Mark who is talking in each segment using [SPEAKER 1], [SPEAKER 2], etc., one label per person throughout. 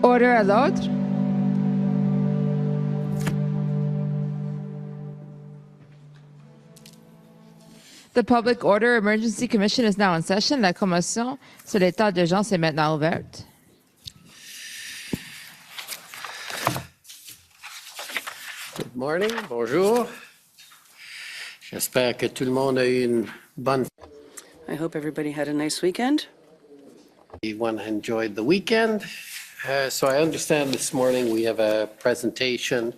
[SPEAKER 1] Order à l'ordre. The Public Order Emergency Commission is now in session. La commotion sur l'état d'urgence est maintenant ouverte.
[SPEAKER 2] Good morning, bonjour. J'espère que tout le monde a eu une bonne.
[SPEAKER 3] I hope everybody had a nice weekend.
[SPEAKER 2] Everyone enjoyed the weekend. So I understand this morning we have a presentation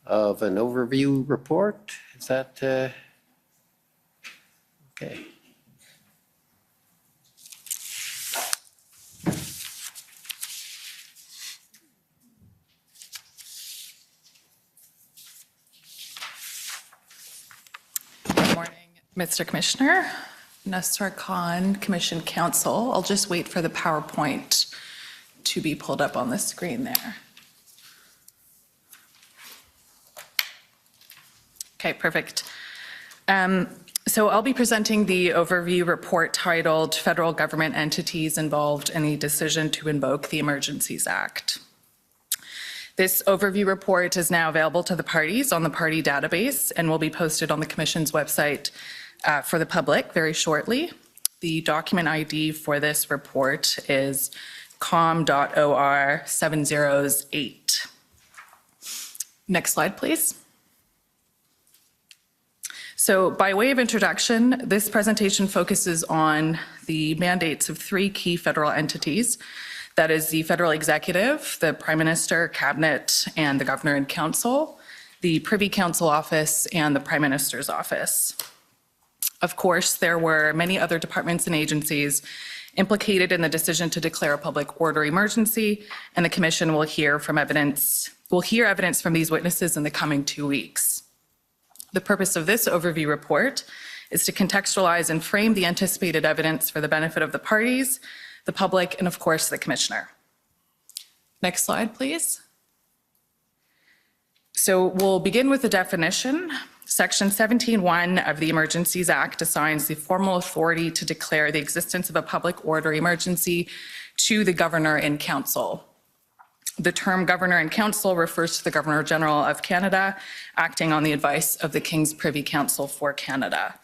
[SPEAKER 2] of an overview report. Is that okay?
[SPEAKER 4] Good morning, Mr. Commissioner. Nasser Khan, Commission Counsel. I'll just wait for the PowerPoint to be pulled up on the screen there. Okay, perfect. So I'll be presenting the overview report titled Federal Government Entities Involved in a Decision to Invoke the Emergencies Act. This overview report is now available to the parties on the party database and will be posted on the Commission's website for the public very shortly. The document ID for this report is com.or 708. Next slide, please. So by way of introduction, this presentation focuses on the mandates of three key federal entities. That is the federal executive, the Prime Minister, Cabinet, and the Governor and Council, the Privy Council Office, and the Prime Minister's Office. Of course, there were many other departments and agencies implicated in the decision to declare a public order emergency, and the Commission will hear evidence from these witnesses in the coming 2 weeks. The purpose of this overview report is to contextualize and frame the anticipated evidence for the benefit of the parties, the public, and of course, the Commissioner. Next slide, please. So we'll begin with the definition. Section 17(1) of the Emergencies Act assigns the formal authority to declare the existence of a public order emergency to the Governor and Council. The term Governor and Council refers to the Governor General of Canada, acting on the advice of the King's Privy Council for Canada.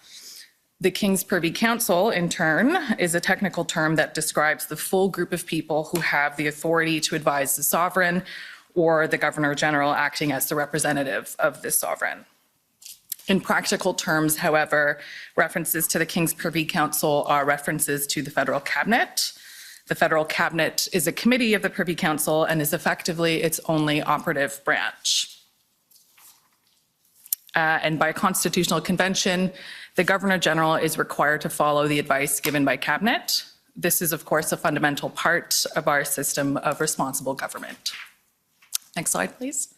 [SPEAKER 4] The King's Privy Council, in turn, is a technical term that describes the full group of people who have the authority to advise the sovereign or the Governor General acting as the representative of the sovereign. In practical terms, however, references to the King's Privy Council are references to the federal cabinet. The federal cabinet is a committee of the Privy Council and is effectively its only operative branch. And by constitutional convention, the Governor General is required to follow the advice given by cabinet. This is, of course, a fundamental part of our system of responsible government. Next slide, please.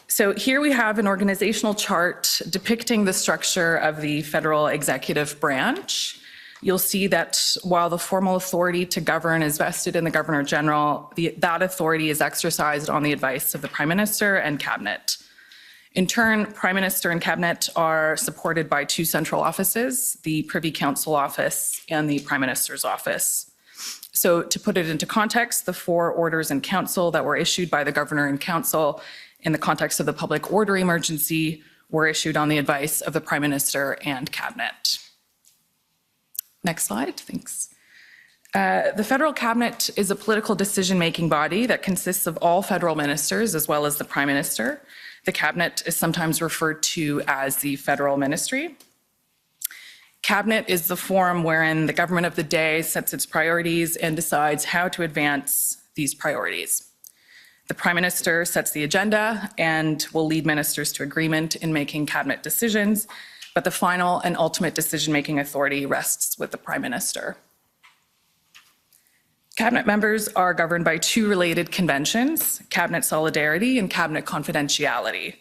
[SPEAKER 4] So here we have an organizational chart depicting the structure of the federal executive branch. You'll see that while the formal authority to govern is vested in the Governor General, that authority is exercised on the advice of the Prime Minister and Cabinet. In turn, Prime Minister and Cabinet are supported by two central offices, the Privy Council Office and the Prime Minister's Office. So to put it into context, the 4 orders in council that were issued by the Governor and Council in the context of the public order emergency were issued on the advice of the Prime Minister and Cabinet. Next slide, thanks. The federal cabinet is a political decision-making body that consists of all federal ministers as well as the Prime Minister. The cabinet is sometimes referred to as the federal ministry. Cabinet is the forum wherein the government of the day sets its priorities and decides how to advance these priorities. The Prime Minister sets the agenda and will lead ministers to agreement in making cabinet decisions, but the final and ultimate decision-making authority rests with the Prime Minister. Cabinet members are governed by 2 related conventions, cabinet solidarity and cabinet confidentiality.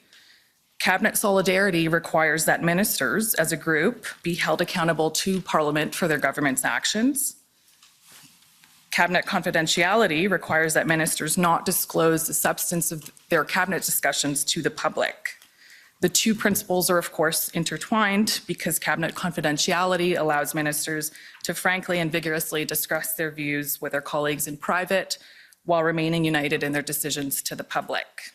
[SPEAKER 4] Cabinet solidarity requires that ministers, as a group, be held accountable to Parliament for their government's actions. Cabinet confidentiality requires that ministers not disclose the substance of their cabinet discussions to the public. The two principles are, of course, intertwined because cabinet confidentiality allows ministers to frankly and vigorously discuss their views with their colleagues in private while remaining united in their decisions to the public.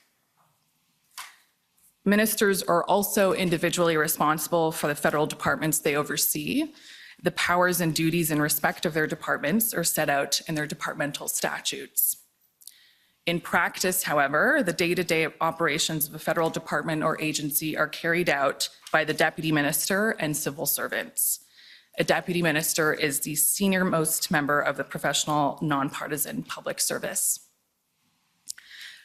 [SPEAKER 4] Ministers are also individually responsible for the federal departments they oversee. The powers and duties in respect of their departments are set out in their departmental statutes. In practice, however, the day-to-day operations of a federal department or agency are carried out by the deputy minister and civil servants. A deputy minister is the senior-most member of the professional, nonpartisan public service.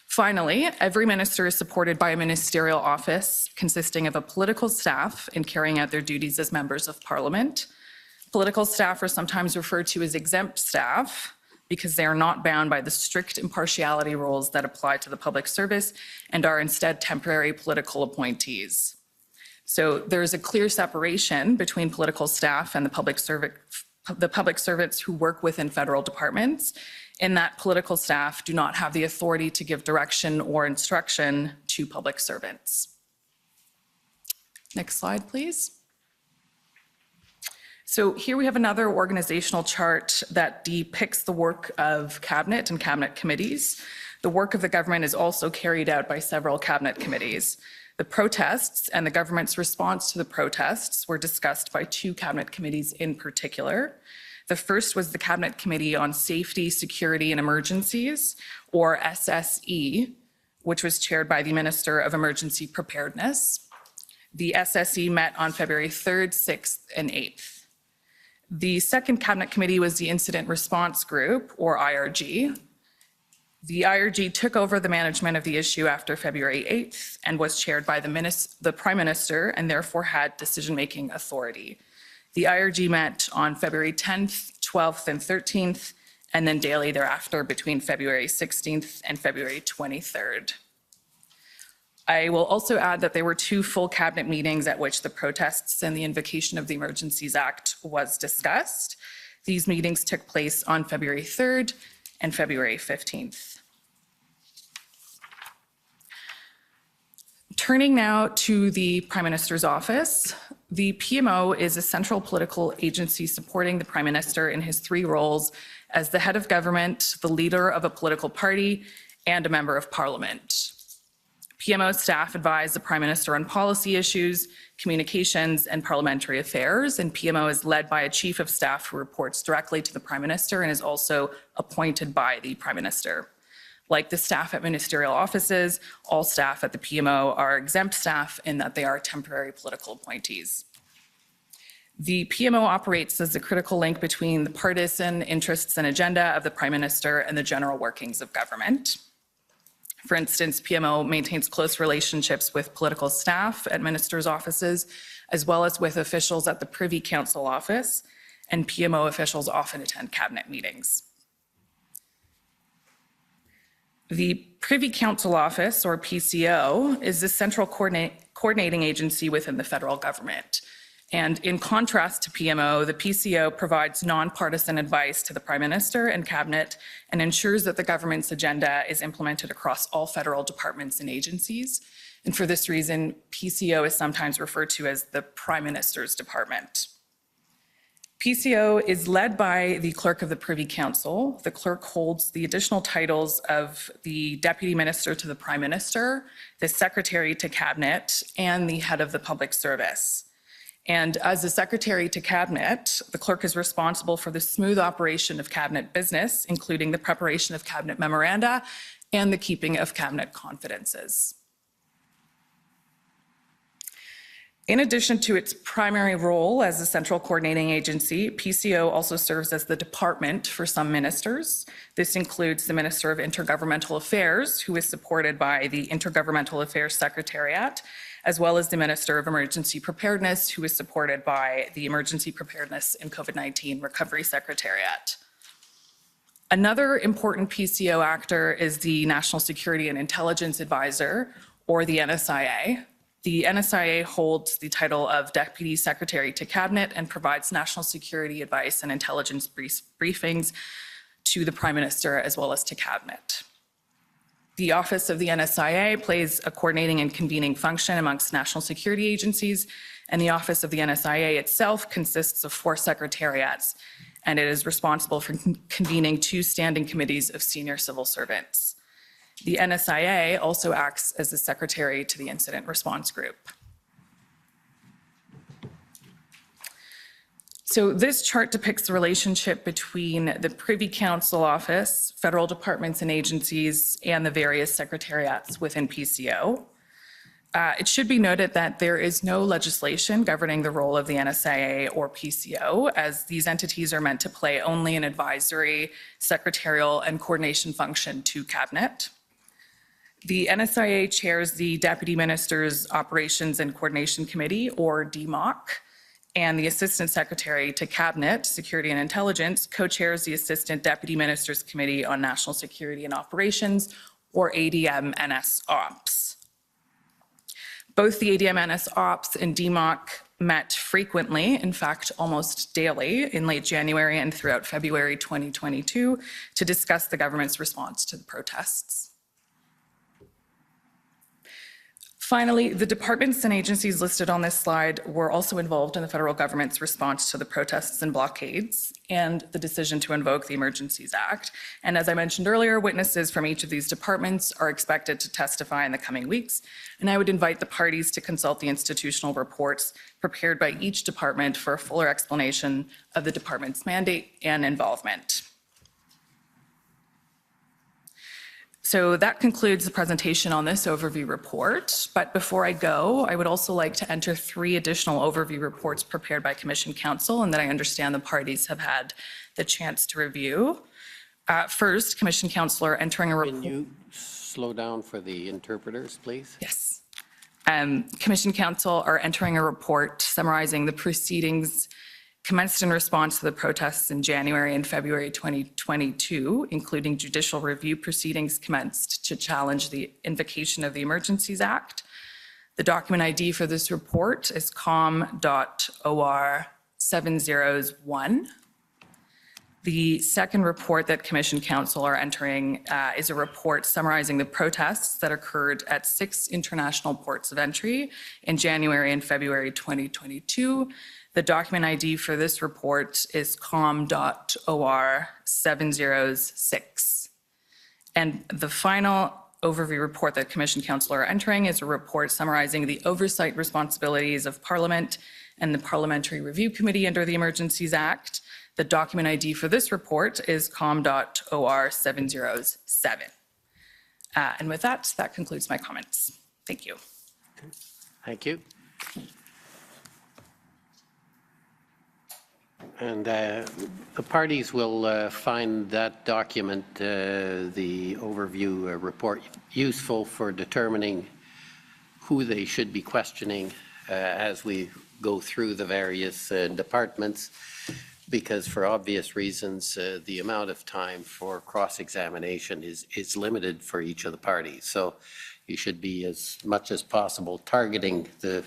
[SPEAKER 4] Finally, every minister is supported by a ministerial office consisting of a political staff in carrying out their duties as members of parliament. Political staff are sometimes referred to as exempt staff because they are not bound by the strict impartiality rules that apply to the public service and are instead temporary political appointees. So there is a clear separation between political staff and the public servants who work within federal departments, in that political staff do not have the authority to give direction or instruction to public servants. Next slide, please. So here we have another organizational chart that depicts the work of cabinet and cabinet committees. The work of the government is also carried out by several cabinet committees. The protests and the government's response to the protests were discussed by two cabinet committees in particular. The first was the Cabinet Committee on Safety, Security and Emergencies, or SSE, which was chaired by the Minister of Emergency Preparedness. The SSE met on February 3rd, 6th, and 8th. The second Cabinet Committee was the Incident Response Group, or IRG. The IRG took over the management of the issue after February 8th and was chaired by the Prime Minister and therefore had decision-making authority. The IRG met on February 10th, 12th, and 13th, and then daily thereafter between February 16th and February 23rd. I will also add that there were two full cabinet meetings at which the protests and the invocation of the Emergencies Act was discussed. These meetings took place on February 3rd and February 15th. Turning now to the Prime Minister's office, the PMO is a central political agency supporting the Prime Minister in his three roles as the head of government, the leader of a political party, and a member of Parliament. PMO staff advise the Prime Minister on policy issues, communications, and parliamentary affairs, and PMO is led by a Chief of Staff who reports directly to the Prime Minister and is also appointed by the Prime Minister. Like the staff at ministerial offices, all staff at the PMO are exempt staff in that they are temporary political appointees. The PMO operates as the critical link between the partisan interests and agenda of the Prime Minister and the general workings of government. For instance, PMO maintains close relationships with political staff at ministers' offices, as well as with officials at the Privy Council office, and PMO officials often attend cabinet meetings. The Privy Council Office, or PCO, is the central coordinating agency within the federal government. And in contrast to PMO, the PCO provides nonpartisan advice to the Prime Minister and Cabinet and ensures that the government's agenda is implemented across all federal departments and agencies. And for this reason, PCO is sometimes referred to as the Prime Minister's Department. PCO is led by the Clerk of the Privy Council. The Clerk holds the additional titles of the Deputy Minister to the Prime Minister, the Secretary to Cabinet, and the Head of the Public Service. And as the Secretary to Cabinet, the Clerk is responsible for the smooth operation of Cabinet business, including the preparation of Cabinet memoranda and the keeping of Cabinet confidences. In addition to its primary role as a central coordinating agency, PCO also serves as the department for some ministers. This includes the Minister of Intergovernmental Affairs, who is supported by the Intergovernmental Affairs Secretariat, as well as the Minister of Emergency Preparedness, who is supported by the Emergency Preparedness and COVID-19 Recovery Secretariat. Another important PCO actor is the National Security and Intelligence Advisor, or the NSIA. The NSIA holds the title of Deputy Secretary to Cabinet and provides national security advice and intelligence briefings to the Prime Minister as well as to Cabinet. The Office of the NSIA plays a coordinating and convening function amongst national security agencies, and the Office of the NSIA itself consists of 4 secretariats, and it is responsible for convening 2 standing committees of senior civil servants. The NSIA also acts as the secretary to the Incident Response Group. So this chart depicts the relationship between the Privy Council Office, federal departments and agencies, and the various secretariats within PCO. It should be noted that there is no legislation governing the role of the NSIA or PCO, as these entities are meant to play only an advisory, secretarial, and coordination function to Cabinet. The NSIA chairs the Deputy Minister's Operations and Coordination Committee, or DMOC, and the Assistant Secretary to Cabinet, Security and Intelligence, co-chairs the Assistant Deputy Minister's Committee on National Security and Operations, or ADM-NS Ops. Both the ADM-NS Ops and DMOC met frequently, in fact, almost daily, in late January and throughout February 2022 to discuss the government's response to the protests. Finally, the departments and agencies listed on this slide were also involved in the federal government's response to the protests and blockades and the decision to invoke the Emergencies Act. And as I mentioned earlier, witnesses from each of these departments are expected to testify in the coming weeks. And I would invite the parties to consult the institutional reports prepared by each department for a fuller explanation of the department's mandate and involvement. So that concludes the presentation on this overview report. But before I go, I would also like to enter 3 additional overview reports prepared by Commission Counsel and that I understand the parties have had the chance to review. First, Commission Counsel are entering a report.
[SPEAKER 2] Can you slow down for the interpreters, please?
[SPEAKER 4] Yes. Commission Counsel are entering a report summarizing the proceedings commenced in response to the protests in January and February 2022, including judicial review proceedings commenced to challenge the invocation of the Emergencies Act. The document ID for this report is com.or 701. The second report that Commission Counsel are entering is a report summarizing the protests that occurred at 6 international ports of entry in January and February 2022. The document ID for this report is com.or 706. And the final overview report that Commission Counsel are entering is a report summarizing the oversight responsibilities of Parliament and the Parliamentary Review Committee under the Emergencies Act. The document ID for this report is com.or 707. And with that, that concludes my comments. Thank you.
[SPEAKER 2] Thank you. And the parties will find that document, the overview report, useful for determining who they should be questioning as we go through the various departments, because for obvious reasons, the amount of time for cross-examination is limited for each of the parties. So you should be as much as possible targeting the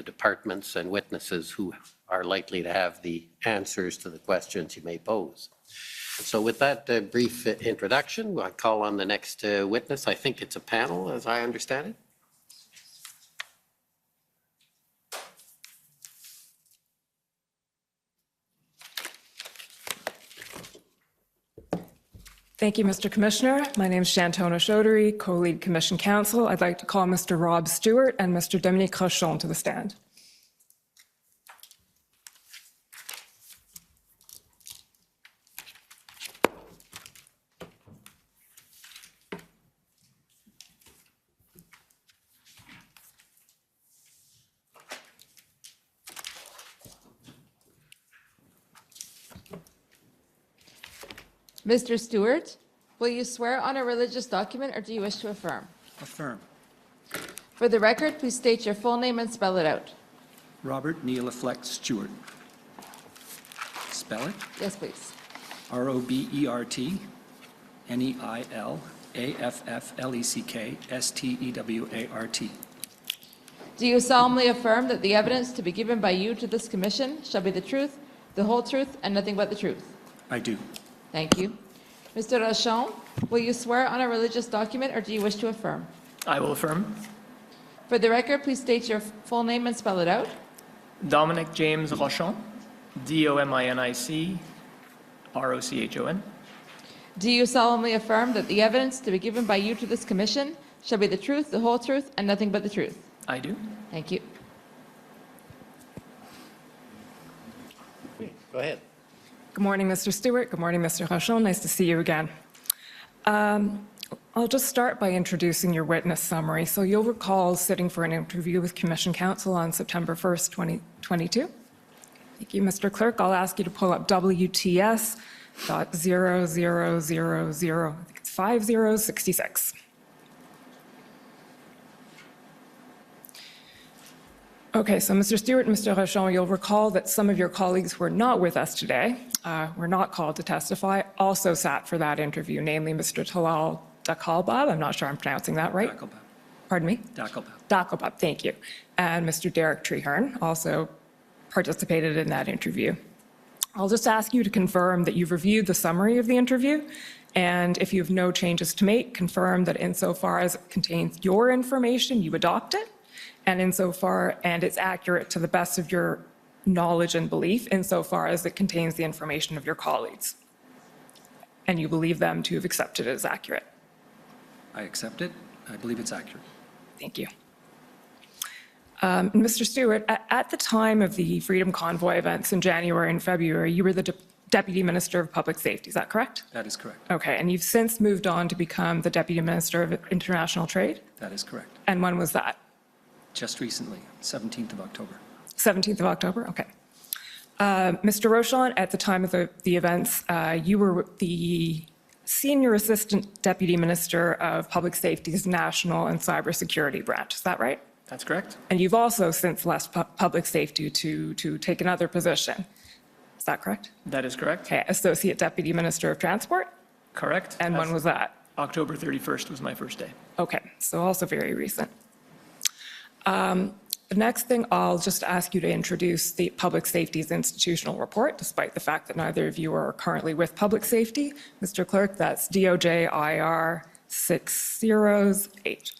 [SPEAKER 2] departments and witnesses who are likely to have the answers to the questions you may pose. So with that brief introduction, I call on the next witness. I think it's a panel, as I understand it.
[SPEAKER 5] Thank you, Mr. Commissioner. My name is Shantona Chaudhary, co-lead Commission Counsel. I'd like to call Mr. Rob Stewart and Mr. Dominique Rochon to the stand.
[SPEAKER 1] Mr. Stewart, will you swear on a religious document or do you wish to affirm?
[SPEAKER 6] Affirm.
[SPEAKER 1] For the record, please state your full name and spell it out.
[SPEAKER 6] Robert Neil Affleck Stewart. Spell it.
[SPEAKER 1] Yes, please.
[SPEAKER 6] R-O-B-E-R-T Neil-Affleck-Stewart.
[SPEAKER 1] Do you solemnly affirm that the evidence to be given by you to this commission shall be the truth, the whole truth, and nothing but the truth?
[SPEAKER 6] I do.
[SPEAKER 1] Thank you. Mr. Rochon, will you swear on a religious document or do you wish to affirm?
[SPEAKER 7] I will affirm.
[SPEAKER 1] For the record, please state your full name and spell it out.
[SPEAKER 7] Dominic James Rochon, Dominic Rochon.
[SPEAKER 1] Do you solemnly affirm that the evidence to be given by you to this commission shall be the truth, the whole truth, and nothing but the truth?
[SPEAKER 7] I do.
[SPEAKER 1] Thank you.
[SPEAKER 2] Go ahead.
[SPEAKER 5] Good morning, Mr. Stewart. Good morning, Mr. Rochon. Nice to see you again. I'll just start by introducing your witness summary. So you'll recall sitting for an interview with Commission Counsel on September 1st, 2022. Thank you, Mr. Clerk. I'll ask you to pull up WTS.0000, I think it's 5066. Okay, so Mr. Stewart and Mr. Rochon, you'll recall that some of your colleagues who are not with us today, were not called to testify, also sat for that interview, namely Mr. Talal Dakalbab, I'm not sure I'm pronouncing that right.
[SPEAKER 6] Dakelbab.
[SPEAKER 5] Pardon me?
[SPEAKER 6] Dakelbab.
[SPEAKER 5] Dakalbab, thank you. And Mr. Derek Treherne also participated in that interview. I'll just ask you to confirm that you've reviewed the summary of the interview, and if you have no changes to make, confirm that insofar as it contains your information, you adopt it, and insofar and it's accurate to the best of your knowledge and belief insofar as it contains the information of your colleagues, and you believe them to have accepted it as accurate.
[SPEAKER 6] I accept it. I believe it's accurate.
[SPEAKER 5] Thank you. Mr. Stewart, at the time of the Freedom Convoy events in January and February, you were the Deputy Minister of Public Safety, is that correct?
[SPEAKER 6] That is correct.
[SPEAKER 5] Okay, and you've since moved on to become the Deputy Minister of International Trade?
[SPEAKER 6] That is correct.
[SPEAKER 5] And when was that?
[SPEAKER 6] Just recently, 17th of October.
[SPEAKER 5] 17th of October, okay. Mr. Rochon, at the time of the events, you were the Senior Assistant Deputy Minister of Public Safety's National and Cybersecurity Branch, is that right?
[SPEAKER 7] That's correct.
[SPEAKER 5] And you've also since left public safety to take another position. Is that correct?
[SPEAKER 7] That is correct.
[SPEAKER 5] Okay, Associate Deputy Minister of Transport?
[SPEAKER 7] Correct.
[SPEAKER 5] And when was that?
[SPEAKER 7] October 31st was my first day.
[SPEAKER 5] Okay, so also very recent. The next thing, I'll just ask you to introduce the Public Safety's institutional report, despite the fact that neither of you are currently with Public Safety. Mr. Clerk, that's DOJ IR 608.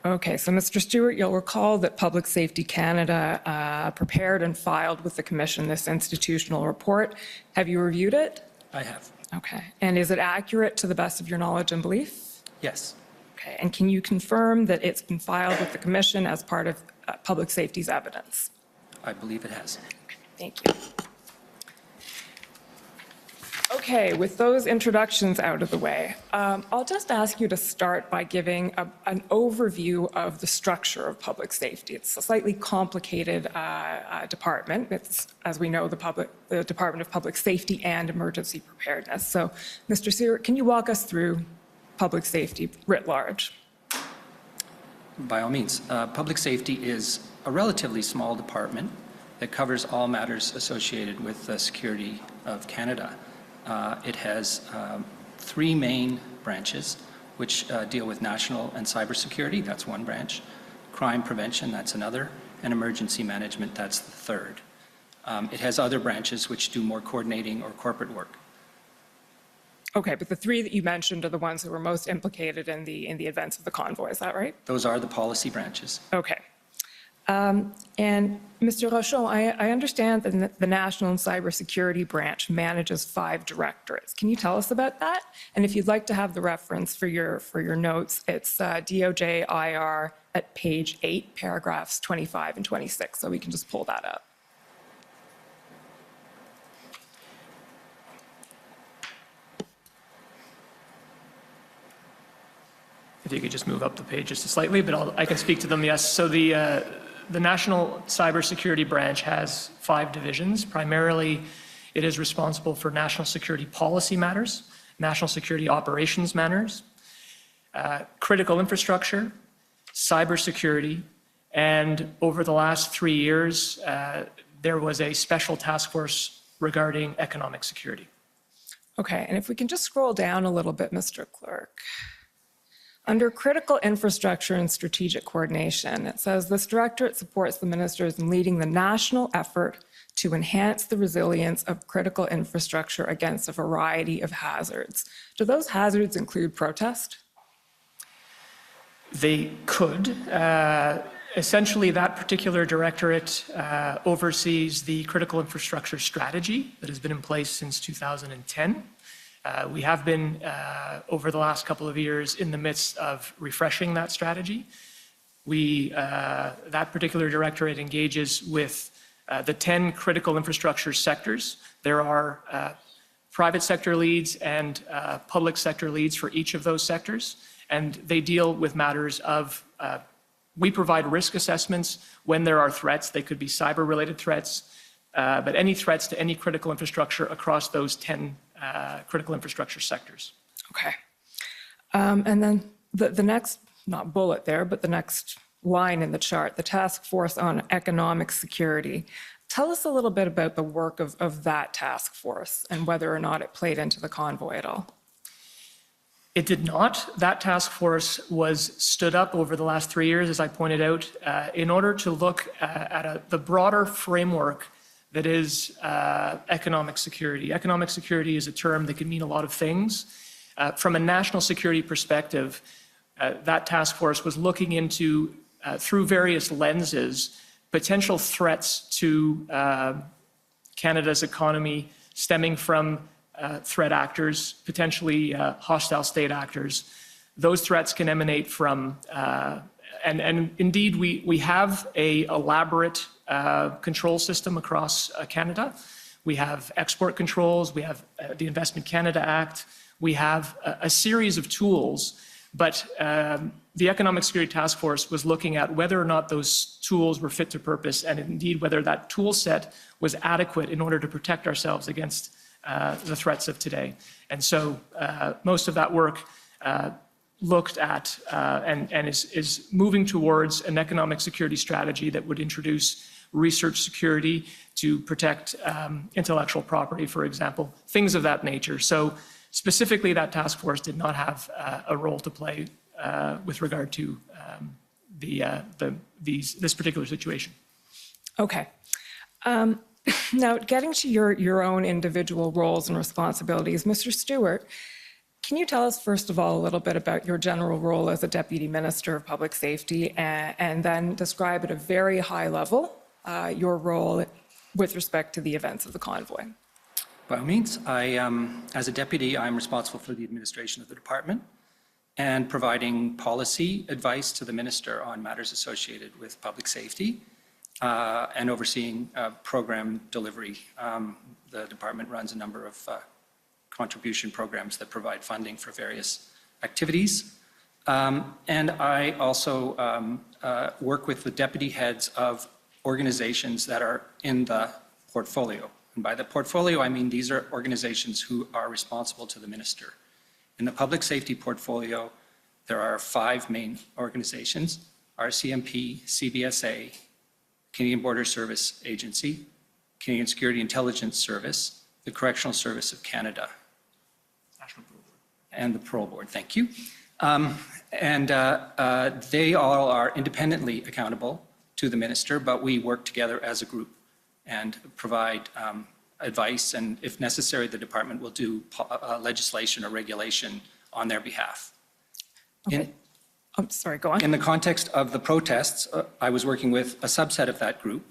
[SPEAKER 5] Okay, so Mr. Stewart, you'll recall that Public Safety Canada prepared and filed with the Commission this institutional report. Have you reviewed it?
[SPEAKER 6] I have.
[SPEAKER 5] Okay, and is it accurate to the best of your knowledge and belief?
[SPEAKER 6] Yes.
[SPEAKER 5] Okay, and can you confirm that it's been filed with the Commission as part of Public Safety's evidence?
[SPEAKER 6] I believe it has.
[SPEAKER 5] Thank you. Okay, with those introductions out of the way, I'll just ask you to start by giving an overview of the structure of public safety. It's a slightly complicated department. It's, as we know, the Department of Public Safety and Emergency Preparedness. So, Mr. Stewart, can you walk us through public safety writ large?
[SPEAKER 6] By all means. Public safety is a relatively small department that covers all matters associated with the security of Canada. It has three main branches, which deal with national and cybersecurity, that's one branch, crime prevention, that's another, and emergency management, that's the third. It has other branches which do more coordinating or corporate work.
[SPEAKER 5] Okay, but the three that you mentioned are the ones who were most implicated in the events of the convoy, is that right?
[SPEAKER 6] Those are the policy branches.
[SPEAKER 5] Okay. And Mr. Rochon, I understand that the National and Cybersecurity Branch manages 5 directorates. Can you tell us about that? And if you'd like to have the reference for your notes, it's DOJ IR at page 8, paragraphs 25 and 26, so we can just pull that up.
[SPEAKER 7] If you could just move up the page just slightly, but I can speak to them, yes. So the National Cybersecurity Branch has 5 divisions. Primarily, it is responsible for national security policy matters, national security operations matters, critical infrastructure, cybersecurity, and over the last 3 years, there was a special task force regarding economic security.
[SPEAKER 5] Okay, and if we can just scroll down a little bit, Mr. Clerk. Under critical infrastructure and strategic coordination, it says this directorate supports the ministers in leading the national effort to enhance the resilience of critical infrastructure against a variety of hazards. Do those hazards include protest?
[SPEAKER 7] They could. Essentially, that particular directorate oversees the critical infrastructure strategy that has been in place since 2010. We have been, over the last couple of years, in the midst of refreshing that strategy. That particular directorate engages with the 10 critical infrastructure sectors. There are private sector leads and public sector leads for each of those sectors, and they deal with matters of we provide risk assessments when there are threats. They could be cyber-related threats, but any threats to any critical infrastructure across those 10 critical infrastructure sectors.
[SPEAKER 5] Okay. And then the next, not bullet there, but the next line in the chart, the Task Force on Economic Security. Tell us a little bit about the work of that task force and whether or not it played into the convoy at all.
[SPEAKER 7] It did not. That task force was stood up over the last 3 years, as I pointed out, in order to look at the broader framework that is economic security. Economic security is a term that can mean a lot of things. From a national security perspective, that task force was looking into, through various lenses, potential threats to Canada's economy stemming from threat actors, potentially hostile state actors. Those threats can emanate from, and indeed we have an elaborate control system across Canada. We have export controls, we have the Investment Canada Act, we have a series of tools, but the Economic Security Task Force was looking at whether or not those tools were fit to purpose and indeed whether that tool set was adequate in order to protect ourselves against the threats of today. And so most of that work looked at and is moving towards an economic security strategy that would introduce research security to protect intellectual property, for example, things of that nature. So specifically, that task force did not have a role to play with regard to this particular situation.
[SPEAKER 5] Okay. Now, getting to your own individual roles and responsibilities, Mr. Stewart, can you tell us, first of all, a little bit about your general role as a Deputy Minister of Public Safety, and then describe at a very high level your role with respect to the events of the convoy?
[SPEAKER 6] By all means, as a deputy, I'm responsible for the administration of the department and providing policy advice to the minister on matters associated with public safety and overseeing program delivery. The department runs a number of contribution programs that provide funding for various activities. And I also work with the deputy heads of organizations that are in the portfolio. And by the portfolio, I mean these are organizations who are responsible to the minister. In the public safety portfolio, there are 5 main organizations: RCMP, CBSA, Canadian Border Service Agency, Canadian Security Intelligence Service, the Correctional Service of Canada, and the Parole Board. Thank you. They all are independently accountable to the minister, but we work together as a group and provide advice, and if necessary, the department will do legislation or regulation on their behalf.
[SPEAKER 5] Okay. Sorry, go on.
[SPEAKER 6] In the context of the protests, I was working with a subset of that group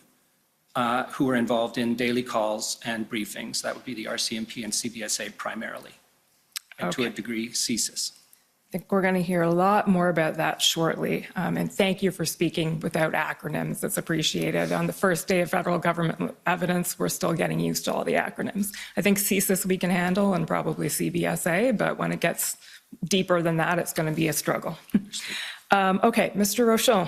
[SPEAKER 6] who were involved in daily calls and briefings. That would be the RCMP and CBSA primarily, and to a degree, CSIS.
[SPEAKER 5] I think we're going to hear a lot more about that shortly. And thank you for speaking without acronyms. It's appreciated. On the first day of federal government evidence, we're still getting used to all the acronyms. I think CSIS we can handle and probably CBSA, but when it gets deeper than that, it's going to be a struggle. Okay, Mr. Rochon,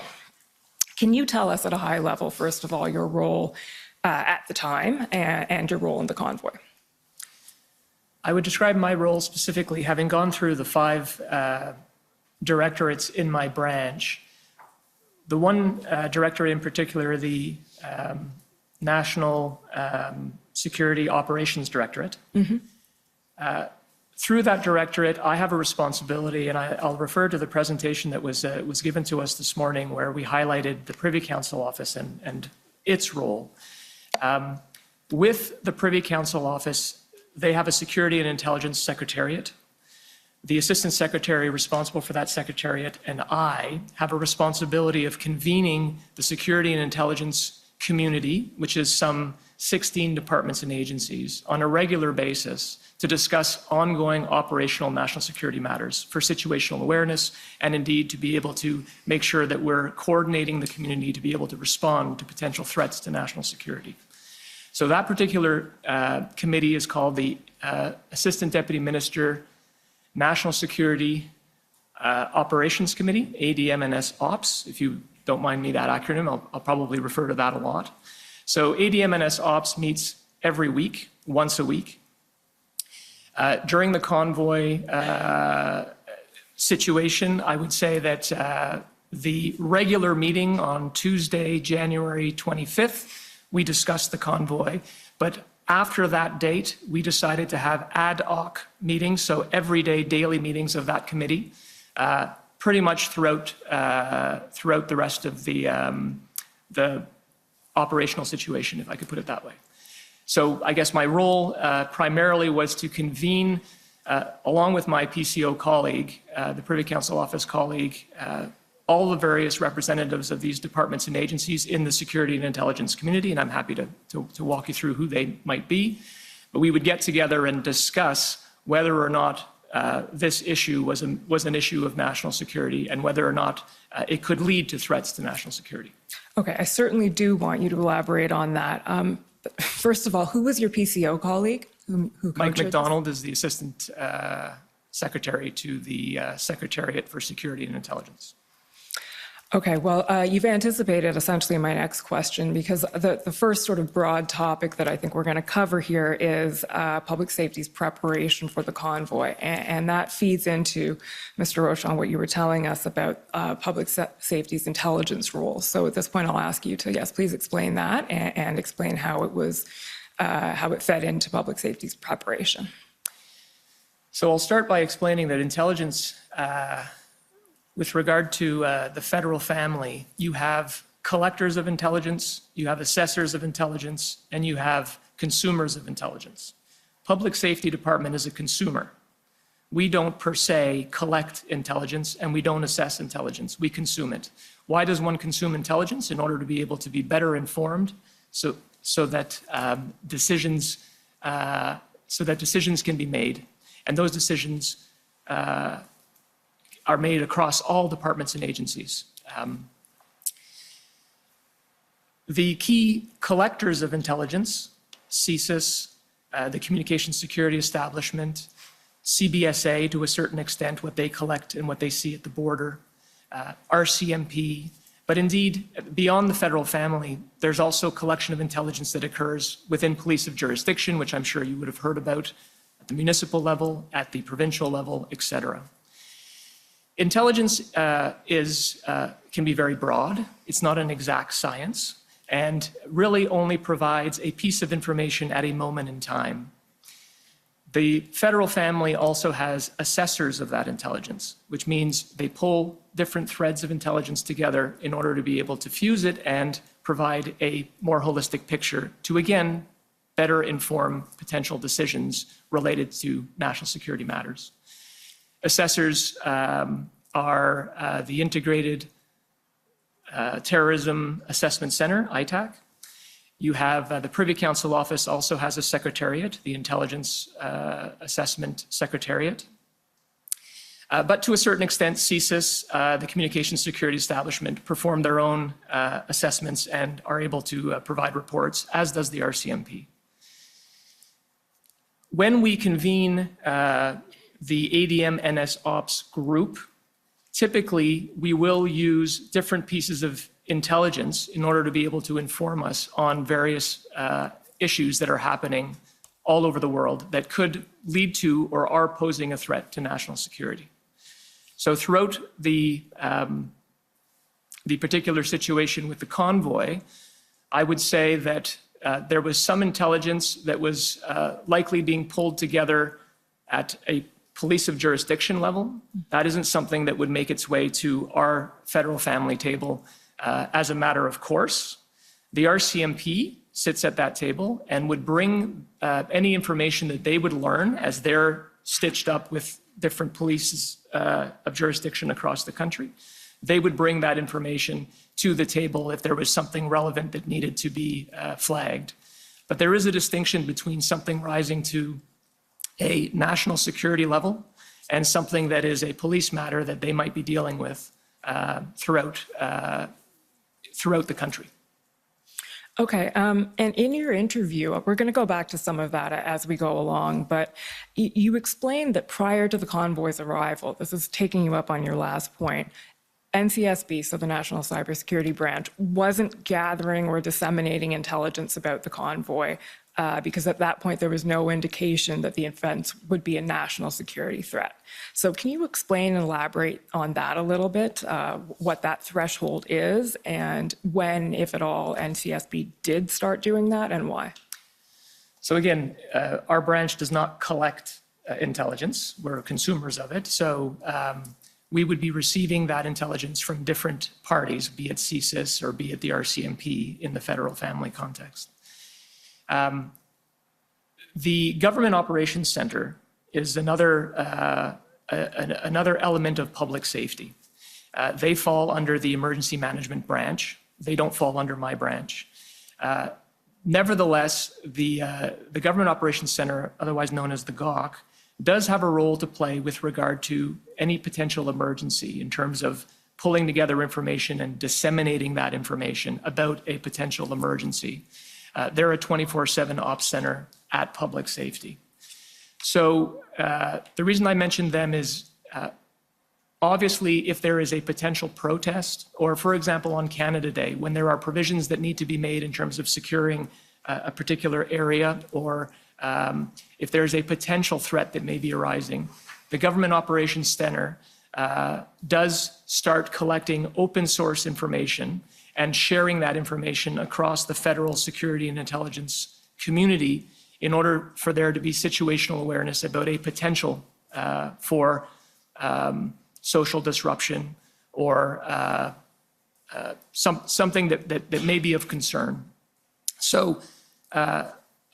[SPEAKER 5] can you tell us at a high level, first of all, your role at the time and your role in the convoy?
[SPEAKER 7] I would describe my role specifically, having gone through the 5 directorates in my branch. The one directorate in particular, the National Security Operations Directorate. Through that directorate, I have a responsibility, and I'll refer to the presentation that was given to us this morning where we highlighted the Privy Council Office and its role. With the Privy Council Office, they have a Security and Intelligence Secretariat. The Assistant Secretary responsible for that Secretariat and I have a responsibility of convening the security and intelligence community, which is some 16 departments and agencies, on a regular basis to discuss ongoing operational national security matters for situational awareness, and indeed to be able to make sure that we're coordinating the community to be able to respond to potential threats to national security. So that particular committee is called the Assistant Deputy Minister National Security Operations Committee, ADMNS Ops. If you don't mind me that acronym, I'll probably refer to that a lot. So ADMNS Ops meets every week, once a week. During the Convoy situation, I would say that the regular meeting on Tuesday, January 25th, we discussed the Convoy, but after that date, we decided to have ad hoc meetings, so everyday daily meetings of that committee, pretty much throughout the rest of the operational situation, if I could put it that way. So I guess my role primarily was to convene, along with my PCO colleague, the Privy Council Office colleague, all the various representatives of these departments and agencies in the security and intelligence community, and I'm happy to walk you through who they might be. But we would get together and discuss whether or not this issue was an issue of national security and whether or not it could lead to threats to national security.
[SPEAKER 5] Okay, I certainly do want you to elaborate on that. But first of all, who was your PCO colleague? Who
[SPEAKER 7] Mike
[SPEAKER 5] co-chaired
[SPEAKER 7] McDonald is the Assistant Secretary to the Secretariat for Security and Intelligence.
[SPEAKER 5] Okay, well, you've anticipated essentially my next question, because the first sort of broad topic that I think we're going to cover here is public safety's preparation for the convoy. And that feeds into, Mr. Rochon, what you were telling us about public safety's intelligence role. So at this point, I'll ask you to, yes, please explain that and explain how it fed into public safety's preparation.
[SPEAKER 7] So I'll start by explaining that intelligence, with regard to the federal family, you have collectors of intelligence, you have assessors of intelligence, and you have consumers of intelligence. Public Safety Department is a consumer. We don't per se collect intelligence and we don't assess intelligence, we consume it. Why does one consume intelligence? In order to be able to be better informed so that decisions can be made. And those decisions are made across all departments and agencies. The key collectors of intelligence, CSIS, the Communications Security Establishment, CBSA to a certain extent, what they collect and what they see at the border, RCMP, but indeed, beyond the federal family, there's also collection of intelligence that occurs within police of jurisdiction, which I'm sure you would have heard about at the municipal level, at the provincial level, et cetera. Intelligence can be very broad. It's not an exact science and really only provides a piece of information at a moment in time. The federal family also has assessors of that intelligence, which means they pull different threads of intelligence together in order to be able to fuse it and provide a more holistic picture to, again, better inform potential decisions related to national security matters. Assessors are the Integrated Terrorism Assessment Center, ITAC. You have the Privy Council Office also has a secretariat, the Intelligence Assessment Secretariat. But to a certain extent, CSIS, the Communications Security Establishment, perform their own assessments and are able to provide reports, as does the RCMP. When we convene the ADM-NS Ops group, typically we will use different pieces of intelligence in order to be able to inform us on various issues that are happening all over the world that could lead to or are posing a threat to national security. So throughout the particular situation with the convoy, I would say that there was some intelligence that was likely being pulled together at a police of jurisdiction level. That isn't something that would make its way to our federal family table as a matter of course. The RCMP sits at that table and would bring any information that they would learn as they're stitched up with different polices of jurisdiction across the country. They would bring that information to the table if there was something relevant that needed to be flagged. But there is a distinction between something rising to a national security level and something that is a police matter that they might be dealing with throughout the country.
[SPEAKER 5] Okay, and in your interview, we're going to go back to some of that as we go along, but you explained that prior to the convoy's arrival, this is taking you up on your last point, NCSB, so the National Cybersecurity Branch, wasn't gathering or disseminating intelligence about the convoy because at that point there was no indication that the offense would be a national security threat. So can you explain and elaborate on that a little bit, what that threshold is and when, if at all, NCSB did start doing that and why?
[SPEAKER 7] So again, our branch does not collect intelligence. We're consumers of it. So we would be receiving that intelligence from different parties, be it CSIS or be it the RCMP in the federal family context. The Government Operations Center is another element of public safety. They fall under the Emergency Management Branch. They don't fall under my branch. Nevertheless, the Government Operations Center, otherwise known as the GOC, does have a role to play with regard to any potential emergency in terms of pulling together information and disseminating that information about a potential emergency. They're a 24/7 ops center at public safety. So the reason I mentioned them is obviously if there is a potential protest or, for example, on Canada Day, when there are provisions that need to be made in terms of securing a particular area or if there's a potential threat that may be arising, the Government Operations Center does start collecting open source information and sharing that information across the federal security and intelligence community in order for there to be situational awareness about a potential for social disruption or something that may be of concern. So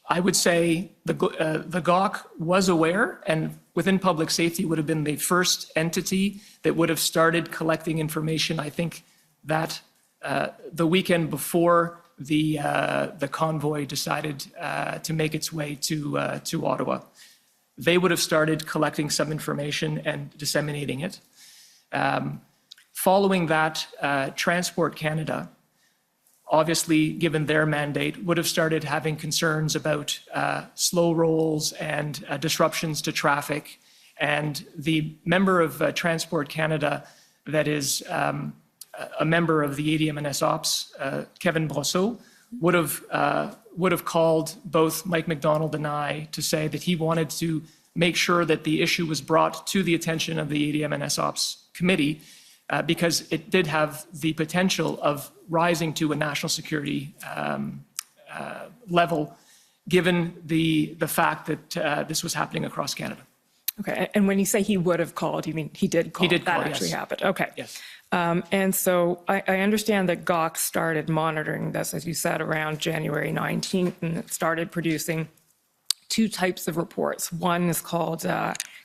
[SPEAKER 7] I would say the GOC was aware and within public safety would have been the first entity that would have started collecting information. I think that the weekend before the convoy decided to make its way to Ottawa, they would have started collecting some information and disseminating it. Following that, Transport Canada, obviously, given their mandate, would have started having concerns about slow rolls and disruptions to traffic. And the member of Transport Canada that is a member of the ADM&S Ops, Kevin Brosseau, would have called both Mike McDonald and I to say that he wanted to make sure that the issue was brought to the attention of the ADM&S Ops committee because it did have the potential of rising to a national security level, given the fact that this was happening across Canada.
[SPEAKER 5] Okay, and when you say he would have called, you mean he did call?
[SPEAKER 7] He did call,
[SPEAKER 5] that actually
[SPEAKER 7] yes.
[SPEAKER 5] happened, okay.
[SPEAKER 7] Yes.
[SPEAKER 5] And so I understand that GOC started monitoring this, as you said, around January 19th, and it started producing two types of reports. One is called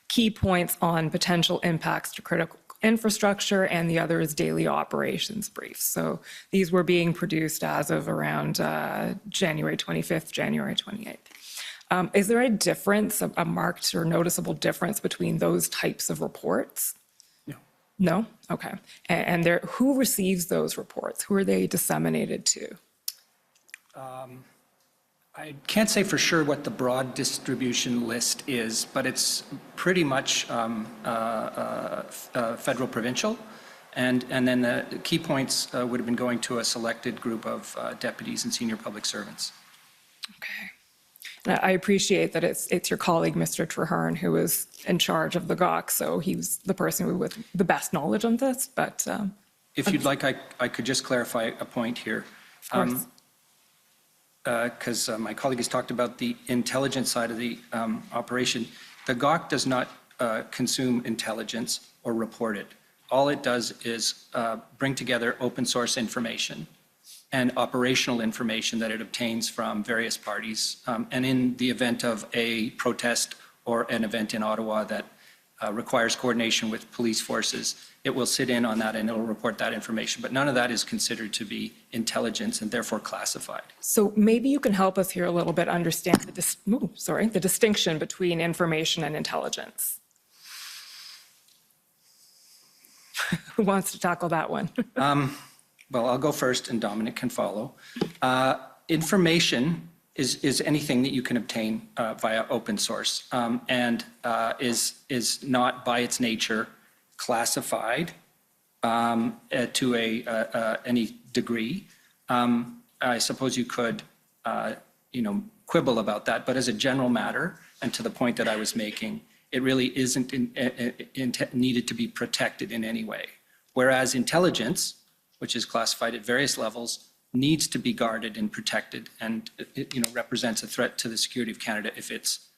[SPEAKER 5] Key Points on Potential Impacts to Critical Infrastructure, and the other is Daily Operations Briefs. So these were being produced as of around January 25th, January 28th. Is there a difference, a marked or noticeable difference between those types of reports? No? Okay. And who receives those reports? Who are they disseminated to?
[SPEAKER 6] I can't say for sure what the broad distribution list is, but it's pretty much federal provincial. And then the key points would have been going to a selected group of deputies and senior public servants.
[SPEAKER 5] Okay. And I appreciate that it's your colleague, Mr. Traherne, who is in charge of the GOC, so he's the person with the best knowledge on this, but...
[SPEAKER 6] If you'd like, I could just clarify a point here.
[SPEAKER 5] Of course.
[SPEAKER 6] Because my colleague has talked about the intelligence side of the operation. The GOC does not consume intelligence or report it. All it does is bring together open source information and operational information that it obtains from various parties. And in the event of a protest or an event in Ottawa that requires coordination with police forces, it will sit in on that and it will report that information. But none of that is considered to be intelligence and therefore classified.
[SPEAKER 5] So maybe you can help us here a little bit understand the distinction between information and intelligence. Who wants to tackle that one?
[SPEAKER 6] Well, I'll go first and Dominic can follow. Information is anything that you can obtain via open source and is not by its nature classified to any degree. I suppose you could, quibble about that, but as a general matter, and to the point that I was making, it really isn't needed to be protected in any way. Whereas intelligence, which is classified at various levels, needs to be guarded and protected, and it represents a threat to the security of Canada if it's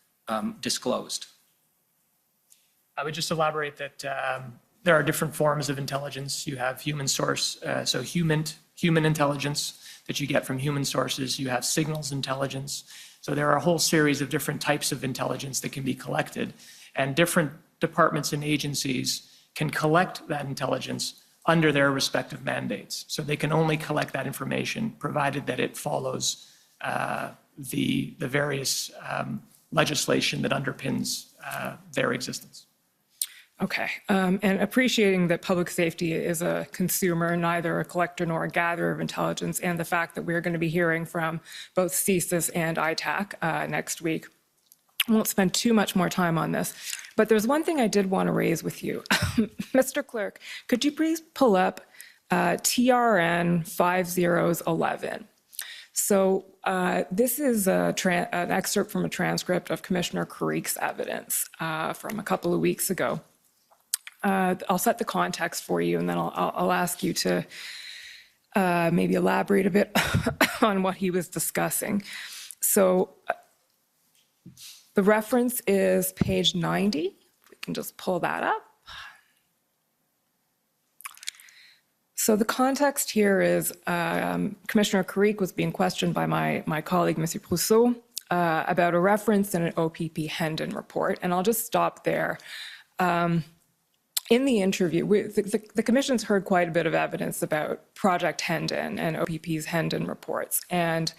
[SPEAKER 6] disclosed.
[SPEAKER 7] I would just elaborate that there are different forms of intelligence. You have human source, so human intelligence that you get from human sources. You have signals intelligence. So there are a whole series of different types of intelligence that can be collected, and different departments and agencies can collect that intelligence under their respective mandates. So they can only collect that information provided that it follows the various legislation that underpins their existence.
[SPEAKER 5] Okay, and appreciating that public safety is a consumer, neither a collector nor a gatherer of intelligence, and the fact that we're going to be hearing from both CSIS and ITAC next week. I won't spend too much more time on this, but there's one thing I did want to raise with you. Mr. Clerk, could you please pull up TRN 5011? So this is an excerpt from a transcript of Commissioner Carrique's evidence from a couple of weeks ago. I'll set the context for you, and then I'll ask you to maybe elaborate a bit on what he was discussing. So the reference is page 90. We can just pull that up. So the context here is Commissioner Carrique was being questioned by my colleague, Monsieur Brousseau, about a reference in an OPP Hendon report, and I'll just stop there. In the interview, the Commission's heard quite a bit of evidence about Project Hendon and OPP's Hendon reports, and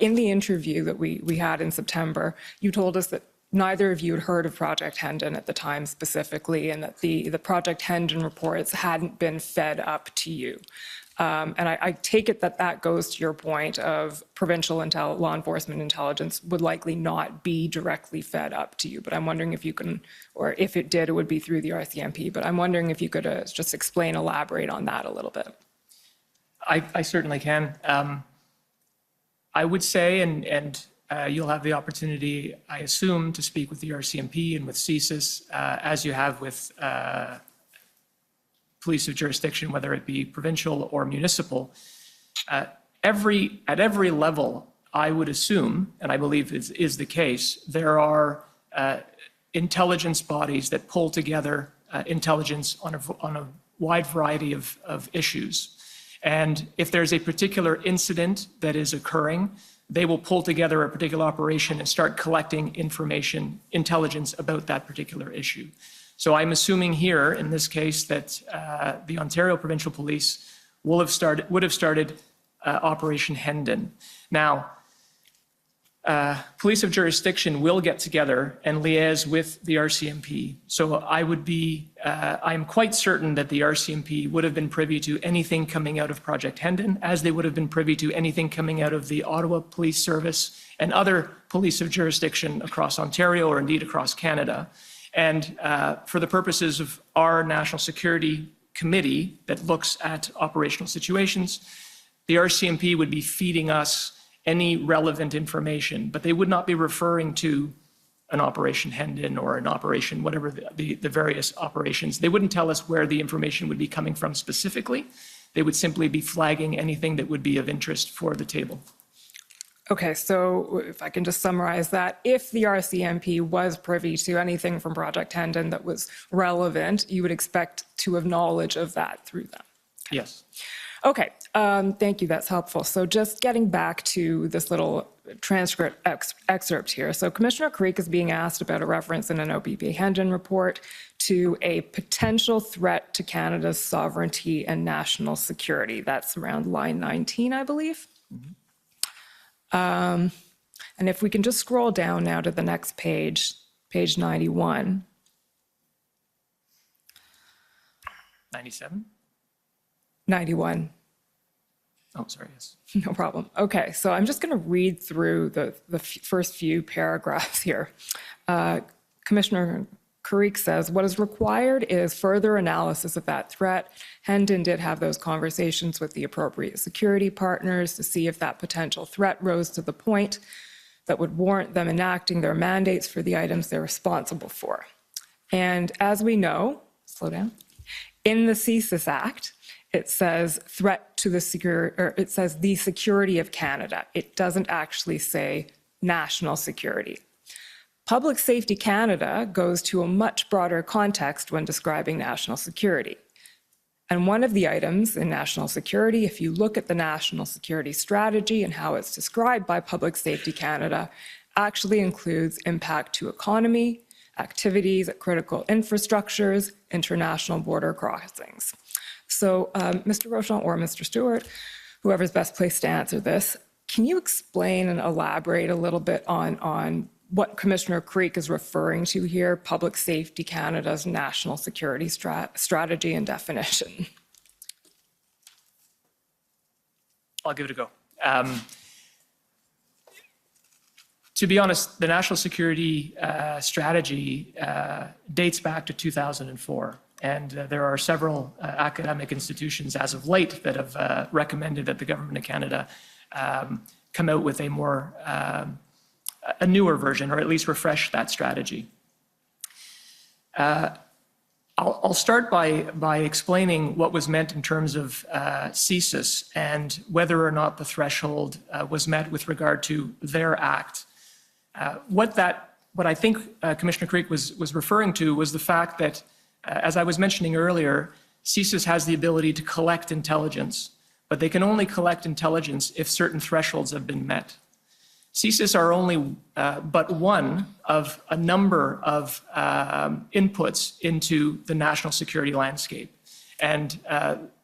[SPEAKER 5] in the interview that we had in September, you told us that neither of you had heard of Project Hendon at the time specifically, and that the Project Hendon reports hadn't been fed up to you. And I take it that that goes to your point of provincial law enforcement intelligence would likely not be directly fed up to you. But I'm wondering if you can, or if it did, it would be through the RCMP. But I'm wondering if you could just explain, elaborate on that a little bit.
[SPEAKER 7] I certainly can. I would say, and you'll have the opportunity, I assume, to speak with the RCMP and with CSIS, as you have with police of jurisdiction, whether it be provincial or municipal. At every level, I would assume, and I believe is the case, there are intelligence bodies that pull together intelligence on a wide variety of issues. And if there's a particular incident that is occurring, they will pull together a particular operation and start collecting information, intelligence about that particular issue. So I'm assuming here, in this case, that the Ontario Provincial Police would have started Operation Hendon. Now, police of jurisdiction will get together and liaise with the RCMP. So I'm quite certain that the RCMP would have been privy to anything coming out of Project Hendon, as they would have been privy to anything coming out of the Ottawa Police Service and other police of jurisdiction across Ontario or indeed across Canada. And for the purposes of our National Security Committee that looks at operational situations, the RCMP would be feeding us any relevant information, but they would not be referring to an Operation Hendon or an operation, whatever the various operations. They wouldn't tell us where the information would be coming from specifically. They would simply be flagging anything that would be of interest for the table.
[SPEAKER 5] Okay, so if I can just summarize that, if the RCMP was privy to anything from Project Hendon that was relevant, you would expect to have knowledge of that through them.
[SPEAKER 7] Yes.
[SPEAKER 5] Okay, thank you, that's helpful. So just getting back to this little transcript excerpt here. So Commissioner Creek is being asked about a reference in an OPP Hendon report to a potential threat to Canada's sovereignty and national security. That's around line 19, I believe. And if we can just scroll down now to the next page, page 91.
[SPEAKER 7] 97?
[SPEAKER 5] 91.
[SPEAKER 7] Oh, sorry, yes.
[SPEAKER 5] No problem. Okay, so I'm just going to read through the first few paragraphs here. Commissioner Carrick says, what is required is further analysis of that threat. Hendon did have those conversations with the appropriate security partners to see if that potential threat rose to the point that would warrant them enacting their mandates for the items they're responsible for. And as we know, slow down, in the Emergencies Act, it says threat to the security, or it says the security of Canada. It doesn't actually say national security. Public Safety Canada goes to a much broader context when describing national security. And one of the items in national security, if you look at the national security strategy and how it's described by Public Safety Canada, actually includes impact to economy, activities at critical infrastructures, international border crossings. So, Mr. Rochon or Mr. Stewart, whoever's best placed to answer this, can you explain and elaborate a little bit on what Commissioner Creek is referring to here, Public Safety Canada's national security strategy and definition?
[SPEAKER 7] I'll give it a go. To be honest, the national security strategy dates back to 2004. And there are several academic institutions as of late that have recommended that the Government of Canada come out with a newer version, or at least refresh that strategy. I'll start by explaining what was meant in terms of CSIS and whether or not the threshold was met with regard to their act. What I think Commissioner Creek was referring to was the fact that, as I was mentioning earlier, CSIS has the ability to collect intelligence, but they can only collect intelligence if certain thresholds have been met. CSIS are only but one of a number of inputs into the national security landscape. And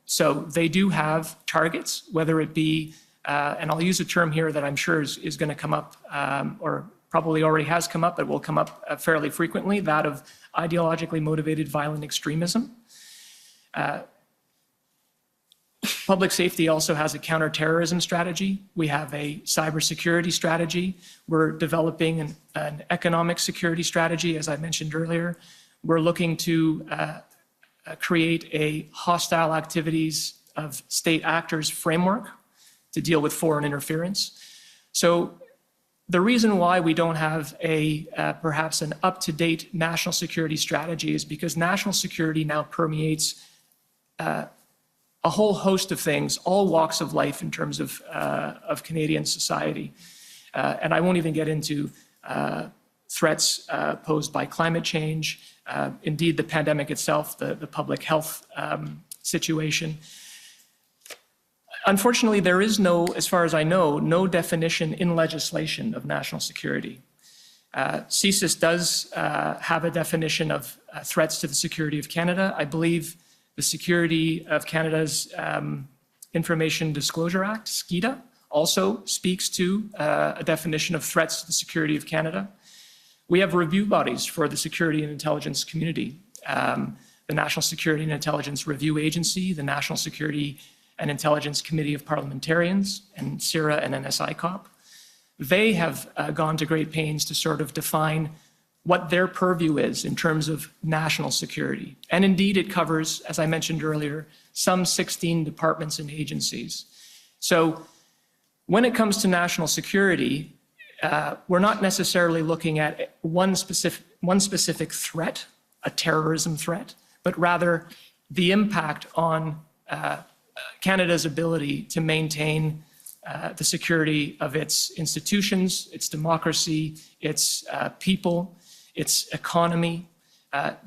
[SPEAKER 7] so they do have targets, whether it be, and I'll use a term here that I'm sure is going to come up, or probably already has come up, but will come up fairly frequently, that of ideologically motivated violent extremism. Public safety also has a counterterrorism strategy. We have a cybersecurity strategy. We're developing an economic security strategy, as I mentioned earlier. We're looking to create a hostile activities of state actors framework to deal with foreign interference. So the reason why we don't have perhaps an up-to-date national security strategy is because national security now permeates a whole host of things, all walks of life in terms of Canadian society. And I won't even get into threats posed by climate change, indeed the pandemic itself, the public health situation. Unfortunately, there is no, as far as I know, no definition in legislation of national security. CSIS does have a definition of threats to the security of Canada. I believe the Security of Canada's Information Disclosure Act, SCIDA, also speaks to a definition of threats to the security of Canada. We have review bodies for the security and intelligence community. The National Security and Intelligence Review Agency, the National Security and Intelligence Committee of Parliamentarians, and CIRA and NSICOP. They have gone to great pains to sort of define what their purview is in terms of national security. And indeed, it covers, as I mentioned earlier, some 16 departments and agencies. So when it comes to national security, we're not necessarily looking at one specific threat, a terrorism threat, but rather the impact on Canada's ability to maintain the security of its institutions, its democracy, its people, its economy,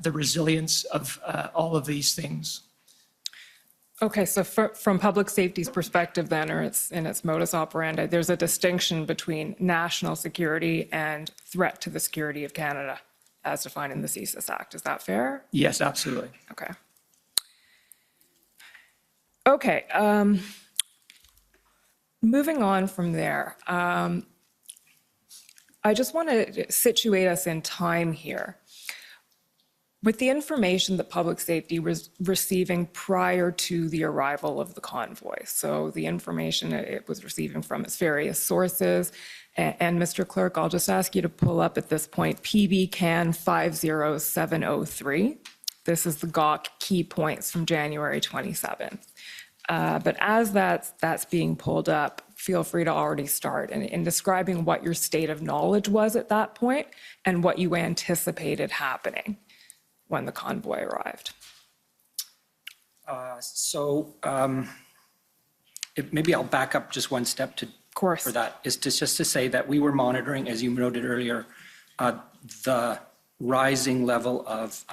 [SPEAKER 7] the resilience of all of these things.
[SPEAKER 5] Okay, so from public safety's perspective then, or in its modus operandi, there's a distinction between national security and threat to the security of Canada as defined in the CSIS Act. Is that fair?
[SPEAKER 7] Yes, absolutely.
[SPEAKER 5] Okay. Okay, moving on from there, I just want to situate us in time here. With the information that public safety was receiving prior to the arrival of the convoy, so the information it was receiving from its various sources, and Mr. Clerk, I'll just ask you to pull up at this point PB Can 50703. This is the GAWK key points from January 27th. But as that's being pulled up, feel free to already start in describing what your state of knowledge was at that point and what you anticipated happening when the convoy arrived.
[SPEAKER 6] Maybe I'll back up just one step for that, is just to say that we were monitoring, as you noted earlier, the rising level of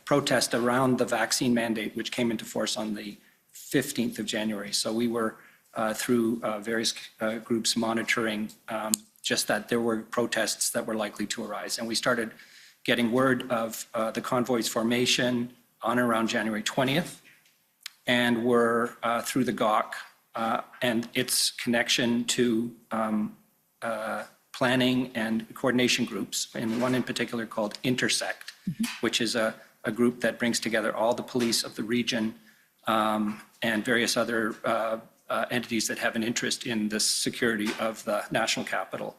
[SPEAKER 6] protest around the vaccine mandate, which came into force on the 15th of January. So we were through various groups monitoring just that there were protests that were likely to arise. And we started getting word of the convoy's formation on around January 20th, and were through the GAWK and its connection to planning and coordination groups, and one in particular called Intersect, which is a group that brings together all the police of the region and various other entities that have an interest in the security of the national capital.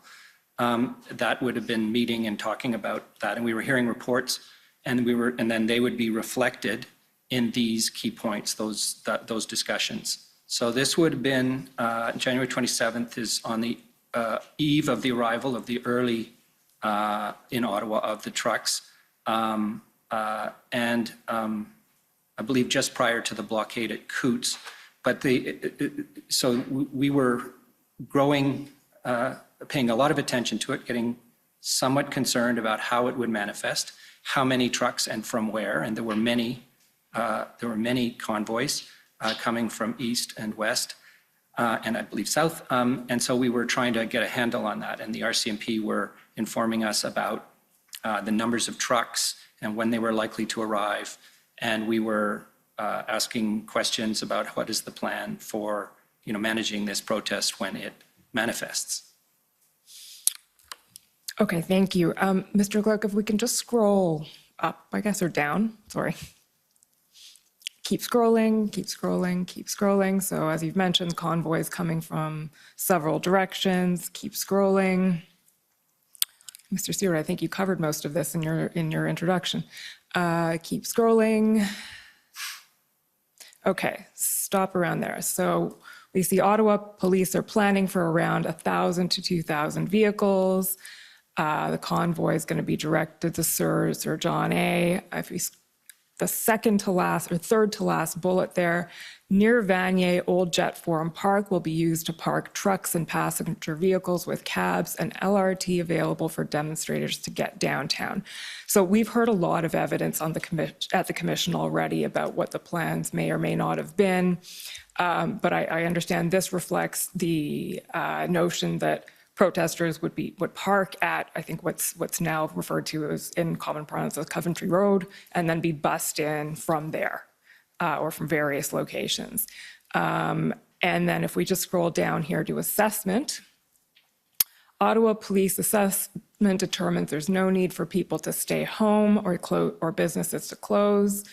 [SPEAKER 6] That would have been meeting and talking about that, and we were hearing reports, and then they would be reflected in these key points, those discussions. So this would have been January 27th is on the eve of the arrival of the early in Ottawa of the trucks, and I believe just prior to the blockade at Coots. But so we were growing, paying a lot of attention to it, getting somewhat concerned about how it would manifest, how many trucks and from where, and there were many convoys coming from east and west, and I believe south, and so we were trying to get a handle on that, and the RCMP were informing us about the numbers of trucks and when they were likely to arrive, and we were asking questions about what is the plan for managing this protest when it manifests.
[SPEAKER 5] Okay, thank you. Mr. Clerk, if we can just scroll up, I guess, or down, sorry. Keep scrolling, keep scrolling, keep scrolling. So as you've mentioned, convoys coming from several directions. Keep scrolling. Mr. Stewart, I think you covered most of this in your introduction. Keep scrolling. Okay, stop around there. So we see Ottawa police are planning for around 1,000 to 2,000 vehicles. The convoy is going to be directed to Sir John A. The second to last or third to last bullet there, near Vanier Old Jet Forum Park will be used to park trucks and passenger vehicles with cabs and LRT available for demonstrators to get downtown. So we've heard a lot of evidence on at the commission already about what the plans may or may not have been, but I understand this reflects the notion that protesters would park at, I think what's now referred to as in common parlance as Coventry Road, and then be bussed in from there or from various locations. And then if we just scroll down here to assessment, Ottawa Police Assessment determines there's no need for people to stay home or businesses to close.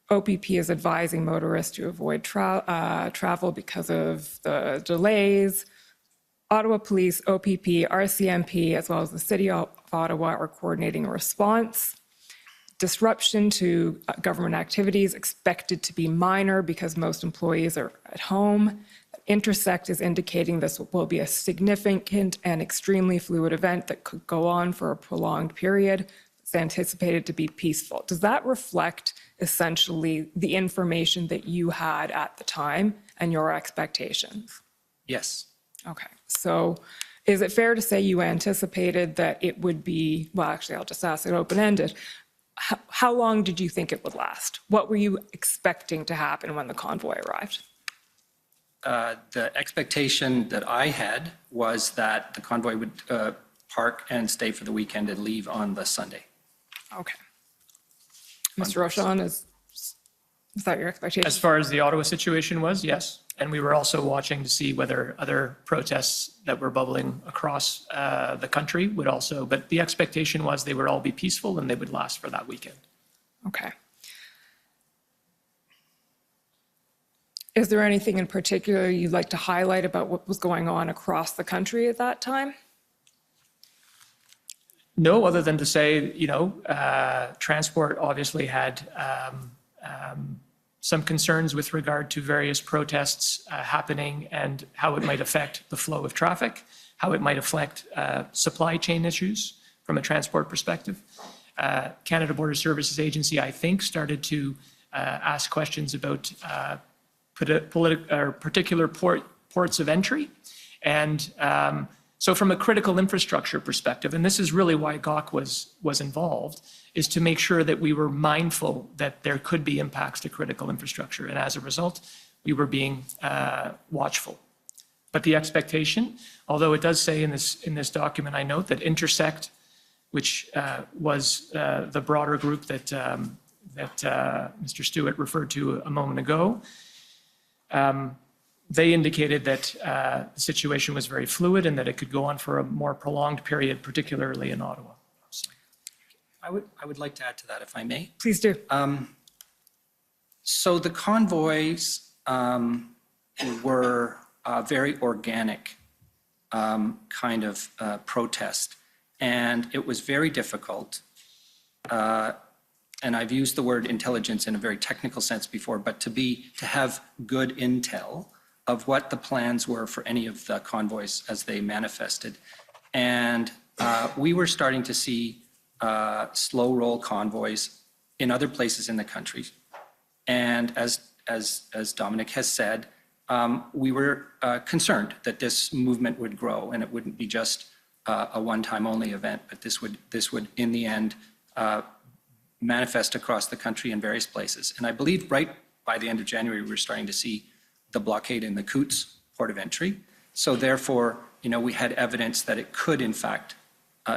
[SPEAKER 5] OPP is advising motorists to avoid travel because of the delays. Ottawa Police, OPP, RCMP, as well as the City of Ottawa are coordinating a response. Disruption to government activities expected to be minor because most employees are at home. Intersect is indicating this will be a significant and extremely fluid event that could go on for a prolonged period. It's anticipated to be peaceful. Does that reflect essentially the information that you had at the time and your expectations?
[SPEAKER 6] Yes.
[SPEAKER 5] Okay, so is it fair to say you anticipated that it would be, well, actually, I'll just ask it open-ended. How long did you think it would last? What were you expecting to happen when the convoy arrived?
[SPEAKER 6] The expectation that I had was that the convoy would park and stay for the weekend and leave on the Sunday.
[SPEAKER 5] Okay. Mr. Rochon, is that your expectation?
[SPEAKER 7] As far as the Ottawa situation was, yes. And we were also watching to see whether other protests that were bubbling across the country would also, but the expectation was they would all be peaceful and they would last for that weekend.
[SPEAKER 5] Okay. Is there anything in particular you'd like to highlight about what was going on across the country at that time?
[SPEAKER 7] No, other than to say, transport obviously had some concerns with regard to various protests happening and how it might affect the flow of traffic, how it might affect supply chain issues from a transport perspective. Canada Border Services Agency, I think, started to ask questions about particular ports of entry. And so from a critical infrastructure perspective, and this is really why GOC was involved, is to make sure that we were mindful that there could be impacts to critical infrastructure. And as a result, we were being watchful. But the expectation, although it does say in this document, I note that Intersect, which was the broader group that Mr. Stewart referred to a moment ago, they indicated that the situation was very fluid and that it could go on for a more prolonged period, particularly in Ottawa. So.
[SPEAKER 6] I would like to add to that, if I may.
[SPEAKER 5] Please do.
[SPEAKER 6] So the convoys were a very organic kind of protest, and it was very difficult. And I've used the word intelligence in a very technical sense before, but to have good intel of what the plans were for any of the convoys as they manifested. And we were starting to see slow roll convoys in other places in the country. And as Dominic has said, we were concerned that this movement would grow and it wouldn't be just a one-time only event, but this would in the end manifest across the country in various places. And I believe right by the end of January, we were starting to see the blockade in the Coutts port of entry. So therefore, we had evidence that it could in fact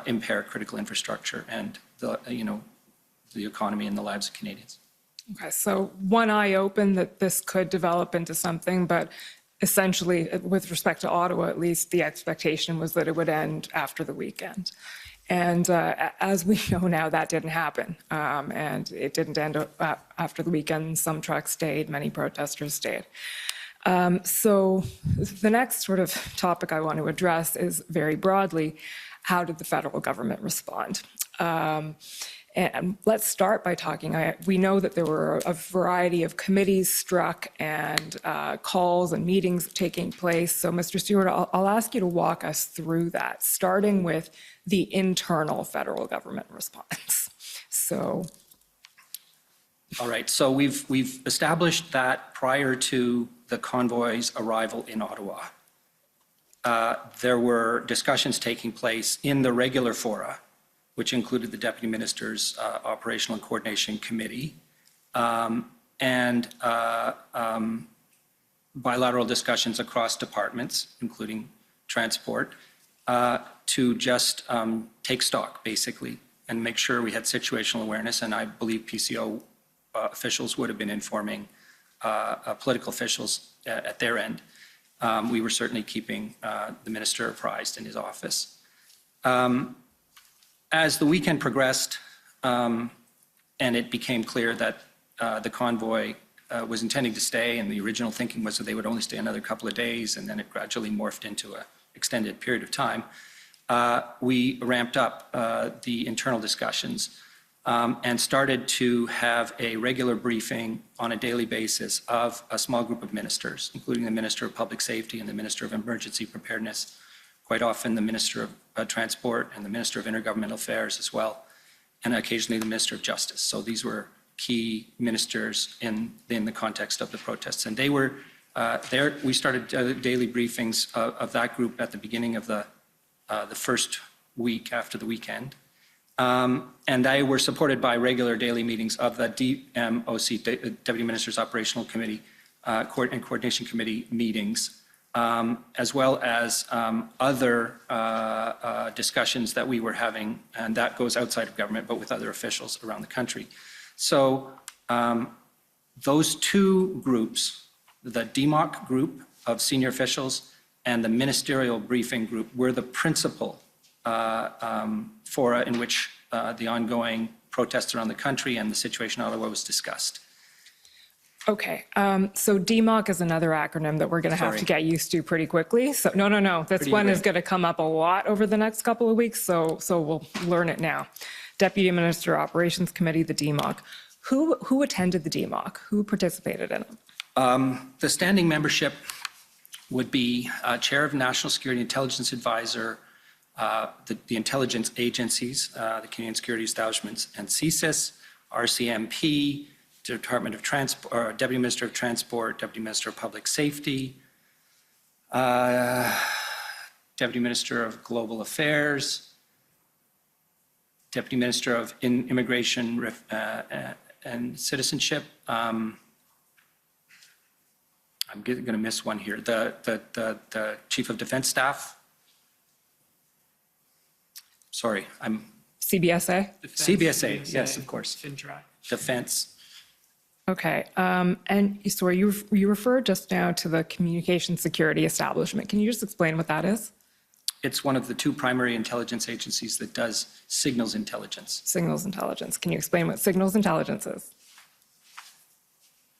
[SPEAKER 6] impair critical infrastructure and the economy and the lives of Canadians.
[SPEAKER 5] Okay, so one eye open that this could develop into something, but essentially, with respect to Ottawa at least, the expectation was that it would end after the weekend. And as we know now, that didn't happen. And it didn't end after the weekend. Some trucks stayed, many protesters stayed. So the next sort of topic I want to address is very broadly, how did the federal government respond? And let's start by talking, we know that there were a variety of committees struck and calls and meetings taking place. So Mr. Stewart, I'll ask you to walk us through that, starting with the internal federal government response. So.
[SPEAKER 6] All right, so we've established that prior to the convoy's arrival in Ottawa, there were discussions taking place in the regular fora, which included the Deputy Minister's Operational and Coordination Committee, and bilateral discussions across departments, including transport, to just take stock, basically, and make sure we had situational awareness. And I believe PCO officials would have been informing political officials at their end. We were certainly keeping the minister apprised in his office. As the weekend progressed and it became clear that the convoy was intending to stay, and the original thinking was that they would only stay another couple of days, and then it gradually morphed into an extended period of time, we ramped up the internal discussions and started to have a regular briefing on a daily basis of a small group of ministers, including the Minister of Public Safety and the Minister of Emergency Preparedness, quite often the Minister of Transport and the Minister of Intergovernmental Affairs as well, and occasionally the Minister of Justice. So these were key ministers in the context of the protests. And they were We started daily briefings of that group at the beginning of the first week after the weekend. And they were supported by regular daily meetings of the DMOC, Deputy Minister's Operational Committee and Coordination Committee meetings, as well as other discussions that we were having, and that goes outside of government, but with other officials around the country. So those two groups, the DMOC group of senior officials and the ministerial briefing group, were the principal fora in which the ongoing protests around the country and the situation in Ottawa was discussed.
[SPEAKER 5] Okay, so DMOC is another acronym that we're going to have to get used to pretty quickly. So no, this one is going to come up a lot over the next couple of weeks, so we'll learn it now. Deputy Minister Operations Committee, the DMOC. Who attended the DMOC? Who participated in it?
[SPEAKER 6] The standing membership would be Chair of National Security Intelligence Advisor, the intelligence agencies, the Canadian Security Establishments and CSIS, RCMP, Department of Transport, Deputy Minister of Transport, Deputy Minister of Public Safety, Deputy Minister of Global Affairs, Deputy Minister of Immigration and Citizenship. I'm going to miss one here. The Chief of Defense Staff. Sorry, I'm.
[SPEAKER 5] CBSA?
[SPEAKER 6] CBSA, yes, of course.
[SPEAKER 7] FinTrack.
[SPEAKER 6] Defense.
[SPEAKER 5] Okay, and sorry, you referred just now to the Communication Security Establishment. Can you just explain what that is?
[SPEAKER 6] It's one of the two primary intelligence agencies that does signals intelligence.
[SPEAKER 5] Signals intelligence. Can you explain what signals intelligence is?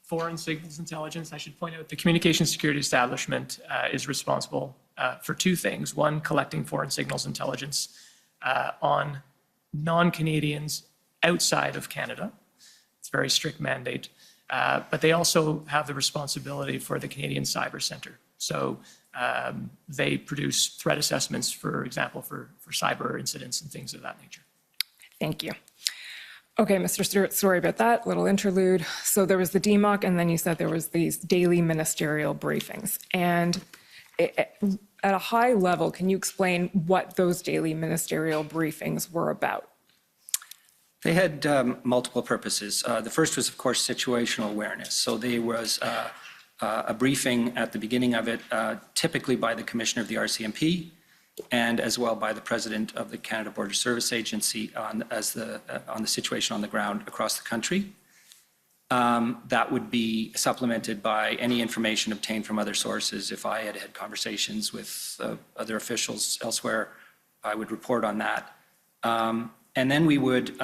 [SPEAKER 7] Foreign signals intelligence, I should point out, the Communication Security Establishment is responsible for two things. One, collecting foreign signals intelligence on non-Canadians outside of Canada. It's a very strict mandate. But they also have the responsibility for the Canadian Cyber Centre. So they produce threat assessments, for example, for cyber incidents and things of that nature.
[SPEAKER 5] Thank you. Okay, Mr. Stewart, sorry about that little interlude. So there was the DMOC, and then you said there was these daily ministerial briefings. And at a high level, can you explain what those daily ministerial briefings were about?
[SPEAKER 6] They had multiple purposes. The first was, of course, situational awareness. So there was a briefing at the beginning of it, typically by the Commissioner of the RCMP, and as well by the President of the Canada Border Service Agency on the situation on the ground across the country. That would be supplemented by any information obtained from other sources. If I had conversations with other officials elsewhere, I would report on that. And then we would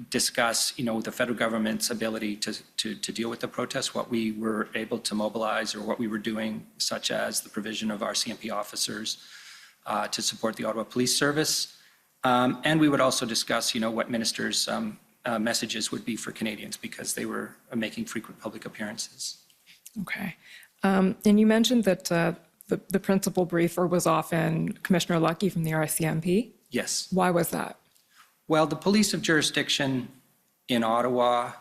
[SPEAKER 6] discuss, the federal government's ability to deal with the protests, what we were able to mobilize or what we were doing, such as the provision of RCMP officers to support the Ottawa Police Service. And we would also discuss, what ministers' messages would be for Canadians because they were making frequent public appearances.
[SPEAKER 5] Okay. And you mentioned that the principal briefer was often Commissioner Lucky from the RCMP.
[SPEAKER 6] Yes.
[SPEAKER 5] Why was that?
[SPEAKER 6] Well, the police of jurisdiction in Ottawa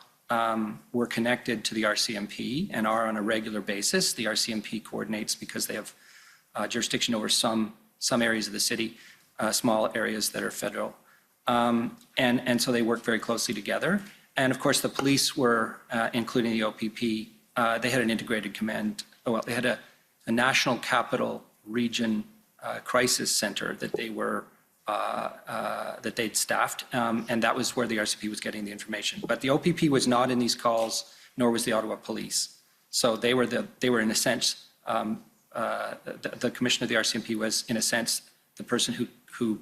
[SPEAKER 6] were connected to the RCMP and are on a regular basis. The RCMP coordinates because they have jurisdiction over some areas of the city, small areas that are federal. And so they work very closely together. And of course, the police were, including the OPP, they had an integrated command. Well, they had a national capital region crisis center that they were that they'd staffed, and that was where the RCMP was getting the information. But the OPP was not in these calls, nor was the Ottawa Police. So they were in a sense, the commissioner of the RCMP was in a sense the person who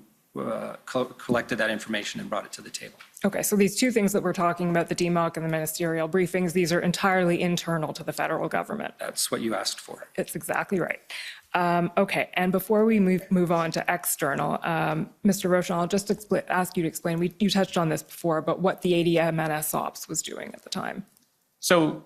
[SPEAKER 6] collected that information and brought it to the table.
[SPEAKER 5] Okay, so these two things that we're talking about, the DMOC and the ministerial briefings, these are entirely internal to the federal government.
[SPEAKER 6] That's what you asked for.
[SPEAKER 5] It's exactly right. Okay, and before we move on to external, Mr. Rochon, I'll just ask you to explain, you touched on this before, but what the ADMNS Ops was doing at the time.
[SPEAKER 7] So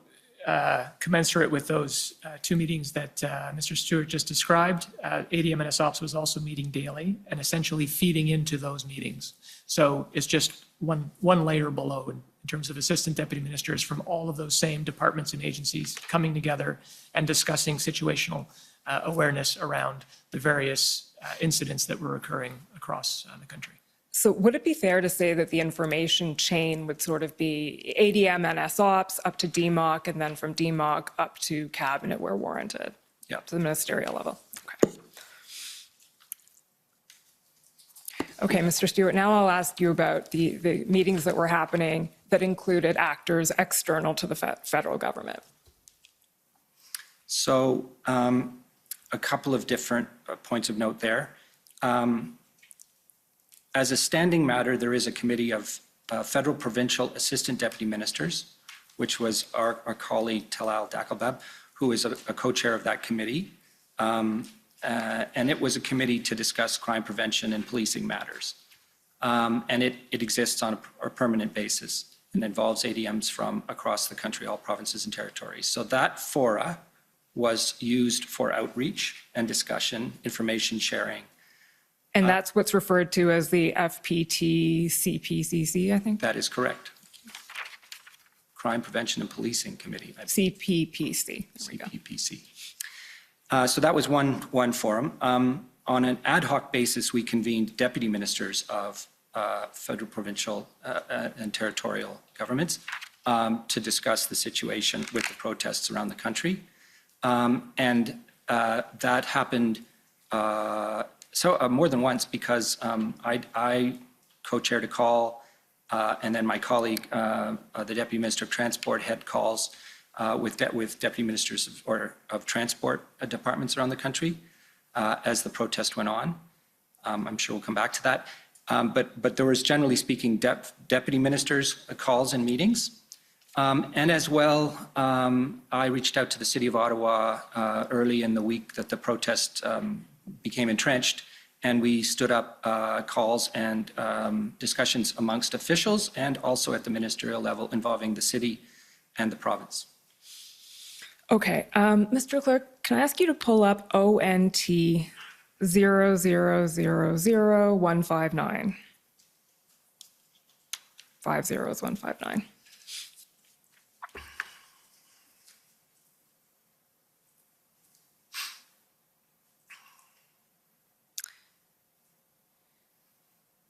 [SPEAKER 7] commensurate with those two meetings that Mr. Stewart just described, ADMNS Ops was also meeting daily and essentially feeding into those meetings. So it's just one layer below in terms of assistant deputy ministers from all of those same departments and agencies coming together and discussing situational awareness around the various incidents that were occurring across the country.
[SPEAKER 5] So would it be fair to say that the information chain would sort of be ADM and SOPs up to DMOC, and then from DMOC up to cabinet where warranted?
[SPEAKER 6] Yeah.
[SPEAKER 5] To the ministerial level? Okay. Okay, Mr. Stewart, now I'll ask you about the meetings that were happening that included actors external to the federal government.
[SPEAKER 6] So a couple of different points of note there. As a standing matter, there is a committee of federal provincial assistant deputy ministers, which was our colleague Talal Dakalbab, who is a co-chair of that committee. And it was a committee to discuss crime prevention and policing matters. And it exists on a permanent basis and involves ADMs from across the country, all provinces and territories. So that fora was used for outreach and discussion, information sharing.
[SPEAKER 5] And that's what's referred to as the FPT-CPCC, I think?
[SPEAKER 6] That is correct. Crime Prevention and Policing Committee.
[SPEAKER 5] CPPC. There we go.
[SPEAKER 6] CPPC. So that was one forum. On an ad hoc basis, we convened deputy ministers of federal, provincial, and territorial governments to discuss the situation with the protests around the country. And that happened more than once because I co-chaired a call, and then my colleague, the Deputy Minister of Transport, had calls with deputy ministers of transport departments around the country as the protest went on. I'm sure we'll come back to that. But there was, generally speaking, deputy ministers' calls and meetings. And as well, I reached out to the City of Ottawa early in the week that the protest became entrenched, and we stood up calls and discussions amongst officials and also at the ministerial level involving the city and the province.
[SPEAKER 5] Okay, Mr. Clerk, can I ask you to pull up ONT 0000159? 50159.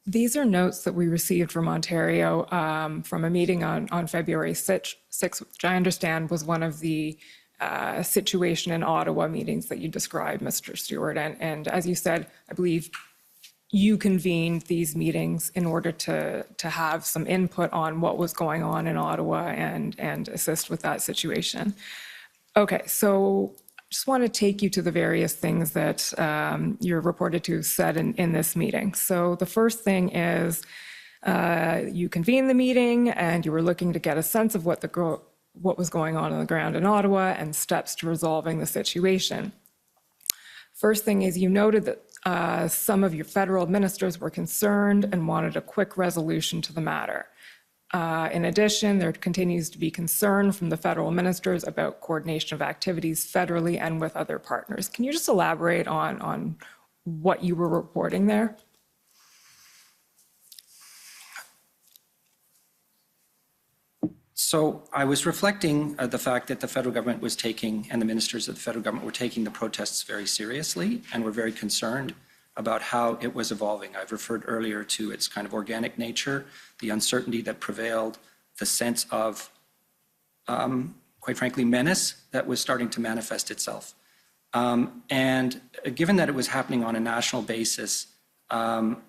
[SPEAKER 5] These are notes that we received from Ontario from a meeting on February 6th, which I understand was one of the situation in Ottawa meetings that you described, Mr. Stewart. And as you said, I believe you convened these meetings in order to have some input on what was going on in Ottawa and assist with that situation. Okay, so just want to take you to the various things that you're reported to have said in this meeting. So the first thing is you convened the meeting and you were looking to get a sense of what was going on the ground in Ottawa and steps to resolving the situation. First thing is you noted that some of your federal ministers were concerned and wanted a quick resolution to the matter. In addition, there continues to be concern from the federal ministers about coordination of activities federally and with other partners. Can you just elaborate on what you were reporting there?
[SPEAKER 6] So I was reflecting the fact that the federal government was taking, and the ministers of the federal government were taking the protests very seriously and were very concerned about how it was evolving. I've referred earlier to its kind of organic nature, the uncertainty that prevailed, the sense of, quite frankly, menace that was starting to manifest itself. And given that it was happening on a national basis,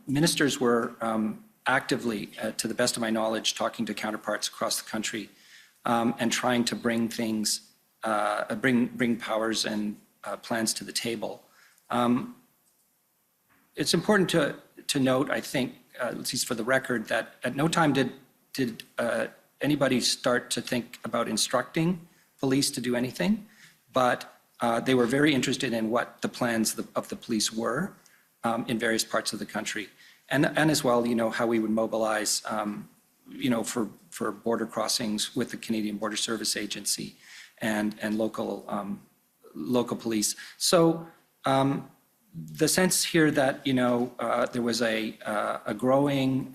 [SPEAKER 6] ministers were actively, to the best of my knowledge, talking to counterparts across the country and trying to bring things, bring powers and plans to the table. It's important to note, I think, at least for the record, that at no time did anybody start to think about instructing police to do anything, but they were very interested in what the plans of the police were in various parts of the country. And as well, how we would mobilize, for border crossings with the Canadian Border Service Agency and local police. So the sense here that, there was a growing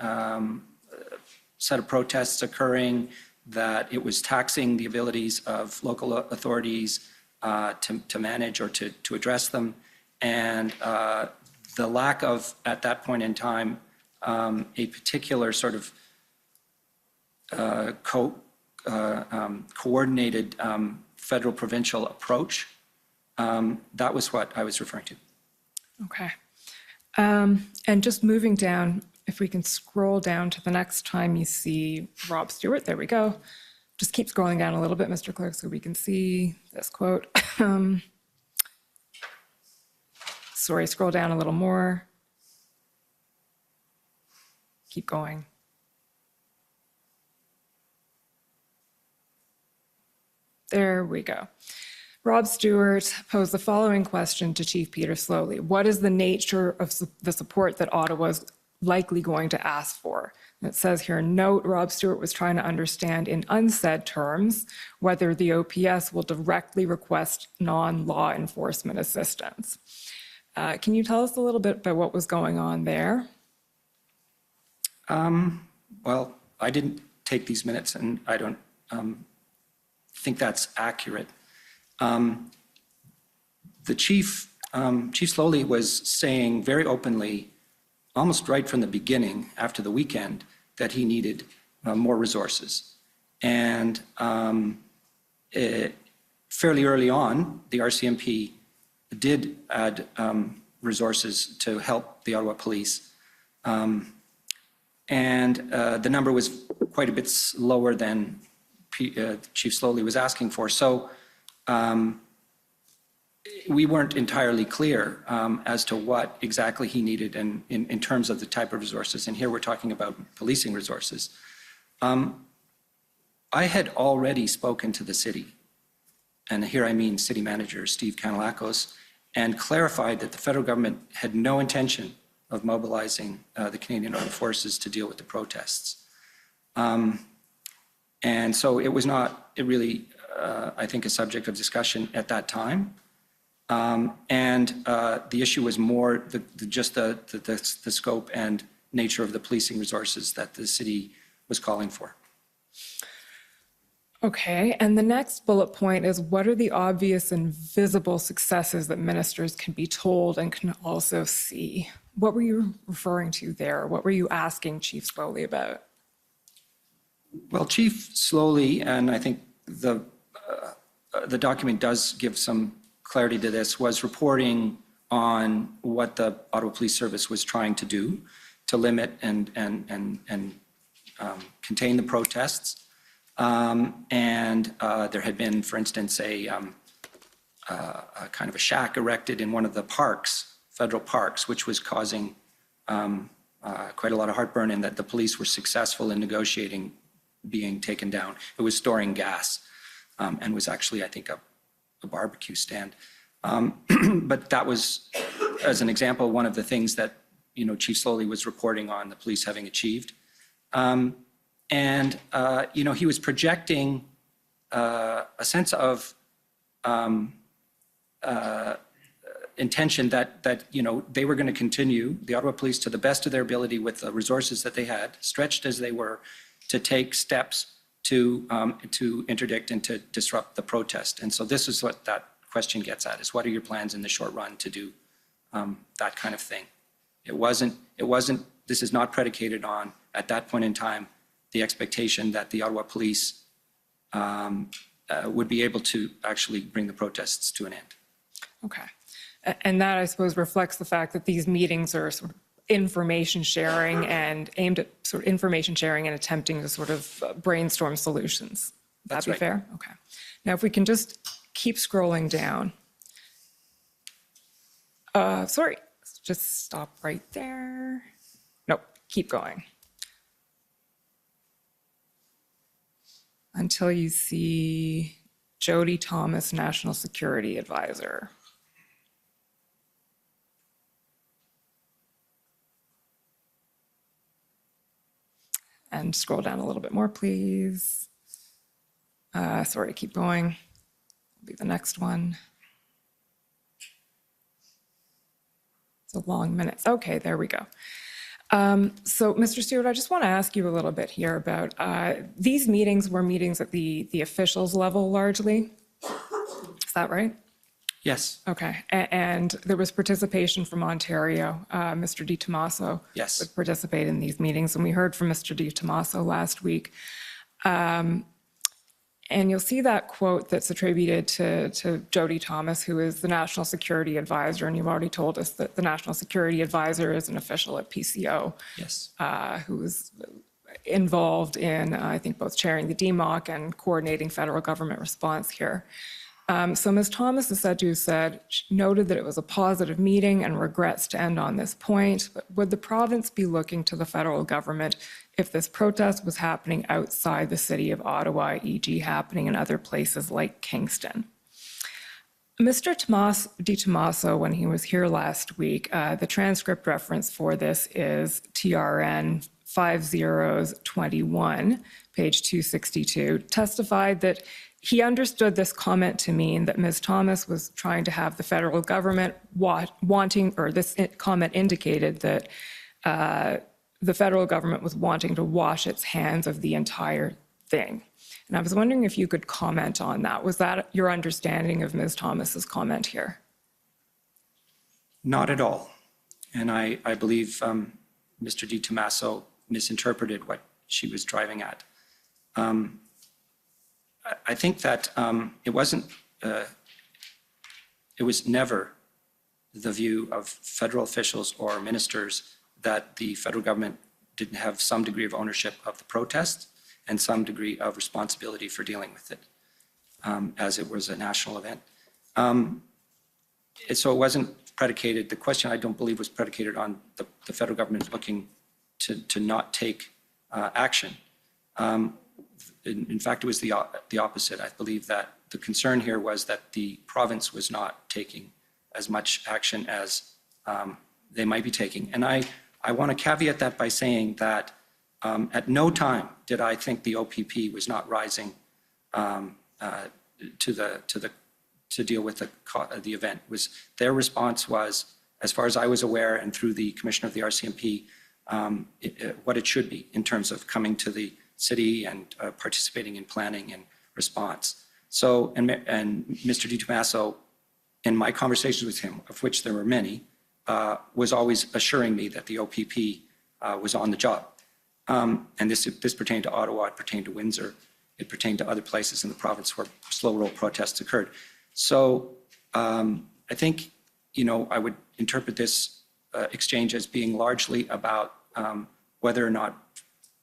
[SPEAKER 6] set of protests occurring, that it was taxing the abilities of local authorities to manage or to address them, and the lack of, at that point in time, a particular sort of coordinated federal provincial approach. That was what I was referring to.
[SPEAKER 5] Okay. And just moving down, if we can scroll down to the next time you see Rob Stewart, there we go. Just keep scrolling down a little bit, Mr. Clerk, so we can see this quote. Sorry, scroll down a little more. Keep going. There we go. Rob Stewart posed the following question to Chief Peter Slowly. What is the nature of the support that Ottawa is likely going to ask for? And it says here, note, Rob Stewart was trying to understand in unsaid terms whether the OPS will directly request non-law enforcement assistance. Can you tell us a little bit about what was going on there?
[SPEAKER 6] Well, I didn't take these minutes, and I don't think that's accurate. The Chief Slowly was saying very openly, almost right from the beginning, after the weekend, that he needed more resources. And fairly early on, the RCMP did add resources to help the Ottawa Police. And the number was quite a bit lower than Chief Slowly was asking for. So we weren't entirely clear as to what exactly he needed in terms of the type of resources. And here we're talking about policing resources. I had already spoken to the city, and here I mean City Manager Steve Kanellakos, and clarified that the federal government had no intention of mobilizing the Canadian Armed Forces to deal with the protests. And so it was not really, I think, a subject of discussion at that time. And the issue was more just the scope and nature of the policing resources that the city was calling for.
[SPEAKER 5] Okay, and the next bullet point is what are the obvious and visible successes that ministers can be told and can also see? What were you referring to there? What were you asking Chief Slowly about?
[SPEAKER 6] Well, Chief Slowly, and I think the document does give some clarity to this, was reporting on what the Ottawa Police Service was trying to do to limit and contain the protests. And there had been, for instance, a kind of a shack erected in one of the parks, federal parks, which was causing quite a lot of heartburn, and that the police were successful in negotiating being taken down. It was storing gas and was actually, I think, a barbecue stand. But that was, as an example, one of the things that, Chief Slowly was reporting on the police having achieved. And he was projecting a sense of intention that they were going to continue, the Ottawa Police, to the best of their ability with the resources that they had, stretched as they were, to take steps to interdict and to disrupt the protest. And so this is what that question gets at, is what are your plans in the short run to do that kind of thing? This is not predicated on, at that point in time, the expectation that the Ottawa Police would be able to actually bring the protests to an end.
[SPEAKER 5] Okay. And that, I suppose, reflects the fact that these meetings are sort of information sharing and aimed at sort of information sharing and attempting to sort of brainstorm solutions. Would that be fair? Okay. Now, if we can just keep scrolling down. Sorry, just stop right there. Nope, keep going. Until you see Jody Thomas, National Security Advisor. And scroll down a little bit more, please. Sorry, keep going. Will be the next one. It's a long minute. Okay, there we go. So, Mr. Stewart, I just want to ask you a little bit here about these meetings were meetings at the officials level largely. Is that right?
[SPEAKER 6] Yes,
[SPEAKER 5] Okay. And there was participation from Ontario. Mr. Di Tommaso
[SPEAKER 6] Yes.
[SPEAKER 5] would participate in these meetings, and we heard from Mr. Di Tommaso last week. And you'll see that quote that's attributed to Jody Thomas, who is the National Security Advisor, and you've already told us that the National Security Advisor is an official at PCO.
[SPEAKER 6] yes.
[SPEAKER 5] Who is involved in, I think, both chairing the DMOC and coordinating federal government response here. So Ms. Thomas is said to have said, she noted that it was a positive meeting and regrets to end on this point, but would the province be looking to the federal government if this protest was happening outside the city of Ottawa, e.g. happening in other places like Kingston? Mr. Di Tommaso, when he was here last week, the transcript reference for this is TRN 5021, page 262, testified that he understood this comment to mean that Ms. Thomas was trying to have the federal government wanting, or this comment indicated that the federal government was wanting to wash its hands of the entire thing. And I was wondering if you could comment on that. Was that your understanding of Ms. Thomas's comment here?
[SPEAKER 6] Not at all. And I believe Mr. Di Tommaso misinterpreted what she was driving at. I think that it was never the view of federal officials or ministers that the federal government didn't have some degree of ownership of the protest and some degree of responsibility for dealing with it, as it was a national event. So it wasn't predicated, the question I don't believe was predicated on the federal government looking to not take action. In fact, it was the opposite. I believe that the concern here was that the province was not taking as much action as they might be taking. And I want to caveat that by saying that at no time did I think the OPP was not rising to deal with the event. Their response was, as far as I was aware, and through the commissioner of the RCMP, what it should be in terms of coming to the city and participating in planning and response. So, and Mr. Di Tommaso, in my conversations with him, of which there were many, was always assuring me that the OPP was on the job. And this pertained to Ottawa, it pertained to Windsor, it pertained to other places in the province where slow roll protests occurred. So I think, I would interpret this exchange as being largely about whether or not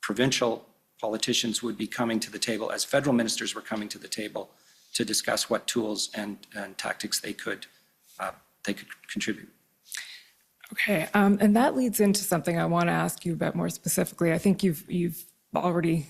[SPEAKER 6] provincial politicians would be coming to the table as federal ministers were coming to the table to discuss what tools and tactics they could contribute.
[SPEAKER 5] Okay, and that leads into something I want to ask you about more specifically. I think you've already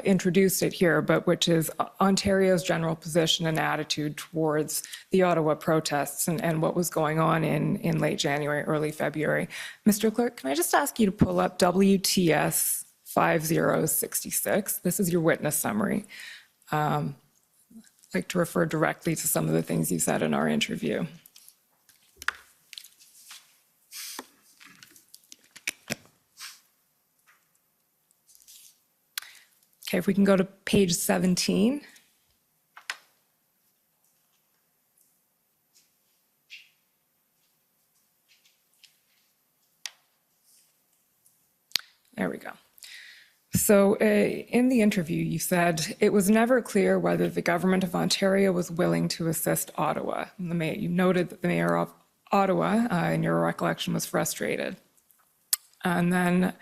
[SPEAKER 5] introduced it here, but which is Ontario's general position and attitude towards the Ottawa protests and what was going on in late January, early February. Mr. Clerk, can I just ask you to pull up WTS 5066? This is your witness summary. I'd like to refer directly to some of the things you said in our interview. Okay, if we can go to page 17. There we go. So in the interview, you said, it was never clear whether the government of Ontario was willing to assist Ottawa. You noted that the mayor of Ottawa, in your recollection, was frustrated. And then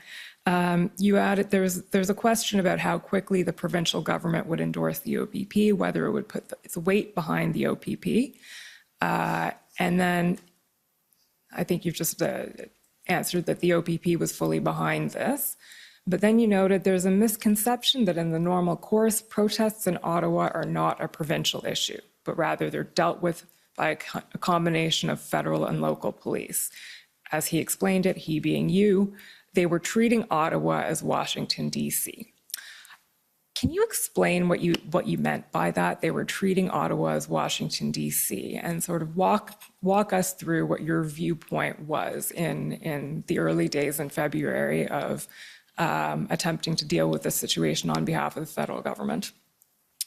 [SPEAKER 5] you added, there's a question about how quickly the provincial government would endorse the OPP, whether it would put its weight behind the OPP. And then I think you've just answered that the OPP was fully behind this. But then you noted there's a misconception that in the normal course, protests in Ottawa are not a provincial issue, but rather they're dealt with by a combination of federal and local police. As he explained it, he being you, they were treating Ottawa as Washington, D.C. Can you explain what you meant by that? They were treating Ottawa as Washington, D.C., and sort of walk us through what your viewpoint was in the early days in February of attempting to deal with this situation on behalf of the federal government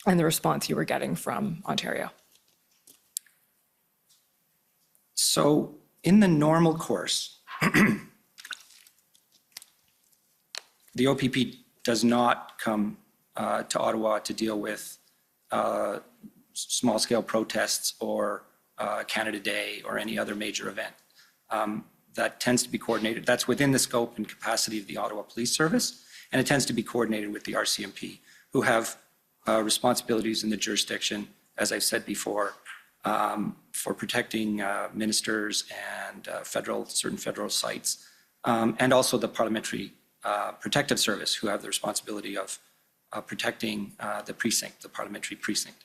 [SPEAKER 5] and the response you were getting from Ontario.
[SPEAKER 6] So in the normal course, the OPP does not come to Ottawa to deal with small-scale protests or Canada Day or any other major event. That tends to be coordinated. That's within the scope and capacity of the Ottawa Police Service, and it tends to be coordinated with the RCMP, who have responsibilities in the jurisdiction, as I've said before, for protecting ministers and certain federal sites, and also the Parliamentary Protective Service, who have the responsibility of protecting the precinct, the parliamentary precinct.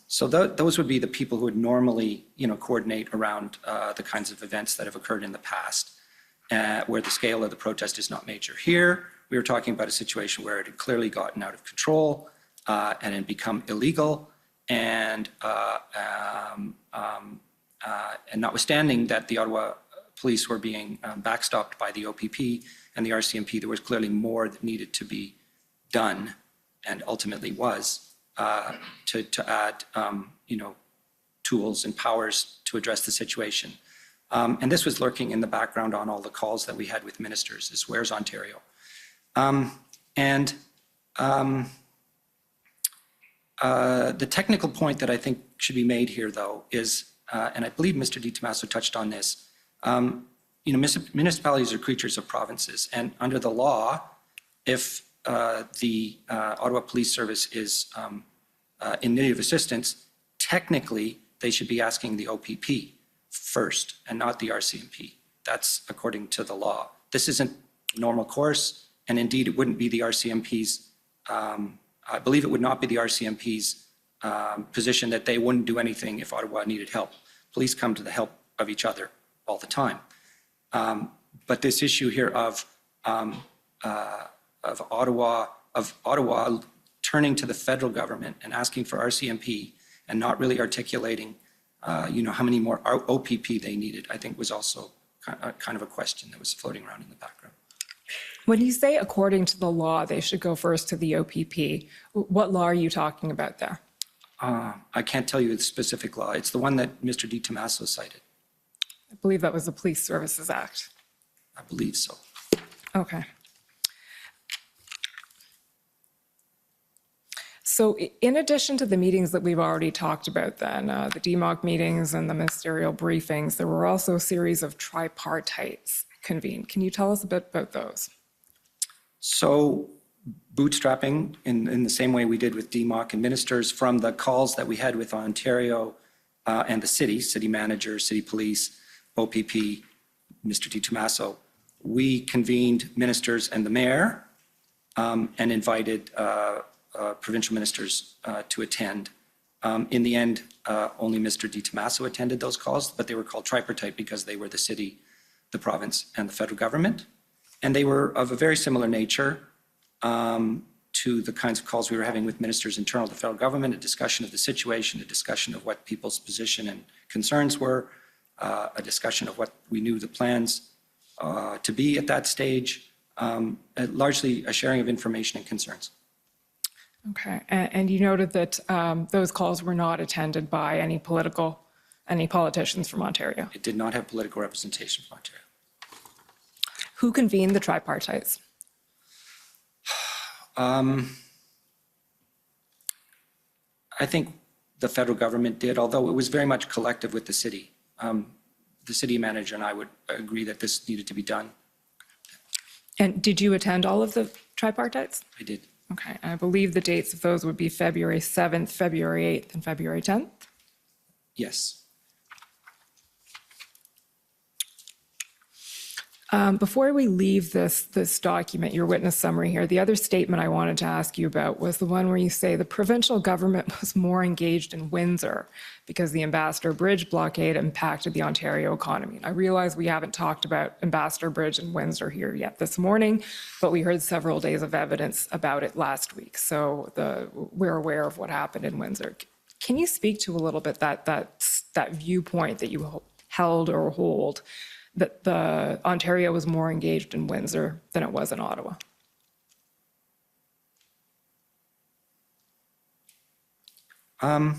[SPEAKER 6] So those would be the people who would normally, coordinate around the kinds of events that have occurred in the past, where the scale of the protest is not major. Here, we were talking about a situation where it had clearly gotten out of control and had become illegal, and notwithstanding that the Ottawa police were being backstopped by the OPP and the RCMP, there was clearly more that needed to be done, and ultimately was, to add, tools and powers to address the situation. And this was lurking in the background on all the calls that we had with ministers, is where's Ontario? The technical point that I think should be made here, though, is, and I believe Mr. DiTomaso touched on this, municipalities are creatures of provinces, and under the law, if the Ottawa Police Service is in need of assistance, technically they should be asking the OPP first and not the RCMP. That's according to the law. This isn't normal course, and indeed it wouldn't be the RCMP's, I believe it would not be the RCMP's position that they wouldn't do anything if Ottawa needed help. Police come to the help of each other all the time. But this issue here of Ottawa turning to the federal government and asking for RCMP and not really articulating, how many more OPP they needed, I think was also kind of a question that was floating around in the background.
[SPEAKER 5] When you say according to the law, they should go first to the OPP, what law are you talking about there?
[SPEAKER 6] I can't tell you the specific law. It's the one that Mr. DiTomaso cited.
[SPEAKER 5] I believe that was the Police Services Act.
[SPEAKER 6] I believe so.
[SPEAKER 5] Okay. So in addition to the meetings that we've already talked about then, the DMOC meetings and the ministerial briefings, there were also a series of tripartites convened. Can you tell us a bit about those?
[SPEAKER 6] So bootstrapping in the same way we did with DMOC and ministers, from the calls that we had with Ontario and the city manager, city police, OPP, Mr. DiTomaso, we convened ministers and the mayor and invited provincial ministers to attend. In the end, only Mr. DiTomaso attended those calls, but they were called tripartite because they were the city, the province, and the federal government. And they were of a very similar nature to the kinds of calls we were having with ministers internal to the federal government, a discussion of the situation, a discussion of what people's position and concerns were, a discussion of what we knew the plans to be at that stage, largely a sharing of information and concerns.
[SPEAKER 5] Okay, and you noted that those calls were not attended by any politicians from Ontario.
[SPEAKER 6] It did not have political representation from Ontario.
[SPEAKER 5] Who convened the tripartites?
[SPEAKER 6] I think the federal government did, although it was very much collective with the city. The city manager and I would agree that this needed to be done.
[SPEAKER 5] And did you attend all of the tripartites?
[SPEAKER 6] I did.
[SPEAKER 5] Okay, I believe the dates of those would be February 7th, February 8th, and February 10th?
[SPEAKER 6] Yes.
[SPEAKER 5] Before we leave this document, your witness summary here, the other statement I wanted to ask you about was the one where you say the provincial government was more engaged in Windsor because the Ambassador Bridge blockade impacted the Ontario economy. And I realize we haven't talked about Ambassador Bridge and Windsor here yet this morning, but we heard several days of evidence about it last week. So we're aware of what happened in Windsor. Can you speak to a little bit that viewpoint that you held or hold, that the Ontario was more engaged in Windsor than it was in Ottawa?
[SPEAKER 6] Well,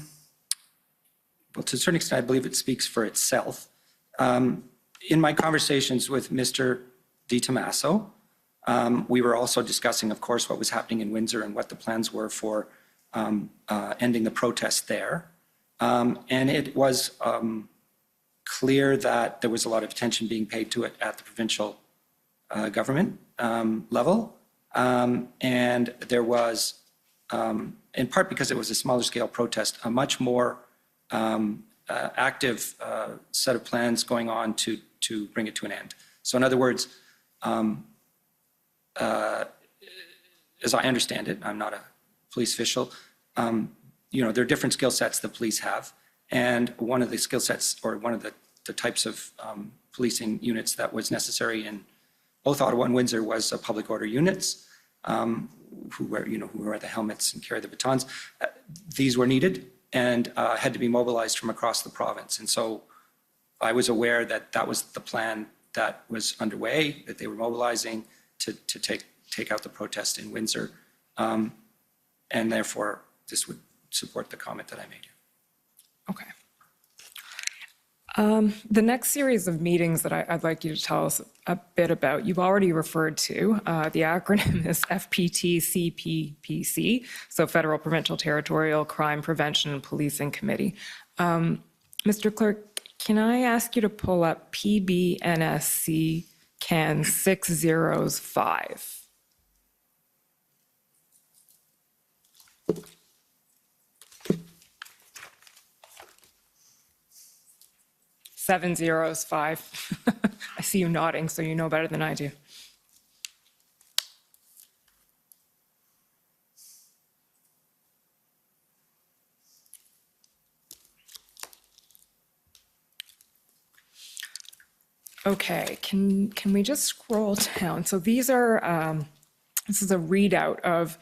[SPEAKER 6] to a certain extent, I believe it speaks for itself. In my conversations with Mr. Di Tommaso, we were also discussing, of course, what was happening in Windsor and what the plans were for ending the protest there. And it was clear that there was a lot of attention being paid to it at the provincial government level. And there was, in part because it was a smaller scale protest, a much more active set of plans going on to bring it to an end. So in other words, as I understand it, I'm not a police official, there are different skill sets the police have. And one of the skill sets, or one of the types of policing units that was necessary in both Ottawa and Windsor was public order units, who wear the helmets and carry the batons. These were needed and had to be mobilized from across the province. And so I was aware that that was the plan that was underway, that they were mobilizing to take out the protest in Windsor. And therefore, this would support the comment that I made here.
[SPEAKER 5] Okay. The next series of meetings that I'd like you to tell us a bit about, you've already referred to. The acronym is FPT-CPPC, so Federal Provincial Territorial Crime Prevention and Policing Committee. Mr. Clerk, can I ask you to pull up PBNSC CAN 605? Seven zeros, five. I see you nodding, so you know better than I do. Okay, can we just scroll down? So these are, this is a readout of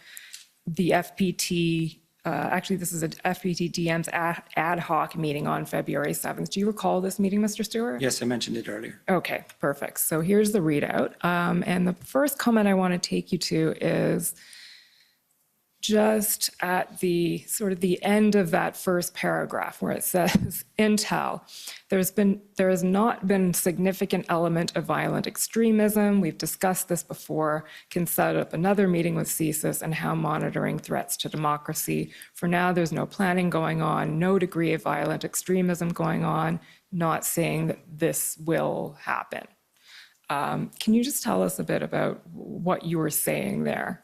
[SPEAKER 5] the FPT. Actually, this is a FPT DM's ad hoc meeting on February 7th. Do you recall this meeting, Mr. Stewart?
[SPEAKER 6] Yes, I mentioned it earlier.
[SPEAKER 5] Okay, perfect. So here's the readout. And the first comment I want to take you to is just at the sort of the end of that first paragraph where it says, Intel, there has not been significant element of violent extremism. We've discussed this before, can set up another meeting with CSIS and how monitoring threats to democracy. For now, there's no planning going on, no degree of violent extremism going on, not saying that this will happen. Can you just tell us a bit about what you were saying there?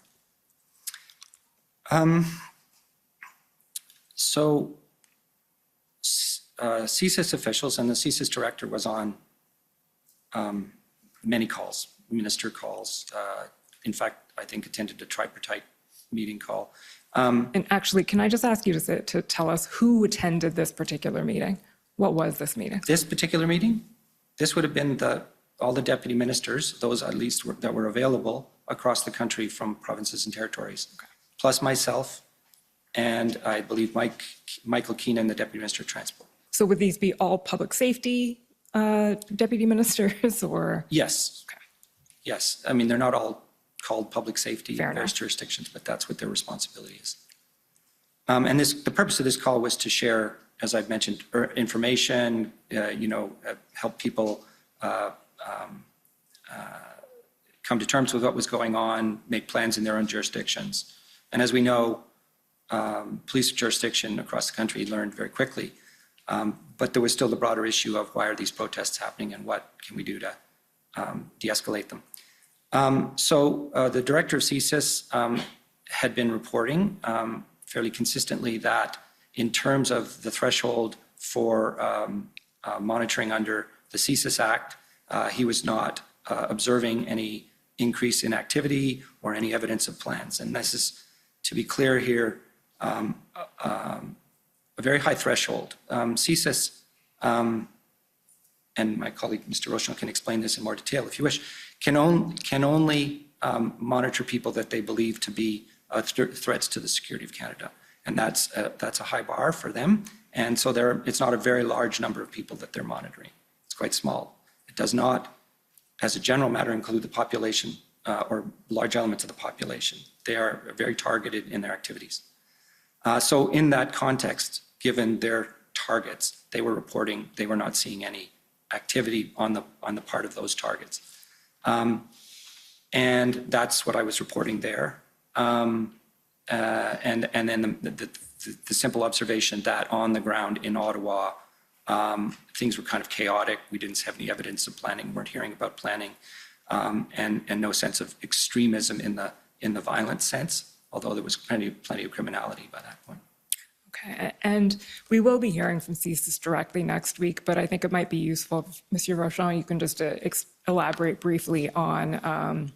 [SPEAKER 6] So CSIS officials and the CSIS director was on many calls, minister calls. In fact, I think attended a tripartite meeting call.
[SPEAKER 5] And actually, can I just ask you to tell us who attended this particular meeting? What was this meeting?
[SPEAKER 6] This particular meeting, this would have been all the deputy ministers, those at least that were available across the country from provinces and territories. Okay. Plus myself, and I believe Michael Keenan, the Deputy Minister of Transport.
[SPEAKER 5] So would these be all public safety deputy ministers, or?
[SPEAKER 6] Yes.
[SPEAKER 5] Okay.
[SPEAKER 6] Yes. I mean, they're not all called public safety
[SPEAKER 5] Fair
[SPEAKER 6] in various
[SPEAKER 5] enough.
[SPEAKER 6] jurisdictions, but that's what their responsibility is. And the purpose of this call was to share, as I've mentioned, information, help people come to terms with what was going on, make plans in their own jurisdictions. And as we know, police jurisdiction across the country learned very quickly, but there was still the broader issue of why are these protests happening and what can we do to de-escalate them. So the director of CSIS had been reporting fairly consistently that in terms of the threshold for monitoring under the CSIS Act, he was not observing any increase in activity or any evidence of plans. And this is, to be clear here, a very high threshold. CSIS, and my colleague Mr. Rochon can explain this in more detail if you wish, can only monitor people that they believe to be threats to the security of Canada. And that's a high bar for them. And so it's not a very large number of people that they're monitoring. It's quite small. It does not, as a general matter, include the population or large elements of the population. They are very targeted in their activities. So in that context, given their targets, they were reporting they were not seeing any activity on the part of those targets. And that's what I was reporting there. And then the simple observation that on the ground in Ottawa, things were kind of chaotic. We didn't have any evidence of planning, we weren't hearing about planning, and no sense of extremism in the violent sense, although there was plenty of criminality by that point.
[SPEAKER 5] Okay, and we will be hearing from CSIS directly next week, but I think it might be useful, if Monsieur Rochon, you can just elaborate briefly on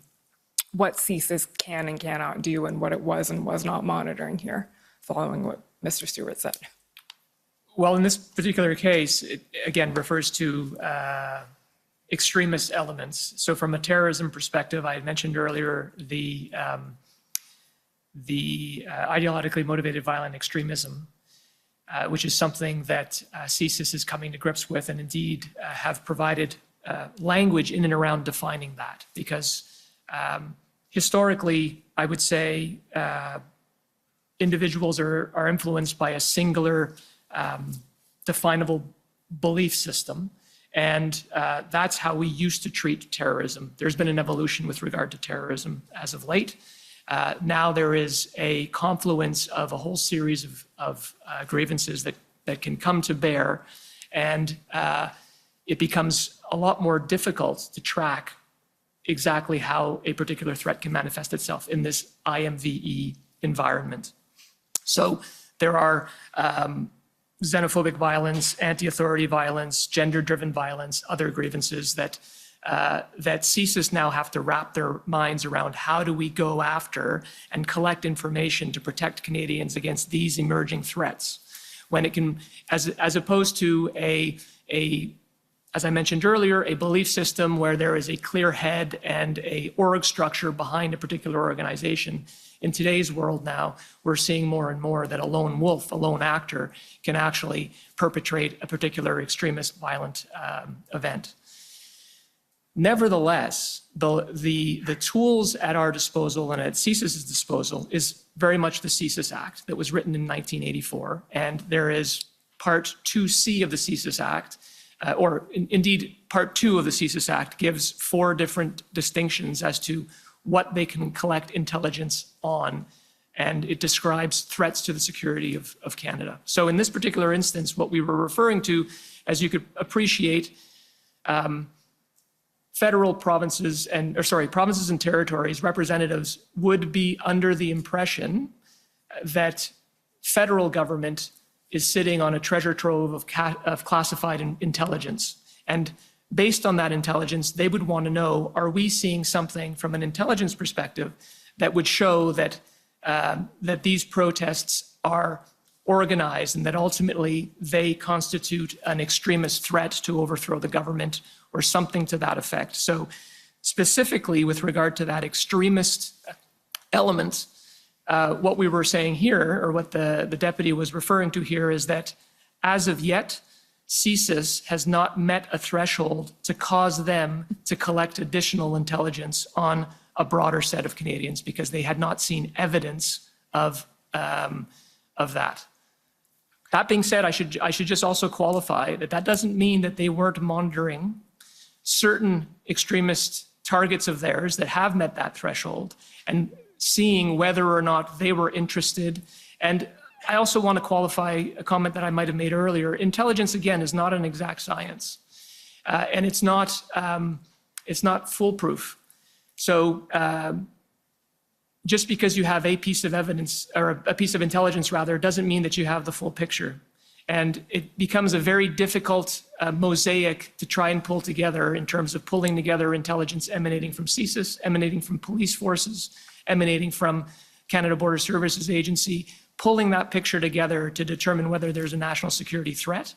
[SPEAKER 5] what CSIS can and cannot do and what it was and was not monitoring here, following what Mr. Stewart said.
[SPEAKER 7] Well, in this particular case, it again refers to extremist elements. So from a terrorism perspective, I had mentioned earlier the ideologically motivated violent extremism, which is something that CSIS is coming to grips with, and indeed have provided language in and around defining that. Because historically, I would say individuals are influenced by a singular definable belief system. And that's how we used to treat terrorism. There's been an evolution with regard to terrorism as of late. Now there is a confluence of a whole series of grievances that can come to bear, and it becomes a lot more difficult to track exactly how a particular threat can manifest itself in this IMVE environment. So there are xenophobic violence, anti-authority violence, gender-driven violence, other grievances that CSIS now have to wrap their minds around. How do we go after and collect information to protect Canadians against these emerging threats? When it can, as opposed to as I mentioned earlier, a belief system where there is a clear head and a org structure behind a particular organization. In today's world now, we're seeing more and more that a lone wolf, a lone actor, can actually perpetrate a particular extremist violent event. Nevertheless, the tools at our disposal and at CSIS's disposal is very much the CSIS Act that was written in 1984. And there is Part 2C of the CSIS Act, indeed Part 2 of the CSIS Act gives 4 different distinctions as to what they can collect intelligence on, and it describes threats to the security of Canada. So in this particular instance, what we were referring to, as you could appreciate, provinces and territories representatives would be under the impression that federal government is sitting on a treasure trove of classified intelligence. And based on that intelligence, they would want to know, are we seeing something from an intelligence perspective that would show that these protests are organized and that ultimately they constitute an extremist threat to overthrow the government or something to that effect. So specifically with regard to that extremist element, what we were saying here, or what the deputy was referring to here, is that as of yet, CSIS has not met a threshold to cause them to collect additional intelligence on a broader set of Canadians because they had not seen evidence of that. That being said, I should just also qualify that doesn't mean that they weren't monitoring certain extremist targets of theirs that have met that threshold and seeing whether or not they were interested. And I also want to qualify a comment that I might have made earlier. Intelligence, again, is not an exact science, and it's not foolproof. So just because you have a piece of evidence, or a piece of intelligence rather, doesn't mean that you have the full picture. And it becomes a very difficult mosaic to try and pull together in terms of pulling together intelligence emanating from CSIS, emanating from police forces, emanating from Canada Border Services Agency. Pulling that picture together to determine whether there's a national security threat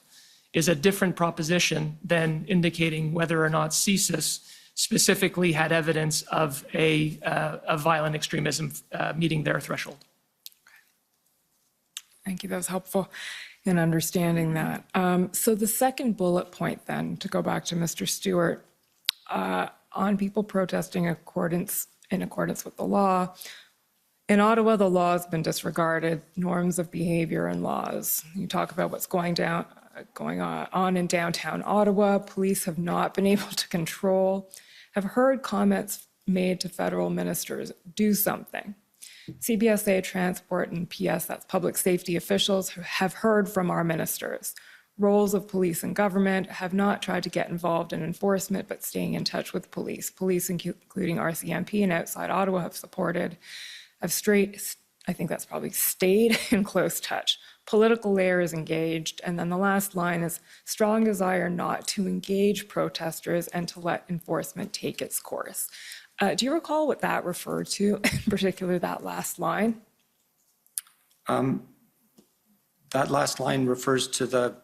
[SPEAKER 7] is a different proposition than indicating whether or not CSIS specifically had evidence of a violent extremism meeting their threshold.
[SPEAKER 5] Thank you. That was helpful in understanding that. So the second bullet point then, to go back to Mr. Stewart, on people protesting in accordance with the law. In Ottawa, the law has been disregarded, norms of behavior and laws. You talk about what's going on in downtown Ottawa. Police have not been able to control. Have heard comments made to federal ministers, do something. CBSA, Transport, and PS, that's public safety officials, have heard from our ministers. Roles of police and government have not tried to get involved in enforcement, but staying in touch with police. Police, including RCMP and outside Ottawa, have supported. I think that's probably stayed in close touch. Political layer is engaged. And then the last line is strong desire not to engage protesters and to let enforcement take its course. Do you recall what that referred to, in particular that last line?
[SPEAKER 6] That last line refers to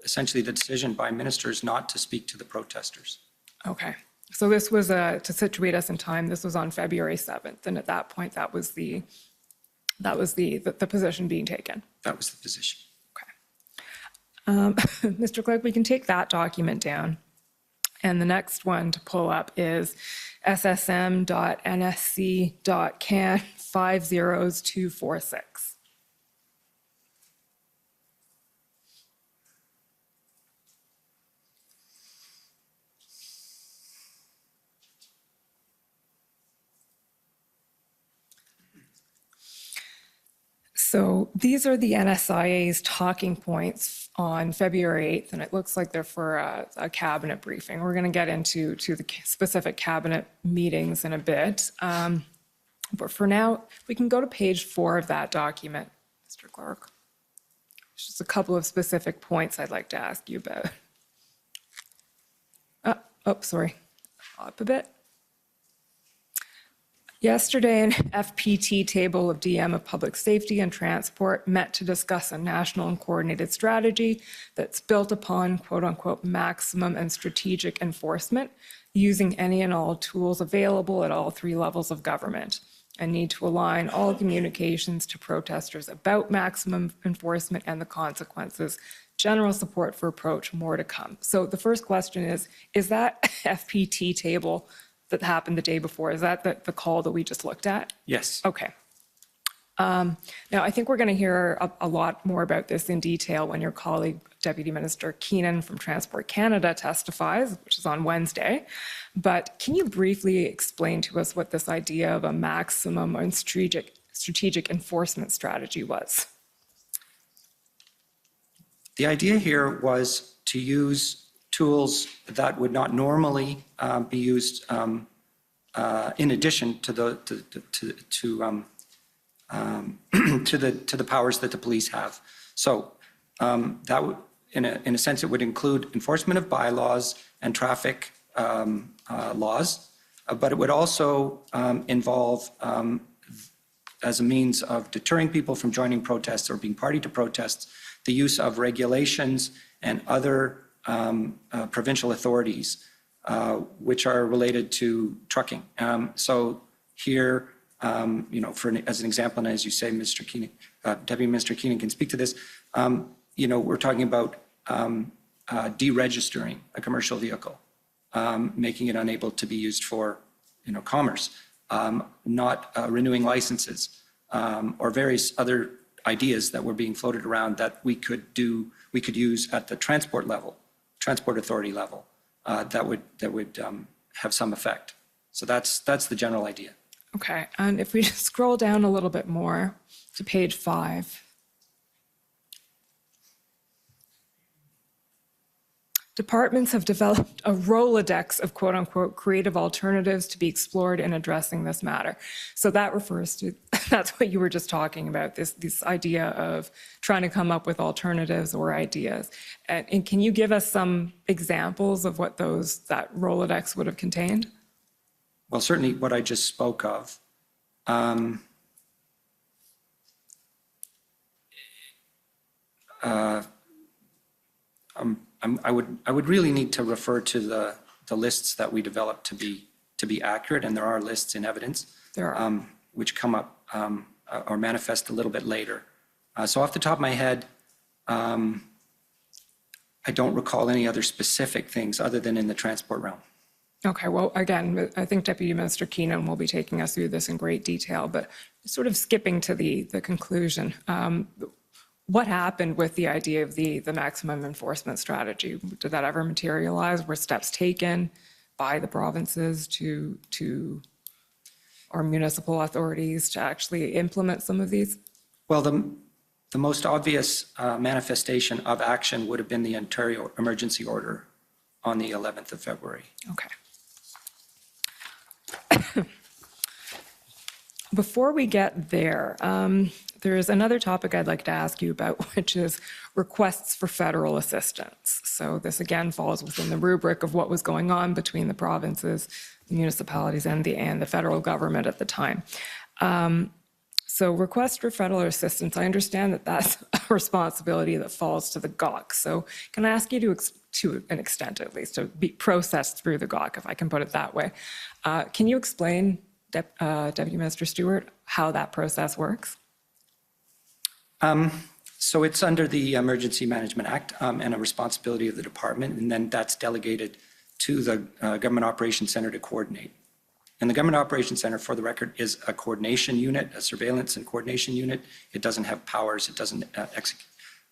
[SPEAKER 6] essentially the decision by ministers not to speak to the protesters.
[SPEAKER 5] Okay. So this was, to situate us in time, this was on February 7th. And at that point, that was the position being taken.
[SPEAKER 6] That was the position.
[SPEAKER 5] Okay. Mr. Clerk, we can take that document down. And the next one to pull up is ssm.nsc.can 50246. So these are the NSIA's talking points on February 8th, and it looks like they're for a cabinet briefing. We're going to get into the specific cabinet meetings in a bit. But for now, we can go to page 4 of that document, Mr. Clerk. There's just a couple of specific points I'd like to ask you about. Sorry, up a bit. Yesterday, an FPT table of DM of Public Safety and Transport met to discuss a national and coordinated strategy that's built upon quote unquote maximum and strategic enforcement using any and all tools available at all 3 levels of government, and need to align all communications to protesters about maximum enforcement and the consequences. General support for approach, more to come. So the first question is that FPT table that happened the day before, is that the call that we just looked at?
[SPEAKER 6] Yes.
[SPEAKER 5] Okay. Now, I think we're going to hear a lot more about this in detail when your colleague, Deputy Minister Keenan from Transport Canada testifies, which is on Wednesday. But can you briefly explain to us what this idea of a maximum and strategic enforcement strategy was?
[SPEAKER 6] The idea here was to use tools that would not normally be used in addition to the powers that the police have. So that would, in a sense, it would include enforcement of bylaws and traffic laws, but it would also involve, as a means of deterring people from joining protests or being party to protests, the use of regulations and other provincial authorities, which are related to trucking. So here, as an example, and as you say, Mr. Keenan, Deputy Minister Keenan can speak to this, we're talking about deregistering a commercial vehicle, making it unable to be used for, commerce, not renewing licenses, or various other ideas that were being floated around that we could use at the transport authority level, that would have some effect. So that's the general idea.
[SPEAKER 5] Okay, and if we just scroll down a little bit more to page 5. departments have developed a Rolodex of quote unquote creative alternatives to be explored in addressing this matter. So that refers to, that's what you were just talking about, this idea of trying to come up with alternatives or ideas. And can you give us some examples of what that Rolodex would have contained?
[SPEAKER 6] Well, certainly what I just spoke of. I would really need to refer to the lists that we developed to be accurate, and there are lists in evidence.
[SPEAKER 5] There are.
[SPEAKER 6] Which come up or manifest a little bit later. So off the top of my head, I don't recall any other specific things other than in the transport realm.
[SPEAKER 5] Okay, well, again, I think Deputy Minister Keenan will be taking us through this in great detail, but sort of skipping to the conclusion. What happened with the idea of the maximum enforcement strategy? Did that ever materialize? Were steps taken by the provinces to or municipal authorities to actually implement some of these?
[SPEAKER 6] Well, the most obvious manifestation of action would have been the Ontario emergency order on the 11th of February.
[SPEAKER 5] Okay. Before we get there, there's another topic I'd like to ask you about, which is requests for federal assistance. So this again falls within the rubric of what was going on between the provinces, the municipalities, and the federal government at the time. So request for federal assistance, I understand that that's a responsibility that falls to the GOC. So can I ask you to an extent at least, to be processed through the GOC, if I can put it that way. Can you explain, Deputy Minister Stewart, how that process works?
[SPEAKER 6] So it's under the Emergency Management Act and a responsibility of the department, and then that's delegated to the Government Operations Center to coordinate. And the Government Operations Center, for the record, is a coordination unit, a surveillance and coordination unit. It doesn't have powers, it doesn't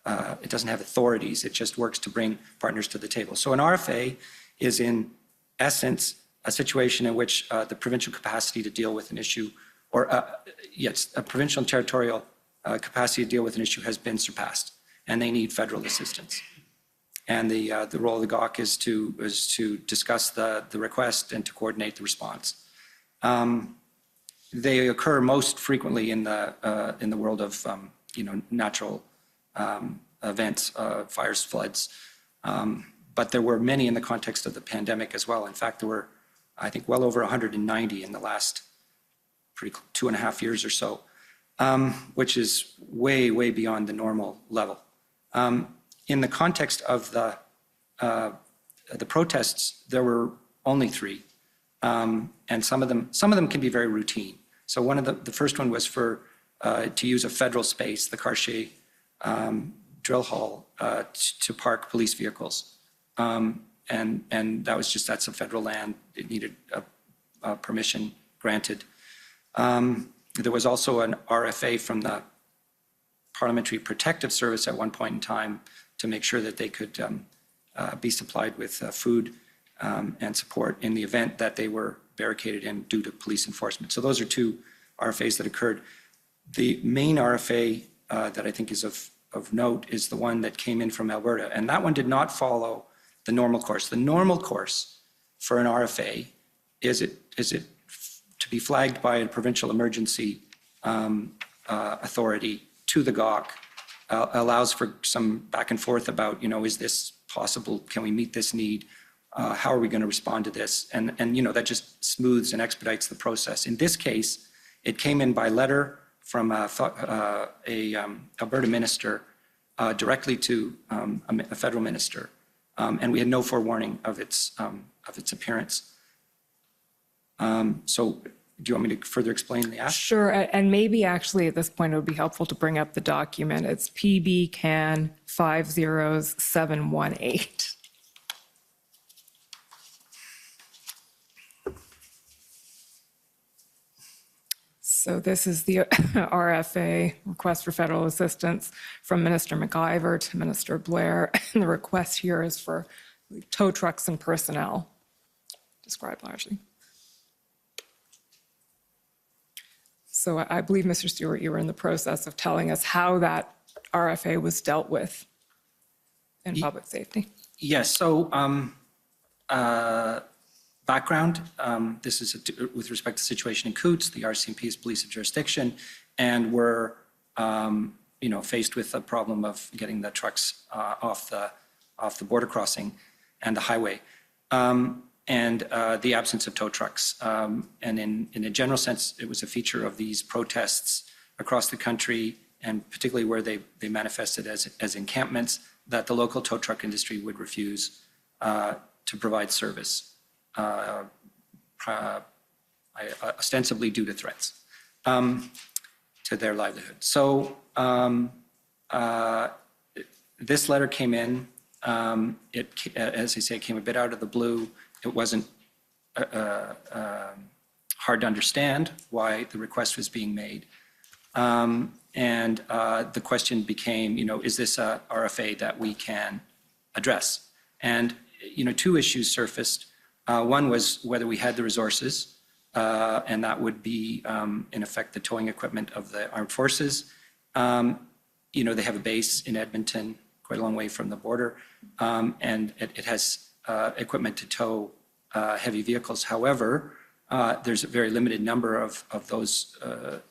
[SPEAKER 6] have authorities, it just works to bring partners to the table. So an RFA is in essence a situation in which the provincial capacity to deal with an issue, or yes, a provincial and territorial capacity to deal with an issue has been surpassed, and they need federal assistance. And the role of the GOC is to discuss the request and to coordinate the response. They occur most frequently in the world of natural events, fires, floods, but there were many in the context of the pandemic as well. In fact, there were, I think, well over 190 in the last 2.5 years or so, which is way, way beyond the normal level. In the context of the protests, there were only 3, and some of them can be very routine. So one of the first one was for to use a federal space, the Cartier drill hall, to park police vehicles, and that's a federal land. It needed a permission granted. There was also an RFA from the Parliamentary Protective Service at one point in time to make sure that they could be supplied with food and support in the event that they were barricaded in due to police enforcement. So those are 2 RFAs that occurred. The main RFA that I think is of note is the one that came in from Alberta, and that one did not follow the normal course. The normal course for an RFA is it to be flagged by a provincial emergency authority to the GOC, allows for some back and forth about, is this possible? Can we meet this need? How are we going to respond to this? And that just smooths and expedites the process. In this case, it came in by letter from a Alberta minister directly to a federal minister, and we had no forewarning of its appearance. So do you want me to further explain the ask?
[SPEAKER 5] Sure, and maybe actually at this point it would be helpful to bring up the document. It's PB Can 50718. So this is the RFA, request for federal assistance from Minister McIver to Minister Blair. And the request here is for tow trucks and personnel, described largely. So I believe, Mr. Stewart, you were in the process of telling us how that RFA was dealt with in public safety.
[SPEAKER 6] Yes, so background, this is with respect to the situation in Coots. The RCMP is police of jurisdiction, and we're faced with the problem of getting the trucks off the border crossing and the highway, and the absence of tow trucks. And in a general sense, it was a feature of these protests across the country, and particularly where they manifested as encampments, that the local tow truck industry would refuse to provide service, ostensibly due to threats to their livelihood. So this letter came in. As I say, it came a bit out of the blue. It wasn't hard to understand why the request was being made. And the question became, is this a RFA that we can address? And, two issues surfaced. One was whether we had the resources, and that would be, in effect, the towing equipment of the armed forces. They have a base in Edmonton, quite a long way from the border, and it has equipment to tow heavy vehicles. However, there's a very limited number of those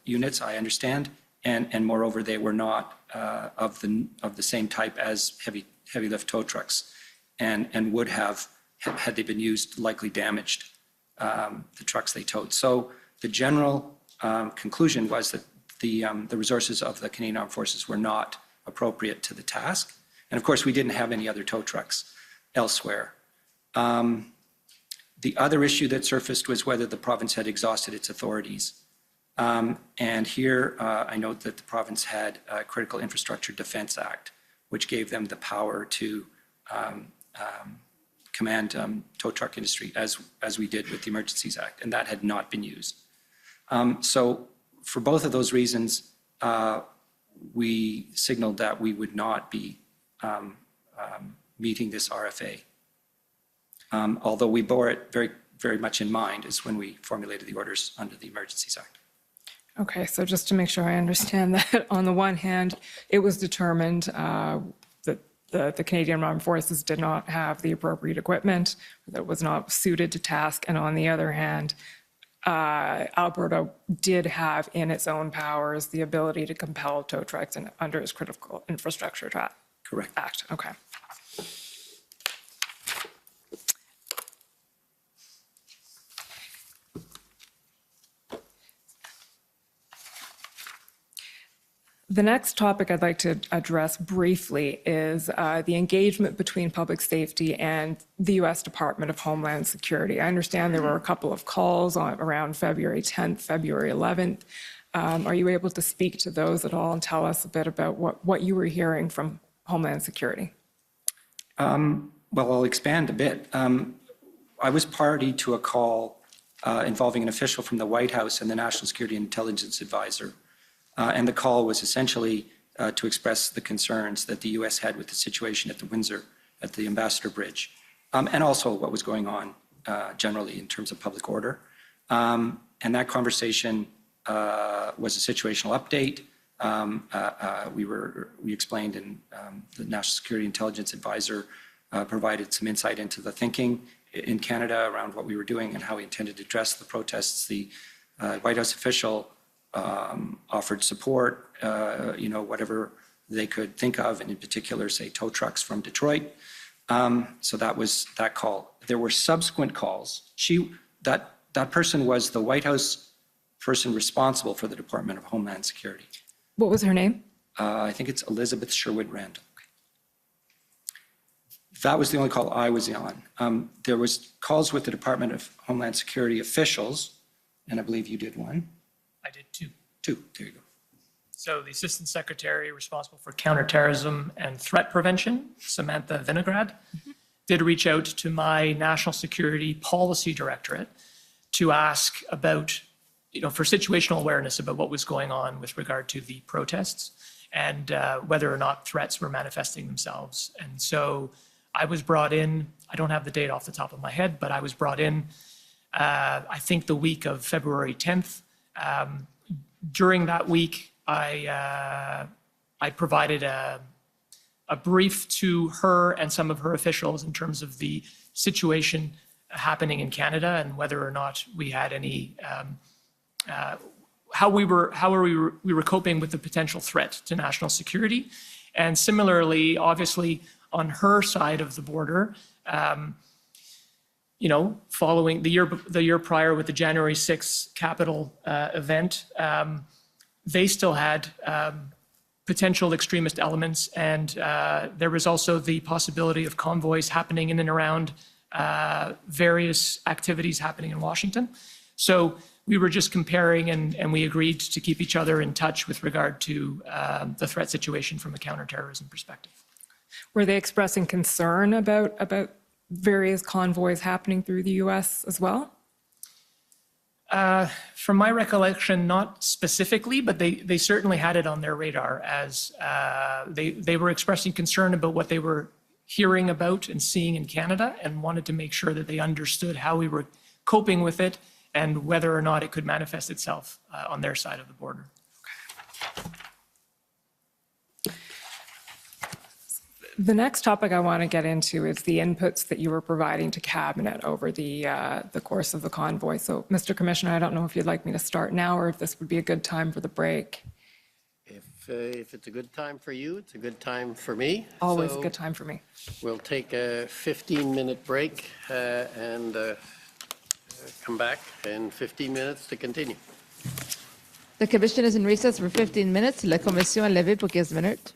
[SPEAKER 6] units, I understand, and moreover, they were not of the same type as heavy lift tow trucks, and would have, had they been used, likely damaged the trucks they towed. So the general conclusion was that the resources of the Canadian Armed Forces were not appropriate to the task, and of course, we didn't have any other tow trucks elsewhere. The other issue that surfaced was whether the province had exhausted its authorities. And here, I note that the province had a Critical Infrastructure Defence Act, which gave them the power to command tow truck industry, as we did with the Emergencies Act, and that had not been used. So for both of those reasons, we signaled that we would not be meeting this RFA. Although we bore it very, very much in mind is when we formulated the orders under the Emergencies Act.
[SPEAKER 5] Okay, so just to make sure I understand that, on the one hand, it was determined that the Canadian Armed Forces did not have the appropriate equipment, that was not suited to task, and on the other hand, Alberta did have in its own powers the ability to compel tow trucks under its Critical Infrastructure
[SPEAKER 6] Correct.
[SPEAKER 5] Act. Okay. The next topic I'd like to address briefly is the engagement between public safety and the U.S. Department of Homeland Security. I understand there were a couple of calls around February 10th, February 11th. Are you able to speak to those at all and tell us a bit about what you were hearing from Homeland Security?
[SPEAKER 6] Well, I'll expand a bit. I was party to a call involving an official from the White House and the National Security and Intelligence Advisor. And the call was essentially to express the concerns that the U.S. had with the situation at the Windsor, at the Ambassador Bridge, and also what was going on generally in terms of public order. And that conversation was a situational update. We explained, and the National Security Intelligence Advisor provided some insight into the thinking in Canada around what we were doing and how we intended to address the protests. The White House official offered support, whatever they could think of, and in particular, say, tow trucks from Detroit. So that was that call. There were subsequent calls. That person was the White House person responsible for the Department of Homeland Security.
[SPEAKER 5] What was her name?
[SPEAKER 6] I think it's Elizabeth Sherwood Randall. That was the only call I was on. There was calls with the Department of Homeland Security officials, and I believe you did one.
[SPEAKER 7] I did two.
[SPEAKER 6] Two, there you go.
[SPEAKER 7] So the Assistant Secretary responsible for counterterrorism and threat prevention, Samantha Vinograd, did reach out to my National Security Policy Directorate to ask about, for situational awareness about what was going on with regard to the protests and whether or not threats were manifesting themselves. And so I was brought in, I don't have the date off the top of my head, but I was brought in, I think the week of February 10th. During that week, I provided a brief to her and some of her officials in terms of the situation happening in Canada and whether or not we had any, how we were coping with the potential threat to national security. And similarly, obviously, on her side of the border, you know, following the year prior with the January 6th Capitol event, they still had potential extremist elements, and there was also the possibility of convoys happening in and around various activities happening in Washington. So we were just comparing, and we agreed to keep each other in touch with regard to the threat situation from a counterterrorism perspective.
[SPEAKER 5] Were they expressing concern about various convoys happening through the U.S. as well?
[SPEAKER 7] From my recollection, not specifically, but they certainly had it on their radar as they were expressing concern about what they were hearing about and seeing in Canada and wanted to make sure that they understood how we were coping with it and whether or not it could manifest itself on their side of the border.
[SPEAKER 5] The next topic I want to get into is the inputs that you were providing to Cabinet over the course of the convoy. So, Mr. Commissioner, I don't know if you'd like me to start now or if this would be a good time for the break.
[SPEAKER 2] If it's a good time for you, it's a good time for me.
[SPEAKER 5] Always
[SPEAKER 2] So
[SPEAKER 5] a good time for me.
[SPEAKER 2] We'll take a 15-minute break and come back in 15 minutes to continue.
[SPEAKER 1] The commission is in recess for 15 minutes. La commission est levée pour 15 minutes.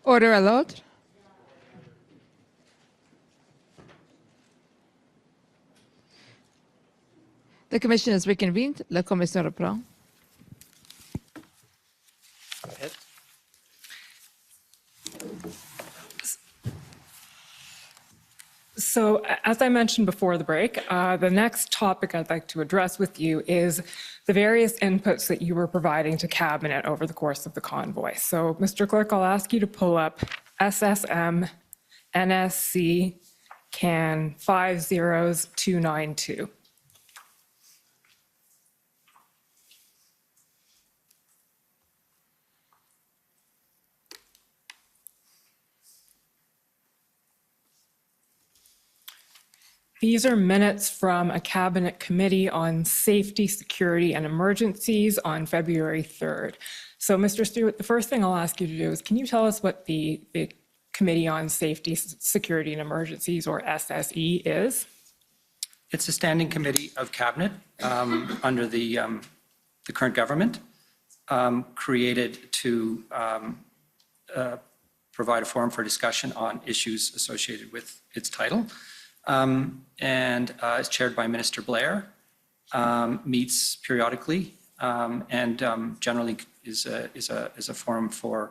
[SPEAKER 1] Order à l'ordre. The commission is reconvened. La commission reprend.
[SPEAKER 2] Go ahead.
[SPEAKER 5] So as I mentioned before the break, the next topic I'd like to address with you is the various inputs that you were providing to Cabinet over the course of the convoy. So Mr. Clerk, I'll ask you to pull up SSM NSC CAN 50292. These are minutes from a Cabinet Committee on Safety, Security, and Emergencies on February 3rd. So, Mr. Stewart, the first thing I'll ask you to do is, can you tell us what the Committee on Safety, Security, and Emergencies, or SSE, is?
[SPEAKER 6] It's a standing committee of Cabinet under the current government, created to provide a forum for discussion on issues associated with its title. And is chaired by Minister Blair, meets periodically, and generally is a forum for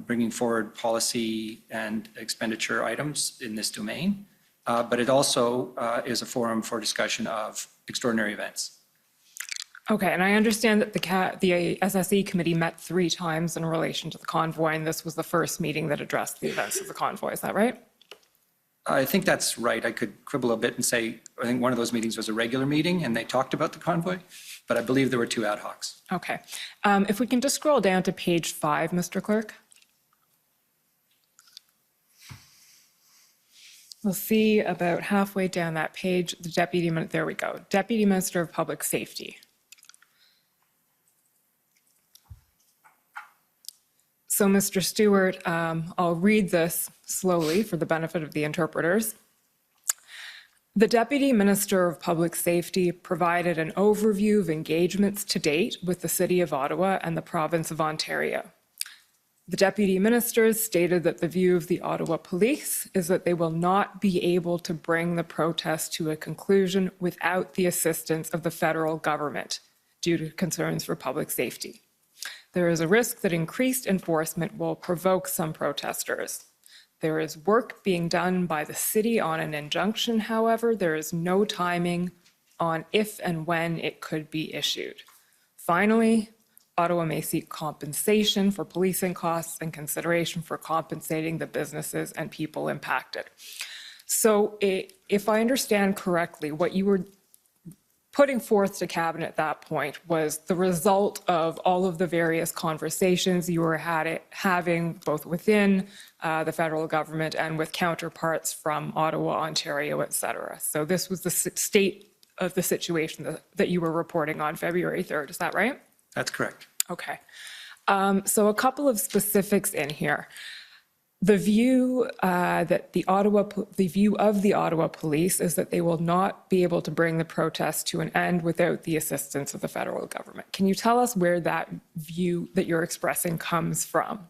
[SPEAKER 6] bringing forward policy and expenditure items in this domain. But it also is a forum for discussion of extraordinary events.
[SPEAKER 5] Okay, and I understand that the SSE committee met 3 times in relation to the convoy, and this was the first meeting that addressed the events of the convoy. Is that right?
[SPEAKER 6] I think that's right. I could quibble a bit and say, I think one of those meetings was a regular meeting and they talked about the convoy, but I believe there were 2 ad hocs.
[SPEAKER 5] Okay. If we can just scroll down to page 5, Mr. Clerk. We'll see about halfway down that page, the there we go, Deputy Minister of Public Safety. So, Mr. Stewart, I'll read this slowly for the benefit of the interpreters. The Deputy Minister of Public Safety provided an overview of engagements to date with the City of Ottawa and the Province of Ontario. The Deputy Ministers stated that the view of the Ottawa Police is that they will not be able to bring the protest to a conclusion without the assistance of the federal government due to concerns for public safety. There is a risk that increased enforcement will provoke some protesters. There is work being done by the city on an injunction, however, there is no timing on if and when it could be issued. Finally, Ottawa may seek compensation for policing costs and consideration for compensating the businesses and people impacted. So if I understand correctly, what you were putting forth to Cabinet at that point was the result of all of the various conversations you were having both within the federal government and with counterparts from Ottawa, Ontario, et cetera. So this was the state of the situation that you were reporting on February 3rd. Is that right?
[SPEAKER 6] That's correct.
[SPEAKER 5] Okay. So a couple of specifics in here. The view that the view of the Ottawa Police is that they will not be able to bring the protest to an end without the assistance of the federal government. Can you tell us where that view that you're expressing comes from?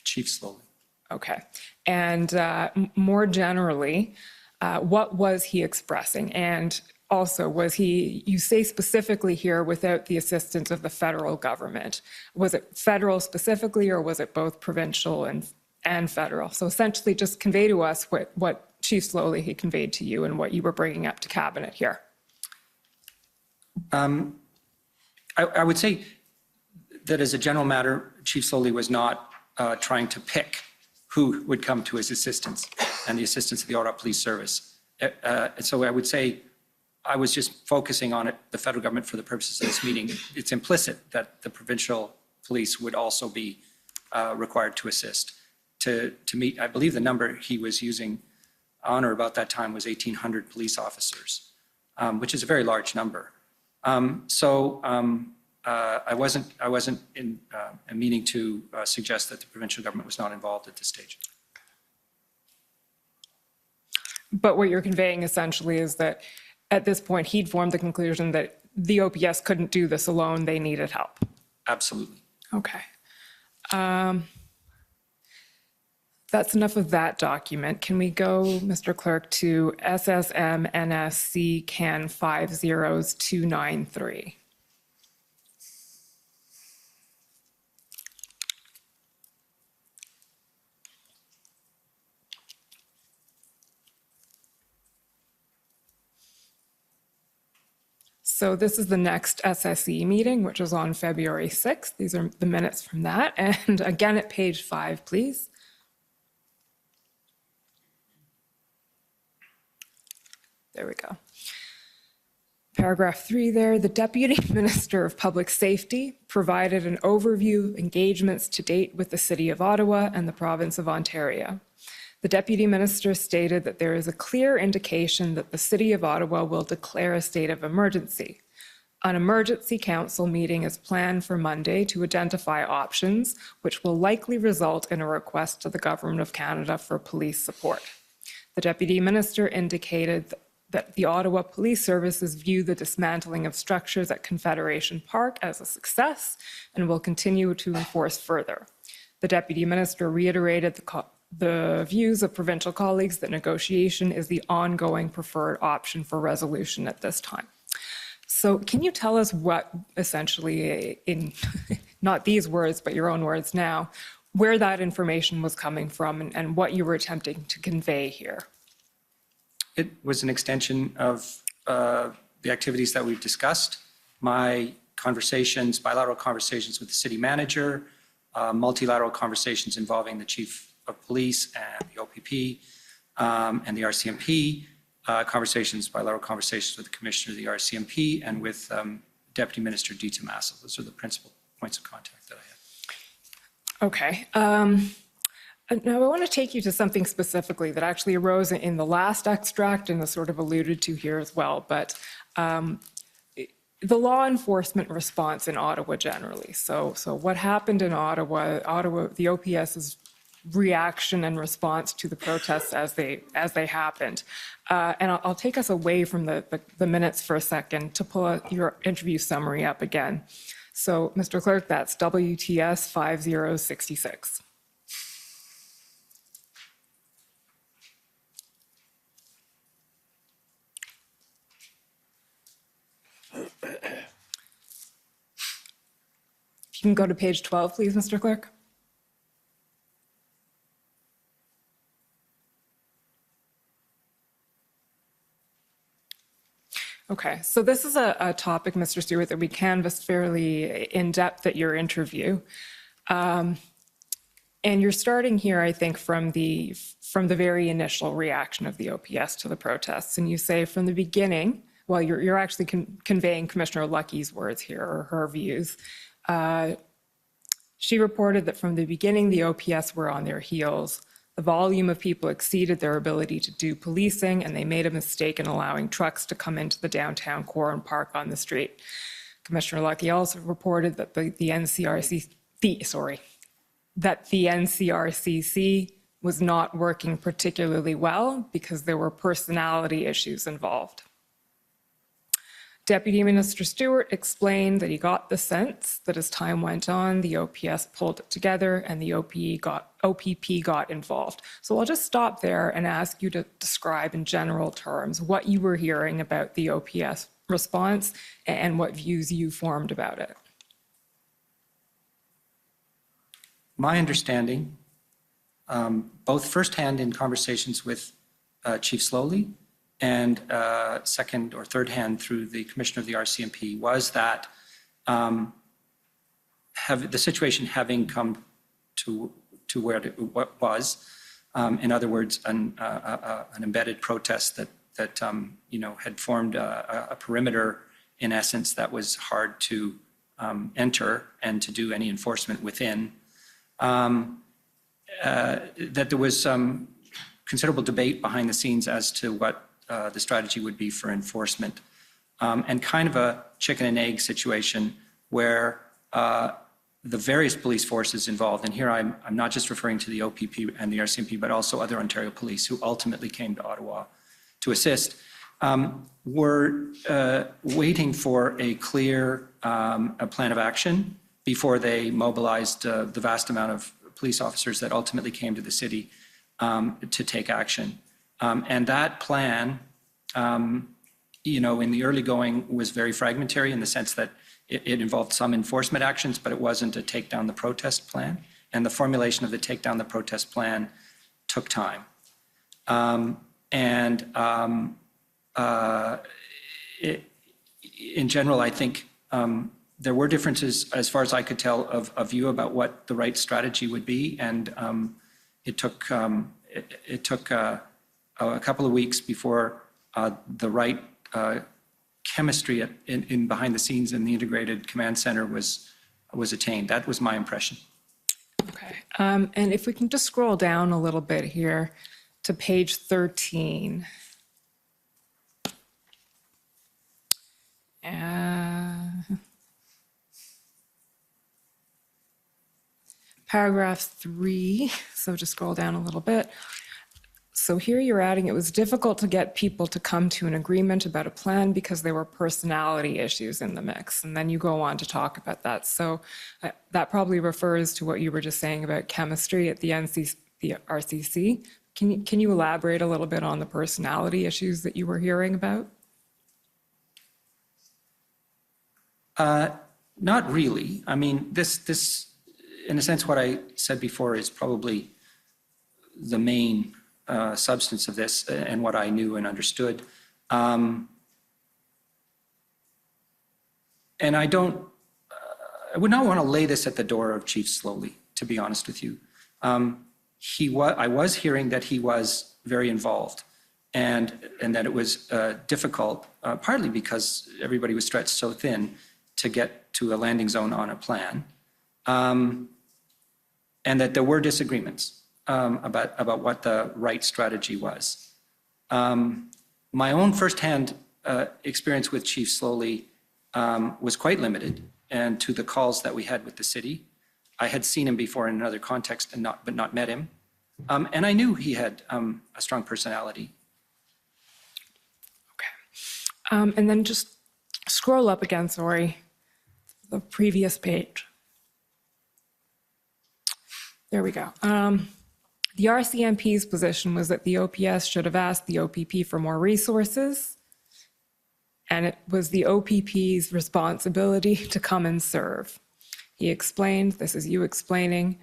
[SPEAKER 6] Chief Slowly.
[SPEAKER 5] Okay. And more generally, what was he expressing? And also, was he, you say specifically here, without the assistance of the federal government? Was it federal specifically, or was it both provincial and federal? So essentially just convey to us what Chief Slowly he conveyed to you and what you were bringing up to Cabinet here.
[SPEAKER 6] I would say that as a general matter, Chief Slowly was not trying to pick who would come to his assistance and the assistance of the Ottawa Police Service. So I would say I was just focusing on it, the federal government, for the purposes of this meeting. It's implicit that the provincial police would also be required to assist. To meet, I believe the number he was using on or about that time was 1,800 police officers, which is a very large number. I wasn't meaning to suggest that the provincial government was not involved at this stage.
[SPEAKER 5] But what you're conveying essentially is that at this point, he'd formed the conclusion that the OPS couldn't do this alone, they needed help.
[SPEAKER 6] Absolutely.
[SPEAKER 5] Okay. That's enough of that document. Can we go, Mr. Clerk, to SSM NSC CAN 50293? So this is the next SSE meeting, which was on February 6th. These are the minutes from that. And again, at page 5, please. There we go. Paragraph 3 there, the Deputy Minister of Public Safety provided an overview of engagements to date with the City of Ottawa and the Province of Ontario. The Deputy Minister stated that there is a clear indication that the City of Ottawa will declare a state of emergency. An emergency council meeting is planned for Monday to identify options, which will likely result in a request to the Government of Canada for police support. The Deputy Minister indicated that the Ottawa Police Services view the dismantling of structures at Confederation Park as a success and will continue to enforce further. The Deputy Minister reiterated the views of provincial colleagues that negotiation is the ongoing preferred option for resolution at this time. So can you tell us what essentially, in not these words, but your own words now, where that information was coming from and what you were attempting to convey here?
[SPEAKER 6] It was an extension of the activities that we've discussed. My conversations, bilateral conversations with the city manager, multilateral conversations involving the chief of police and the OPP and the RCMP, bilateral conversations with the commissioner of the RCMP and with Deputy Minister Di Tommaso. Those are the principal points of contact that I had.
[SPEAKER 5] Okay. Now I want to take you to something specifically that actually arose in the last extract and is sort of alluded to here as well, but the law enforcement response in Ottawa generally. So what happened in Ottawa, the OPS's reaction and response to the protests as they happened. And I'll take us away from the minutes for a second to pull your interview summary up again. So, Mr. Clerk, that's WTS 5066. If you can go to page 12, please, Mr. Clerk. Okay, so this is a topic, Mr. Stewart, that we canvassed fairly in depth at your interview. And you're starting here, I think, from the very initial reaction of the OPS to the protests. And you say from the beginning, well, you're actually conveying Commissioner Lucky's words here, or her views. She reported that from the beginning, the OPS were on their heels. The volume of people exceeded their ability to do policing, and they made a mistake in allowing trucks to come into the downtown core and park on the street. Commissioner Lucky also reported that the NCRCC was not working particularly well because there were personality issues involved. Deputy Minister Stewart explained that he got the sense that as time went on, the OPS pulled it together and the OPP got involved. So I'll just stop there and ask you to describe in general terms what you were hearing about the OPS response and what views you formed about it.
[SPEAKER 6] My understanding, both firsthand in conversations with Chief Slowly and second or third hand through the commissioner of the RCMP, was that the situation having come to where it was, in other words, an embedded protest that had formed a perimeter, in essence, that was hard to enter and to do any enforcement within, that there was some considerable debate behind the scenes as to what the strategy would be for enforcement, and kind of a chicken and egg situation where the various police forces involved, and here I'm not just referring to the OPP and the RCMP, but also other Ontario police who ultimately came to Ottawa to assist, were waiting for a clear a plan of action before they mobilized the vast amount of police officers that ultimately came to the city to take action. And that plan, you know, in the early going was very fragmentary in the sense that it involved some enforcement actions, but it wasn't a take down the protest plan. And the formulation of the take down the protest plan took time. In general, I think there were differences, as far as I could tell, of view about what the right strategy would be. And it took a couple of weeks before the right chemistry in behind the scenes in the integrated command center was attained. That was my impression.
[SPEAKER 5] Okay. And if we can just scroll down a little bit here to page 13. Paragraph 3, so just scroll down a little bit. So here you're adding, it was difficult to get people to come to an agreement about a plan because there were personality issues in the mix. And then you go on to talk about that. So that probably refers to what you were just saying about chemistry at the RCC. Can you elaborate a little bit on the personality issues that you were hearing about?
[SPEAKER 6] Not really. I mean, this, in a sense, what I said before is probably the main substance of this and what I knew and understood. And I would not want to lay this at the door of Chief Slowly, to be honest with you. I was hearing that he was very involved and that it was difficult, partly because everybody was stretched so thin to get to a landing zone on a plan, and that there were disagreements about what the right strategy was. My own firsthand experience with Chief Slowly was quite limited, and to the calls that we had with the city. I had seen him before in another context, but not met him. And I knew he had a strong personality.
[SPEAKER 5] Okay. And then just scroll up again, sorry, the previous page. There we go. The RCMP's position was that the OPS should have asked the OPP for more resources, and it was the OPP's responsibility to come and serve. He explained, this is you explaining,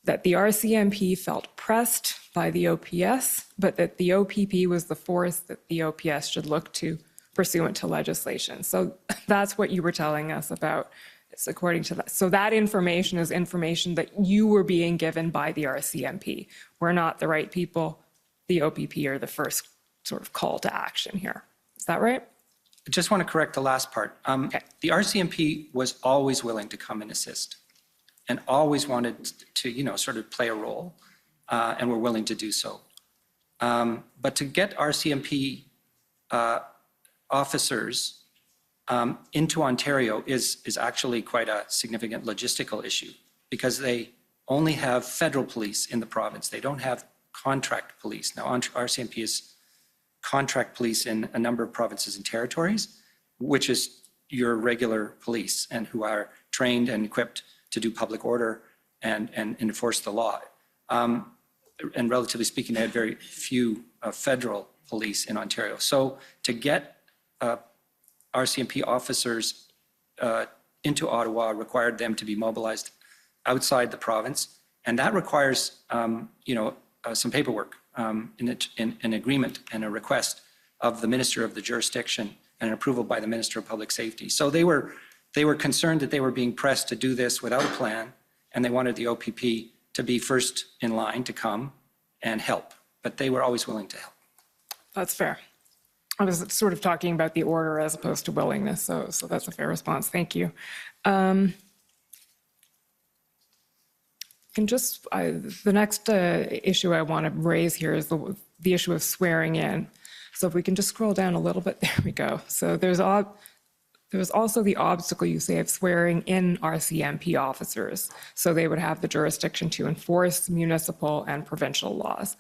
[SPEAKER 5] that the RCMP felt pressed by the OPS, but that the OPP was the force that the OPS should look to pursuant to legislation. So that's what you were telling us about. It's according to that. So that information is information that you were being given by the RCMP. We're not the right people. The OPP are the first sort of call to action here. Is that right?
[SPEAKER 6] I just want to correct the last part.
[SPEAKER 5] Okay.
[SPEAKER 6] The RCMP was always willing to come and assist and always wanted to, you know, sort of play a role, and were willing to do so. But to get RCMP officers into Ontario is actually quite a significant logistical issue because they only have federal police in the province. They don't have contract police. Now, RCMP is contract police in a number of provinces and territories, which is your regular police and who are trained and equipped to do public order and enforce the law. And relatively speaking, they had very few federal police in Ontario. So to get RCMP officers into Ottawa required them to be mobilized outside the province. And that requires, some paperwork, an agreement and a request of the minister of the jurisdiction and an approval by the Minister of Public Safety. So they were concerned that they were being pressed to do this without a plan, and they wanted the OPP to be first in line to come and help. But they were always willing to help.
[SPEAKER 5] That's fair. I was sort of talking about the order as opposed to willingness, so that's a fair response. Thank you. And just the next issue I want to raise here is the issue of swearing in. So if we can just scroll down a little bit, there we go. So there's also the obstacle, you say, of swearing in RCMP officers. So they would have the jurisdiction to enforce municipal and provincial laws.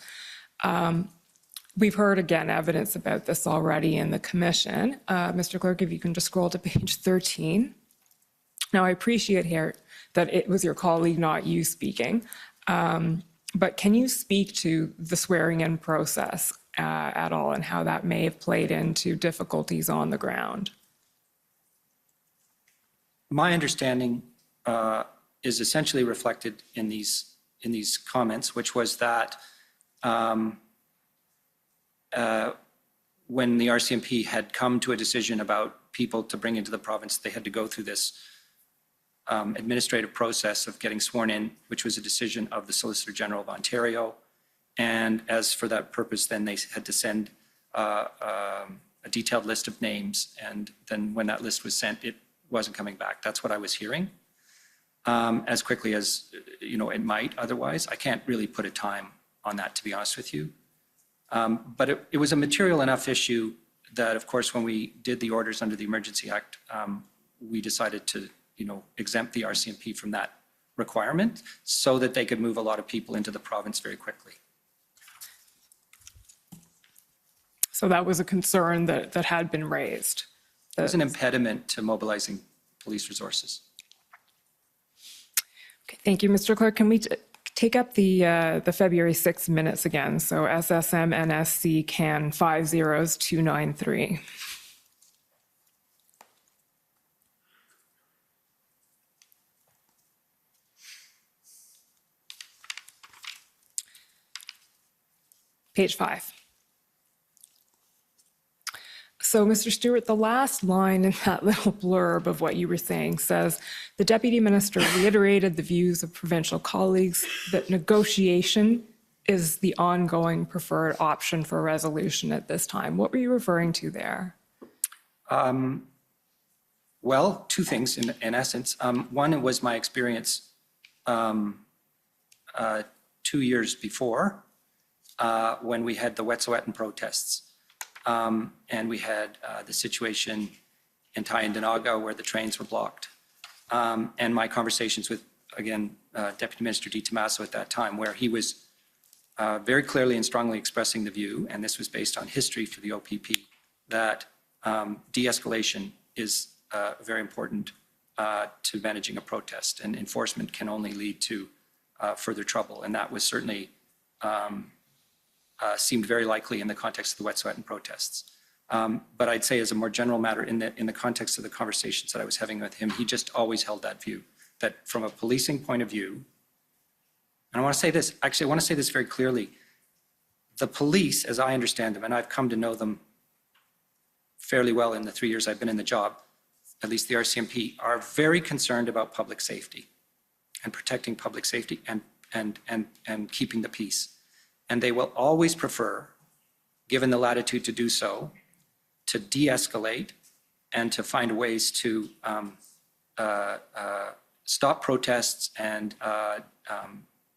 [SPEAKER 5] We've heard, again, evidence about this already in the commission. Mr. Clerk, if you can just scroll to page 13. Now, I appreciate here that it was your colleague, not you, speaking. But can you speak to the swearing-in process at all and how that may have played into difficulties on the ground?
[SPEAKER 6] My understanding is essentially reflected in these comments, which was that when the RCMP had come to a decision about people to bring into the province, they had to go through this administrative process of getting sworn in, which was a decision of the Solicitor General of Ontario. And as for that purpose, then they had to send a detailed list of names. And then when that list was sent, it wasn't coming back. That's what I was hearing. As quickly as it might otherwise. I can't really put a time on that, to be honest with you. But it was a material enough issue that, of course, when we did the orders under the Emergency Act, we decided to exempt the RCMP from that requirement so that they could move a lot of people into the province very quickly.
[SPEAKER 5] So that was a concern that had been raised.
[SPEAKER 6] It was an impediment to mobilizing police resources.
[SPEAKER 5] Okay, thank you, Mr. Clerk. Can we take up the February 6th minutes again? So SSM NSC CAN 50293. Page 5. So, Mr. Stewart, the last line in that little blurb of what you were saying says, the Deputy Minister reiterated the views of provincial colleagues that negotiation is the ongoing preferred option for resolution at this time. What were you referring to there?
[SPEAKER 6] Well, two things in essence. One, it was my experience 2 years before when we had the Wet'suwet'en protests. And we had the situation in Tyendinaga where the trains were blocked. And my conversations with, again, Deputy Minister Di Tommaso at that time, where he was very clearly and strongly expressing the view, and this was based on history for the OPP, that de-escalation is very important to managing a protest, and enforcement can only lead to further trouble. And that was certainly seemed very likely in the context of the Wet'suwet'en protests. But I'd say as a more general matter, in the context of the conversations that I was having with him, he just always held that view, that from a policing point of view, and I want to say this, actually I want to say this very clearly, the police, as I understand them, and I've come to know them fairly well in the 3 years I've been in the job, at least the RCMP, are very concerned about public safety and protecting public safety and keeping the peace. And they will always prefer, given the latitude to do so, to de-escalate and to find ways to stop protests and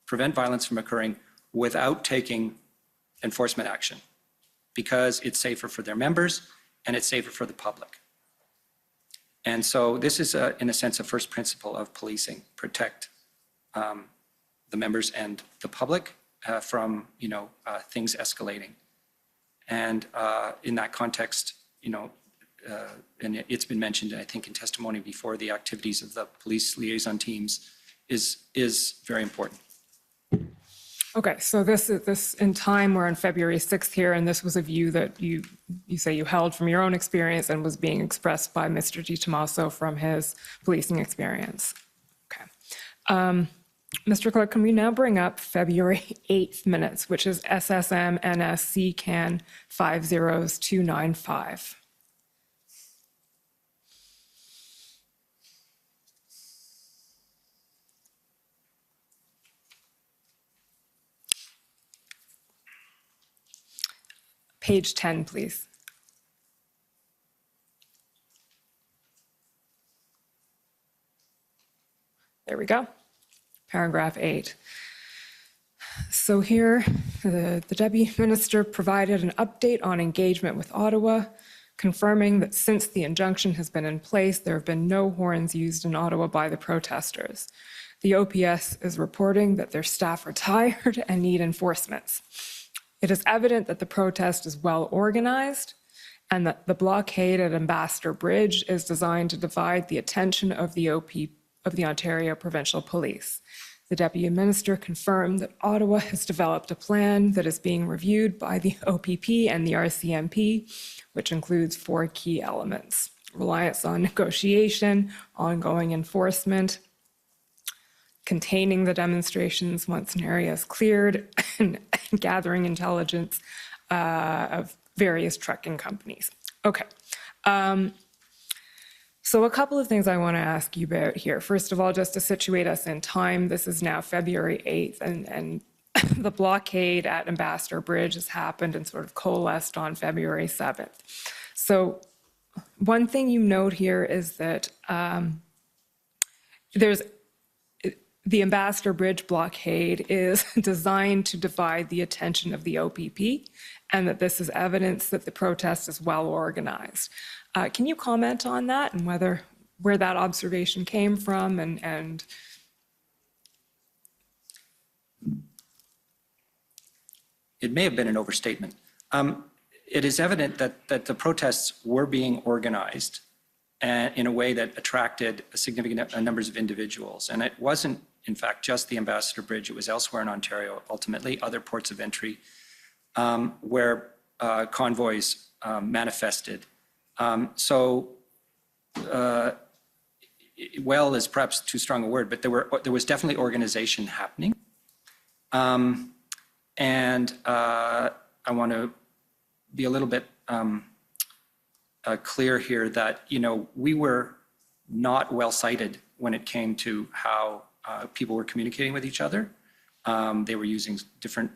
[SPEAKER 6] prevent violence from occurring without taking enforcement action, because it's safer for their members and it's safer for the public. And so this is, in a sense, a first principle of policing: protect the members and the public from things escalating. And in that context, and it's been mentioned, I think, in testimony before, the activities of the police liaison teams is very important.
[SPEAKER 5] Okay, so this in time, we're on February 6th here, and this was a view that you say you held from your own experience and was being expressed by Mr. Di Tommaso from his policing experience. Okay. Mr. Clerk, can we now bring up February 8th minutes, which is SSM NSC CAN 50295. Page 10, please. There we go. Paragraph 8. So here, the Deputy Minister provided an update on engagement with Ottawa, confirming that since the injunction has been in place, there have been no horns used in Ottawa by the protesters. The OPS is reporting that their staff are tired and need enforcements. It is evident that the protest is well organized and that the blockade at Ambassador Bridge is designed to divide the attention of the Ontario Provincial Police. The Deputy Minister confirmed that Ottawa has developed a plan that is being reviewed by the OPP and the RCMP, which includes 4 key elements: reliance on negotiation, ongoing enforcement, containing the demonstrations once an area is cleared, and gathering intelligence of various trucking companies. Okay. So a couple of things I want to ask you about here. First of all, just to situate us in time, this is now February 8th, and the blockade at Ambassador Bridge has happened and sort of coalesced on February 7th. So one thing you note here is that the Ambassador Bridge blockade is designed to divide the attention of the OPP, and that this is evidence that the protest is well organized. Can you comment on that and where that observation came from and
[SPEAKER 6] It may have been an overstatement. It is evident that the protests were being organized in a way that attracted a significant numbers of individuals. And it wasn't, in fact, just the Ambassador Bridge. It was elsewhere in Ontario, ultimately, other ports of entry where convoys manifested. Well is perhaps too strong a word, but there was definitely organization happening. And I want to be a little bit clear here that, we were not well cited when it came to how people were communicating with each other. They were using different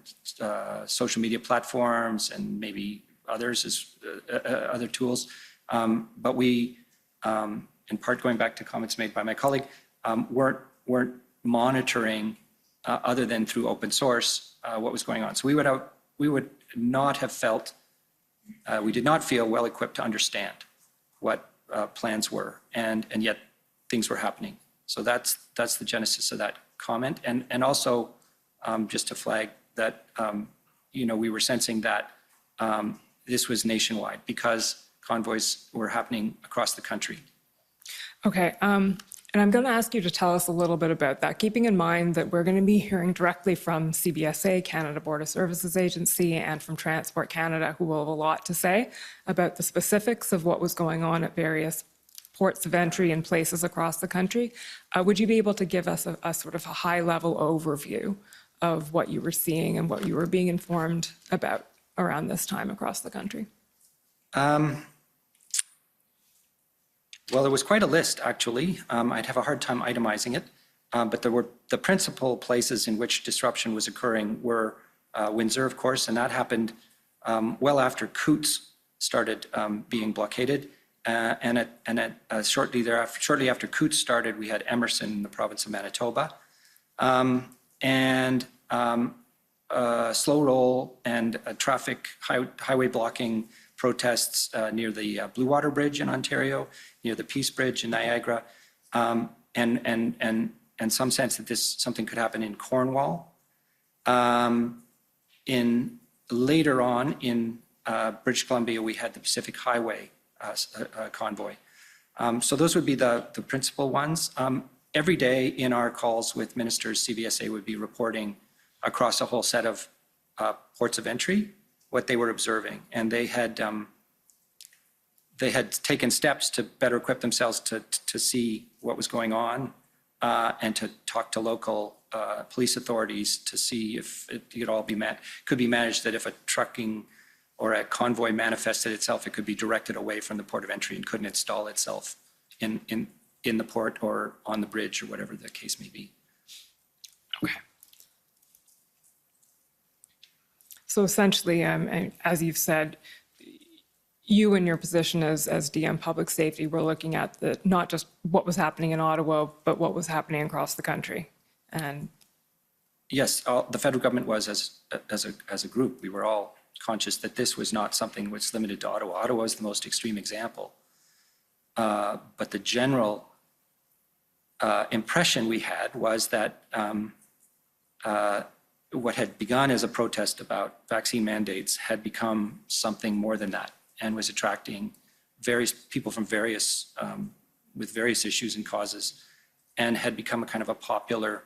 [SPEAKER 6] social media platforms and maybe others as other tools. But we, in part going back to comments made by my colleague, weren't monitoring other than through open source what was going on. So we would not have felt, we did not feel well equipped to understand what plans were, and yet things were happening. So that's the genesis of that comment, and also just to flag that we were sensing that this was nationwide because convoys were happening across the country.
[SPEAKER 5] Okay, and I'm going to ask you to tell us a little bit about that, keeping in mind that we're going to be hearing directly from CBSA, Canada Border Services Agency, and from Transport Canada, who will have a lot to say about the specifics of what was going on at various ports of entry and places across the country. Would you be able to give us a sort of a high-level overview of what you were seeing and what you were being informed about around this time across the country?
[SPEAKER 6] Well, there was quite a list, actually. I'd have a hard time itemizing it, but there were the principal places in which disruption was occurring were Windsor, of course, and that happened well after Coots started being blockaded, shortly after Coots started, we had Emerson in the province of Manitoba, and slow roll and traffic highway blocking protests near the Blue Water Bridge in Ontario, near the Peace Bridge in Niagara, and some sense that something could happen in Cornwall. Later on in British Columbia, we had the Pacific Highway convoy. So those would be the principal ones. Every day in our calls with ministers, CBSA would be reporting across a whole set of ports of entry what they were observing, and they had taken steps to better equip themselves to see what was going on and to talk to local police authorities to see if it could be managed, that if a trucking or a convoy manifested itself, it could be directed away from the port of entry and couldn't install itself in the port or on the bridge or whatever the case may be.
[SPEAKER 5] Okay. So essentially, as you've said, you in your position as DM Public Safety were looking at not just what was happening in Ottawa, but what was happening across the country. And
[SPEAKER 6] yes, the federal government was as a group. We were all conscious that this was not something which limited to Ottawa. Ottawa is the most extreme example. But the general impression we had was that what had begun as a protest about vaccine mandates had become something more than that, and was attracting various people from with various issues and causes, and had become a kind of a popular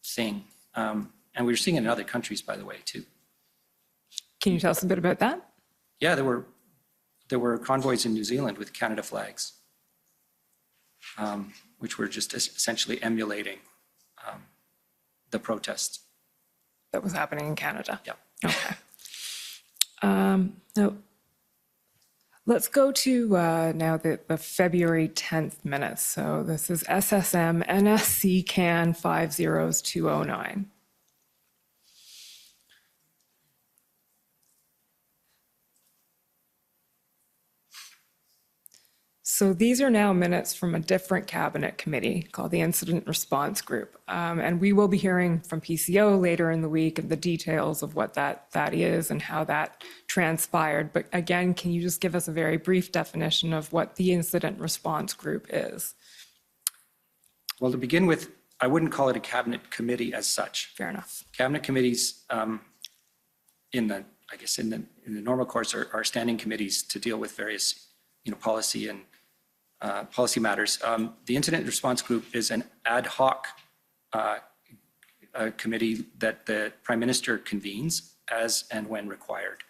[SPEAKER 6] thing. And we were seeing it in other countries, by the way, too.
[SPEAKER 5] Can you tell us a bit about that?
[SPEAKER 6] Yeah, there were convoys in New Zealand with Canada flags, which were just essentially emulating the protests.
[SPEAKER 5] That was happening in Canada?
[SPEAKER 6] Yeah.
[SPEAKER 5] Okay. Now, let's go to now the February 10th minutes. So this is SSM NSC CAN 50209. So these are now minutes from a different cabinet committee called the Incident Response Group. And we will be hearing from PCO later in the week and the details of what that is and how that transpired. But again, can you just give us a very brief definition of what the Incident Response Group is?
[SPEAKER 6] Well, to begin with, I wouldn't call it a cabinet committee as such.
[SPEAKER 5] Fair enough.
[SPEAKER 6] Cabinet committees in the normal course are standing committees to deal with various, policy and policy matters. The Incident Response Group is an ad hoc committee that the Prime Minister convenes as and when required.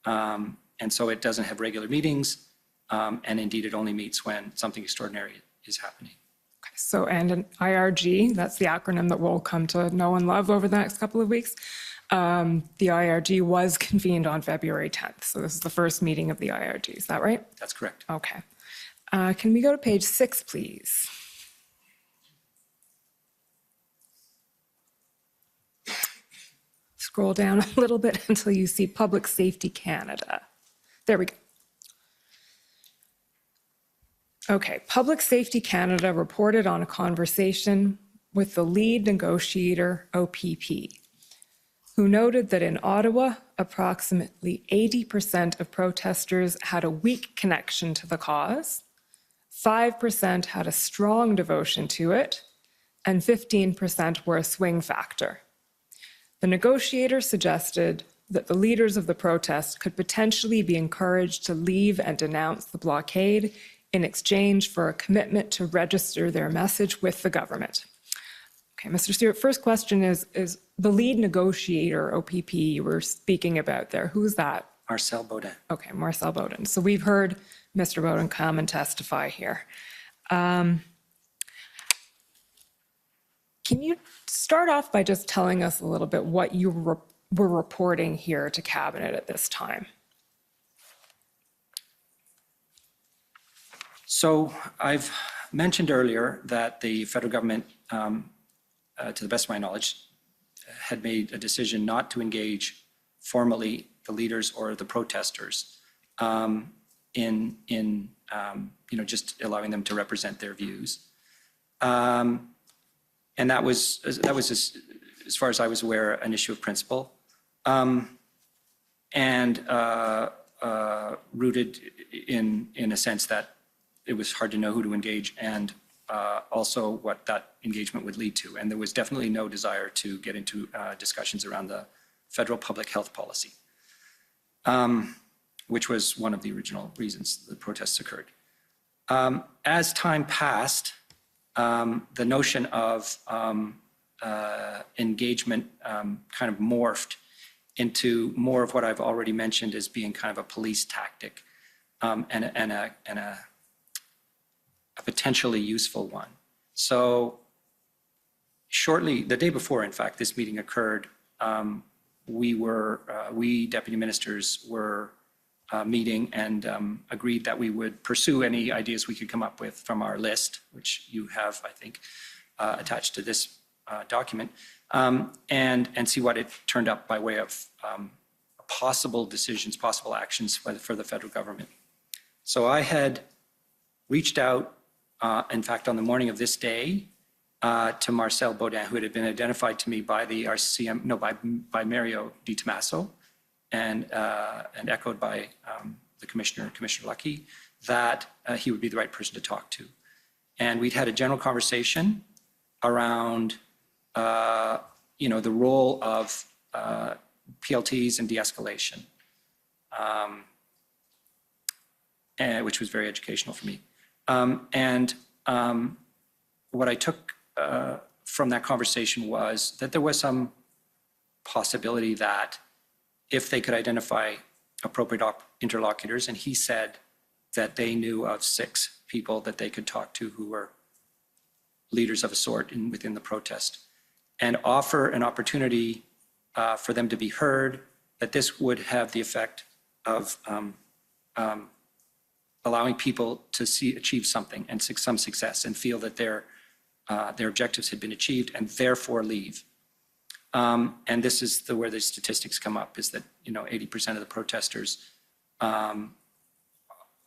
[SPEAKER 6] And so it doesn't have regular meetings, and indeed it only meets when something extraordinary is happening.
[SPEAKER 5] Okay, so, and an IRG, that's the acronym that we'll come to know and love over the next couple of weeks. The IRG was convened on February 10th. So this is the first meeting of the IRG. Is that right?
[SPEAKER 6] That's correct.
[SPEAKER 5] Okay. Can we go to page 6, please? Scroll down a little bit until you see Public Safety Canada. There we go. Okay, Public Safety Canada reported on a conversation with the lead negotiator, OPP, who noted that in Ottawa, approximately 80% of protesters had a weak connection to the cause, 5% had a strong devotion to it, and 15% were a swing factor. The negotiator suggested that the leaders of the protest could potentially be encouraged to leave and denounce the blockade in exchange for a commitment to register their message with the government. Okay, Mr. Stewart, first question is the lead negotiator, OPP, you were speaking about there, who's that?
[SPEAKER 6] Marcel Baudin.
[SPEAKER 5] Okay, Marcel Baudin. So we've heard Mr. Baudin come and testify here. Can you start off by just telling us a little bit what you were reporting here to Cabinet at this time?
[SPEAKER 6] So I've mentioned earlier that the federal government, to the best of my knowledge, had made a decision not to engage formally the leaders or the protesters in just allowing them to represent their views. And that was as far as I was aware, an issue of principle, and rooted in a sense that it was hard to know who to engage and also what that engagement would lead to. And there was definitely no desire to get into discussions around the federal public health policy, which was one of the original reasons the protests occurred. As time passed, the notion of engagement kind of morphed into more of what I've already mentioned as being kind of a police tactic and a potentially useful one. So shortly, the day before, in fact, this meeting occurred, we deputy ministers were meeting and agreed that we would pursue any ideas we could come up with from our list, which you have, I think, attached to this document, and see what it turned up by way of possible decisions, possible actions for the federal government. So I had reached out, in fact, on the morning of this day, to Marcel Baudin, who had been identified to me by the RCM, no, by Mario Di Tommaso, and echoed by the Commissioner Lucky, that he would be the right person to talk to. And we'd had a general conversation around, the role of PLTs and de-escalation, which was very educational for me. What I took from that conversation was that there was some possibility that if they could identify appropriate interlocutors, and he said that they knew of 6 people that they could talk to who were leaders of a sort within the protest, and offer an opportunity for them to be heard, that this would have the effect of allowing people to achieve something and some success and feel that their objectives had been achieved and therefore leave. And this is where the statistics come up, is that 80% of the protesters,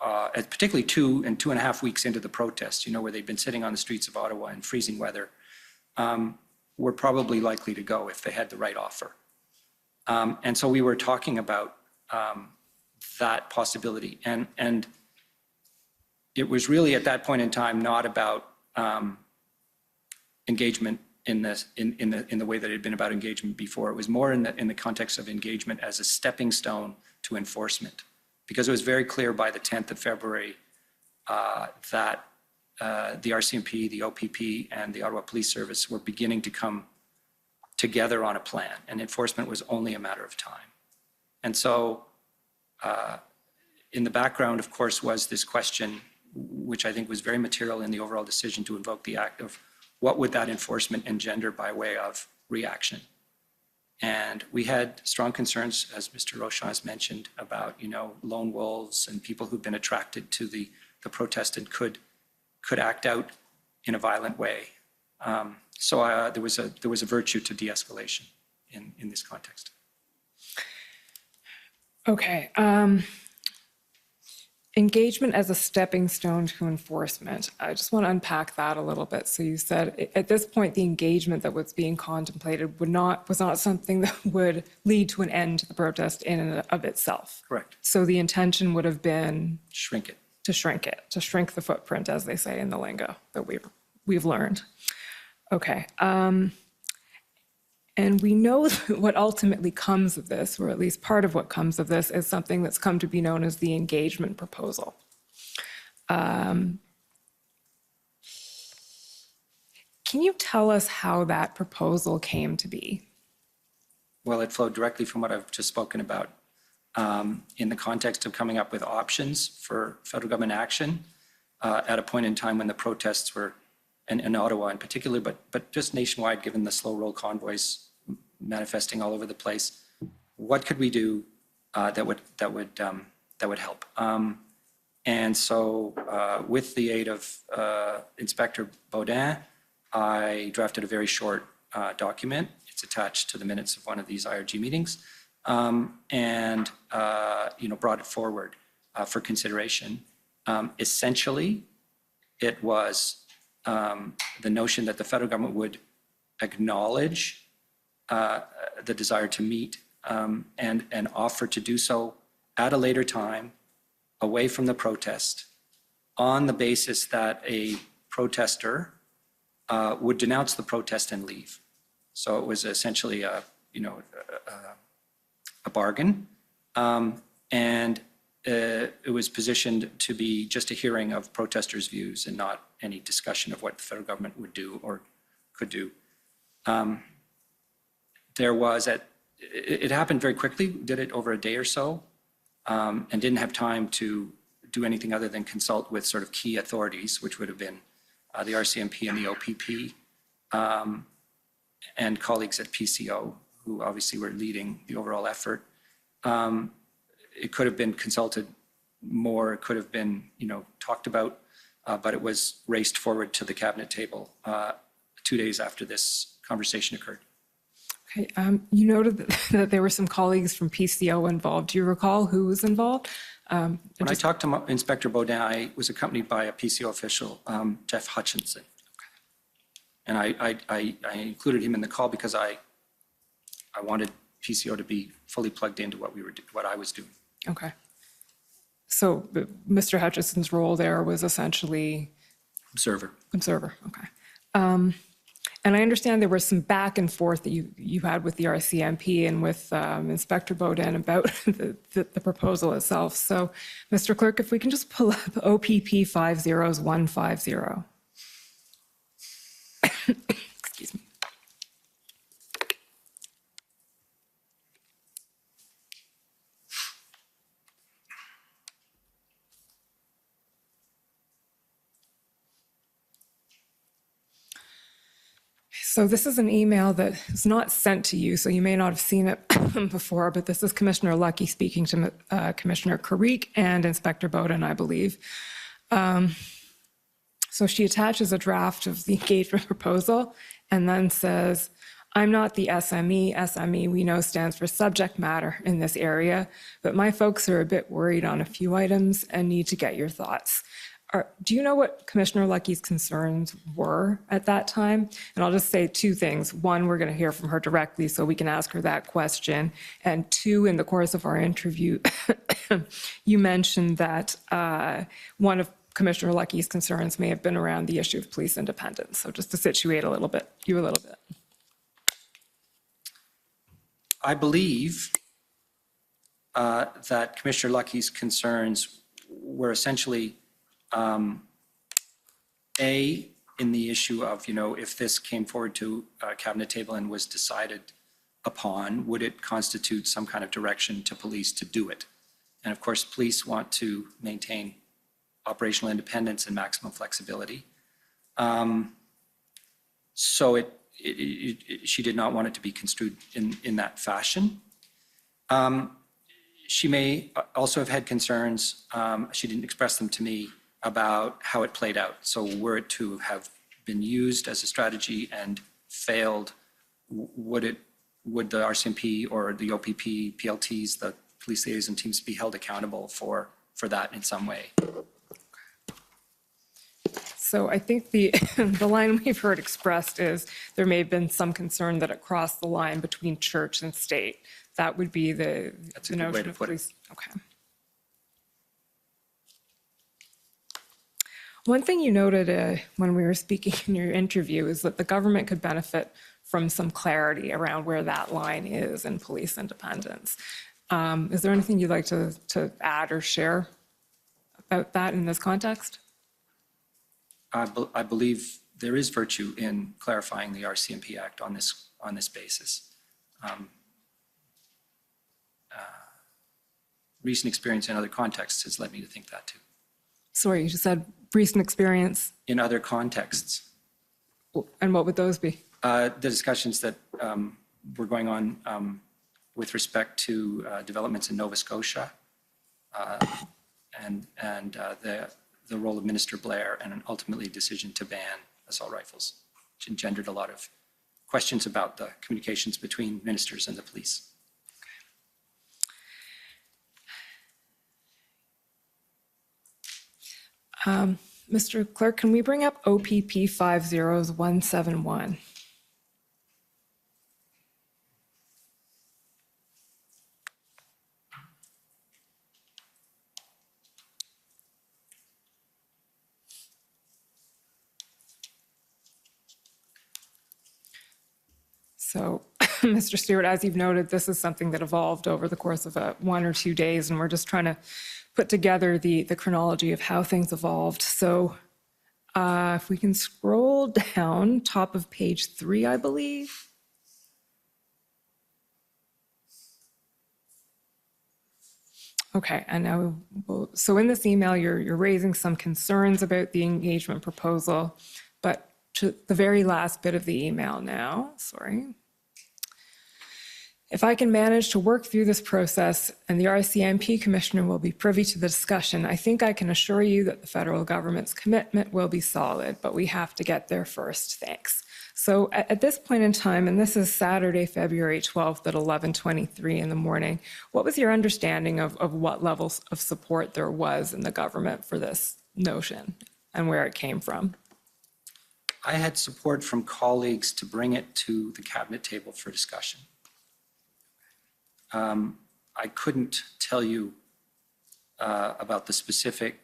[SPEAKER 6] particularly 2 and 2.5 weeks into the protest, where they'd been sitting on the streets of Ottawa in freezing weather, were probably likely to go if they had the right offer. And so we were talking about that possibility. And it was really at that point in time not about engagement in the way that it had been about engagement before. It was more in the context of engagement as a stepping stone to enforcement, because it was very clear by the 10th of February that the RCMP, the OPP, and the Ottawa Police Service were beginning to come together on a plan, and enforcement was only a matter of time. And so in the background, of course, was this question, which I think was very material in the overall decision to invoke the act, of what would that enforcement engender by way of reaction. And we had strong concerns, as Mr. Rochon has mentioned, about lone wolves and people who've been attracted to the protest and could act out in a violent way. So there was a virtue to de-escalation in this context.
[SPEAKER 5] Okay. Engagement as a stepping stone to enforcement. I just want to unpack that a little bit. So you said at this point, the engagement that was being contemplated was not something that would lead to an end to the protest in and of itself.
[SPEAKER 6] Correct.
[SPEAKER 5] So the intention would have been
[SPEAKER 6] Shrink it.
[SPEAKER 5] to shrink the footprint, as they say in the lingo that we've learned. Okay. And we know what ultimately comes of this, or at least part of what comes of this, is something that's come to be known as the engagement proposal. Can you tell us how that proposal came to be?
[SPEAKER 6] Well, it flowed directly from what I've just spoken about in the context of coming up with options for federal government action at a point in time when the protests were, in Ottawa in particular, but just nationwide, given the slow roll convoys manifesting all over the place. What could we do that would help? And so, with the aid of Inspector Baudin, I drafted a very short document. It's attached to the minutes of one of these IRG meetings, and brought it forward for consideration. Essentially, it was the notion that the federal government would acknowledge the desire to meet and offer to do so at a later time, away from the protest, on the basis that a protester would denounce the protest and leave. So it was essentially a bargain, and it was positioned to be just a hearing of protesters' views and not any discussion of what the federal government would do or could do. It happened very quickly, did it over a day or so, and didn't have time to do anything other than consult with sort of key authorities, which would have been the RCMP and the OPP, and colleagues at PCO, who obviously were leading the overall effort. It could have been consulted more, it could have been, talked about, but it was raced forward to the cabinet table 2 days after this conversation occurred.
[SPEAKER 5] Okay. You noted that there were some colleagues from PCO involved. Do you recall who was involved?
[SPEAKER 6] When I talked to Inspector Baudin, I was accompanied by a PCO official, Jeff Hutchinson. Okay. And I included him in the call because I wanted PCO to be fully plugged into what I was doing.
[SPEAKER 5] Okay. So Mr. Hutchinson's role there was essentially?
[SPEAKER 6] Observer.
[SPEAKER 5] Okay. And I understand there was some back and forth that you had with the RCMP and with Inspector Baudin about the proposal itself. So, Mr. Clerk, if we can just pull up OPP 50150. Excuse So this is an email that is not sent to you, so you may not have seen it before, but this is Commissioner Lucky speaking to Commissioner Carrick and Inspector Bowden, I believe. So she attaches a draft of the engagement proposal and then says, I'm not the SME. SME, we know, stands for subject matter in this area, but my folks are a bit worried on a few items and need to get your thoughts. Do you know what Commissioner Lucky's concerns were at that time? And I'll just say two things. One, we're going to hear from her directly, so we can ask her that question. And two, in the course of our interview, you mentioned that one of Commissioner Lucky's concerns may have been around the issue of police independence. So just to situate you a little bit.
[SPEAKER 6] I believe that Commissioner Lucky's concerns were essentially A, in the issue of, if this came forward to a cabinet table and was decided upon, would it constitute some kind of direction to police to do it? And of course, police want to maintain operational independence and maximum flexibility. So she did not want it to be construed in that fashion. She may also have had concerns, she didn't express them to me, about how it played out. So were it to have been used as a strategy and failed, would the RCMP or the OPP, PLTs, the police liaison teams be held accountable for that in some way?
[SPEAKER 5] So I think the line we've heard expressed is there may have been some concern that it crossed the line between church and state. That would be the
[SPEAKER 6] That's a good way to put it.
[SPEAKER 5] police. Okay. One thing you noted when we were speaking in your interview is that the government could benefit from some clarity around where that line is in police independence. Is there anything you'd like to add or share about that in this context?
[SPEAKER 6] I believe there is virtue in clarifying the RCMP Act on this basis. Recent experience in other contexts has led me to think that too.
[SPEAKER 5] Sorry, you just said recent experience.
[SPEAKER 6] In other contexts.
[SPEAKER 5] And what would those be?
[SPEAKER 6] The discussions that were going on with respect to developments in Nova Scotia and the role of Minister Blair and an ultimately decision to ban assault rifles, which engendered a lot of questions about the communications between ministers and the police.
[SPEAKER 5] Mr. Clerk, can we bring up OPP 50171? So, Mr. Stewart, as you've noted, this is something that evolved over the course of 1 or 2 days, and we're just trying to put together the chronology of how things evolved. So if we can scroll down, top of page 3, I believe. Okay, and now, so in this email, you're raising some concerns about the engagement proposal, but to the very last bit of the email now, sorry. If I can manage to work through this process and the RCMP Commissioner will be privy to the discussion, I think I can assure you that the federal government's commitment will be solid, but we have to get there first. Thanks. So at this point in time, and this is Saturday, February 12th at 11:23 in the morning, what was your understanding of what levels of support there was in the government for this notion and where it came from?
[SPEAKER 6] I had support from colleagues to bring it to the cabinet table for discussion. I couldn't tell you about the specific,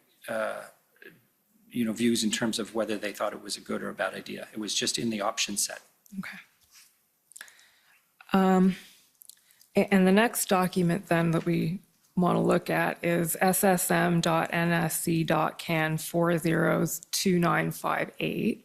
[SPEAKER 6] views in terms of whether they thought it was a good or a bad idea. It was just in the option set.
[SPEAKER 5] Okay. And the next document then that we want to look at is ssm.nsc.can 402958.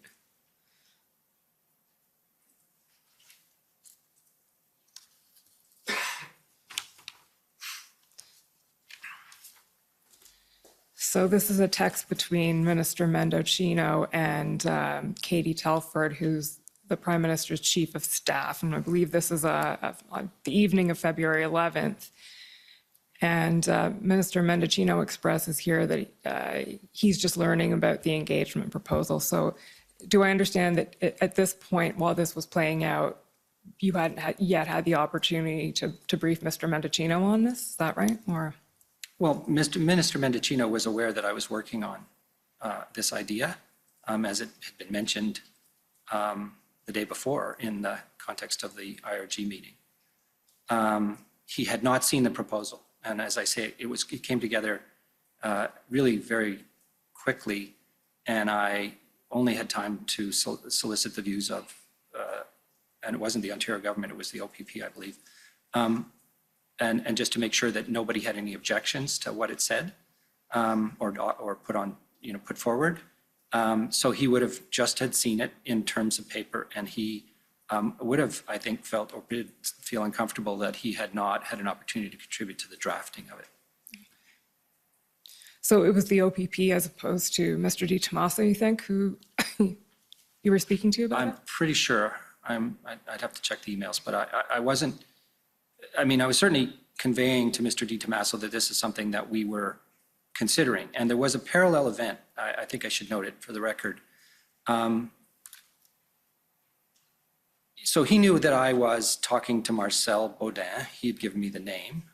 [SPEAKER 5] So this is a text between Minister Mendocino and Katie Telford, who's the Prime Minister's Chief of Staff, and I believe this is on the evening of February 11th. And Minister Mendicino expresses here that he's just learning about the engagement proposal. So do I understand that at this point, while this was playing out, you hadn't yet had the opportunity to brief Mr. Mendicino on this? Is that right? Or?
[SPEAKER 6] Well, Minister Mendicino was aware that I was working on this idea, as it had been mentioned the day before in the context of the IRG meeting. He had not seen the proposal. And as I say, it came together really very quickly, and I only had time to solicit the views of, and it wasn't the Ontario government, it was the OPP, I believe, and just to make sure that nobody had any objections to what it said or put forward. So he would have just had seen it in terms of paper, and he would have, I think, felt or did feel uncomfortable that he had not had an opportunity to contribute to the drafting of it.
[SPEAKER 5] So it was the OPP as opposed to Mr. Di Tommaso, you think, who you were speaking to about it?
[SPEAKER 6] I'm pretty sure. I'd have to check the emails, but I wasn't, I mean, I was certainly conveying to Mr. Di Tommaso that this is something that we were considering. And there was a parallel event, I think I should note it for the record. So he knew that I was talking to Marcel Baudin. He had given me the name,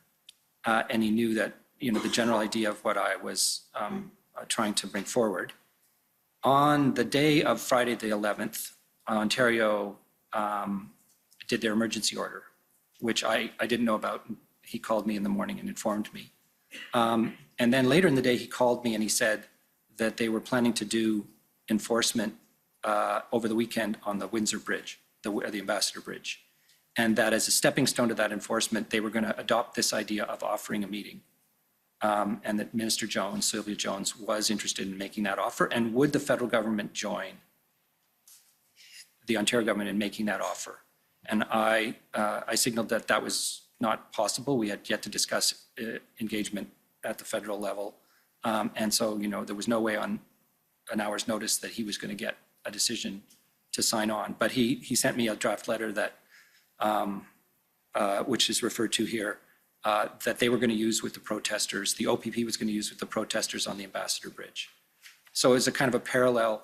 [SPEAKER 6] and he knew that, the general idea of what I was trying to bring forward. On the day of Friday the 11th, Ontario did their emergency order, which I didn't know about. He called me in the morning and informed me. And then later in the day, he called me and he said that they were planning to do enforcement over the weekend on the Windsor Bridge, the Ambassador Bridge. And that as a stepping stone to that enforcement, they were going to adopt this idea of offering a meeting. And that Minister Jones, Sylvia Jones, was interested in making that offer. And would the federal government join the Ontario government in making that offer? And I signaled that that was not possible. We had yet to discuss engagement at the federal level. And so, there was no way on an hour's notice that he was going to get a decision to sign on. But he sent me a draft letter that, which is referred to here, that they were going to use with the protesters. The OPP was going to use with the protesters on the Ambassador Bridge. So it was a kind of a parallel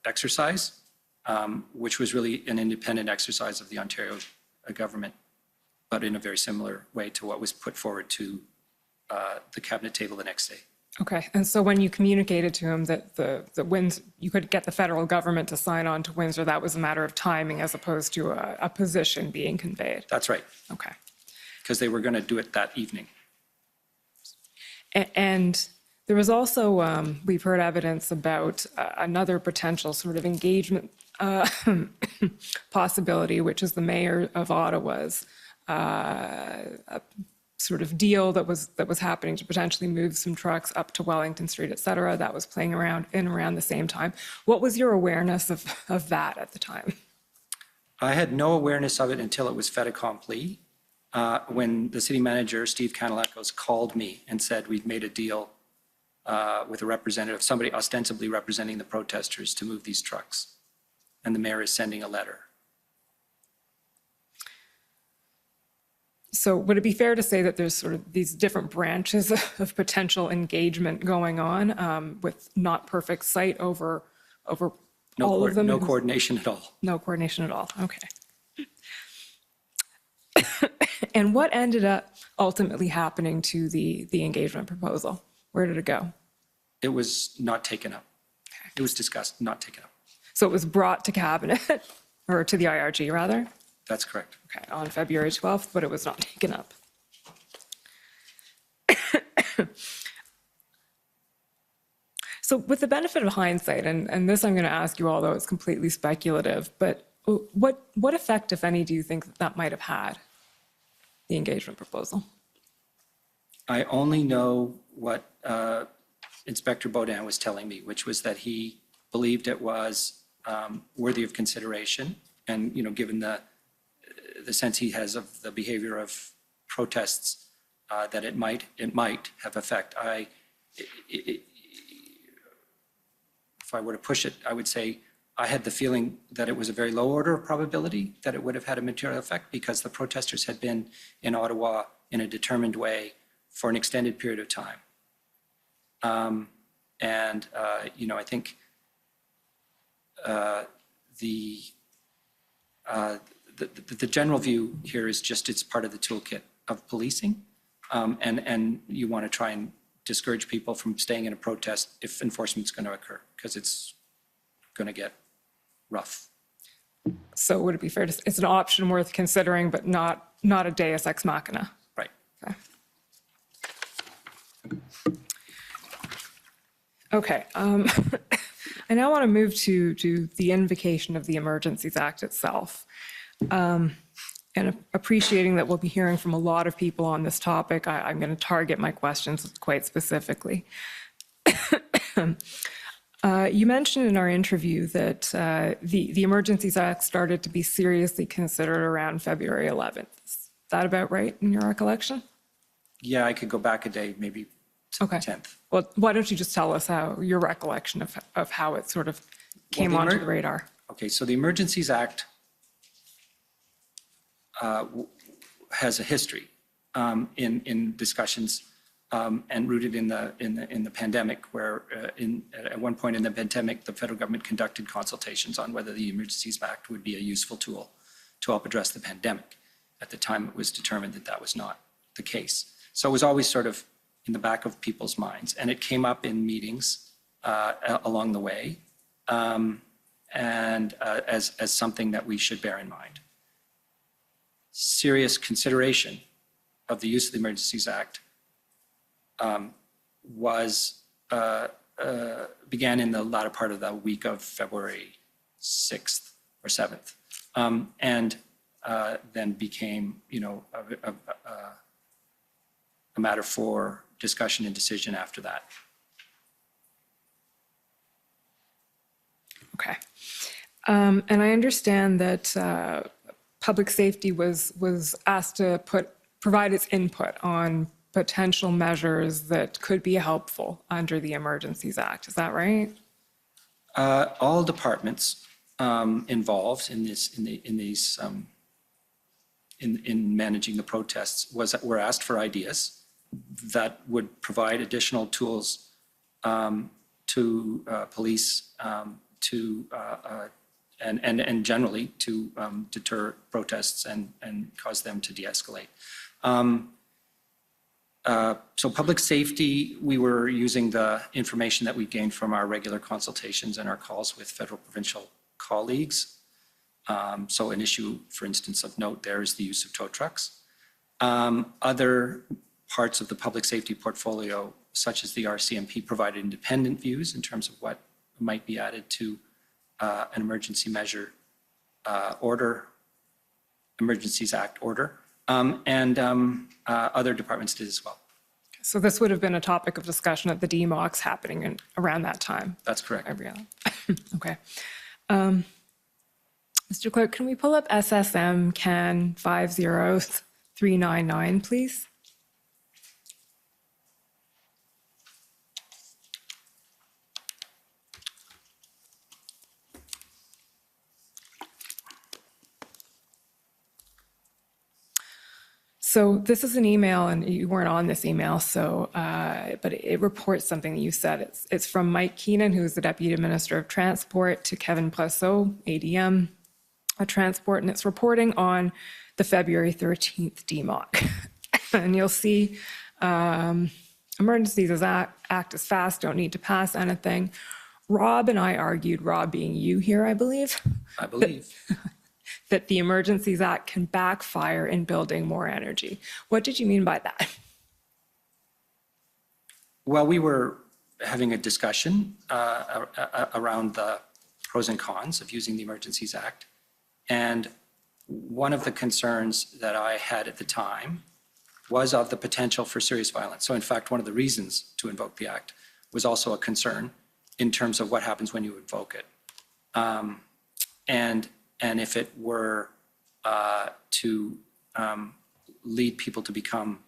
[SPEAKER 6] exercise, which was really an independent exercise of the Ontario government, but in a very similar way to what was put forward to the cabinet table the next day.
[SPEAKER 5] Okay, and so when you communicated to him that the you could get the federal government to sign on to Windsor, that was a matter of timing as opposed to a position being conveyed?
[SPEAKER 6] That's right.
[SPEAKER 5] Okay.
[SPEAKER 6] Because they were going to do it that evening.
[SPEAKER 5] And there was also, we've heard evidence about another potential sort of engagement possibility, which is the mayor of Ottawa's sort of deal that was happening to potentially move some trucks up to Wellington Street, et cetera, that was playing around the same time. What was your awareness of that at the time?
[SPEAKER 6] I had no awareness of it until it was fait accompli, when the city manager, Steve Kanalakos, called me and said, we've made a deal with a representative, somebody ostensibly representing the protesters, to move these trucks. And the mayor is sending a letter.
[SPEAKER 5] So would it be fair to say that there's sort of these different branches of potential engagement going on with not perfect sight over all of them?
[SPEAKER 6] No coordination at all.
[SPEAKER 5] No coordination at all, okay. And what ended up ultimately happening to the engagement proposal? Where did it go?
[SPEAKER 6] It was not taken up. It was discussed, not taken up.
[SPEAKER 5] So it was brought to cabinet, or to the IRG rather?
[SPEAKER 6] That's correct.
[SPEAKER 5] Okay, on February 12th, but it was not taken up. So with the benefit of hindsight, and this I'm going to ask you, although it's completely speculative, but what effect, if any, do you think that might have had, the engagement proposal?
[SPEAKER 6] I only know what Inspector Baudin was telling me, which was that he believed it was worthy of consideration, and given the sense he has of the behavior of protests, that it might have effect. If I were to push it, I would say I had the feeling that it was a very low order of probability that it would have had a material effect because the protesters had been in Ottawa in a determined way for an extended period of time. I think the general view here is just it's part of the toolkit of policing, and you want to try and discourage people from staying in a protest if enforcement's going to occur, because it's going to get rough.
[SPEAKER 5] So would it be fair to say it's an option worth considering, but not a deus ex machina?
[SPEAKER 6] Right.
[SPEAKER 5] Okay. I now want to move to the invocation of the Emergencies Act itself. And appreciating that we'll be hearing from a lot of people on this topic, I'm going to target my questions quite specifically. You mentioned in our interview that the Emergencies Act started to be seriously considered around February 11th. Is that about right in your recollection?
[SPEAKER 6] Yeah, I could go back a day, maybe to the 10th.
[SPEAKER 5] Well, why don't you just tell us your recollection of how it sort of came onto the radar?
[SPEAKER 6] Okay, so the Emergencies Act has a history in discussions and rooted in the pandemic, where at one point in the pandemic, the federal government conducted consultations on whether the Emergencies Act would be a useful tool to help address the pandemic. At the time, it was determined that that was not the case. So it was always sort of in the back of people's minds, and it came up in meetings along the way, and as something that we should bear in mind. Serious consideration of the use of the Emergencies Act began in the latter part of the week of February 6th or 7th, and then became, a matter for discussion and decision after that.
[SPEAKER 5] Okay. And I understand that public safety was asked to provide its input on potential measures that could be helpful under the Emergencies Act. Is that right?
[SPEAKER 6] All departments involved in managing the protests were asked for ideas that would provide additional tools to police and generally to deter protests and cause them to de-escalate. So public safety, we were using the information that we gained from our regular consultations and our calls with federal provincial colleagues. So an issue, for instance, of note there is the use of tow trucks. Other parts of the public safety portfolio, such as the RCMP, provided independent views in terms of what might be added to an emergency measure order, Emergencies Act order, and other departments did as well.
[SPEAKER 5] So this would have been a topic of discussion at the DMOCs happening around that time?
[SPEAKER 6] That's correct.
[SPEAKER 5] Okay. Mr. Clerk, can we pull up SSM CAN 50399, please? So this is an email, and you weren't on this email, but it reports something that you said. It's from Mike Keenan, who is the Deputy Minister of Transport, to Kevin Presseau, ADM Transport, and it's reporting on the February 13th DMOC. And you'll see Emergencies Act is fast, don't need to pass anything. Rob and I argued, Rob being you here, I believe.
[SPEAKER 6] I believe.
[SPEAKER 5] That the Emergencies Act can backfire in building more energy. What did you mean by that?
[SPEAKER 6] Well, we were having a discussion around the pros and cons of using the Emergencies Act. And one of the concerns that I had at the time was of the potential for serious violence. So in fact, one of the reasons to invoke the Act was also a concern in terms of what happens when you invoke it. And if it were to lead people to become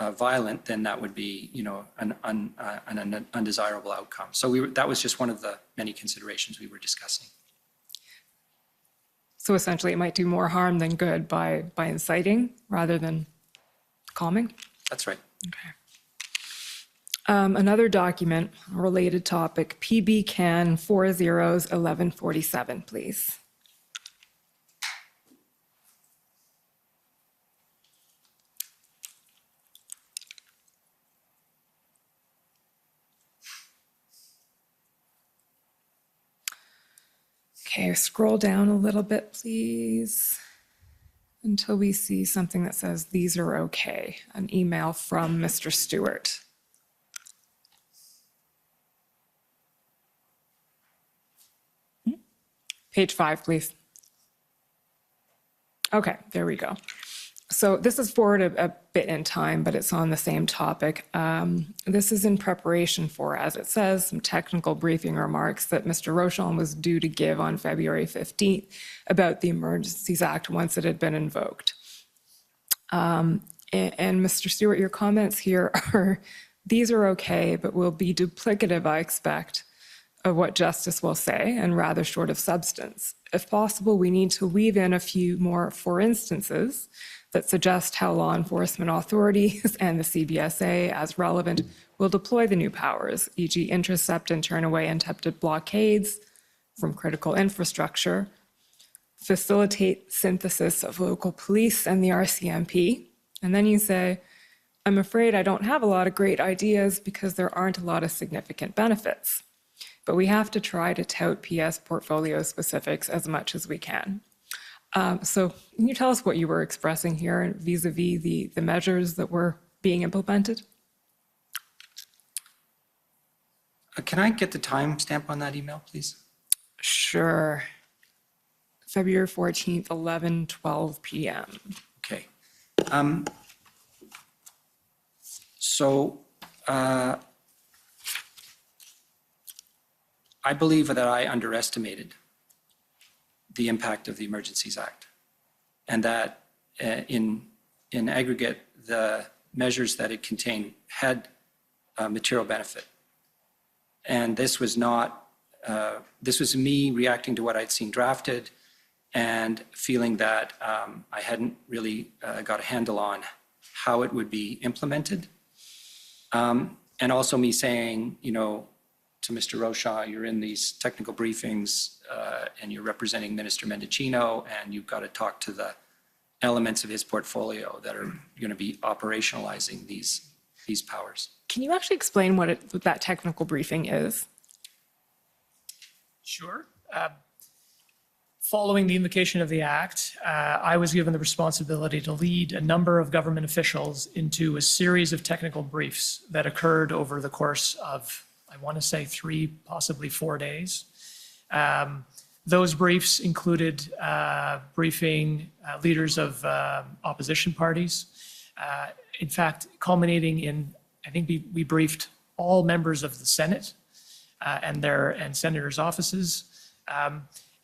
[SPEAKER 6] violent, then that would be, an undesirable outcome. So that was just one of the many considerations we were discussing.
[SPEAKER 5] So essentially, it might do more harm than good by inciting rather than calming?
[SPEAKER 6] That's right.
[SPEAKER 5] Okay. Another document, a related topic, PB Can 401147, please. Okay, scroll down a little bit, please, until we see something that says, "These are okay," an email from Mr. Stewart. Page 5, please. Okay, there we go. So this is forward a bit in time, but it's on the same topic. This is in preparation for, as it says, some technical briefing remarks that Mr. Rochon was due to give on February 15th about the Emergencies Act once it had been invoked. And Mr. Stewart, your comments here are, these are okay, but will be duplicative, I expect, of what justice will say and rather short of substance. If possible, we need to weave in a few more for instances that suggest how law enforcement authorities and the CBSA, as relevant, will deploy the new powers, e.g. intercept and turn away attempted blockades from critical infrastructure, facilitate synthesis of local police and the RCMP. And then you say, I'm afraid I don't have a lot of great ideas because there aren't a lot of significant benefits. But we have to try to tout PS portfolio specifics as much as we can. So can you tell us what you were expressing here vis-a-vis the measures that were being implemented?
[SPEAKER 6] Can I get the time stamp on that email, please?
[SPEAKER 5] Sure. February 14th, 11:12 p.m.
[SPEAKER 6] Okay. So I believe that I underestimated the impact of the Emergencies Act, and that in aggregate, the measures that it contained had material benefit. And this was not, this was me reacting to what I'd seen drafted and feeling that I hadn't really got a handle on how it would be implemented. And also me saying, to Mr. Rocha, you're in these technical briefings and you're representing Minister Mendicino, and you've got to talk to the elements of his portfolio that are going to be operationalizing these powers.
[SPEAKER 5] Can you actually explain what that technical briefing is?
[SPEAKER 7] Sure. Following the invocation of the Act, I was given the responsibility to lead a number of government officials into a series of technical briefs that occurred over the course of, I want to say, 3, possibly 4 days. Those briefs included briefing leaders of opposition parties. In fact, culminating in, I think we briefed all members of the Senate and senators' offices.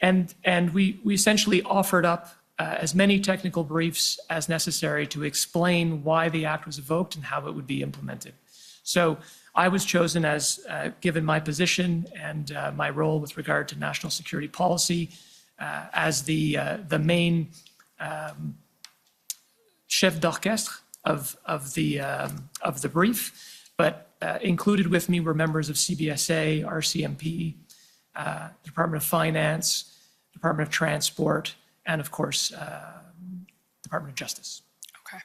[SPEAKER 7] And we essentially offered up as many technical briefs as necessary to explain why the Act was evoked and how it would be implemented. So I was chosen as, given my position and my role with regard to national security policy, as the main chef d'orchestre of the brief. But included with me were members of CBSA, RCMP, Department of Finance, Department of Transport, and of course, Department of Justice.
[SPEAKER 5] Okay.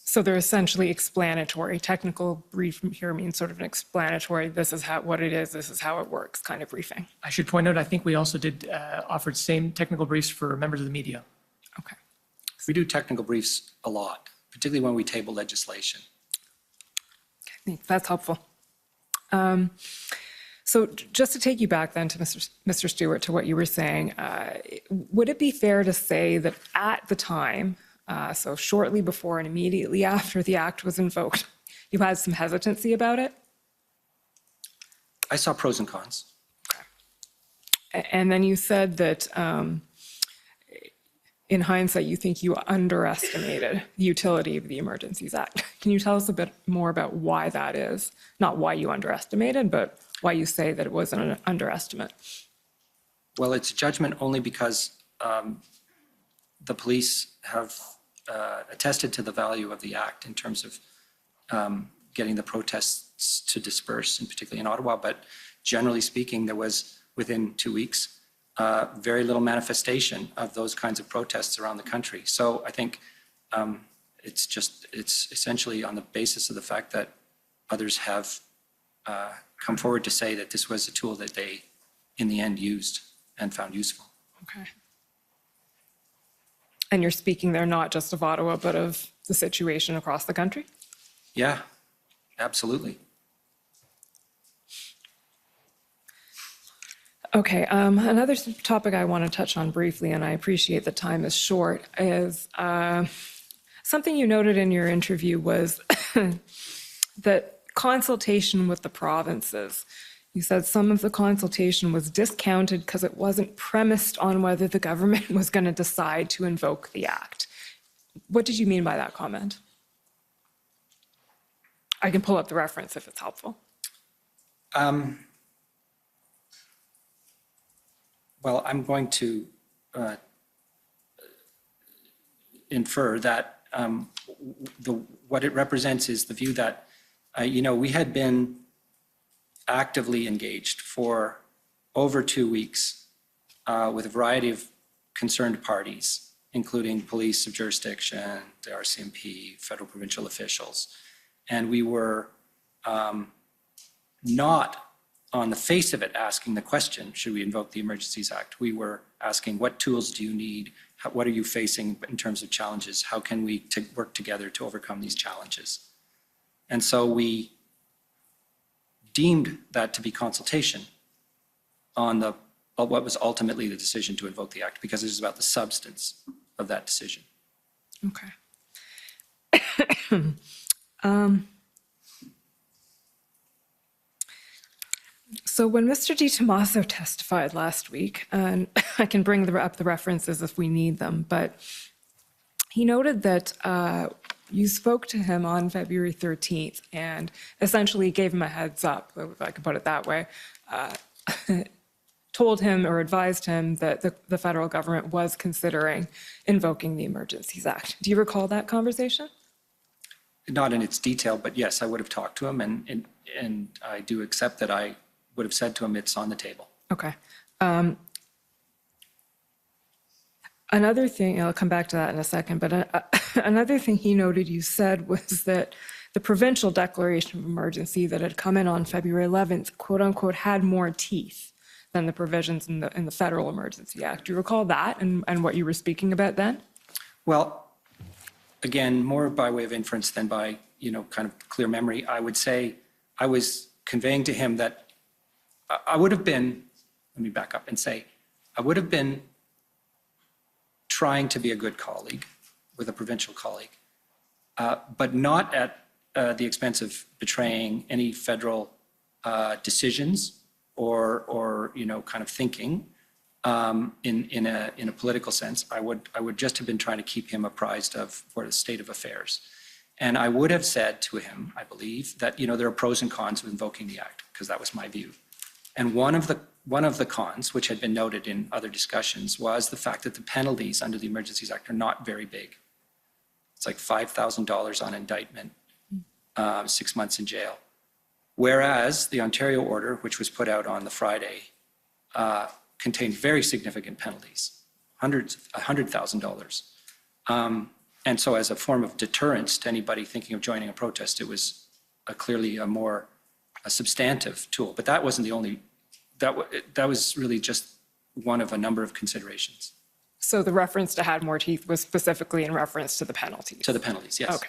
[SPEAKER 5] So they're essentially explanatory. Technical brief here means sort of an explanatory, this is what it is, this is how it works kind of briefing.
[SPEAKER 7] I should point out, I think we also offered same technical briefs for members of the media.
[SPEAKER 5] Okay.
[SPEAKER 6] We do technical briefs a lot, particularly when we table legislation.
[SPEAKER 5] Okay, that's helpful. So just to take you back then to Mr. Stewart, to what you were saying, would it be fair to say that at the time, so shortly before and immediately after the Act was invoked, you had some hesitancy about it?
[SPEAKER 6] I saw pros and cons.
[SPEAKER 5] Okay. And then you said that in hindsight, you think you underestimated the utility of the Emergencies Act. Can you tell us a bit more about why that is? Not why you underestimated, but why you say that it was an underestimate.
[SPEAKER 6] Well, it's a judgment only because the police have attested to the value of the act in terms of getting the protests to disperse, and particularly in Ottawa. But generally speaking, there was, within 2 weeks, very little manifestation of those kinds of protests around the country. So I think it's essentially on the basis of the fact that others have come forward to say that this was a tool that they, in the end, used and found useful.
[SPEAKER 5] Okay. And you're speaking there not just of Ottawa, but of the situation across the country?
[SPEAKER 6] Yeah, absolutely.
[SPEAKER 5] Okay, another topic I want to touch on briefly, and I appreciate the time is short, is something you noted in your interview was that consultation with the provinces. You said some of the consultation was discounted because it wasn't premised on whether the government was going to decide to invoke the act. What did you mean by that comment? I can pull up the reference if it's helpful.
[SPEAKER 6] Well, I'm going to infer that what it represents is the view that, we had been actively engaged for over 2 weeks with a variety of concerned parties, including police of jurisdiction, the RCMP, federal provincial officials. And we were not on the face of it asking the question, should we invoke the Emergencies Act? We were asking, what tools do you need? What are you facing in terms of challenges? How can we work together to overcome these challenges? And so we deemed that to be consultation on what was ultimately the decision to invoke the act, because it is about the substance of that decision.
[SPEAKER 5] Okay. So when Mr. Di Tommaso testified last week, and I can bring up the references if we need them, but he noted that you spoke to him on February 13th and essentially gave him a heads up, if I could put it that way, told him or advised him that the federal government was considering invoking the Emergencies Act. Do you recall that conversation?
[SPEAKER 6] Not in its detail, but yes, I would have talked to him, and I do accept that I would have said to him, it's on the table.
[SPEAKER 5] Okay. Another thing, I'll come back to that in a second, but another thing he noted you said was that the provincial declaration of emergency that had come in on February 11th, quote unquote, had more teeth than the provisions in the Federal Emergency Act. Do you recall that and what you were speaking about then?
[SPEAKER 6] Well, again, more by way of inference than by, kind of clear memory, I would say I was conveying to him that I would have been, let me back up and say, I would have been trying to be a good colleague with a provincial colleague, but not at the expense of betraying any federal decisions or kind of thinking in a political sense. I would just have been trying to keep him apprised of the state of affairs. And I would have said to him, I believe, that there are pros and cons of invoking the act, because that was my view. And one of the cons, which had been noted in other discussions, was the fact that the penalties under the Emergencies Act are not very big. It's like $5,000 on indictment, 6 months in jail. Whereas the Ontario order, which was put out on the Friday, contained very significant penalties, $100,000. And so as a form of deterrence to anybody thinking of joining a protest, it was clearly a substantive tool. But that wasn't the only, that was really just one of a number of considerations.
[SPEAKER 5] So the reference to had more teeth was specifically in reference to the penalties?
[SPEAKER 6] To the penalties, yes.
[SPEAKER 5] Okay.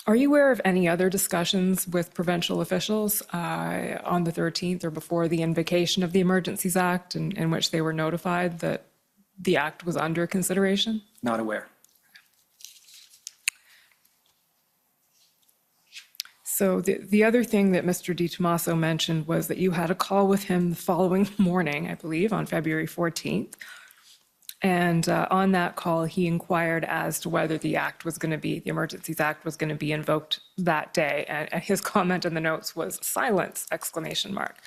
[SPEAKER 5] Are you aware of any other discussions with provincial officials on the 13th or before the invocation of the Emergencies Act in which they were notified that the act was under consideration?
[SPEAKER 6] Not aware.
[SPEAKER 5] So the other thing that Mr. DiTomaso mentioned was that you had a call with him the following morning, I believe, on February 14th. And on that call, he inquired as to whether the Emergencies Act was going to be invoked that day. And his comment in the notes was silence, exclamation mark.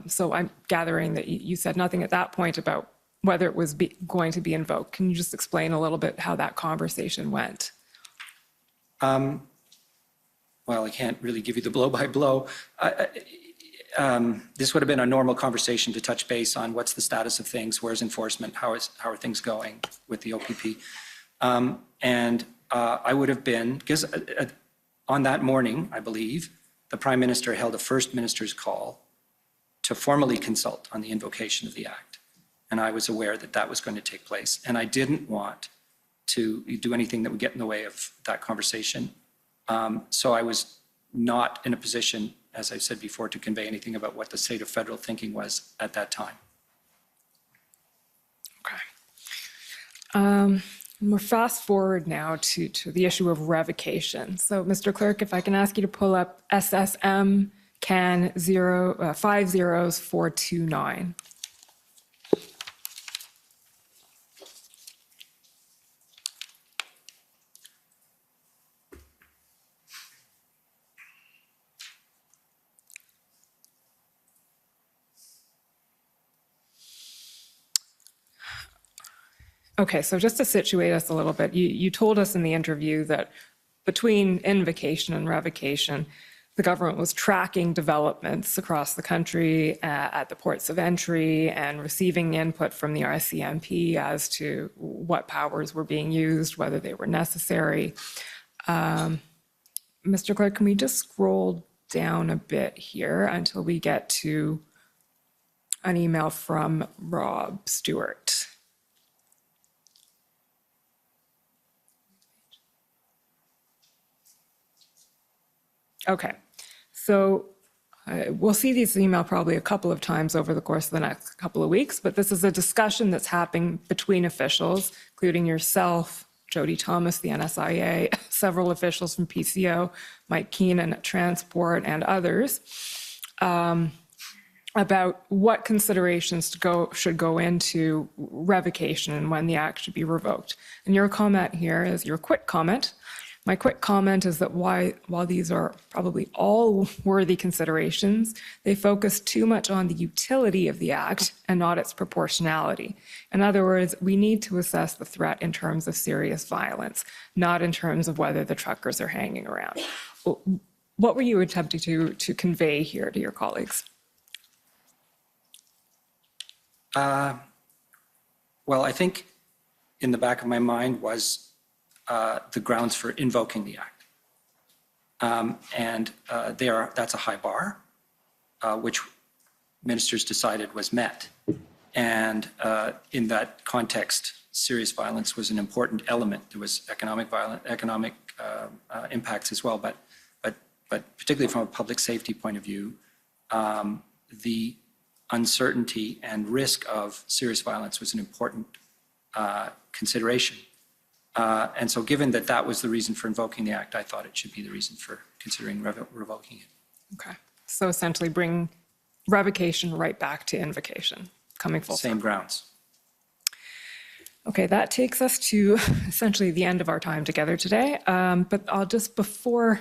[SPEAKER 5] So I'm gathering that you said nothing at that point about whether it was going to be invoked. Can you just explain a little bit how that conversation went?
[SPEAKER 6] Well, I can't really give you the blow-by-blow. This would have been a normal conversation to touch base on what's the status of things, where's enforcement, how are things going with the OPP. I would have been, because on that morning, I believe, the Prime Minister held a First Minister's call to formally consult on the invocation of the Act. And I was aware that that was going to take place. And I didn't want to do anything that would get in the way of that conversation. So I was not in a position, as I've said before, to convey anything about what the state of federal thinking was at that time.
[SPEAKER 5] Okay. We're fast forward now to the issue of revocation. So, Mr. Clerk, if I can ask you to pull up SSM CAN 50429. Okay, so just to situate us a little bit, you told us in the interview that between invocation and revocation, the government was tracking developments across the country at the ports of entry and receiving input from the RCMP as to what powers were being used, whether they were necessary. Mr. Clerk, can we just scroll down a bit here until we get to an email from Rob Stewart? Okay, so we'll see this email probably a couple of times over the course of the next couple of weeks, but this is a discussion that's happening between officials, including yourself, Jody Thomas, the NSIA, several officials from PCO, Mike Keenan at Transport, and others, about what considerations should go into revocation and when the act should be revoked. And your comment here is your quick comment. My quick comment is that while these are probably all worthy considerations, they focus too much on the utility of the act and not its proportionality. In other words, we need to assess the threat in terms of serious violence, not in terms of whether the truckers are hanging around. What were you attempting to convey here to your colleagues?
[SPEAKER 6] Well, I think in the back of my mind was the grounds for invoking the act. That's a high bar, which ministers decided was met. And in that context, serious violence was an important element. There was economic impacts as well, but particularly from a public safety point of view, the uncertainty and risk of serious violence was an important consideration. And so given that that was the reason for invoking the act, I thought it should be the reason for considering revoking it.
[SPEAKER 5] Okay, so essentially bring revocation right back to invocation, coming full circle.
[SPEAKER 6] Same grounds.
[SPEAKER 5] Okay, that takes us to essentially the end of our time together today. But I'll just, before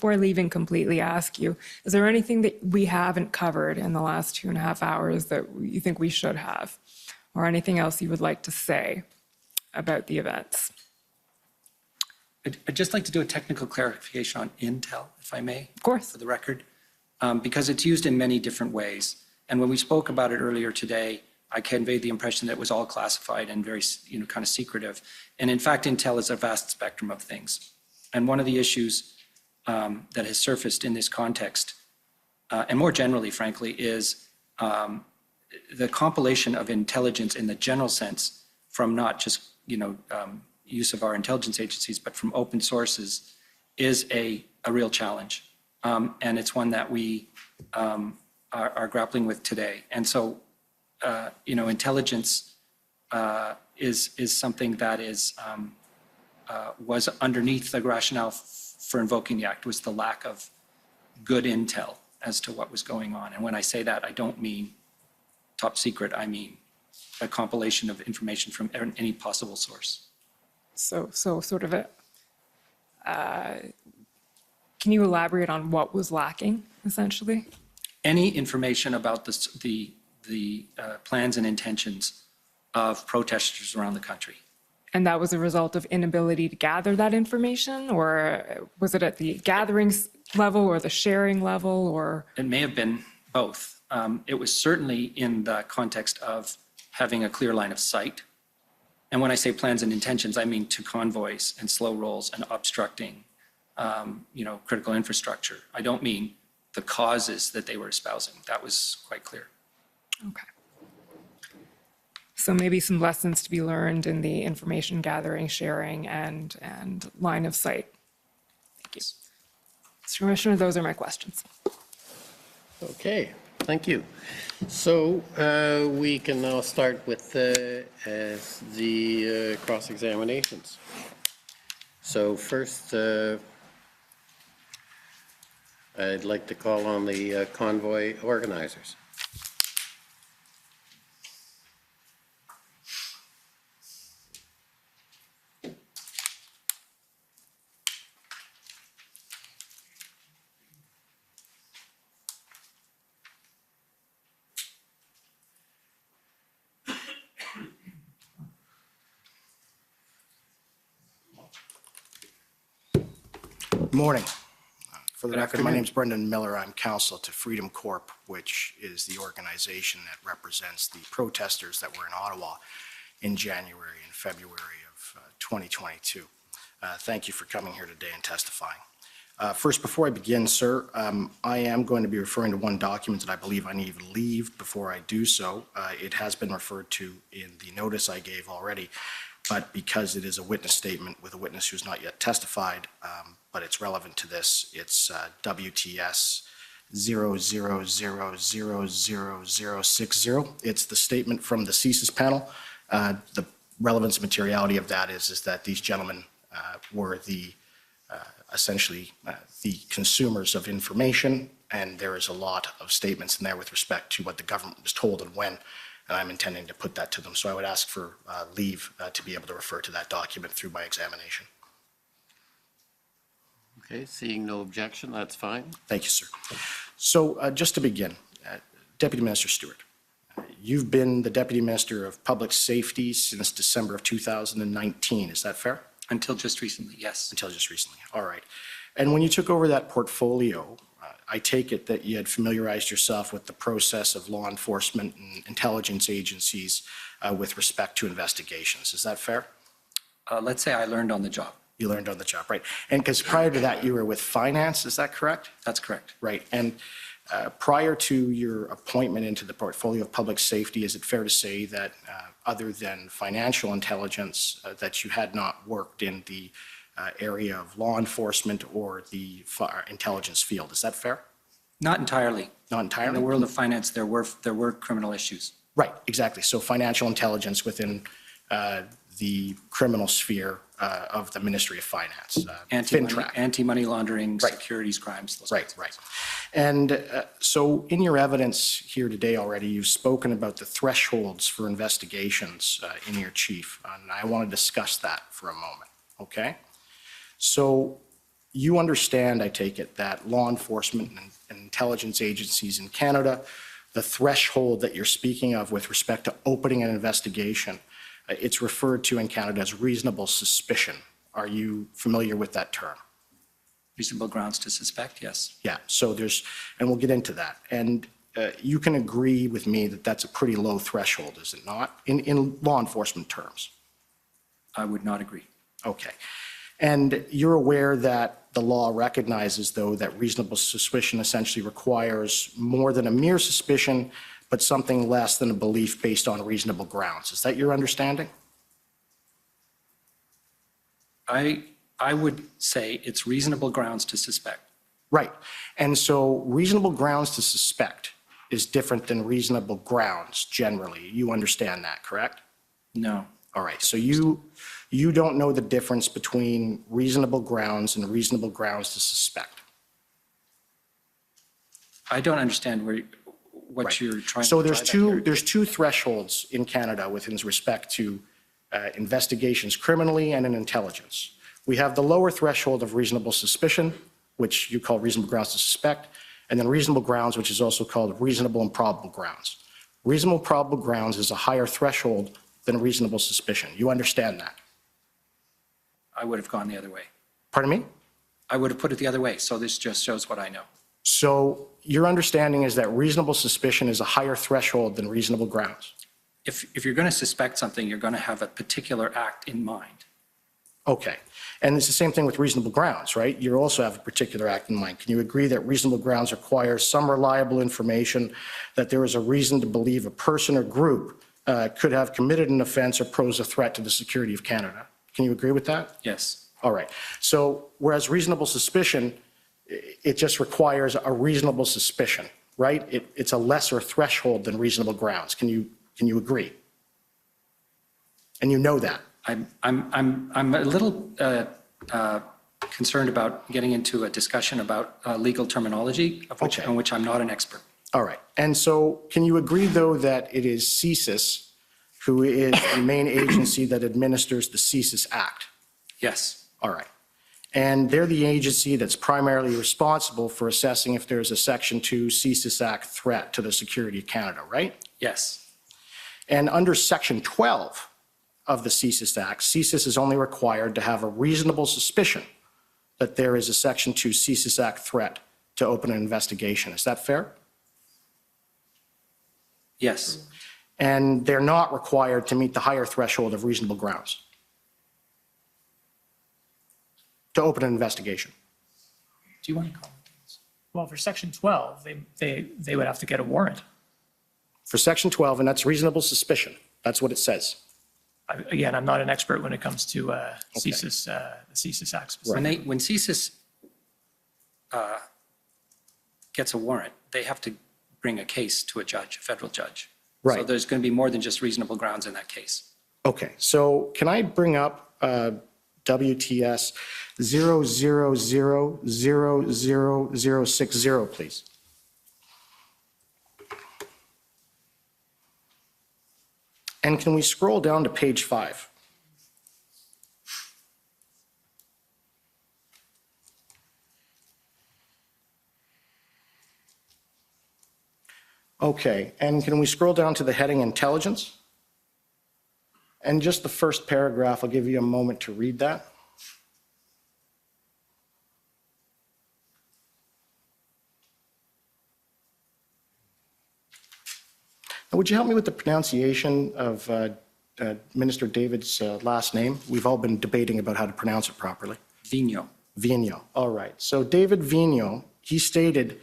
[SPEAKER 5] leaving completely, ask you, is there anything that we haven't covered in the last 2.5 hours that you think we should have? Or anything else you would like to say about the events?
[SPEAKER 6] I'd just like to do a technical clarification on Intel, if I may.
[SPEAKER 5] Of course.
[SPEAKER 6] For the record, because it's used in many different ways. And when we spoke about it earlier today, I conveyed the impression that it was all classified and very, kind of secretive. And in fact, Intel is a vast spectrum of things. And one of the issues that has surfaced in this context, and more generally, frankly, is the compilation of intelligence in the general sense from not just, use of our intelligence agencies, but from open sources is a real challenge. And it's one that we are grappling with today. And so, intelligence is something that was underneath the rationale for invoking the act, was the lack of good intel as to what was going on. And when I say that, I don't mean top secret, I mean a compilation of information from any possible source.
[SPEAKER 5] So sort of can you elaborate on what was lacking, essentially?
[SPEAKER 6] Any information about the plans and intentions of protesters around the country.
[SPEAKER 5] And that was a result of inability to gather that information, or was it at the gatherings level or the sharing level, or?
[SPEAKER 6] It may have been both. It was certainly in the context of having a clear line of sight. And when I say plans and intentions, I mean to convoys and slow rolls and obstructing, critical infrastructure. I don't mean the causes that they were espousing. That was quite clear.
[SPEAKER 5] Okay. So maybe some lessons to be learned in the information gathering, sharing, and line of sight. Thank you. Mr. Commissioner, those are my questions.
[SPEAKER 2] Okay, thank you. So we can now start with the cross-examinations. So first, I'd like to call on the convoy organizers.
[SPEAKER 8] Good morning. For the record, my name is Brendan Miller. I'm counsel to Freedom Corp, which is the organization that represents the protesters that were in Ottawa in January and February of 2022. Thank you for coming here today and testifying. First, before I begin, sir, I am going to be referring to one document that I believe I need to leave before I do so. It has been referred to in the notice I gave already, but because it is a witness statement with a witness who's not yet testified, but it's relevant to this, it's WTS 00000060. It's the statement from the CSIS panel. The relevance and materiality of that is that these gentlemen were the essentially the consumers of information, and there is a lot of statements in there with respect to what the government was told and when, and I'm intending to put that to them. So I would ask for leave to be able to refer to that document through my examination.
[SPEAKER 2] Okay, seeing no objection, that's fine.
[SPEAKER 8] Thank you, sir. So just to begin, Deputy Minister Stewart, you've been the Deputy Minister of Public Safety since December of 2019. Is that fair?
[SPEAKER 6] Until just recently, yes.
[SPEAKER 8] Until just recently. All right. And when you took over that portfolio, I take it that you had familiarized yourself with the process of law enforcement and intelligence agencies with respect to investigations. Is that fair?
[SPEAKER 6] Let's say I learned on the job.
[SPEAKER 8] You learned on the job, right? And because prior to that, you were with finance, is that correct?
[SPEAKER 6] That's correct.
[SPEAKER 8] Right. And prior to your appointment into the portfolio of public safety, is it fair to say that other than financial intelligence, that you had not worked in the area of law enforcement or the intelligence field? Is that fair?
[SPEAKER 6] Not entirely.
[SPEAKER 8] Not entirely?
[SPEAKER 6] In the world of finance, there were criminal issues.
[SPEAKER 8] Right, exactly. So financial intelligence within the criminal sphere of the Ministry of Finance.
[SPEAKER 6] Anti-money laundering,
[SPEAKER 8] Right.
[SPEAKER 6] securities crimes.
[SPEAKER 8] Right, right. And so in your evidence here today already, you've spoken about the thresholds for investigations in your chief, and I want to discuss that for a moment, okay? So you understand, I take it, that law enforcement and intelligence agencies in Canada, the threshold that you're speaking of with respect to opening an investigation, it's referred to in Canada as reasonable suspicion. Are you familiar with that term?
[SPEAKER 6] Reasonable grounds to suspect, yes.
[SPEAKER 8] Yeah, so there's, and we'll get into that. And you can agree with me that that's a pretty low threshold, is it not, in law enforcement terms?
[SPEAKER 6] I would not agree.
[SPEAKER 8] Okay. And you're aware that the law recognizes, though, that reasonable suspicion essentially requires more than a mere suspicion, but something less than a belief based on reasonable grounds. Is that your understanding?
[SPEAKER 6] I would say it's reasonable grounds to suspect.
[SPEAKER 8] Right. And so reasonable grounds to suspect is different than reasonable grounds generally. You understand that, correct?
[SPEAKER 6] No.
[SPEAKER 8] All right. So you don't know the difference between reasonable grounds and reasonable grounds to suspect.
[SPEAKER 6] I don't understand what
[SPEAKER 8] Right.
[SPEAKER 6] you're trying
[SPEAKER 8] So
[SPEAKER 6] to
[SPEAKER 8] there's
[SPEAKER 6] drive at here.
[SPEAKER 8] there's two thresholds in Canada with respect to investigations criminally and in intelligence. We have the lower threshold of reasonable suspicion, which you call reasonable grounds to suspect, and then reasonable grounds, which is also called reasonable and probable grounds. Reasonable probable grounds is a higher threshold than reasonable suspicion. You understand that?
[SPEAKER 6] I would have gone the other way.
[SPEAKER 8] Pardon me?
[SPEAKER 6] I would have put it the other way, so this just shows what I know.
[SPEAKER 8] So your understanding is that reasonable suspicion is a higher threshold than reasonable grounds?
[SPEAKER 6] If you're going to suspect something, you're going to have a particular act in mind.
[SPEAKER 8] Okay. And it's the same thing with reasonable grounds, right? You also have a particular act in mind. Can you agree that reasonable grounds require some reliable information that there is a reason to believe a person or group could have committed an offense or pose a threat to the security of Canada? Can you agree with that?
[SPEAKER 6] Yes.
[SPEAKER 8] All right. So whereas reasonable suspicion, it just requires a reasonable suspicion, right? It's a lesser threshold than reasonable grounds. Can you agree? And you know that.
[SPEAKER 6] I'm a little concerned about getting into a discussion about legal terminology,
[SPEAKER 8] Okay.
[SPEAKER 6] on which I'm not an expert.
[SPEAKER 8] All right. And so can you agree, though, that it is CSIS who is the main agency that administers the CSIS Act?
[SPEAKER 6] Yes.
[SPEAKER 8] All right. And they're the agency that's primarily responsible for assessing if there's a Section 2 CSIS Act threat to the security of Canada, right?
[SPEAKER 6] Yes.
[SPEAKER 8] And under Section 12 of the CSIS Act, CSIS is only required to have a reasonable suspicion that there is a Section 2 CSIS Act threat to open an investigation. Is that fair?
[SPEAKER 6] Yes.
[SPEAKER 8] And they're not required to meet the higher threshold of reasonable grounds to open an investigation.
[SPEAKER 6] Do you want to comment?
[SPEAKER 7] Well, for Section 12, they would have to get a warrant.
[SPEAKER 8] For Section 12, and that's reasonable suspicion. That's what it says.
[SPEAKER 7] Again, I'm not an expert when it comes to CSIS, the CSIS Act specifically.
[SPEAKER 6] When CSIS gets a warrant, they have to bring a case to a judge, a federal judge. So
[SPEAKER 8] Right.
[SPEAKER 6] there's going to be more than just reasonable grounds in that case.
[SPEAKER 8] Okay, so can I bring up WTS 0000060, please? And can we scroll down to page 5? Okay, and can we scroll down to the heading Intelligence? And just the first paragraph, I'll give you a moment to read that. Now, would you help me with the pronunciation of Minister David's last name? We've all been debating about how to pronounce it properly.
[SPEAKER 6] Vigneault.
[SPEAKER 8] Vigneault, all right. So David Vigneault, he stated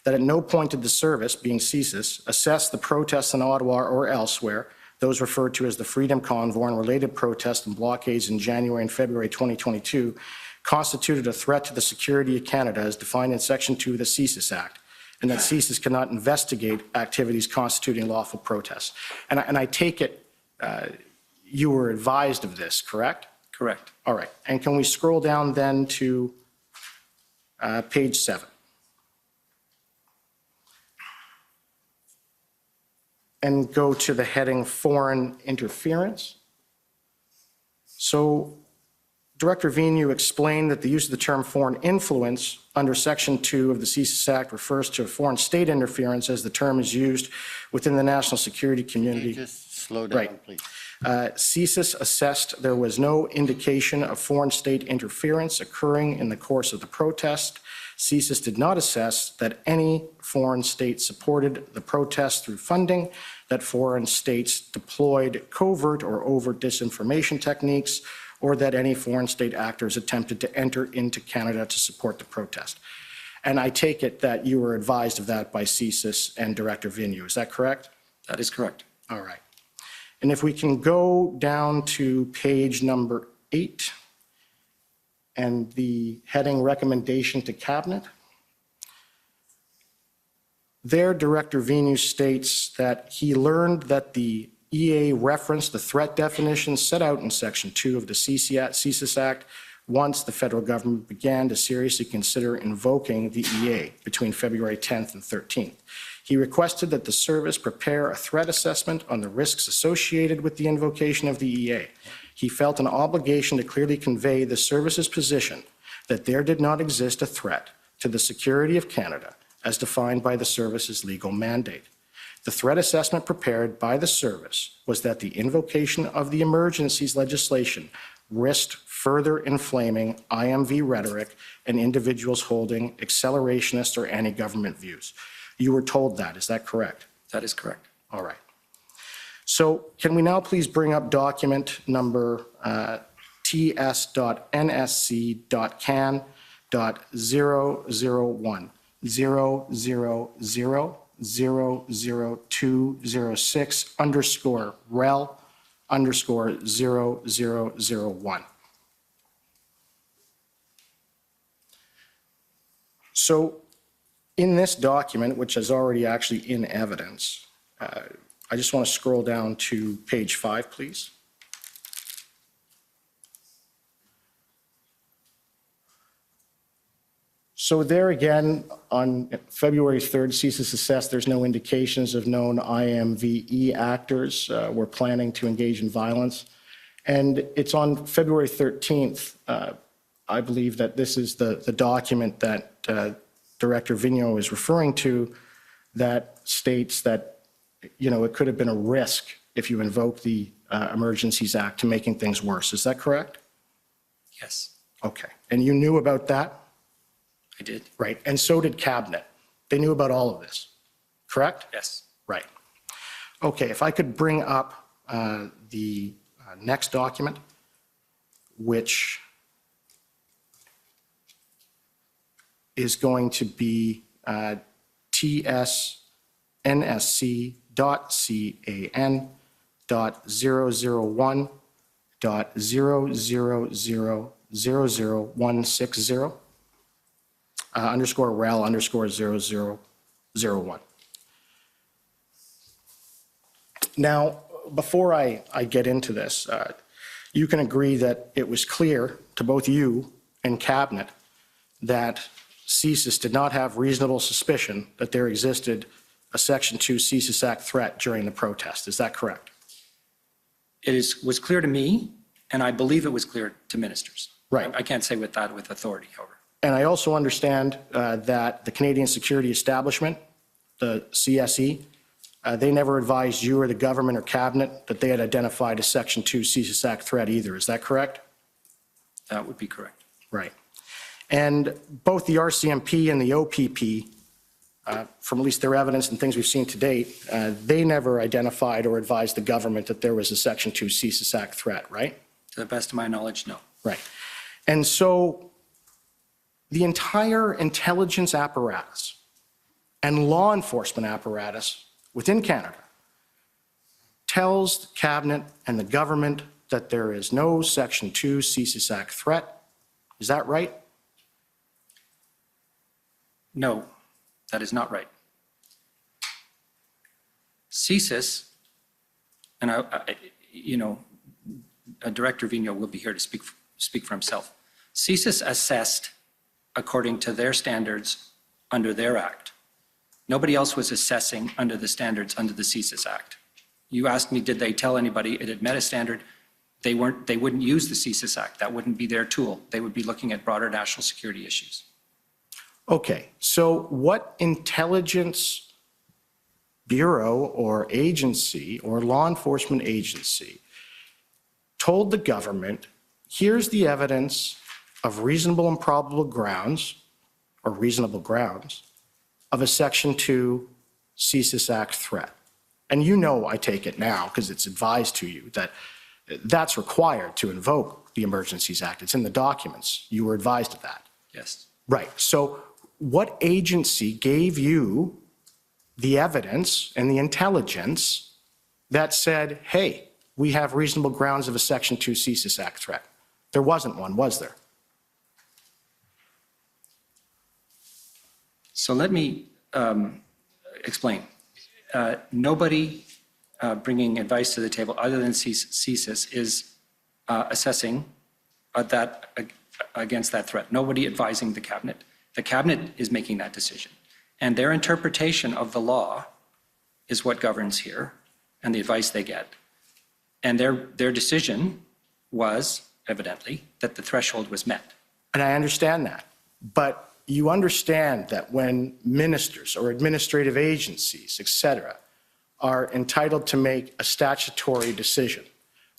[SPEAKER 8] that at no point did the service, being CSIS, assess the protests in Ottawa or elsewhere, those referred to as the Freedom Convoy and related protests and blockades in January and February 2022, constituted a threat to the security of Canada as defined in Section 2 of the CSIS Act, and that CSIS cannot investigate activities constituting lawful protests. And I take it you were advised of this, correct?
[SPEAKER 6] Correct.
[SPEAKER 8] All right. And can we scroll down then to page 7? And go to the heading Foreign Interference. So Director Vigneault explained that the use of the term foreign influence under Section 2 of the CSIS Act refers to foreign state interference as the term is used within the national security community.
[SPEAKER 2] Just slow down,
[SPEAKER 8] Right.
[SPEAKER 2] please.
[SPEAKER 8] CSIS assessed there was no indication of foreign state interference occurring in the course of the protest. CSIS did not assess that any foreign state supported the protest through funding, that foreign states deployed covert or overt disinformation techniques, or that any foreign state actors attempted to enter into Canada to support the protest. And I take it that you were advised of that by CSIS and Director Vigneault. Is that correct?
[SPEAKER 6] That is correct.
[SPEAKER 8] All right. And if we can go down to page number 8 and the heading Recommendation to Cabinet. There, Director Vigneault states that he learned that the EA referenced the threat definitions set out in Section 2 of the CSIS Act once the federal government began to seriously consider invoking the EA between February 10th and 13th. He requested that the service prepare a threat assessment on the risks associated with the invocation of the EA. He felt an obligation to clearly convey the service's position that there did not exist a threat to the security of Canada as defined by the service's legal mandate. The threat assessment prepared by the service was that the invocation of the emergencies legislation risked further inflaming IMV rhetoric and individuals holding accelerationist or anti-government views. You were told that, is that correct?
[SPEAKER 6] That is correct.
[SPEAKER 8] All right. So can we now please bring up document number ts.nsc.can.001 000-00206 underscore rel underscore 0001. So in this document, which is already actually in evidence, I just want to scroll down to page 5, please. So there again, on February 3rd, CSIS assessed there's no indications of known IMVE actors were planning to engage in violence. And it's on February 13th, I believe that this is the document that Director Vigneault is referring to that states that, you know, it could have been a risk if you invoke the Emergencies Act to making things worse. Is that correct?
[SPEAKER 6] Yes,
[SPEAKER 8] Okay. And you knew about that?
[SPEAKER 6] I did.
[SPEAKER 8] Right. And so did Cabinet. They knew about all of this, correct?
[SPEAKER 6] Yes.
[SPEAKER 8] Right. Okay. If I could bring up the next document, which is going to be tsnsc.can.001.000000160 underscore rel underscore 0001. Now, before I get into this, you can agree that it was clear to both you and Cabinet that CSIS did not have reasonable suspicion that there existed a Section 2 CSIS Act threat during the protest. Is that correct?
[SPEAKER 6] Was clear to me, and I believe it was clear to ministers.
[SPEAKER 8] Right.
[SPEAKER 6] I can't say with authority, however.
[SPEAKER 8] And I also understand that the Canadian Security Establishment, the CSE, they never advised you or the government or Cabinet that they had identified a Section 2 CSIS Act threat either. Is that correct?
[SPEAKER 6] That would be correct.
[SPEAKER 8] Right. And both the RCMP and the OPP, from at least their evidence and things we've seen to date, they never identified or advised the government that there was a Section 2 CSIS Act threat, right?
[SPEAKER 6] To the best of my knowledge, no.
[SPEAKER 8] Right. And so the entire intelligence apparatus and law enforcement apparatus within Canada tells the Cabinet and the government that there is no Section 2 CSIS Act threat. Is that right?
[SPEAKER 6] No, that is not right. CSIS, and Director Vigneault will be here to speak for himself. CSIS assessed according to their standards under their act. Nobody else was assessing under the standards under the CSIS Act. You asked me, did they tell anybody it had met a standard? They wouldn't use the CSIS Act. That wouldn't be their tool. They would be looking at broader national security issues.
[SPEAKER 8] Okay, so what intelligence bureau or agency or law enforcement agency told the government, here's the evidence of reasonable and probable grounds, or reasonable grounds, of a Section 2 CSIS Act threat? And you know, I take it now, because it's advised to you, that that's required to invoke the Emergencies Act. It's in the documents. You were advised of that.
[SPEAKER 6] Yes.
[SPEAKER 8] Right. So what agency gave you the evidence and the intelligence that said, hey, we have reasonable grounds of a Section 2 CSIS Act threat? There wasn't one, was there?
[SPEAKER 6] So let me explain. Nobody bringing advice to the table other than CSIS is assessing that against that threat. Nobody advising the cabinet. The cabinet is making that decision. And their interpretation of the law is what governs here and the advice they get. And their decision was, evidently, that the threshold was met.
[SPEAKER 8] And I understand that. But you understand that when ministers or administrative agencies, et cetera, are entitled to make a statutory decision,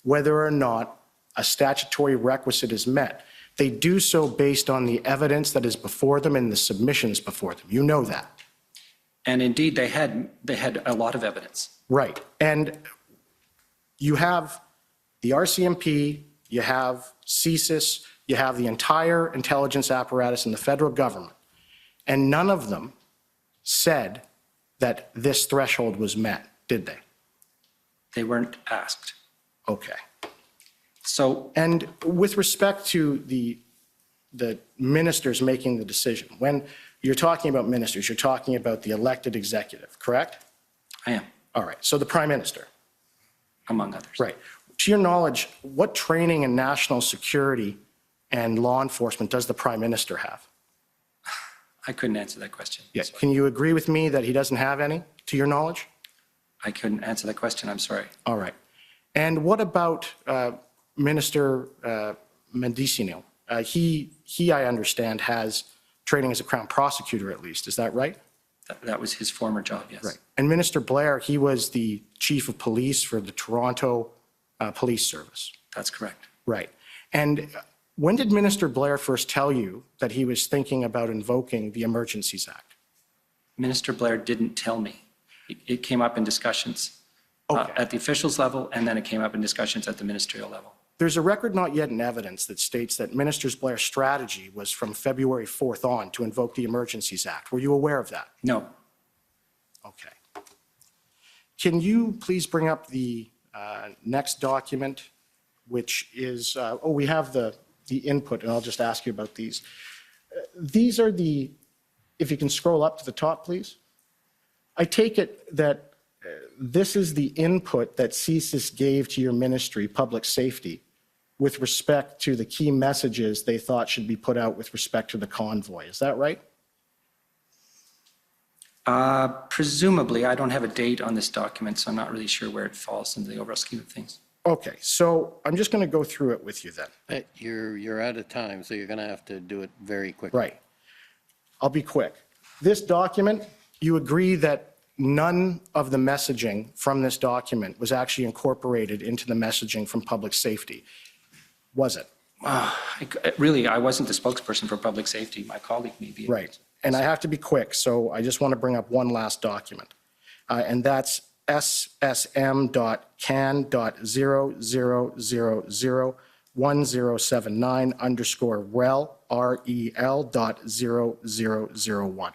[SPEAKER 8] whether or not a statutory requisite is met, they do so based on the evidence that is before them and the submissions before them. You know that.
[SPEAKER 6] And indeed, they had a lot of evidence.
[SPEAKER 8] Right. And you have the RCMP, you have CSIS, you have the entire intelligence apparatus in the federal government, and none of them said that this threshold was met, did they?
[SPEAKER 6] They weren't asked.
[SPEAKER 8] Okay.
[SPEAKER 6] So,
[SPEAKER 8] And with respect to the ministers making the decision, when you're talking about ministers, you're talking about the elected executive, correct?
[SPEAKER 6] I am,
[SPEAKER 8] All right. So the prime minister.
[SPEAKER 6] among others.
[SPEAKER 8] Right. To your knowledge, what training in national security and law enforcement does the prime minister have?
[SPEAKER 6] I couldn't answer that question.
[SPEAKER 8] Yes.
[SPEAKER 6] Sorry.
[SPEAKER 8] Can you agree with me that he doesn't have any, to your knowledge?
[SPEAKER 6] I couldn't answer that question. I'm sorry.
[SPEAKER 8] All right. And what about Minister Mendicino? He, I understand, has training as a Crown prosecutor at least. Is that right?
[SPEAKER 6] That was his former job, yes.
[SPEAKER 8] Right. And Minister Blair, he was the chief of police for the Toronto Police Service.
[SPEAKER 6] That's correct.
[SPEAKER 8] Right. And when did Minister Blair first tell you that he was thinking about invoking the Emergencies Act?
[SPEAKER 6] Minister Blair didn't tell me. It came up in discussions
[SPEAKER 8] Okay.
[SPEAKER 6] at the officials level, and then it came up in discussions at the ministerial level.
[SPEAKER 8] There's a record not yet in evidence that states that Minister Blair's strategy was from February 4th on to invoke the Emergencies Act. Were you aware of that?
[SPEAKER 6] No.
[SPEAKER 8] Okay. Can you please bring up the next document, which is, we have the input, and I'll just ask you about these. These are the, if you can scroll up to the top, please. I take it that this is the input that CSIS gave to your ministry, public safety, with respect to the key messages they thought should be put out with respect to the convoy. Is that right?
[SPEAKER 6] Presumably, I don't have a date on this document, so I'm not really sure where it falls in the overall scheme of things.
[SPEAKER 8] Okay, so I'm just going to go through it with you then.
[SPEAKER 2] You're out of time, so you're going to have to do it very quickly.
[SPEAKER 8] Right. I'll be quick. This document, you agree that none of the messaging from this document was actually incorporated into the messaging from public safety, was it?
[SPEAKER 6] Really, I wasn't the spokesperson for public safety. My colleague may be.
[SPEAKER 8] Right. And I have to be quick, so I just want to bring up one last document. And that's ssm.can.00001079 rel.0001.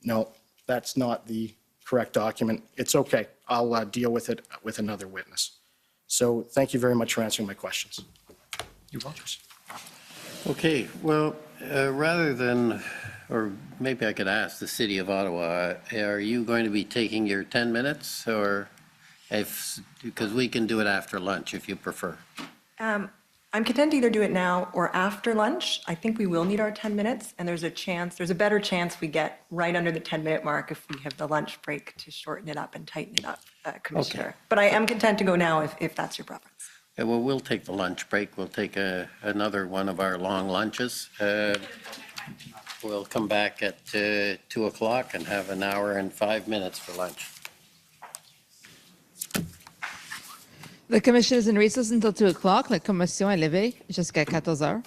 [SPEAKER 8] No, that's not the correct document. It's okay. I'll deal with it with another witness. So thank you very much for answering my questions.
[SPEAKER 6] You're welcome.
[SPEAKER 2] Okay, well, rather than, or maybe I could ask the City of Ottawa, are you going to be taking your 10 minutes or because we can do it after lunch if you prefer.
[SPEAKER 9] I'm content to either do it now or after lunch. I think we will need our 10 minutes, and there's a better chance we get right under the 10-minute mark if we have the lunch break to shorten it up and tighten it up, Commissioner.
[SPEAKER 2] Okay.
[SPEAKER 9] But I am content to go now if that's your preference.
[SPEAKER 2] Yeah, well, we'll take the lunch break. We'll take another one of our long lunches. We'll come back at 2 o'clock and have an hour and 5 minutes for lunch.
[SPEAKER 1] The commission is in recess until 2 o'clock. La commission est levée jusqu'à 14 heures.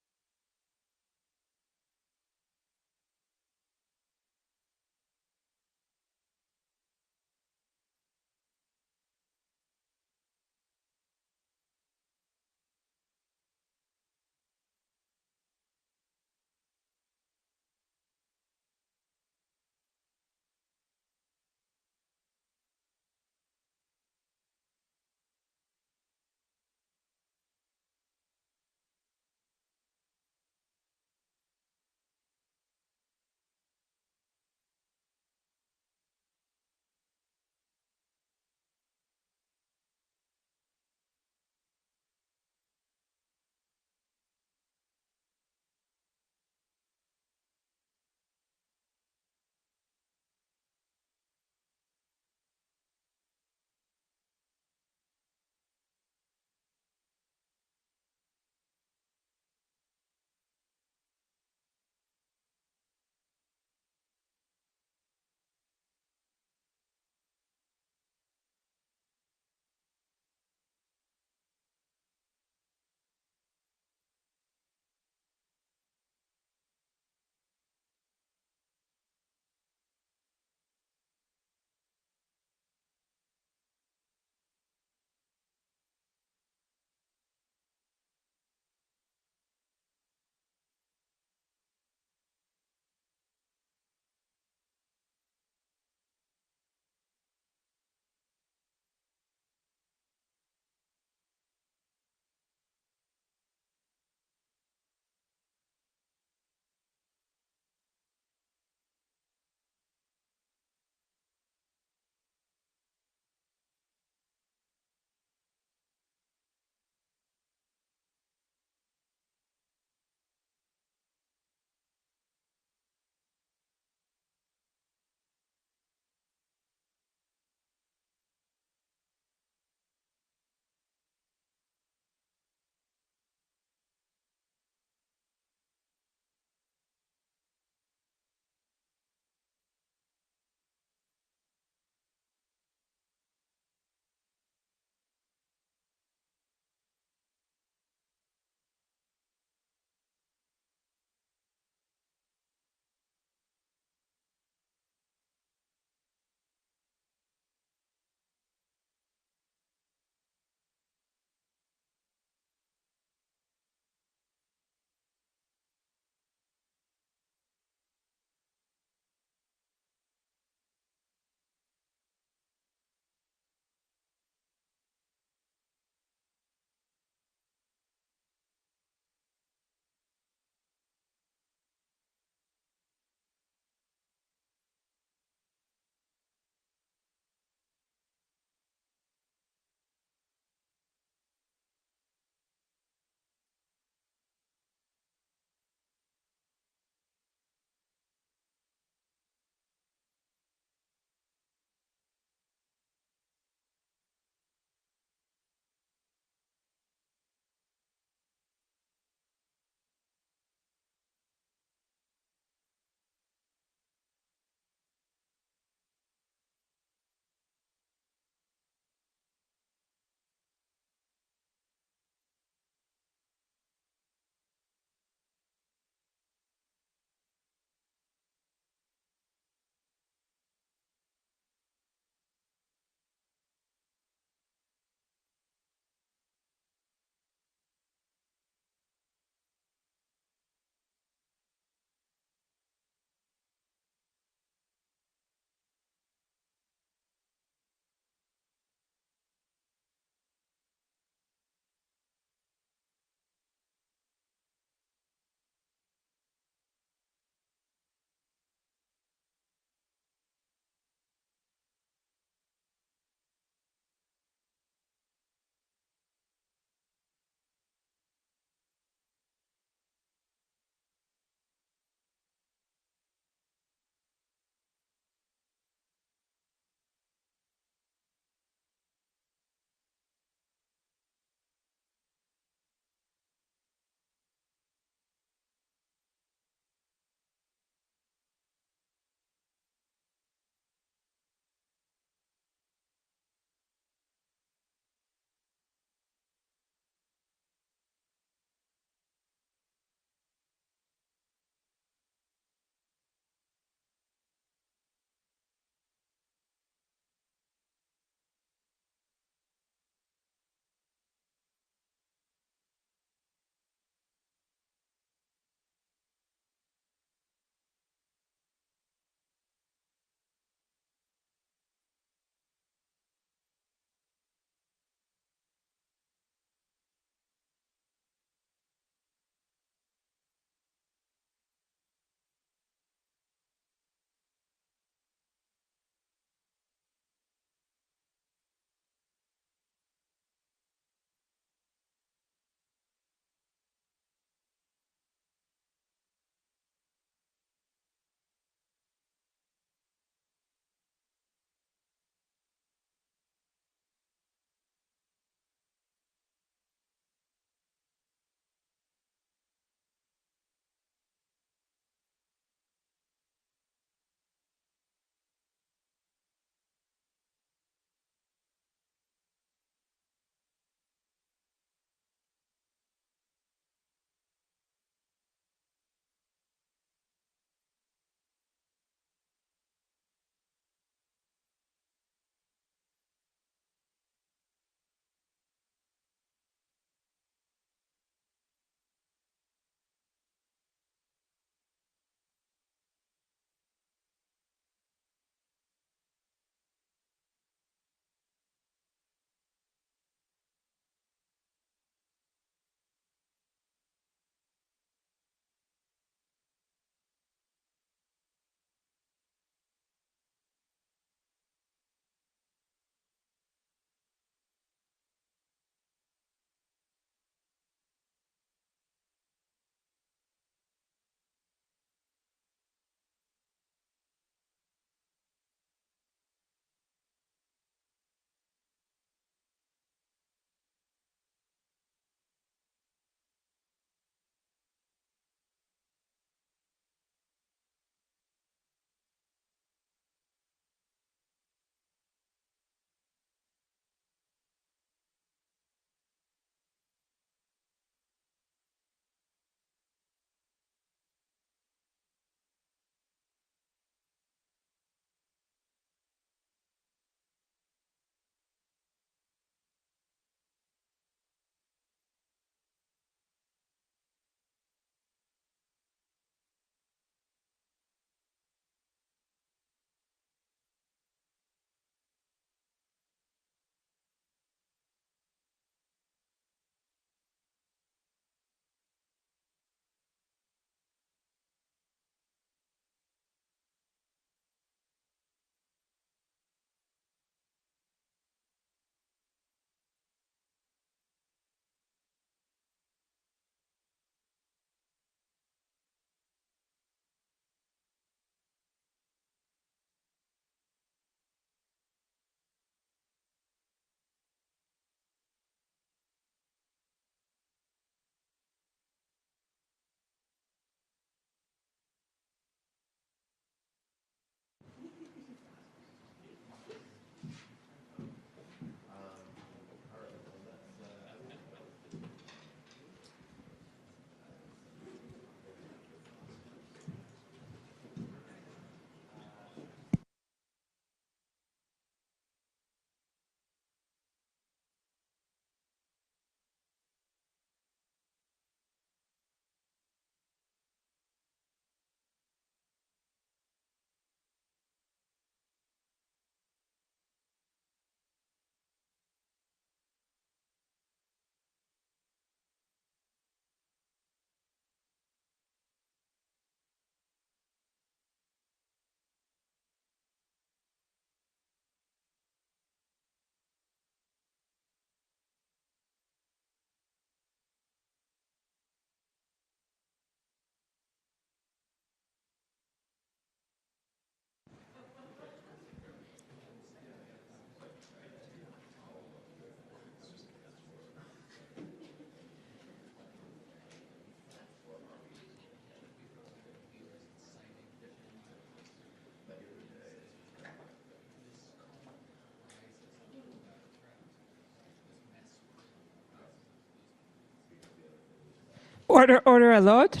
[SPEAKER 1] Order à l'ordre.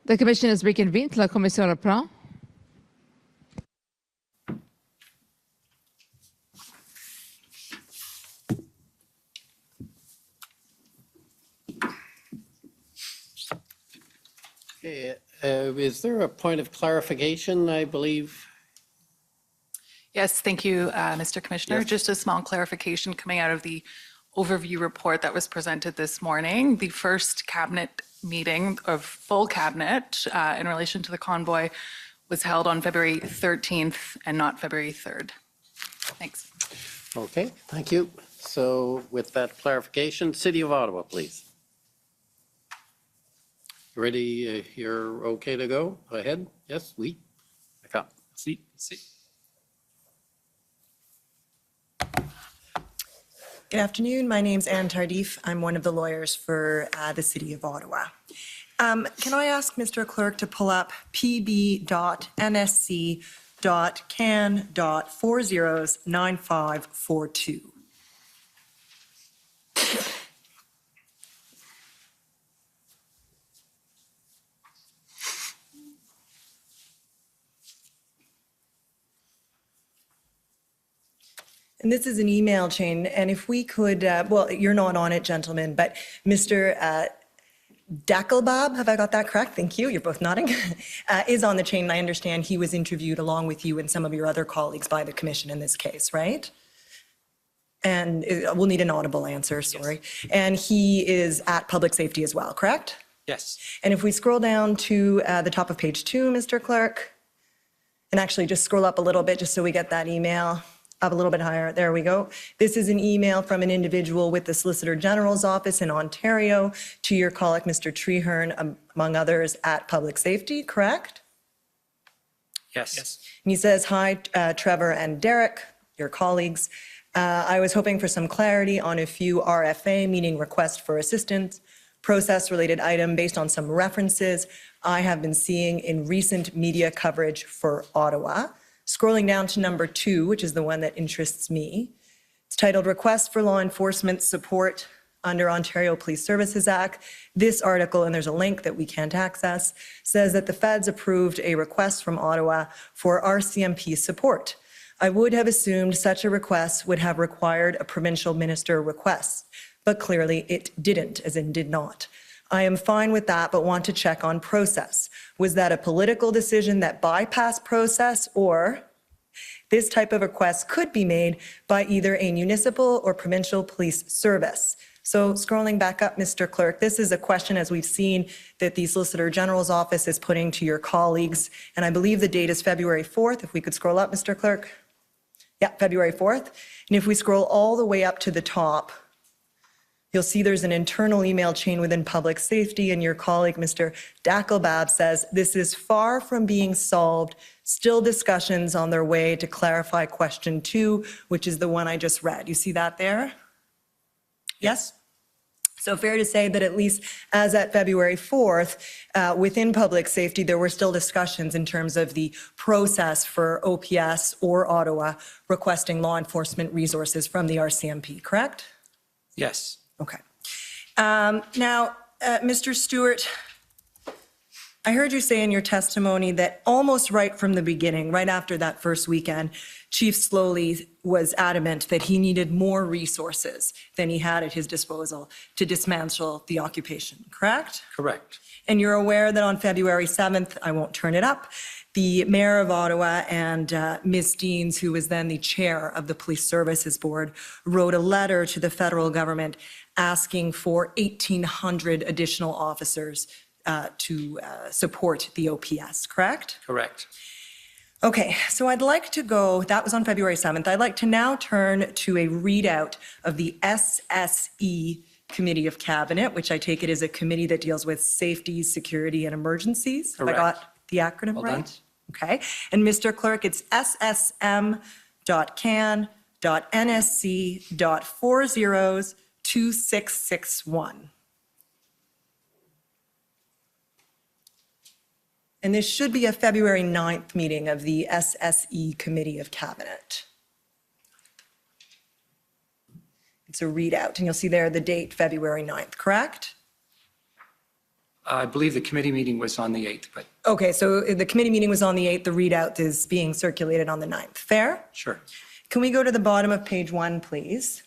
[SPEAKER 1] The commission is reconvened. La commission reprend.
[SPEAKER 2] Okay, is there a point of clarification, I believe?
[SPEAKER 4] Yes, thank you, Mr. Commissioner.
[SPEAKER 2] Yes.
[SPEAKER 4] Just a small clarification coming out of the overview report that was presented this morning. The first cabinet meeting of full cabinet in relation to the convoy was held on February 13th and not February 3rd. Thanks.
[SPEAKER 2] Okay, thank you. So with that clarification, City of Ottawa, please. Ready, you're okay to go? Ahead? Yes, oui. D'accord.
[SPEAKER 6] See, see.
[SPEAKER 9] Good afternoon. My name's Anne Tardif. I'm one of the lawyers for the City of Ottawa. Can I ask Mr. Clerk to pull up pb.nsc.can.409542? And this is an email chain, and if we could, well, you're not on it, gentlemen, but Mr. Dackelbab, have I got that correct? Thank you, you're both nodding, is on the chain, and I understand he was interviewed along with you and some of your other colleagues by the commission in this case, right? And we'll need an audible answer, sorry. Yes. And he is at public safety as well, correct?
[SPEAKER 6] Yes.
[SPEAKER 9] And if we scroll down to the top of page 2, Mr. Clerk, and actually just scroll up a little bit just so we get that email. Up a little bit higher. There we go. This is an email from an individual with the Solicitor General's office in Ontario to your colleague, Mr. Treherne, among others, at Public Safety, correct?
[SPEAKER 6] Yes. Yes.
[SPEAKER 9] And he says, hi, Trevor and Derek, your colleagues. I was hoping for some clarity on a few RFA, meaning request for assistance, process-related item based on some references I have been seeing in recent media coverage for Ottawa. Scrolling down to number 2, which is the one that interests me. It's titled Request for Law Enforcement Support under Ontario Police Services Act. This article, and there's a link that we can't access, says that the feds approved a request from Ottawa for RCMP support. I would have assumed such a request would have required a provincial minister request, but clearly it didn't, as in did not. I am fine with that, but want to check on process. Was that a political decision that bypassed process, or this type of request could be made by either a municipal or provincial police service? So scrolling back up, Mr. Clerk, this is a question, as we've seen, that the Solicitor General's office is putting to your colleagues, and I believe the date is February 4th. If we could scroll up, Mr. Clerk. Yeah, February 4th. And if we scroll all the way up to the top, you'll see there's an internal email chain within public safety, and your colleague, Mr. Dackelbab, says this is far from being solved. Still discussions on their way to clarify question 2, which is the one I just read. You see that there? Yes? So fair to say that at least as at February 4th, within public safety, there were still discussions in terms of the process for OPS or Ottawa requesting law enforcement resources from the RCMP, correct?
[SPEAKER 6] Yes.
[SPEAKER 9] Okay. Now, Mr. Stewart, I heard you say in your testimony that almost right from the beginning, right after that first weekend, Chief Slowly was adamant that he needed more resources than he had at his disposal to dismantle the occupation, correct?
[SPEAKER 6] Correct.
[SPEAKER 9] And you're aware that on February 7th, I won't turn it up, the Mayor of Ottawa and Ms. Deans, who was then the chair of the Police Services Board, wrote a letter to the federal government asking for 1,800 additional officers to support the OPS, correct?
[SPEAKER 6] Correct.
[SPEAKER 9] Okay, so I'd like to go, that was on February 7th. I'd like to now turn to a readout of the SSE Committee of Cabinet, which I take it is a committee that deals with safety, security, and emergencies.
[SPEAKER 6] Correct.
[SPEAKER 9] Have I got the acronym
[SPEAKER 6] Well
[SPEAKER 9] right?
[SPEAKER 6] done.
[SPEAKER 9] Okay, and Mr. Clerk, it's ssm.can.nsc.402661. And this should be a February 9th meeting of the SSE Committee of Cabinet. It's a readout, and you'll see there the date, February 9th, correct?
[SPEAKER 6] I believe the committee meeting was on the 8th, but
[SPEAKER 9] Okay, so the committee meeting was on the 8th, the readout is being circulated on the 9th. Fair?
[SPEAKER 6] sure.
[SPEAKER 9] Can we go to the bottom of page 1, please?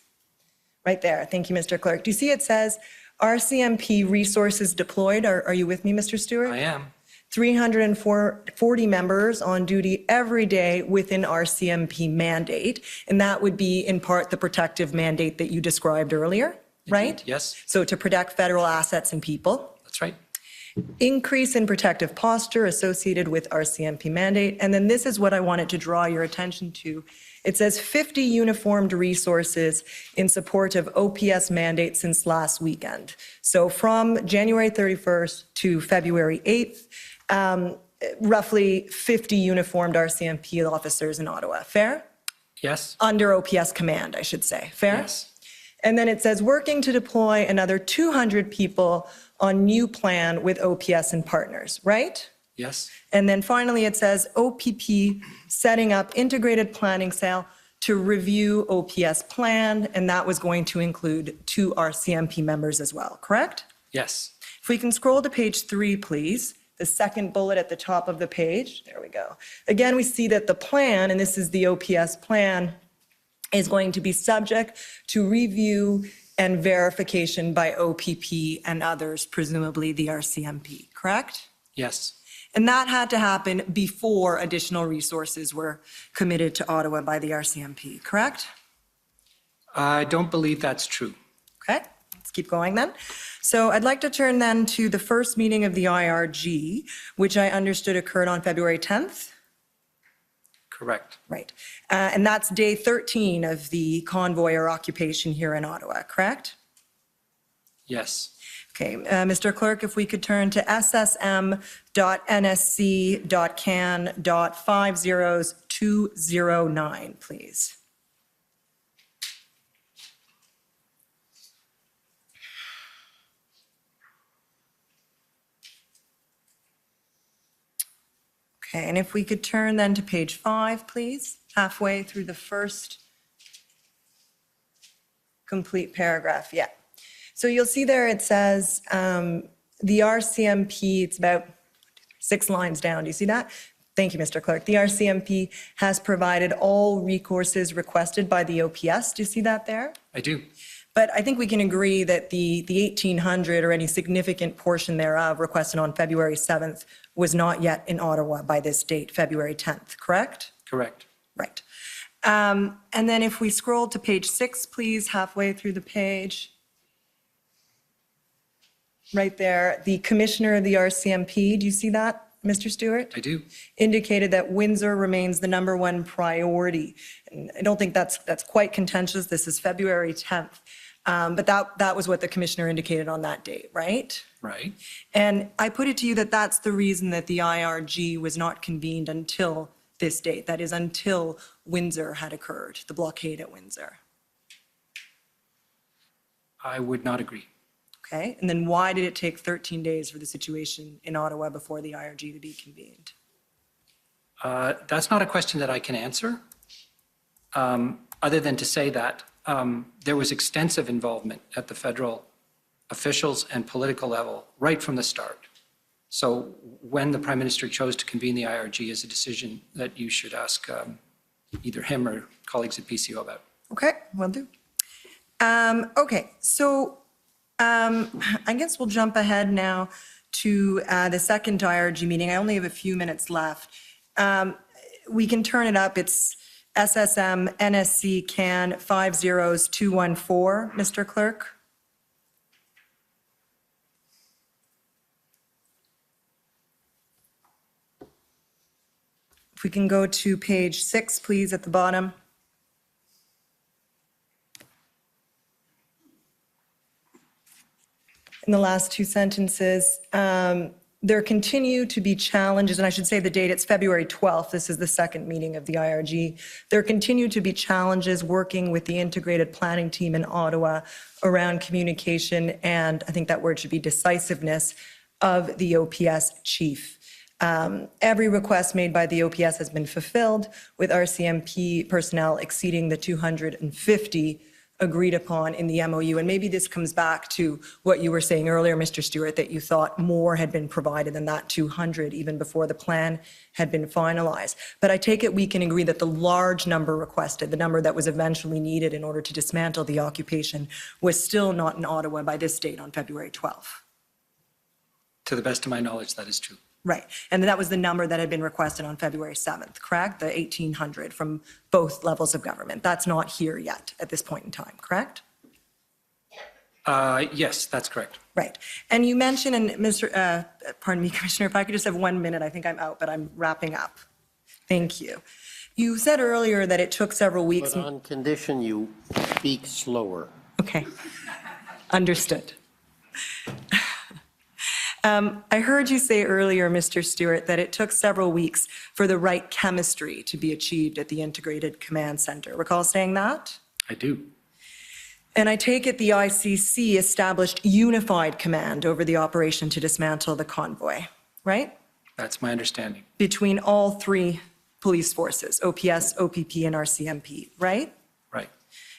[SPEAKER 9] Right there. Thank you, Mr. Clerk. Do you see it says RCMP resources deployed? Are you with me, Mr. Stewart?
[SPEAKER 6] I am.
[SPEAKER 9] 340 members on duty every day within RCMP mandate, and that would be in part the protective mandate that you described earlier, right?
[SPEAKER 6] Yes,
[SPEAKER 9] So to protect federal assets and people.
[SPEAKER 6] that's right.
[SPEAKER 9] Increase in protective posture associated with RCMP mandate. And then this is what I wanted to draw your attention to. It says 50 uniformed resources in support of OPS mandate since last weekend. So from January 31st to February 8th, roughly 50 uniformed RCMP officers in Ottawa. Fair?
[SPEAKER 6] Yes,
[SPEAKER 9] Under OPS command, I should say. Fair?
[SPEAKER 6] yes,
[SPEAKER 9] And then it says working to deploy another 200 people on new plan with OPS and partners, right?
[SPEAKER 6] yes,
[SPEAKER 9] And then finally, it says OPP setting up integrated planning cell to review OPS plan, and that was going to include 2 RCMP members as well, correct?
[SPEAKER 6] yes.
[SPEAKER 9] If we can scroll to page 3, please, the second bullet at the top of the page, there we go. Again, we see that the plan, and this is the OPS plan, is going to be subject to review and verification by OPP and others, presumably the RCMP, correct?
[SPEAKER 6] Yes,
[SPEAKER 9] And that had to happen before additional resources were committed to Ottawa by the RCMP, correct?
[SPEAKER 6] I don't believe that's true.
[SPEAKER 9] Okay, let's keep going then. So I'd like to turn then to the first meeting of the IRG, which I understood occurred on February 10th.
[SPEAKER 6] Correct.
[SPEAKER 9] Right. And that's day 13 of the convoy or occupation here in Ottawa, correct?
[SPEAKER 6] Yes,
[SPEAKER 9] Okay, Mr. Clerk, if we could turn to ssm.nsc.can.50209, please. Okay, and if we could turn then to page 5, please, halfway through the first complete paragraph, yeah. So you'll see there it says the RCMP, it's about 6 lines down, do you see that? Thank you, Mr. Clerk. The RCMP has provided all recourses requested by the OPS, do you see that there?
[SPEAKER 6] I do.
[SPEAKER 9] But I think we can agree that the 1,800 or any significant portion thereof requested on February 7th was not yet in Ottawa by this date, February 10th, correct?
[SPEAKER 6] Correct.
[SPEAKER 9] Right. And then if we scroll to page 6, please, halfway through the page. Right there, the commissioner of the RCMP, do you see that, Mr. Stewart?
[SPEAKER 6] I do.
[SPEAKER 9] Indicated that Windsor remains the #1 priority. And I don't think that's quite contentious. This is February 10th. But that was what the commissioner indicated on that date, right?
[SPEAKER 6] Right.
[SPEAKER 9] And I put it to you that that's the reason that the IRG was not convened until this date. That is, until Windsor had occurred, the blockade at Windsor.
[SPEAKER 6] I would not agree.
[SPEAKER 9] Okay, and then why did it take 13 days for the situation in Ottawa before the IRG to be convened?
[SPEAKER 6] That's not a question that I can answer, other than to say that there was extensive involvement at the federal officials and political level right from the start. So when the Prime Minister chose to convene the IRG is a decision that you should ask either him or colleagues at PCO about.
[SPEAKER 9] Okay, will do. Okay, so I guess we'll jump ahead now to the second IRG meeting. I only have a few minutes left. We can turn it up. It's SSM NSC CAN 50214, Mr. Clerk. If we can go to page 6, please, at the bottom. In the last 2 sentences, there continue to be challenges, and I should say the date, it's February 12th. This is the second meeting of the IRG. There continue to be challenges working with the integrated planning team in Ottawa around communication, and I think that word should be decisiveness of the OPS chief. Every request made by the OPS has been fulfilled, with RCMP personnel exceeding the 250 agreed upon in the MOU. And maybe this comes back to what you were saying earlier, Mr. Stewart, that you thought more had been provided than that 200 even before the plan had been finalized. But I take it we can agree that the large number requested, the number that was eventually needed in order to dismantle the occupation, was still not in Ottawa by this date on February 12th.
[SPEAKER 6] To the best of my knowledge, that is true.
[SPEAKER 9] Right. And that was the number that had been requested on February 7th, correct? The 1,800 from both levels of government. That's not here yet at this point in time, correct?
[SPEAKER 6] Yes, that's correct.
[SPEAKER 9] Right. And you mentioned, and pardon me, Commissioner, if I could just have 1 minute, I think I'm out, but I'm wrapping up. Thank you. You said earlier that it took several weeks.
[SPEAKER 2] But on condition you speak slower.
[SPEAKER 9] Okay. Understood. I heard you say earlier, Mr. Stewart, that it took several weeks for the right chemistry to be achieved at the Integrated Command Center. Recall saying that?
[SPEAKER 6] I do.
[SPEAKER 9] And I take it the ICC established unified command over the operation to dismantle the convoy, right?
[SPEAKER 6] That's my understanding.
[SPEAKER 9] Between all three police forces, OPS, OPP, and RCMP, right?
[SPEAKER 6] Right.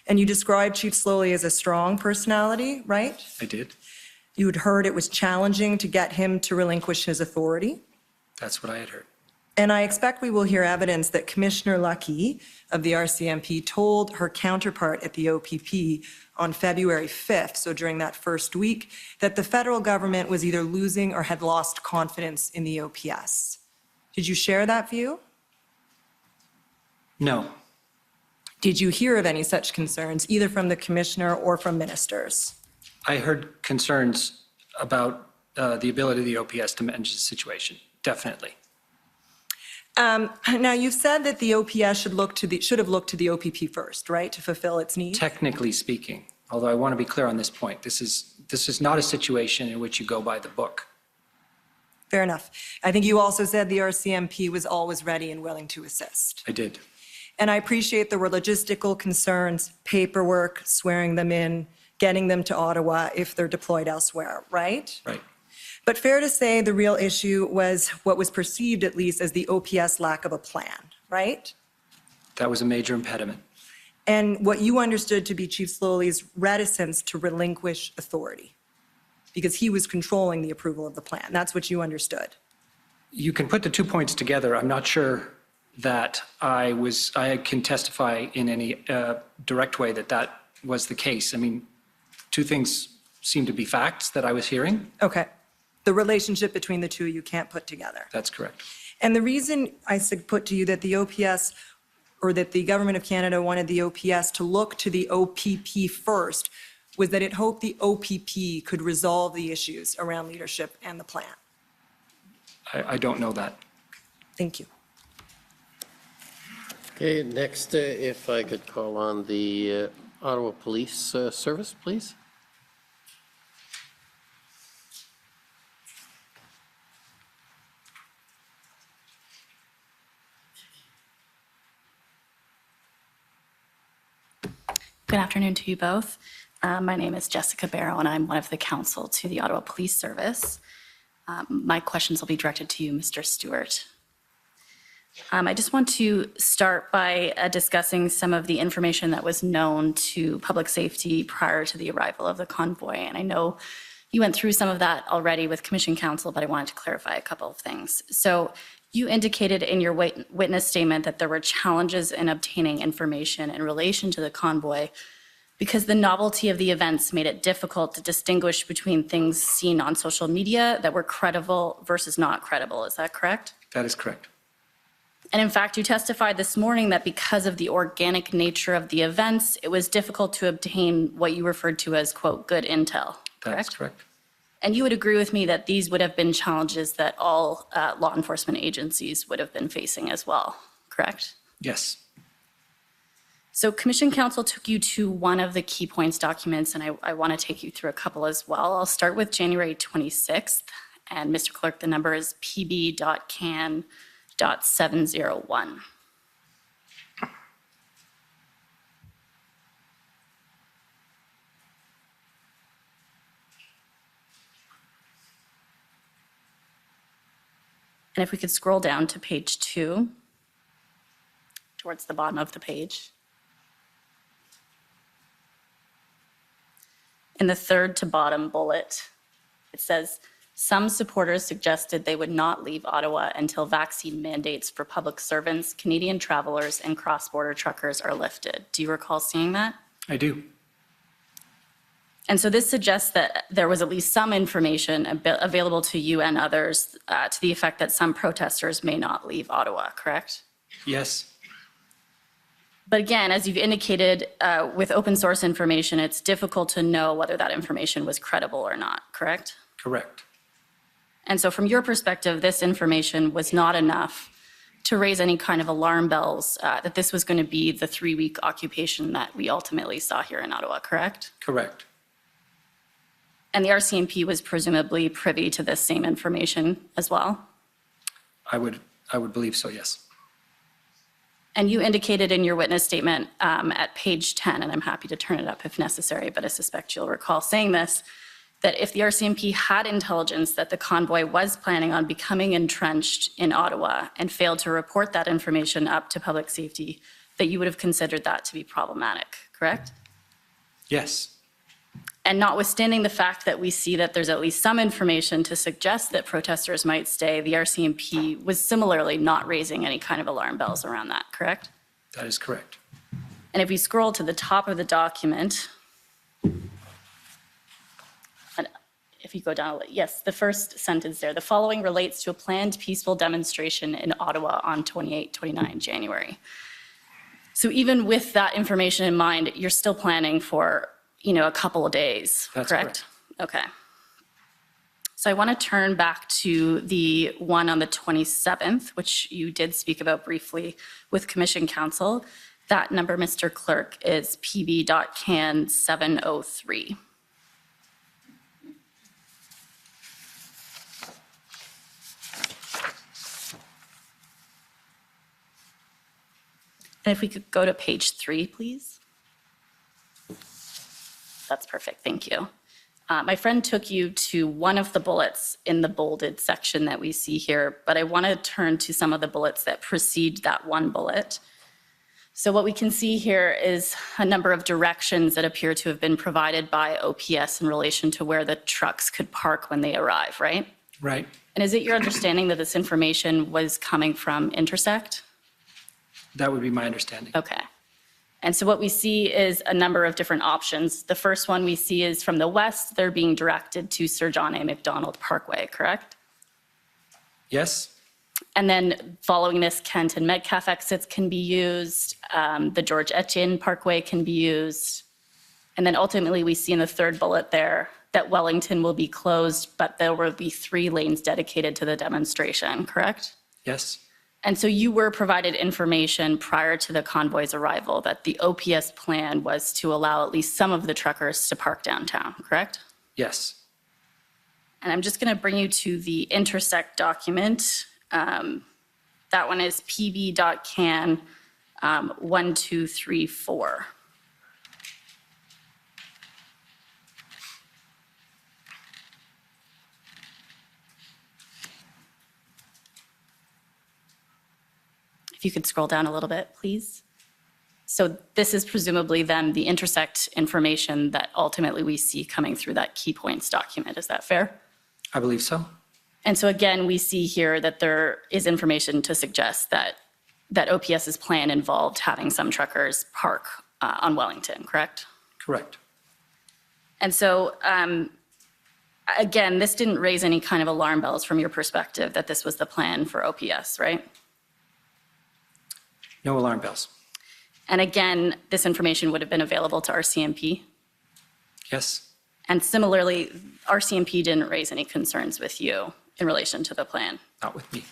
[SPEAKER 9] And you described Chief Slowly as a strong personality, right?
[SPEAKER 6] I did.
[SPEAKER 9] You had heard it was challenging to get him to relinquish his authority.
[SPEAKER 6] That's what I had heard.
[SPEAKER 9] And I expect we will hear evidence that Commissioner Lucky of the RCMP told her counterpart at the OPP on February 5th, so during that first week, that the federal government was either losing or had lost confidence in the OPS. Did you share that view?
[SPEAKER 6] No.
[SPEAKER 9] Did you hear of any such concerns, either from the commissioner or from ministers?
[SPEAKER 6] I heard concerns about the ability of the OPS to manage the situation, definitely.
[SPEAKER 9] Now, you said that the OPS should have looked to the OPP first, right, to fulfill its needs?
[SPEAKER 6] Technically speaking, although I want to be clear on this point, this is not a situation in which you go by the book.
[SPEAKER 9] Fair enough. I think you also said the RCMP was always ready and willing to assist.
[SPEAKER 6] I did.
[SPEAKER 9] And I appreciate there were logistical concerns, paperwork, swearing them in, getting them to Ottawa if they're deployed elsewhere, right?
[SPEAKER 6] Right.
[SPEAKER 9] But fair to say the real issue was what was perceived, at least, as the OPS lack of a plan, right?
[SPEAKER 6] That was a major impediment.
[SPEAKER 9] And what you understood to be Chief Slowly's reticence to relinquish authority, because he was controlling the approval of the plan. That's what you understood.
[SPEAKER 6] You can put the 2 points together. I'm not sure that I can testify in any direct way that that was the case. I mean, two things seem to be facts that I was hearing.
[SPEAKER 9] Okay. The relationship between the two you can't put together.
[SPEAKER 6] That's correct.
[SPEAKER 9] And the reason I put to you that the OPS, or that the Government of Canada wanted the OPS to look to the OPP first, was that it hoped the OPP could resolve the issues around leadership and the plan.
[SPEAKER 6] I don't know that.
[SPEAKER 9] Thank you.
[SPEAKER 2] Okay, next, if I could call on the Ottawa Police Service, please.
[SPEAKER 10] Good afternoon to you both. My name is Jessica Barrow, and I'm one of the counsel to the Ottawa Police Service. My questions will be directed to you, Mr. Stewart. I just want to start by discussing some of the information that was known to public safety prior to the arrival of the convoy. And I know you went through some of that already with Commission Counsel, but I wanted to clarify a couple of things. So you indicated in your witness statement that there were challenges in obtaining information in relation to the convoy because the novelty of the events made it difficult to distinguish between things seen on social media that were credible versus not credible. Is that correct?
[SPEAKER 6] That is correct.
[SPEAKER 10] And in fact, you testified this morning that because of the organic nature of the events, it was difficult to obtain what you referred to as, quote, good intel, correct?
[SPEAKER 6] That's correct.
[SPEAKER 10] And you would agree with me that these would have been challenges that all law enforcement agencies would have been facing as well, correct?
[SPEAKER 6] Yes.
[SPEAKER 10] So Commission Counsel took you to one of the key points documents, and I want to take you through a couple as well. I'll start with January 26th, and Mr. Clerk, the number is pb.can.701. And if we could scroll down to page 2, towards the bottom of the page. in the third to bottom bullet, it says, some supporters suggested they would not leave Ottawa until vaccine mandates for public servants, Canadian travelers, and cross-border truckers are lifted. Do you recall seeing that?
[SPEAKER 6] I do.
[SPEAKER 10] And so this suggests that there was at least some information available to you and others to the effect that some protesters may not leave Ottawa, correct?
[SPEAKER 6] Yes.
[SPEAKER 10] But again, as you've indicated, with open source information, it's difficult to know whether that information was credible or not, correct?
[SPEAKER 6] Correct.
[SPEAKER 10] And so from your perspective, this information was not enough to raise any kind of alarm bells that this was going to be the 3-week occupation that we ultimately saw here in Ottawa, correct?
[SPEAKER 6] Correct.
[SPEAKER 10] And the RCMP was presumably privy to this same information as well?
[SPEAKER 6] I would believe so, yes.
[SPEAKER 10] And you indicated in your witness statement at page 10, and I'm happy to turn it up if necessary, but I suspect you'll recall saying this, that if the RCMP had intelligence that the convoy was planning on becoming entrenched in Ottawa and failed to report that information up to public safety, that you would have considered that to be problematic, correct?
[SPEAKER 6] Yes.
[SPEAKER 10] And notwithstanding the fact that we see that there's at least some information to suggest that protesters might stay, the RCMP was similarly not raising any kind of alarm bells around that, correct?
[SPEAKER 6] That is correct.
[SPEAKER 10] And if we scroll to the top of the document, and if you go down, yes, the first sentence there, the following relates to a planned peaceful demonstration in Ottawa on 28-29 January. So even with that information in mind, you're still planning for a couple of days,
[SPEAKER 6] That's
[SPEAKER 10] correct? Okay. So I want to turn back to the one on the 27th, which you did speak about briefly with Commission Counsel. That number, Mr. Clerk, is PB.CAN 703. And if we could go to page 3, please. That's perfect, thank you. My friend took you to one of the bullets in the bolded section that we see here, but I want to turn to some of the bullets that precede that one bullet. So what we can see here is a number of directions that appear to have been provided by OPS in relation to where the trucks could park when they arrive, right?
[SPEAKER 6] Right.
[SPEAKER 10] And is it your understanding that this information was coming from Intersect?
[SPEAKER 6] That would be my understanding.
[SPEAKER 10] Okay. And so what we see is a number of different options. The first one we see is from the west, they're being directed to Sir John A. Macdonald Parkway, correct?
[SPEAKER 6] Yes.
[SPEAKER 10] And then following this, Kent and Metcalfe exits can be used. The George Etienne Parkway can be used. And then ultimately we see in the third bullet there that Wellington will be closed, but there will be 3 lanes dedicated to the demonstration, correct?
[SPEAKER 6] Yes.
[SPEAKER 10] And so you were provided information prior to the convoy's arrival that the OPS plan was to allow at least some of the truckers to park downtown, correct?
[SPEAKER 6] Yes.
[SPEAKER 10] And I'm just going to bring you to the Intersect document. That one is PB.CAN 1234. If you could scroll down a little bit, please. So this is presumably then the Intersect information that ultimately we see coming through that key points document. Is that fair?
[SPEAKER 6] I believe so.
[SPEAKER 10] And so again, we see here that there is information to suggest that OPS's plan involved having some truckers park on Wellington, correct?
[SPEAKER 6] Correct.
[SPEAKER 10] And so again, this didn't raise any kind of alarm bells from your perspective that this was the plan for OPS, right?
[SPEAKER 6] No alarm bells.
[SPEAKER 10] And again, this information would have been available to RCMP.
[SPEAKER 6] Yes.
[SPEAKER 10] And similarly, RCMP didn't raise any concerns with you in relation to the plan.
[SPEAKER 6] Not with me.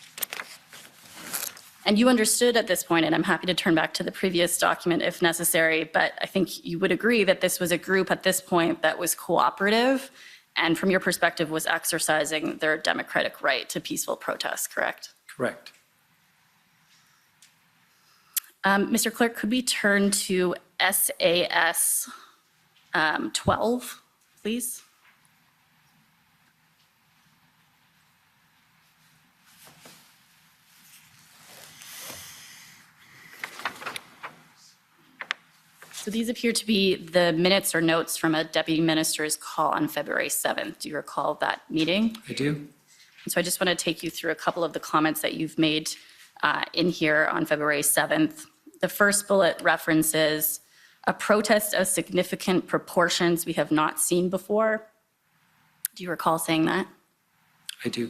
[SPEAKER 10] And you understood at this point, and I'm happy to turn back to the previous document if necessary, but I think you would agree that this was a group at this point that was cooperative and from your perspective was exercising their democratic right to peaceful protest, correct?
[SPEAKER 6] Correct.
[SPEAKER 10] Mr. Clerk, could we turn to SAS 12, please? So these appear to be the minutes or notes from a deputy minister's call on February 7th. Do you recall that meeting?
[SPEAKER 6] I do.
[SPEAKER 10] So I just want to take you through a couple of the comments that you've made in here on February 7th. The first bullet references a protest of significant proportions we have not seen before. Do you recall saying that?
[SPEAKER 6] I do.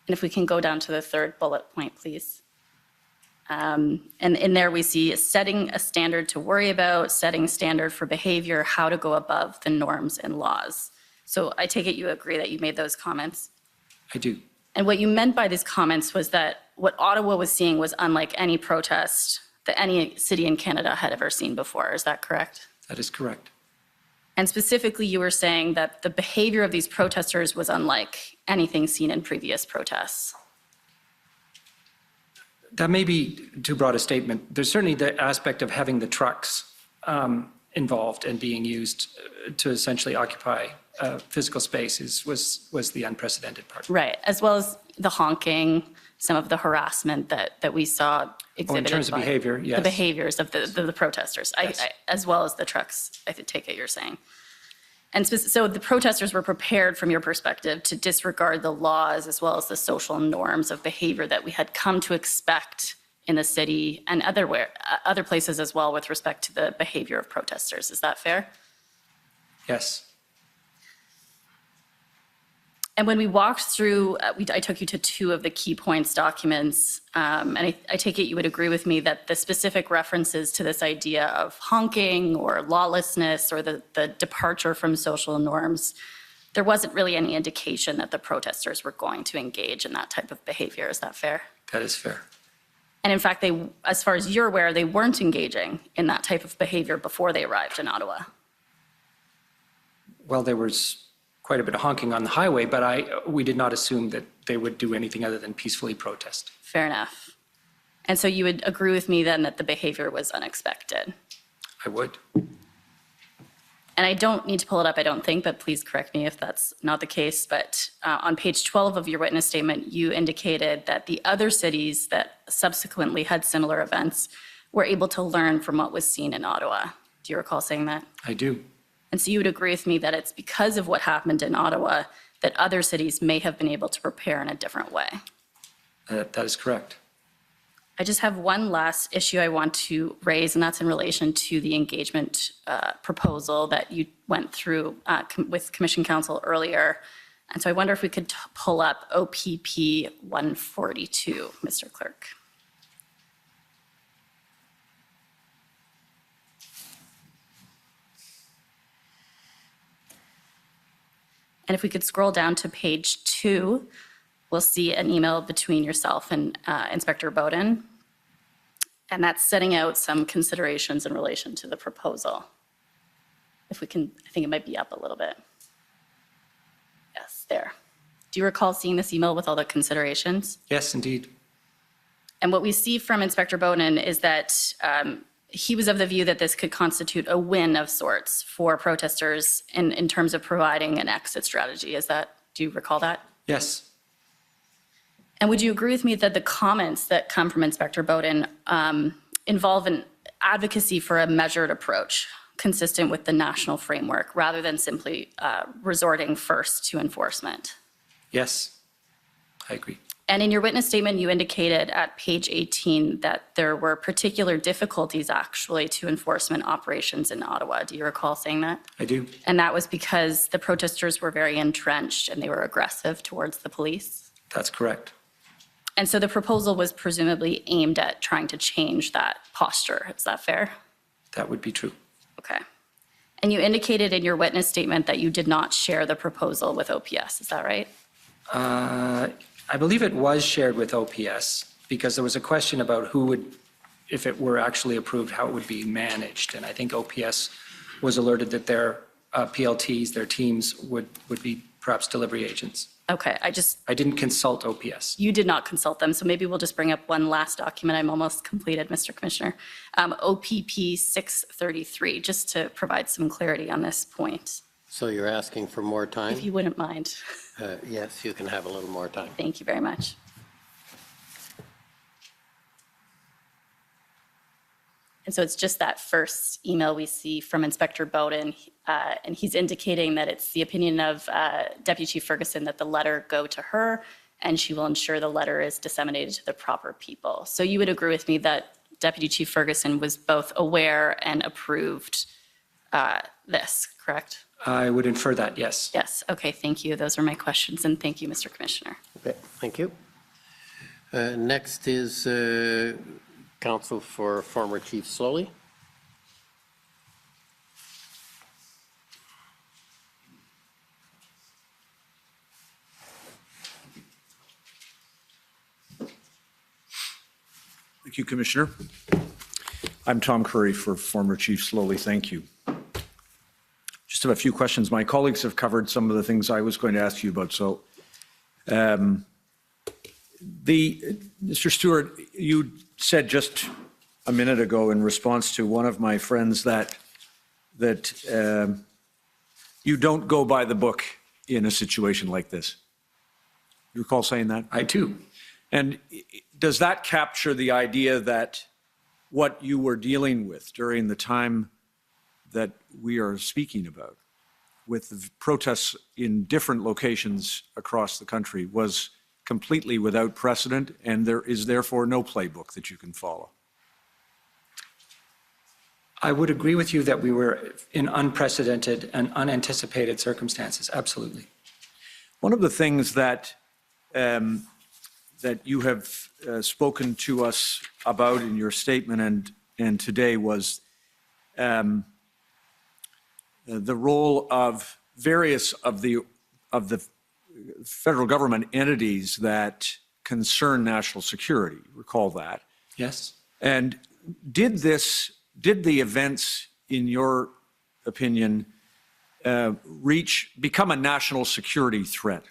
[SPEAKER 10] And if we can go down to the third bullet point, please. And in there, we see setting a standard to worry about, setting standard for behavior, how to go above the norms and laws. So I take it you agree that you made those comments?
[SPEAKER 6] I do.
[SPEAKER 10] And what you meant by these comments was that what Ottawa was seeing was unlike any protest that any city in Canada had ever seen before. Is that correct?
[SPEAKER 6] That is correct.
[SPEAKER 10] And specifically, you were saying that the behavior of these protesters was unlike anything seen in previous protests.
[SPEAKER 6] That may be too broad a statement. There's certainly the aspect of having the trucks involved and being used to essentially occupy physical spaces was the unprecedented part.
[SPEAKER 10] Right, as well as the honking, some of the harassment that we saw exhibited.
[SPEAKER 6] In terms of
[SPEAKER 10] by
[SPEAKER 6] behavior, yes.
[SPEAKER 10] The behaviors of the protesters,
[SPEAKER 6] Yes.
[SPEAKER 10] as well as the trucks, I take it you're saying. And so the protesters were prepared, from your perspective, to disregard the laws as well as the social norms of behavior that we had come to expect in the city and other places as well with respect to the behavior of protesters. Is that fair?
[SPEAKER 6] Yes.
[SPEAKER 10] And when we walked through, I took you to two of the key points documents, and I take it you would agree with me that the specific references to this idea of honking or lawlessness or the departure from social norms, there wasn't really any indication that the protesters were going to engage in that type of behavior. Is that fair?
[SPEAKER 6] That is fair.
[SPEAKER 10] And in fact, as far as you're aware, they weren't engaging in that type of behavior before they arrived in Ottawa.
[SPEAKER 6] Well, there was quite a bit of honking on the highway, but we did not assume that they would do anything other than peacefully protest.
[SPEAKER 10] Fair enough. And so you would agree with me then that the behavior was unexpected?
[SPEAKER 6] I would.
[SPEAKER 10] And I don't need to pull it up, I don't think, but please correct me if that's not the case. But on page 12 of your witness statement, you indicated that the other cities that subsequently had similar events were able to learn from what was seen in Ottawa. Do you recall saying that?
[SPEAKER 6] I do.
[SPEAKER 10] And so you would agree with me that it's because of what happened in Ottawa that other cities may have been able to prepare in a different way.
[SPEAKER 6] That is correct.
[SPEAKER 10] I just have one last issue I want to raise, and that's in relation to the engagement proposal that you went through with Commission Council earlier. And so I wonder if we could pull up OPP 142, Mr. Clerk. And if we could scroll down to page 2, we'll see an email between yourself and Inspector Bowden. And that's setting out some considerations in relation to the proposal. If we can, I think it might be up a little bit. Yes, there. Do you recall seeing this email with all the considerations?
[SPEAKER 6] Yes, indeed.
[SPEAKER 10] And what we see from Inspector Bowden is that he was of the view that this could constitute a win of sorts for protesters in terms of providing an exit strategy. Do you recall that?
[SPEAKER 6] Yes.
[SPEAKER 10] And would you agree with me that the comments that come from Inspector Bowden involve an advocacy for a measured approach consistent with the national framework rather than simply resorting first to enforcement?
[SPEAKER 6] Yes, I agree.
[SPEAKER 10] And in your witness statement, you indicated at page 18 that there were particular difficulties actually to enforcement operations in Ottawa. Do you recall saying that?
[SPEAKER 6] I do.
[SPEAKER 10] And that was because the protesters were very entrenched and they were aggressive towards the police?
[SPEAKER 6] That's correct.
[SPEAKER 10] And so the proposal was presumably aimed at trying to change that posture. Is that fair?
[SPEAKER 6] That would be true.
[SPEAKER 10] Okay. And you indicated in your witness statement that you did not share the proposal with OPS. Is that right?
[SPEAKER 6] I believe it was shared with OPS because there was a question about who would, if it were actually approved, how it would be managed. And I think OPS was alerted that their PLTs, their teams would be perhaps delivery agents.
[SPEAKER 10] Okay,
[SPEAKER 6] I didn't consult OPS.
[SPEAKER 10] You did not consult them, so maybe we'll just bring up one last document. I'm almost completed, Mr. Commissioner. OPP 633, just to provide some clarity on this point,
[SPEAKER 2] So you're asking for more time?
[SPEAKER 10] if you wouldn't mind.
[SPEAKER 2] Yes, you can have a little more time.
[SPEAKER 10] Thank you very much. And so it's just that first email we see from Inspector Bowden, and he's indicating that it's the opinion of Deputy Chief Ferguson that the letter go to her, and she will ensure the letter is disseminated to the proper people. So you would agree with me that Deputy Chief Ferguson was both aware and approved this, correct?
[SPEAKER 6] I would infer that, yes.
[SPEAKER 10] Yes, okay, thank you. Those are my questions, and thank you, Mr. Commissioner.
[SPEAKER 2] Okay, thank you. Next is counsel for former Chief Slowly.
[SPEAKER 11] Thank you, Commissioner. I'm Tom Curry for former Chief Slowly. Thank you. Just have a few questions. My colleagues have covered some of the things I was going to ask you about. So, Mr. Stewart, you said just a minute ago in response to one of my friends that you don't go by the book in a situation like this. You recall saying that?
[SPEAKER 6] I do.
[SPEAKER 11] And does that capture the idea that what you were dealing with during the time that we are speaking about, with the protests in different locations across the country, was completely without precedent, and there is therefore no playbook that you can follow?
[SPEAKER 6] I would agree with you that we were in unprecedented and unanticipated circumstances, absolutely.
[SPEAKER 11] One of the things that that you have spoken to us about in your statement and today was the role of various of the federal government entities that concern national security. Recall that?
[SPEAKER 6] Yes.
[SPEAKER 11] And did the events, in your opinion, become a national security threat?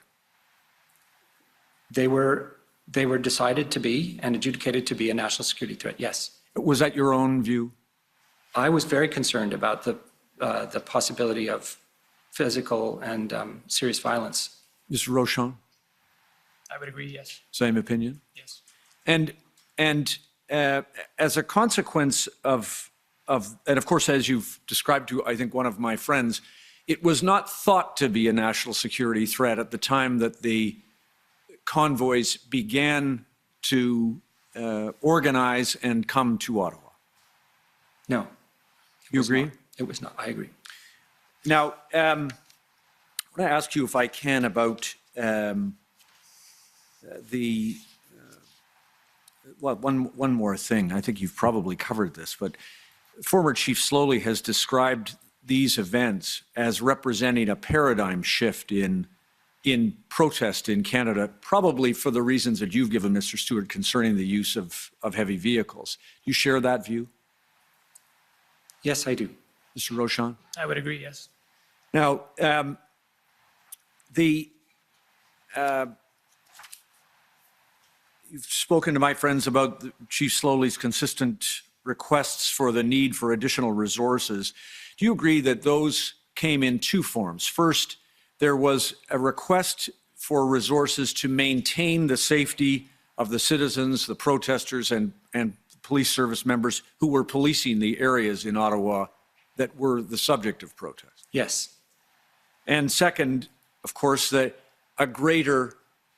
[SPEAKER 6] They were decided to be and adjudicated to be a national security threat, yes.
[SPEAKER 11] Was that your own view?
[SPEAKER 6] I was very concerned about the possibility of physical and serious violence.
[SPEAKER 11] Mr. Rochon?
[SPEAKER 7] I would agree, yes.
[SPEAKER 11] Same opinion?
[SPEAKER 7] Yes.
[SPEAKER 11] And as a consequence of, and of course, as you've described to, I think, one of my friends, it was not thought to be a national security threat at the time that the convoys began to organize and come to Ottawa.
[SPEAKER 6] No.
[SPEAKER 11] You agree?
[SPEAKER 6] It was not. I agree.
[SPEAKER 11] Now, I want to ask you, if I can, about one more thing. I think you've probably covered this, but former Chief Slowly has described these events as representing a paradigm shift in protest in Canada, probably for the reasons that you've given, Mr. Stewart, concerning the use of heavy vehicles. Do you share that view?
[SPEAKER 6] Yes, I do.
[SPEAKER 7] Mr. Rochon? I would agree, yes.
[SPEAKER 11] Now, you've spoken to my friends about Chief Slowly's consistent requests for the need for additional resources. Do you agree that those came in two forms? First, there was a request for resources to maintain the safety of the citizens, the protesters, and police service members who were policing the areas in Ottawa that were the subject of protest.
[SPEAKER 6] Yes.
[SPEAKER 11] And second, of course, that a greater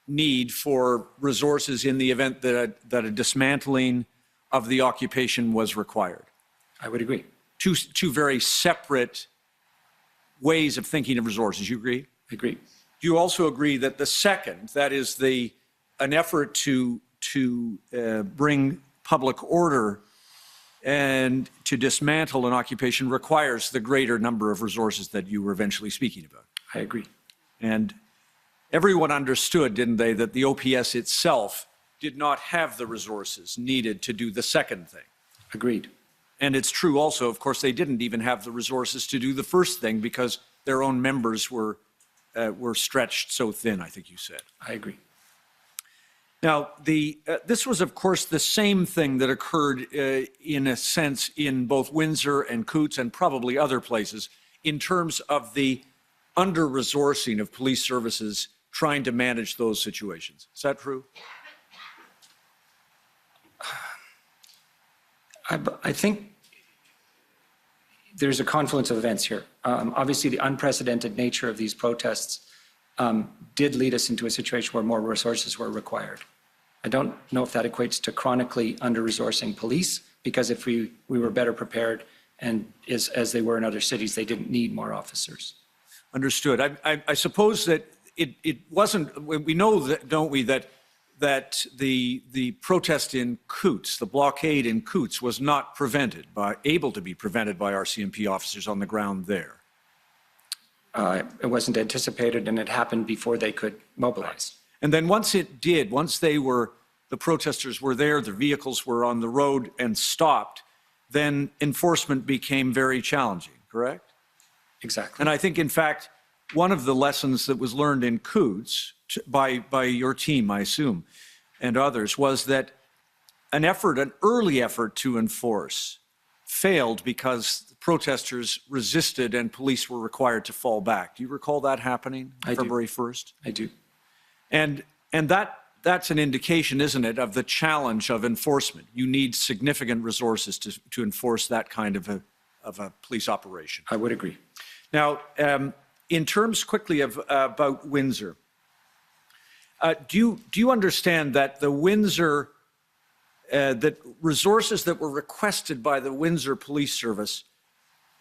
[SPEAKER 11] need for resources in the event that a dismantling of the occupation was required.
[SPEAKER 6] I would agree.
[SPEAKER 11] Two very separate ways of thinking of resources. You agree?
[SPEAKER 6] I agree.
[SPEAKER 11] Do you also agree that the second, that is an effort to bring public order and to dismantle an occupation, requires the greater number of resources that you were eventually speaking about?
[SPEAKER 6] I agree.
[SPEAKER 11] And everyone understood, didn't they, that the OPS itself did not have the resources needed to do the second thing?
[SPEAKER 6] Agreed.
[SPEAKER 11] And it's true also, of course, they didn't even have the resources to do the first thing because their own members were stretched so thin, I think you said.
[SPEAKER 6] I agree.
[SPEAKER 11] Now, this was, of course, the same thing that occurred in a sense in both Windsor and Coutts and probably other places in terms of the under-resourcing of police services trying to manage those situations. Is that true?
[SPEAKER 6] I think there's a confluence of events here. Obviously, the unprecedented nature of these protests did lead us into a situation where more resources were required. I don't know if that equates to chronically under-resourcing police, because if we were better prepared and as they were in other cities, they didn't need more officers.
[SPEAKER 11] Understood. I suppose that it wasn't, we know that, don't we, that the protest in Coutts, the blockade in Coutts, was not able to be prevented by RCMP officers on the ground there.
[SPEAKER 6] It wasn't anticipated, and it happened before they could mobilize.
[SPEAKER 11] And then once it did, once the protesters were there, the vehicles were on the road and stopped, then enforcement became very challenging, correct?
[SPEAKER 6] Exactly.
[SPEAKER 11] And I think, in fact, one of the lessons that was learned in Coutts by your team, I assume, and others, was that an early effort to enforce failed because the protesters resisted and police were required to fall back. Do you recall that happening February 1st?
[SPEAKER 6] I do.
[SPEAKER 11] And that's an indication, isn't it, of the challenge of enforcement. You need significant resources to enforce that kind of a police operation.
[SPEAKER 6] I would agree.
[SPEAKER 11] Now, in terms quickly about Windsor, do you understand that the Windsor, that resources that were requested by the Windsor Police Service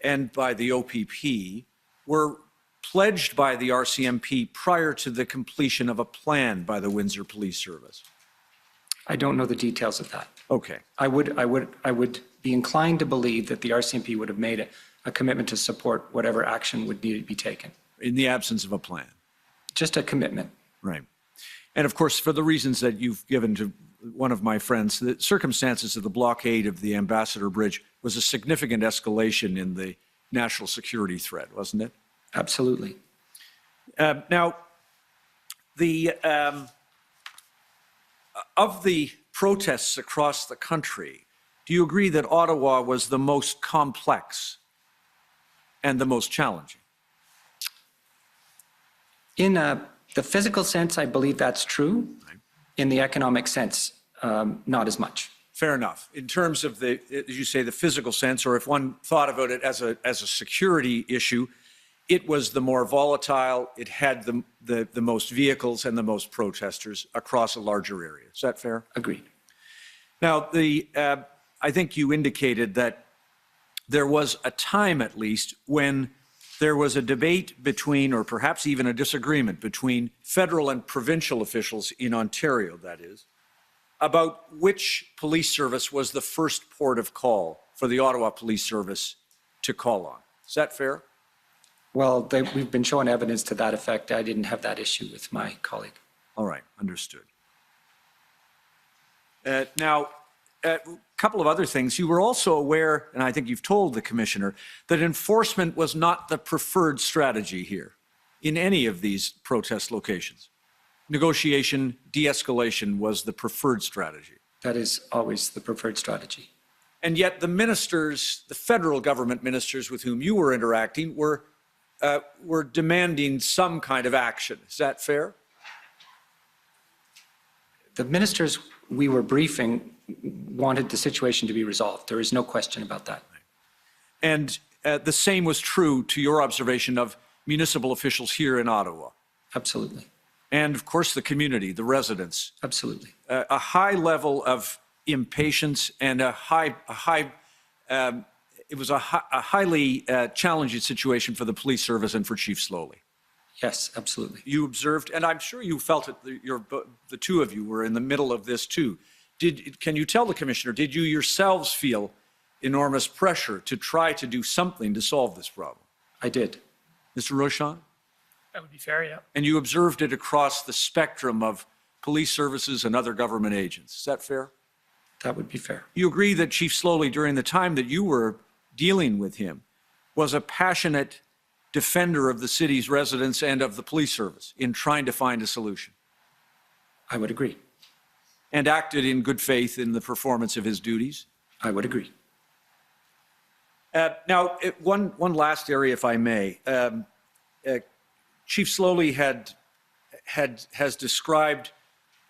[SPEAKER 11] and by the OPP were pledged by the RCMP prior to the completion of a plan by the Windsor Police Service?
[SPEAKER 6] I don't know the details of that.
[SPEAKER 11] Okay.
[SPEAKER 6] I would be inclined to believe that the RCMP would have made a commitment to support whatever action would need to be taken.
[SPEAKER 11] In the absence of a plan.
[SPEAKER 6] Just a commitment.
[SPEAKER 11] Right. And of course, for the reasons that you've given to one of my friends, the circumstances of the blockade of the Ambassador Bridge was a significant escalation in the national security threat, wasn't it?
[SPEAKER 6] Absolutely.
[SPEAKER 11] Now, of the protests across the country, do you agree that Ottawa was the most complex and the most challenging?
[SPEAKER 6] In the physical sense, I believe that's true. In the economic sense, not as much.
[SPEAKER 11] Fair enough. In terms of as you say, the physical sense, or if one thought about it as a security issue, it was the more volatile. It had the most vehicles and the most protesters across a larger area. Is that fair?
[SPEAKER 6] Agreed.
[SPEAKER 11] Now, I think you indicated that there was a time, at least, when there was a debate between, or perhaps even a disagreement between federal and provincial officials in Ontario, that is, about which police service was the first port of call for the Ottawa Police Service to call on. Is that fair?
[SPEAKER 6] Well, we've been shown evidence to that effect. I didn't have that issue with my colleague.
[SPEAKER 11] All right, understood. Now, a couple of other things. You were also aware, and I think you've told the Commissioner, that enforcement was not the preferred strategy here in any of these protest locations. Negotiation, de-escalation was the preferred strategy.
[SPEAKER 6] That is always the preferred strategy.
[SPEAKER 11] And yet the ministers, the federal government ministers with whom you were interacting, were demanding some kind of action. Is that fair?
[SPEAKER 6] The ministers we were briefing wanted the situation to be resolved. There is no question about that.
[SPEAKER 11] And the same was true, to your observation, of municipal officials here in Ottawa.
[SPEAKER 6] Absolutely.
[SPEAKER 11] And of course, the community, the residents.
[SPEAKER 6] Absolutely.
[SPEAKER 11] A high level of impatience and it was a highly challenging situation for the police service and for Chief Slowly.
[SPEAKER 6] Yes, absolutely.
[SPEAKER 11] You observed, and I'm sure you felt it, the two of you were in the middle of this too. Can you tell the Commissioner, did you yourselves feel enormous pressure to try to do something to solve this problem?
[SPEAKER 6] I did.
[SPEAKER 11] Mr. Rochon?
[SPEAKER 7] That would be fair, yeah.
[SPEAKER 11] And you observed it across the spectrum of police services and other government agents. Is that fair?
[SPEAKER 6] That would be fair.
[SPEAKER 11] You agree that Chief Slowly, during the time that you were dealing with him, was a passionate defender of the city's residents and of the police service in trying to find a solution?
[SPEAKER 6] I would agree.
[SPEAKER 11] And acted in good faith in the performance of his duties?
[SPEAKER 6] I would agree.
[SPEAKER 11] Now, one last area, if I may. Chief Slowly has described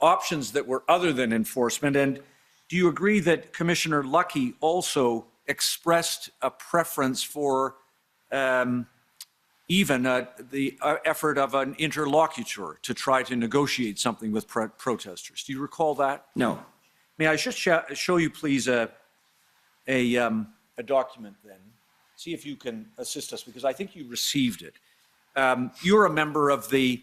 [SPEAKER 11] options that were other than enforcement. And do you agree that Commissioner Lucky also expressed a preference for even the effort of an interlocutor to try to negotiate something with protesters. Do you recall that?
[SPEAKER 6] No.
[SPEAKER 11] May I just show you, please, a document then? See if you can assist us, because I think you received it. You're a member of the,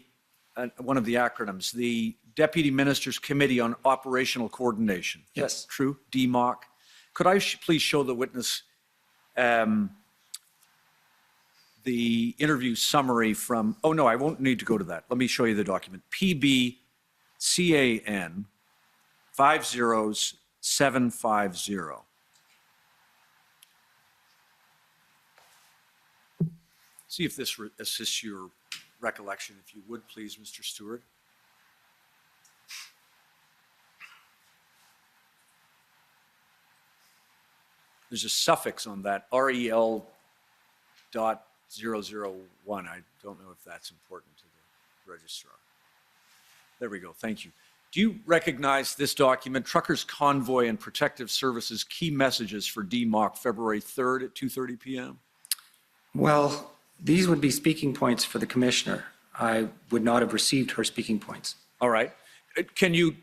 [SPEAKER 11] one of the acronyms, the Deputy Minister's Committee on Operational Coordination.
[SPEAKER 6] Yes.
[SPEAKER 11] True? DMOC. Could I please show the witness the interview summary from, oh no, I won't need to go to that. Let me show you the document. PBCAN 50750. See if this assists your recollection, if you would, please, Mr. Stewart. There's a suffix on that, REL.001. I don't know if that's important to the registrar. There we go, thank you. Do you recognize this document, Truckers' Convoy and Protective Services Key Messages for DMOC, February 3rd at 2:30 p.m.?
[SPEAKER 6] Well, these would be speaking points for the commissioner. I would not have received her speaking points.
[SPEAKER 11] All right. Can you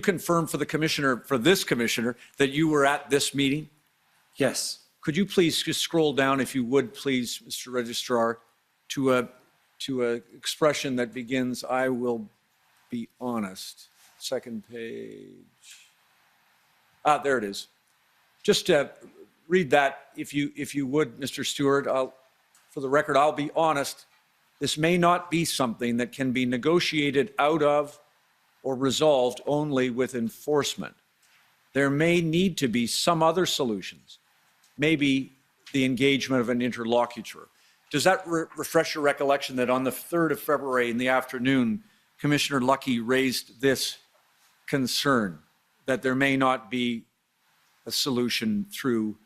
[SPEAKER 11] confirm for the commissioner, for this commissioner, that you were at this meeting?
[SPEAKER 6] Yes.
[SPEAKER 11] Could you please just scroll down, if you would, please, Mr. Registrar, to a expression that begins, "I will be honest." Second page. There it is. Just read that, if you would, Mr. Stewart. For the record, I'll be honest. This may not be something that can be negotiated out of or resolved only with enforcement. There may need to be some other solutions, maybe the engagement of an interlocutor. Does that refresh your recollection that on the 3rd of February in the afternoon, Commissioner Lucky raised this concern, that there may not be a solution through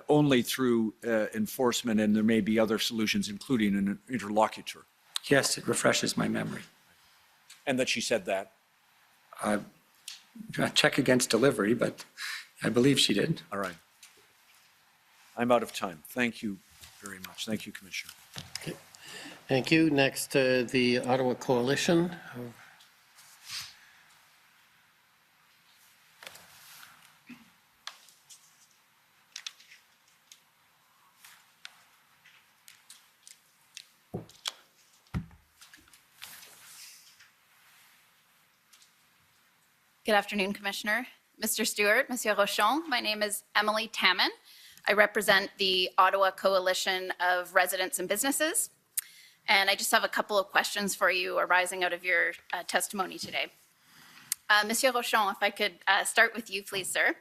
[SPEAKER 11] only through enforcement, and there may be other solutions, including an interlocutor?
[SPEAKER 6] Yes, it refreshes my memory.
[SPEAKER 11] And that she said that?
[SPEAKER 6] Check against delivery, but I believe she did.
[SPEAKER 11] All right. I'm out of time. Thank you very much. Thank you, Commissioner.
[SPEAKER 2] Okay. Thank you. Next, the Ottawa Coalition.
[SPEAKER 10] Good afternoon, Commissioner. Mr. Stewart, Monsieur Rochon, my name is Emily Tamman. I represent the Ottawa Coalition of Residents and Businesses. And I just have a couple of questions for you arising out of your testimony today. Monsieur Rochon, if I could start with you, please, sir.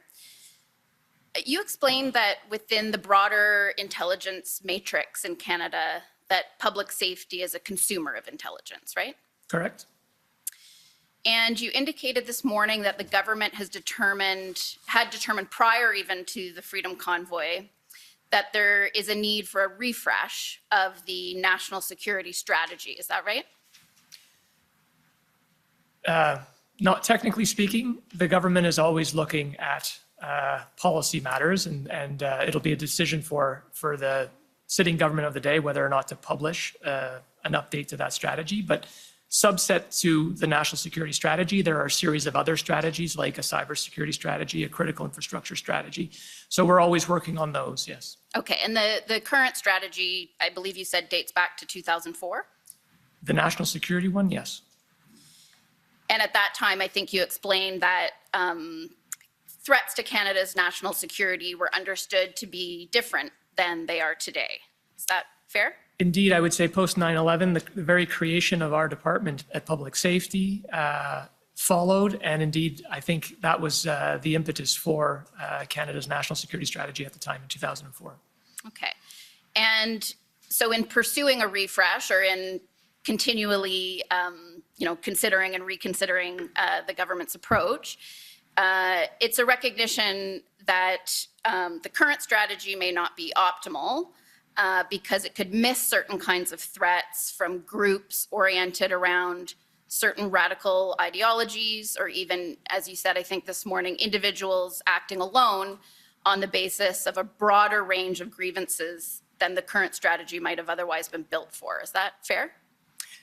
[SPEAKER 10] You explained that within the broader intelligence matrix in Canada, that public safety is a consumer of intelligence, right?
[SPEAKER 7] Correct.
[SPEAKER 10] And you indicated this morning that the government had determined prior even to the Freedom Convoy, that there is a need for a refresh of the national security strategy. Is that right?
[SPEAKER 7] Not technically speaking. The government is always looking at policy matters, and it'll be a decision for the sitting government of the day whether or not to publish an update to that strategy. But subset to the national security strategy, there are a series of other strategies like a cybersecurity strategy, a critical infrastructure strategy. So we're always working on those, yes.
[SPEAKER 10] Okay, and the current strategy, I believe you said, dates back to 2004?
[SPEAKER 7] The national security one, yes.
[SPEAKER 10] And at that time, I think you explained that threats to Canada's national security were understood to be different than they are today. Is that fair?
[SPEAKER 7] Indeed, I would say post 9/11, the very creation of our department at public safety followed, and indeed, I think that was the impetus for Canada's national security strategy at the time in 2004.
[SPEAKER 10] Okay. And so in pursuing a refresh or in continually, considering and reconsidering the government's approach, it's a recognition that the current strategy may not be optimal, because it could miss certain kinds of threats from groups oriented around certain radical ideologies, or even, as you said, I think this morning, individuals acting alone on the basis of a broader range of grievances than the current strategy might have otherwise been built for. Is that fair?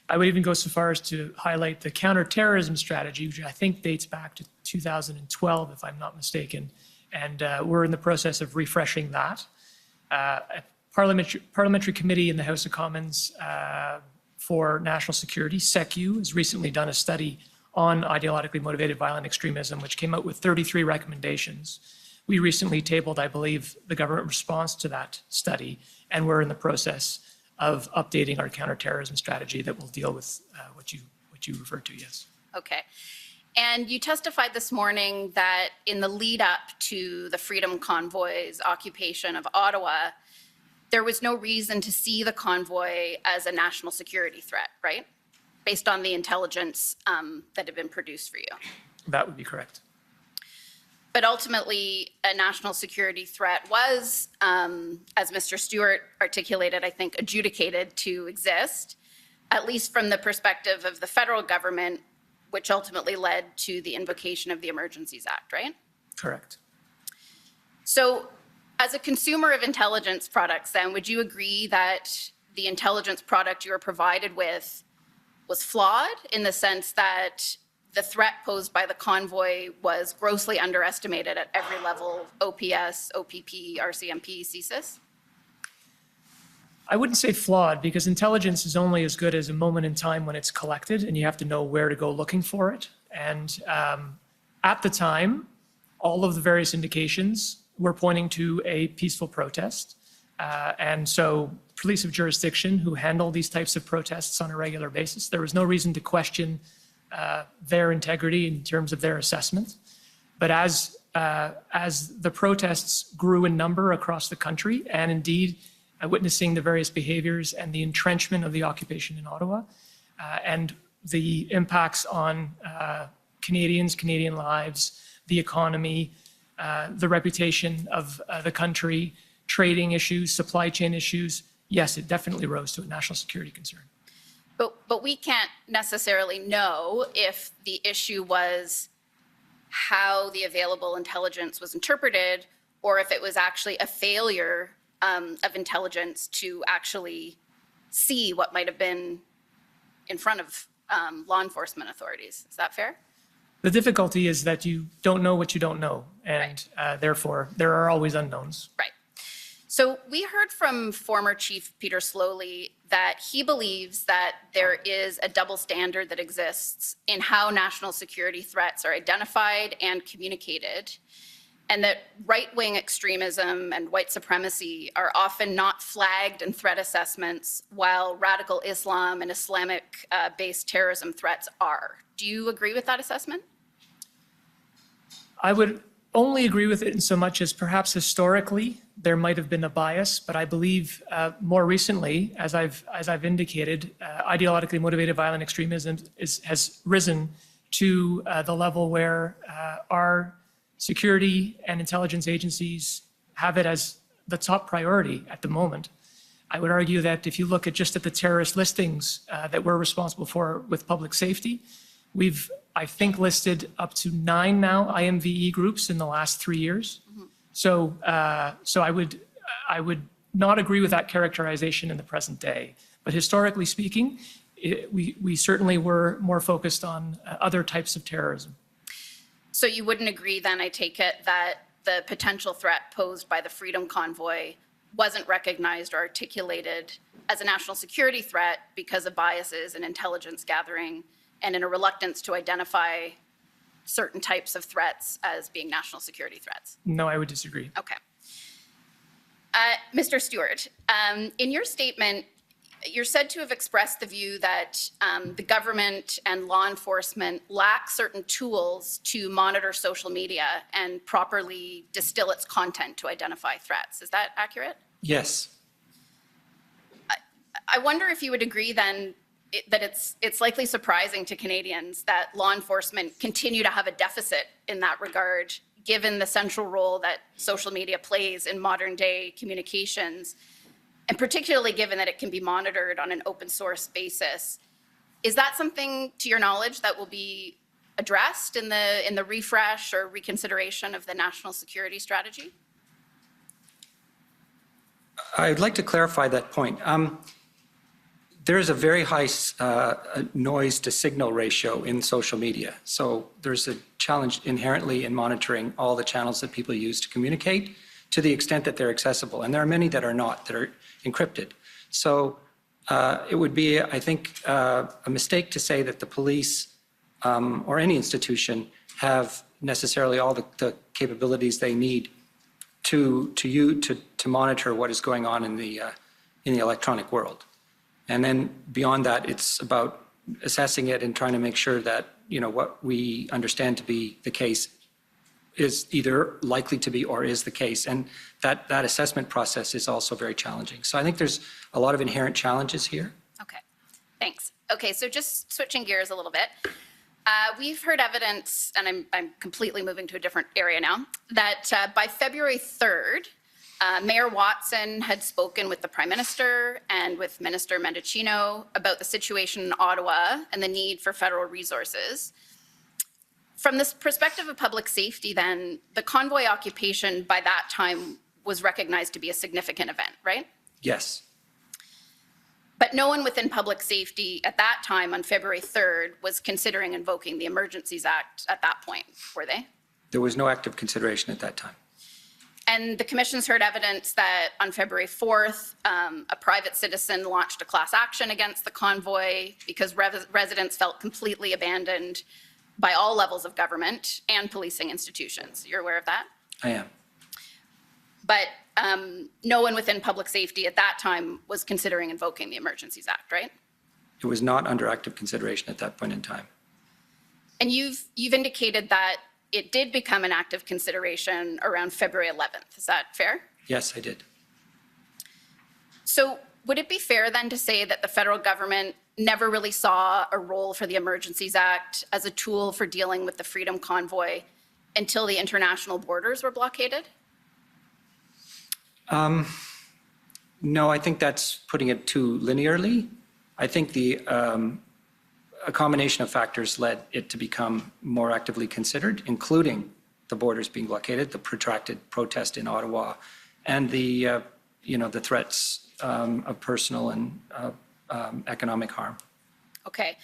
[SPEAKER 7] I would even go so far as to highlight the counterterrorism strategy, which I think dates back to 2012, if I'm not mistaken. And we're in the process of refreshing that. A parliamentary committee in the House of Commons for National Security, SECU, has recently done a study on ideologically motivated violent extremism, which came out with 33 recommendations. We recently tabled, I believe, the government response to that study, and we're in the process of updating our counterterrorism strategy that will deal with what you referred to, yes.
[SPEAKER 10] Okay. And you testified this morning that in the lead up to the Freedom Convoy's occupation of Ottawa, there was no reason to see the convoy as a national security threat, right? Based on the intelligence that had been produced for you.
[SPEAKER 7] That would be correct.
[SPEAKER 10] But ultimately, a national security threat was, as Mr. Stewart articulated, I think, adjudicated to exist, at least from the perspective of the federal government, which ultimately led to the invocation of the Emergencies Act, right?
[SPEAKER 7] Correct.
[SPEAKER 10] So as a consumer of intelligence products, then, would you agree that the intelligence product you were provided with was flawed in the sense that the threat posed by the convoy was grossly underestimated at every level, OPS, OPP, RCMP, CSIS?
[SPEAKER 7] I wouldn't say flawed, because intelligence is only as good as a moment in time when it's collected, and you have to know where to go looking for it. And at the time, all of the various indications were pointing to a peaceful protest. And so police of jurisdiction who handle these types of protests on a regular basis, there was no reason to question their integrity in terms of their assessment. But as the protests grew in number across the country, and indeed witnessing the various behaviors and the entrenchment of the occupation in Ottawa, and the impacts on Canadians, Canadian lives, the economy, the reputation of the country, trading issues, supply chain issues, yes, it definitely rose to a national security concern.
[SPEAKER 10] But we can't necessarily know if the issue was how the available intelligence was interpreted, or if it was actually a failure of intelligence to actually see what might have been in front of law enforcement authorities. Is that fair?
[SPEAKER 7] The difficulty is that you don't know what you don't know, and therefore there are always unknowns.
[SPEAKER 10] Right. So we heard from former Chief Peter Slowly that he believes that there is a double standard that exists in how national security threats are identified and communicated, and that right-wing extremism and white supremacy are often not flagged in threat assessments, while radical Islam and Islamic-based terrorism threats are. Do you agree with that assessment?
[SPEAKER 7] I would only agree with it in so much as perhaps historically there might have been a bias, but I believe more recently, as I've indicated, ideologically motivated violent extremism has risen to the level where our security and intelligence agencies have it as the top priority at the moment. I would argue that if you look at just at the terrorist listings that we're responsible for with public safety, we've, I think, listed up to 9 now IMVE groups in the last 3 years. Mm-hmm. So I would not agree with that characterization in the present day. But historically speaking, we certainly were more focused on other types of terrorism.
[SPEAKER 10] So you wouldn't agree then, I take it, that the potential threat posed by the Freedom Convoy wasn't recognized or articulated as a national security threat because of biases in intelligence gathering and in a reluctance to identify certain types of threats as being national security threats?
[SPEAKER 7] No, I would disagree.
[SPEAKER 10] Okay. Mr. Stewart, in your statement, you're said to have expressed the view that the government and law enforcement lack certain tools to monitor social media and properly distill its content to identify threats. Is that accurate?
[SPEAKER 6] Yes.
[SPEAKER 10] I wonder if you would agree then that it's likely surprising to Canadians that law enforcement continue to have a deficit in that regard, given the central role that social media plays in modern day communications, and particularly given that it can be monitored on an open source basis. Is that something, to your knowledge, that will be addressed in the refresh or reconsideration of the national security strategy?
[SPEAKER 6] I'd like to clarify that point. There is a very high noise to signal ratio in social media. So there's a challenge inherently in monitoring all the channels that people use to communicate to the extent that they're accessible. And there are many that are not, that are encrypted. So it would be, I think, a mistake to say that the police or any institution have necessarily all the capabilities they need to monitor what is going on in the electronic world. And then beyond that, it's about assessing it and trying to make sure that, you know, what we understand to be the case is either likely to be or is the case. And that assessment process is also very challenging. So I think there's a lot of inherent challenges here.
[SPEAKER 12] Okay, thanks. Okay, so just switching gears a little bit. We've heard evidence, and I'm completely moving to a different area now, that by February 3rd, Mayor Watson had spoken with the Prime Minister and with Minister Mendicino about the situation in Ottawa and the need for federal resources. From this perspective of public safety, then, the convoy occupation by that time was recognized to be a significant event, right?
[SPEAKER 6] Yes.
[SPEAKER 12] But no one within public safety at that time on February 3rd was considering invoking the Emergencies Act at that point, were they?
[SPEAKER 6] There was no active consideration at that time.
[SPEAKER 12] And the commission's heard evidence that on February 4th, a private citizen launched a class action against the convoy because residents felt completely abandoned by all levels of government and policing institutions. You're aware of that?
[SPEAKER 6] I am.
[SPEAKER 12] But no one within public safety at that time was considering invoking the Emergencies Act, right?
[SPEAKER 6] It was not under active consideration at that point in time.
[SPEAKER 12] And you've indicated that it did become an active consideration around February 11th. Is that fair?
[SPEAKER 6] Yes, I did.
[SPEAKER 12] So would it be fair then to say that the federal government never really saw a role for the Emergencies Act as a tool for dealing with the Freedom Convoy until the international borders were blockaded?
[SPEAKER 6] No, I think that's putting it too linearly. I think a combination of factors led it to become more actively considered, including the borders being blockaded, the protracted protest in Ottawa, and the threats of personal and economic harm.
[SPEAKER 12] Okay,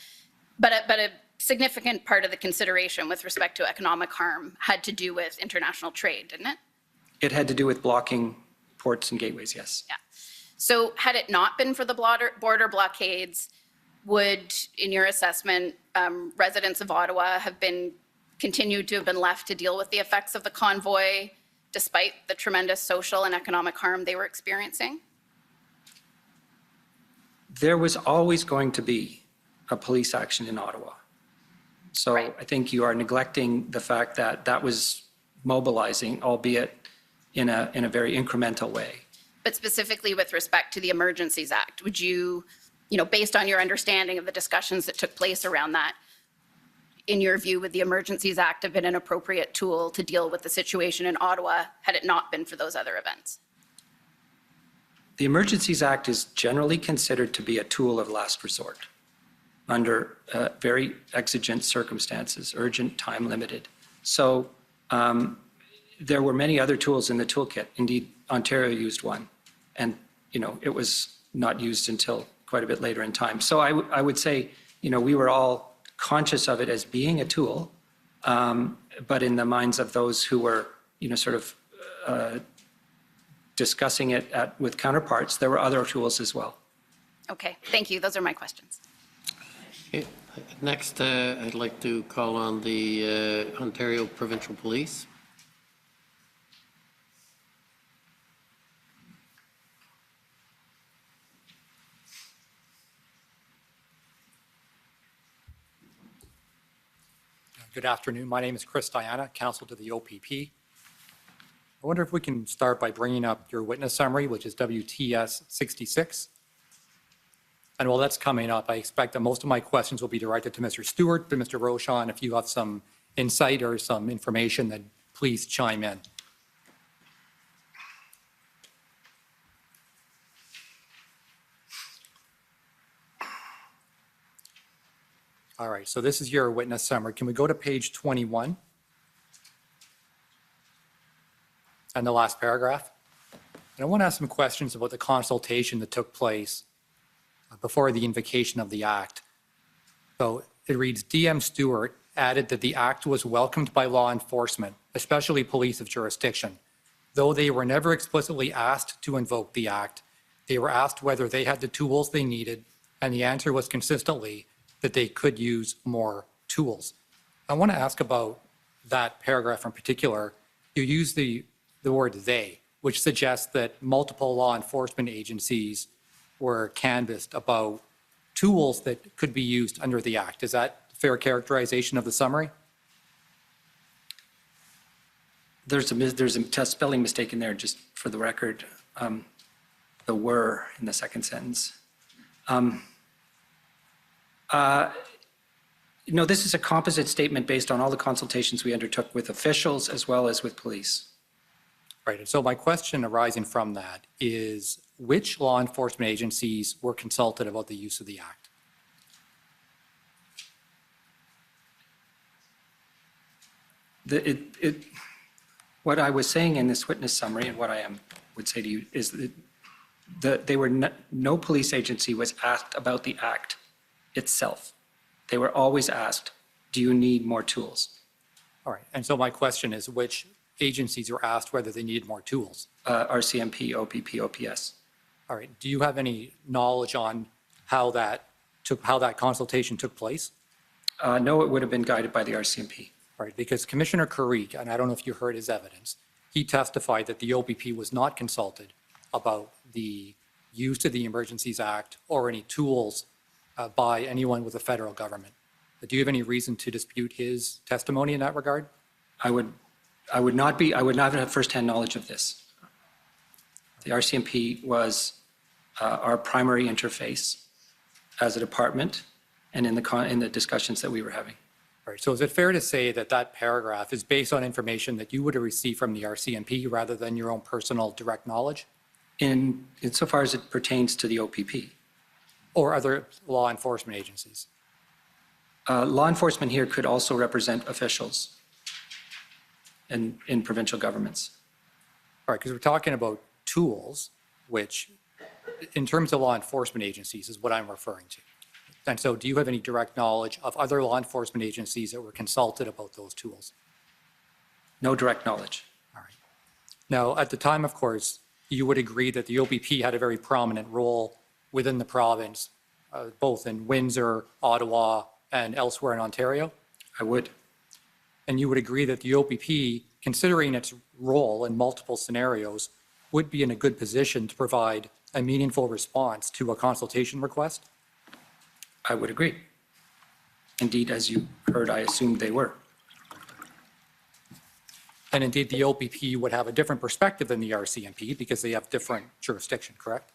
[SPEAKER 12] but a significant part of the consideration with respect to economic harm had to do with international trade, didn't it?
[SPEAKER 6] It had to do with blocking ports and gateways, yes.
[SPEAKER 12] Yeah. So had it not been for the border blockades, would, in your assessment, residents of Ottawa have continued to have been left to deal with the effects of the convoy despite the tremendous social and economic harm they were experiencing?
[SPEAKER 6] There was always going to be a police action in Ottawa. So
[SPEAKER 12] Right.
[SPEAKER 6] I think you are neglecting the fact that that was mobilizing, albeit in a very incremental way.
[SPEAKER 12] But specifically with respect to the Emergencies Act, would you, based on your understanding of the discussions that took place around that, in your view, would the Emergencies Act have been an appropriate tool to deal with the situation in Ottawa had it not been for those other events?
[SPEAKER 6] The Emergencies Act is generally considered to be a tool of last resort under very exigent circumstances, urgent, time limited. So there were many other tools in the toolkit. Indeed, Ontario used one, and it was not used until quite a bit later in time. So I would say, we were all conscious of it as being a tool, but in the minds of those who were, discussing it with counterparts, there were other tools as well.
[SPEAKER 12] Okay, thank you. Those are my questions.
[SPEAKER 2] Okay. Next, I'd like to call on the Ontario Provincial Police.
[SPEAKER 13] Good afternoon. My name is Chris Diana, counsel to the OPP. I wonder if we can start by bringing up your witness summary, which is WTS 66. And while that's coming up, I expect that most of my questions will be directed to Mr. Stewart, to Mr. Rochon. If you have some insight or some information, then please chime in. All right, so this is your witness summary. Can we go to page 21? And the last paragraph? And I want to ask some questions about the consultation that took place before the invocation of the Act. So it reads, DM Stewart added that the Act was welcomed by law enforcement, especially police of jurisdiction. Though they were never explicitly asked to invoke the Act, they were asked whether they had the tools they needed, and the answer was consistently that they could use more tools. I want to ask about that paragraph in particular. You use the word they, which suggests that multiple law enforcement agencies were canvassed about tools that could be used under the Act. Is that a fair characterization of the summary?
[SPEAKER 6] There's a spelling mistake in there, just for the record. The were in the second sentence. No, this is a composite statement based on all the consultations we undertook with officials as well as with police.
[SPEAKER 13] Right, and so my question arising from that is, which law enforcement agencies were consulted about the use of the Act?
[SPEAKER 6] What I was saying in this witness summary, and what I would say to you, is that no police agency was asked about the Act itself. They were always asked, do you need more tools?
[SPEAKER 13] All right, and so my question is, which agencies were asked whether they needed more tools?
[SPEAKER 6] RCMP, OPP, OPS.
[SPEAKER 13] All right, do you have any knowledge on how that consultation took place?
[SPEAKER 6] No, it would have been guided by the RCMP.
[SPEAKER 13] All right, because Commissioner Carrique, and I don't know if you heard his evidence, he testified that the OPP was not consulted about the use of the Emergencies Act or any tools by anyone with the federal government. Do you have any reason to dispute his testimony in that regard?
[SPEAKER 6] I would not have firsthand knowledge of this. The RCMP was our primary interface as a department and in the discussions that we were having.
[SPEAKER 13] All right, so is it fair to say that that paragraph is based on information that you would have received from the RCMP rather than your own personal direct knowledge?
[SPEAKER 6] Insofar as it pertains to the OPP.
[SPEAKER 13] Or other law enforcement agencies?
[SPEAKER 6] Law enforcement here could also represent officials in provincial governments.
[SPEAKER 13] All right, because we're talking about tools, which in terms of law enforcement agencies is what I'm referring to. And so do you have any direct knowledge of other law enforcement agencies that were consulted about those tools?
[SPEAKER 6] No direct knowledge.
[SPEAKER 13] All right. Now, at the time, of course, you would agree that the OPP had a very prominent role within the province, both in Windsor, Ottawa, and elsewhere in Ontario?
[SPEAKER 6] I would.
[SPEAKER 13] And you would agree that the OPP, considering its role in multiple scenarios, would be in a good position to provide a meaningful response to a consultation request?
[SPEAKER 6] I would agree. Indeed, as you heard, I assumed they were.
[SPEAKER 13] And indeed, the OPP would have a different perspective than the RCMP because they have different jurisdiction, correct?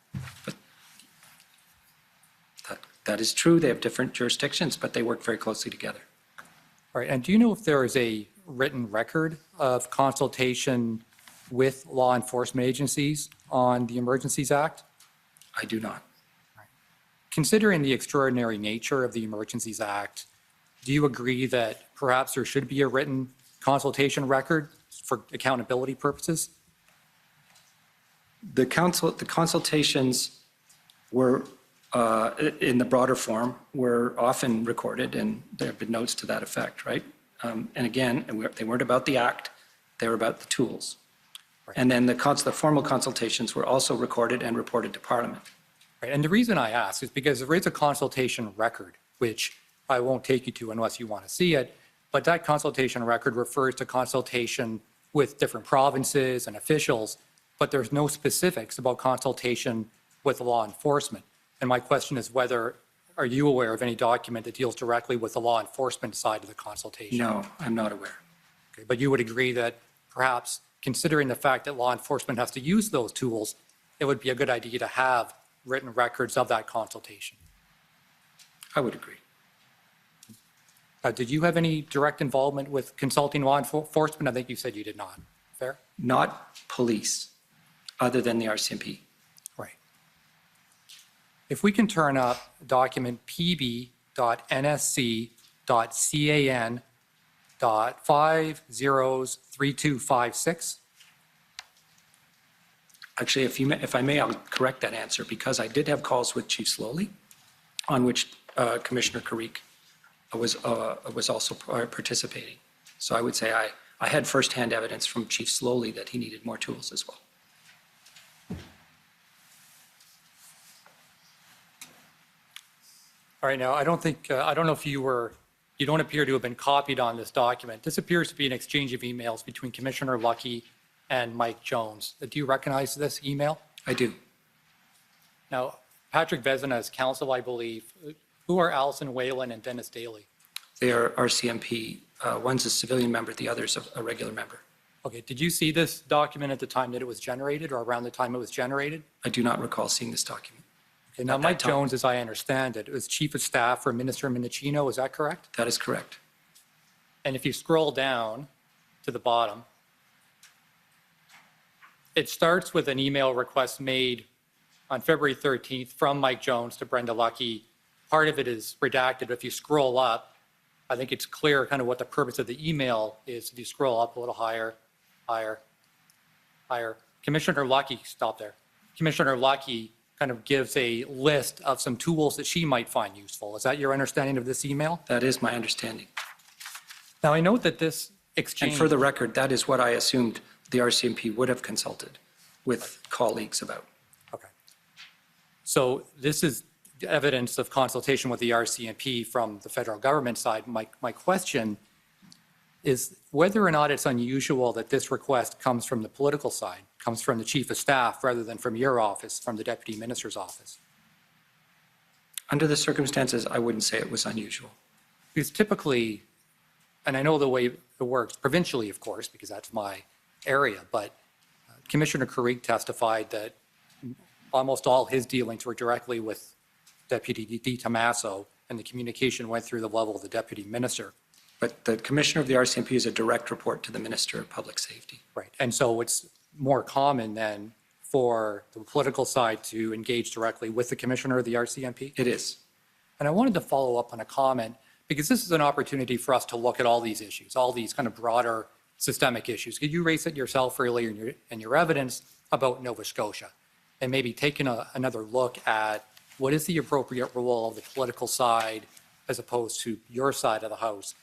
[SPEAKER 6] That is true. They have different jurisdictions, but they work very closely together.
[SPEAKER 13] All right, and do you know if there is a written record of consultation with law enforcement agencies on the Emergencies Act?
[SPEAKER 6] I do not.
[SPEAKER 13] Considering the extraordinary nature of the Emergencies Act, do you agree that perhaps there should be a written consultation record for accountability purposes?
[SPEAKER 6] The consultations were, in the broader form, were often recorded, and there have been notes to that effect, right? And again, they weren't about the Act, they were about the tools. Right. And then the formal consultations were also recorded and reported to Parliament.
[SPEAKER 13] Right. And the reason I ask is because there is a consultation record, which I won't take you to unless you want to see it, but that consultation record refers to consultation with different provinces and officials, but there's no specifics about consultation with law enforcement. And my question is are you aware of any document that deals directly with the law enforcement side of the consultation?
[SPEAKER 6] No, I'm not aware.
[SPEAKER 13] Okay, but you would agree that perhaps considering the fact that law enforcement has to use those tools, it would be a good idea to have written records of that consultation.
[SPEAKER 6] I would agree.
[SPEAKER 13] Did you have any direct involvement with consulting law enforcement? I think you said you did not. Fair?
[SPEAKER 6] Not police, other than the RCMP.
[SPEAKER 13] Right. If we can turn up document pb.nsc.can.503256.
[SPEAKER 6] Actually, if I may, I'll correct that answer, because I did have calls with Chief Slowly, on which Commissioner Karik was also participating. So I would say I had firsthand evidence from Chief Slowly that he needed more tools as well.
[SPEAKER 13] All right, now, I don't know if you don't appear to have been copied on this document. This appears to be an exchange of emails between Commissioner Lucky and Mike Jones. Do you recognize this email?
[SPEAKER 6] I do.
[SPEAKER 13] Now, Patrick Vezina is counsel, I believe. Who are Alison Whalen and Dennis Daly?
[SPEAKER 6] They are RCMP. One's a civilian member, the other's a regular member.
[SPEAKER 13] Okay, did you see this document at the time that it was generated or around the time it was generated?
[SPEAKER 6] I do not recall seeing this document.
[SPEAKER 13] Okay, now Mike Jones, as I understand it, was Chief of Staff for Minister Minichino, is that correct?
[SPEAKER 6] That is correct.
[SPEAKER 13] And if you scroll down to the bottom, it starts with an email request made on February 13th from Mike Jones to Brenda Lucky. Part of it is redacted. If you scroll up, I think it's clear kind of what the purpose of the email is. If you scroll up a little higher, Commissioner Lucky, stop there. Commissioner Lucky kind of gives a list of some tools that she might find useful. Is that your understanding of this email?
[SPEAKER 6] That is my understanding.
[SPEAKER 13] Now, I note that this exchange...
[SPEAKER 6] And for the record, that is what I assumed the RCMP would have consulted with colleagues about.
[SPEAKER 13] Okay. So this is evidence of consultation with the RCMP from the federal government side. My question is whether or not it's unusual that this request comes from the political side, comes from the Chief of Staff rather than from your office, from the Deputy Minister's office.
[SPEAKER 6] Under the circumstances, I wouldn't say it was unusual.
[SPEAKER 13] Because typically, and I know the way it works, provincially, of course, because that's my area, but Commissioner Karik testified that almost all his dealings were directly with Deputy Di Tommaso, and the communication went through the level of the Deputy Minister.
[SPEAKER 6] But the Commissioner of the RCMP is a direct report to the Minister of Public Safety.
[SPEAKER 13] Right. And so it's more common then for the political side to engage directly with the Commissioner of the RCMP?
[SPEAKER 6] It is.
[SPEAKER 13] And I wanted to follow up on a comment, because this is an opportunity for us to look at all these issues, all these kind of broader systemic issues. Could you raise it yourself earlier in your evidence about Nova Scotia, and maybe taking another look at what is the appropriate role of the political side as opposed to your side of the House?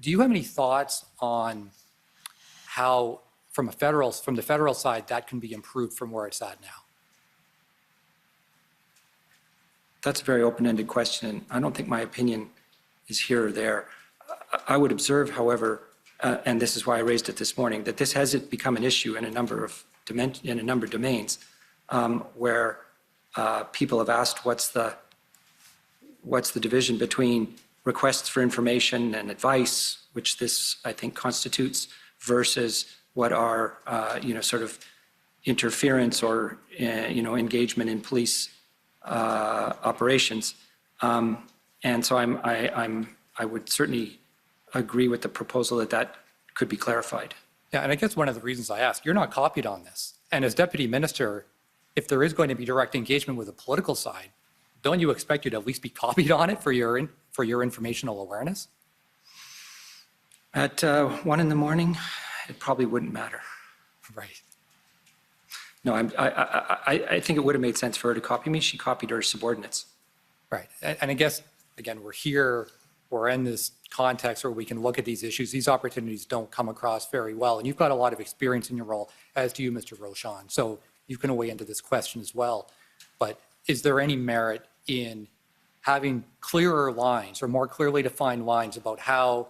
[SPEAKER 13] Do you have any thoughts on how, from the federal side, that can be improved from where it's at now?
[SPEAKER 6] That's a very open-ended question, and I don't think my opinion is here or there. I would observe, however, and this is why I raised it this morning, that this has become an issue in a number of domains where people have asked what's the division between requests for information and advice, which this, I think, constitutes, versus what are, sort of interference or, engagement in police operations. And so I would certainly agree with the proposal that could be clarified.
[SPEAKER 13] Yeah, and I guess one of the reasons I ask, you're not copied on this. And as Deputy Minister, if there is going to be direct engagement with the political side, don't you expect you to at least be copied on it for your informational awareness?
[SPEAKER 6] At 1 in the morning, it probably wouldn't matter.
[SPEAKER 13] Right.
[SPEAKER 6] No, I think it would have made sense for her to copy me. She copied her subordinates.
[SPEAKER 13] Right. And I guess, again, we're in this context where we can look at these issues. These opportunities don't come across very well. And you've got a lot of experience in your role, as do you, Mr. Rochon. So you can weigh into this question as well. But is there any merit in having clearer lines or more clearly defined lines about how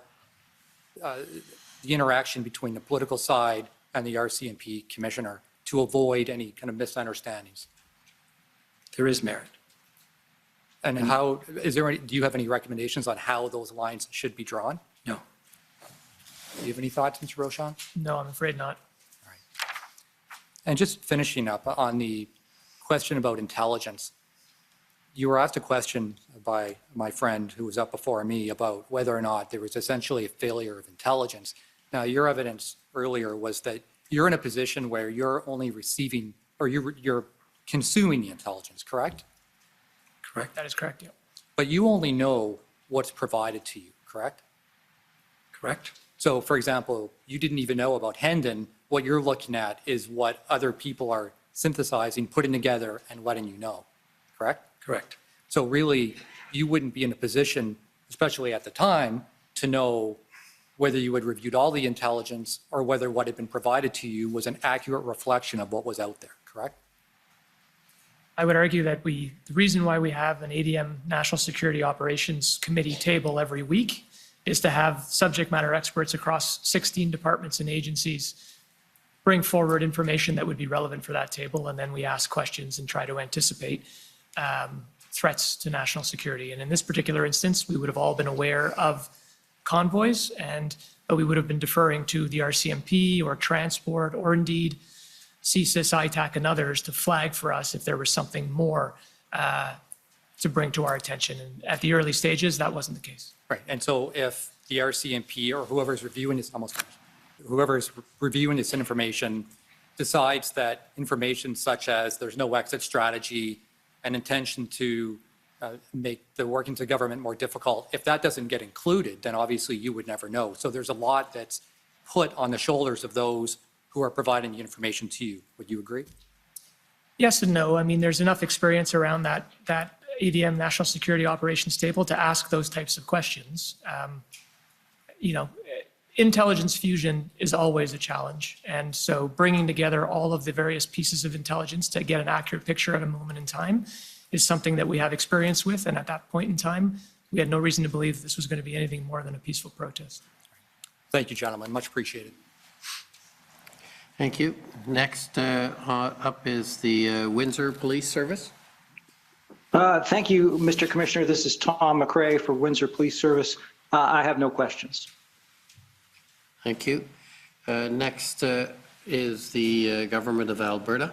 [SPEAKER 13] the interaction between the political side and the RCMP commissioner to avoid any kind of misunderstandings?
[SPEAKER 6] There is merit.
[SPEAKER 13] And do you have any recommendations on how those lines should be drawn?
[SPEAKER 6] No.
[SPEAKER 13] Do you have any thoughts, Mr. Rochon?
[SPEAKER 7] No, I'm afraid not.
[SPEAKER 13] All right. And just finishing up on the question about intelligence, you were asked a question by my friend who was up before me about whether or not there was essentially a failure of intelligence. Now, your evidence earlier was that you're in a position where you're only receiving, or you're consuming the intelligence, correct?
[SPEAKER 6] Correct.
[SPEAKER 7] That is correct, yeah.
[SPEAKER 13] But you only know what's provided to you, correct?
[SPEAKER 6] Correct.
[SPEAKER 13] So, for example, you didn't even know about Hendon what you're looking at is what other people are synthesizing, putting together, and letting you know, correct?
[SPEAKER 6] Correct.
[SPEAKER 13] So really, you wouldn't be in a position, especially at the time, to know whether you had reviewed all the intelligence or whether what had been provided to you was an accurate reflection of what was out there, correct?
[SPEAKER 7] I would argue that the reason why we have an ADM National Security Operations Committee table every week is to have subject matter experts across 16 departments and agencies bring forward information that would be relevant for that table, and then we ask questions and try to anticipate threats to national security. And in this particular instance, we would have all been aware of convoys, but we would have been deferring to the RCMP or transport or indeed CSIS, ITAC, and others to flag for us if there was something more to bring to our attention. And at the early stages, that wasn't the case.
[SPEAKER 13] Right. And so if the RCMP or whoever's reviewing this information decides that information such as there's no exit strategy, an intention to make the workings of government more difficult, if that doesn't get included, then obviously you would never know. So there's a lot that's put on the shoulders of those who are providing the information to you. Would you agree?
[SPEAKER 7] Yes and no. I mean, there's enough experience around that ADM National Security Operations table to ask those types of questions. Intelligence fusion is always a challenge. And so bringing together all of the various pieces of intelligence to get an accurate picture at a moment in time is something that we have experience with. And at that point in time, we had no reason to believe this was going to be anything more than a peaceful protest.
[SPEAKER 13] Thank you, gentlemen. Much appreciated.
[SPEAKER 2] Thank you. Next up is the Windsor Police Service.
[SPEAKER 14] Thank you, Mr. Commissioner. This is Tom McRae for Windsor Police Service. I have no questions.
[SPEAKER 2] Thank you. Next is the Government of Alberta.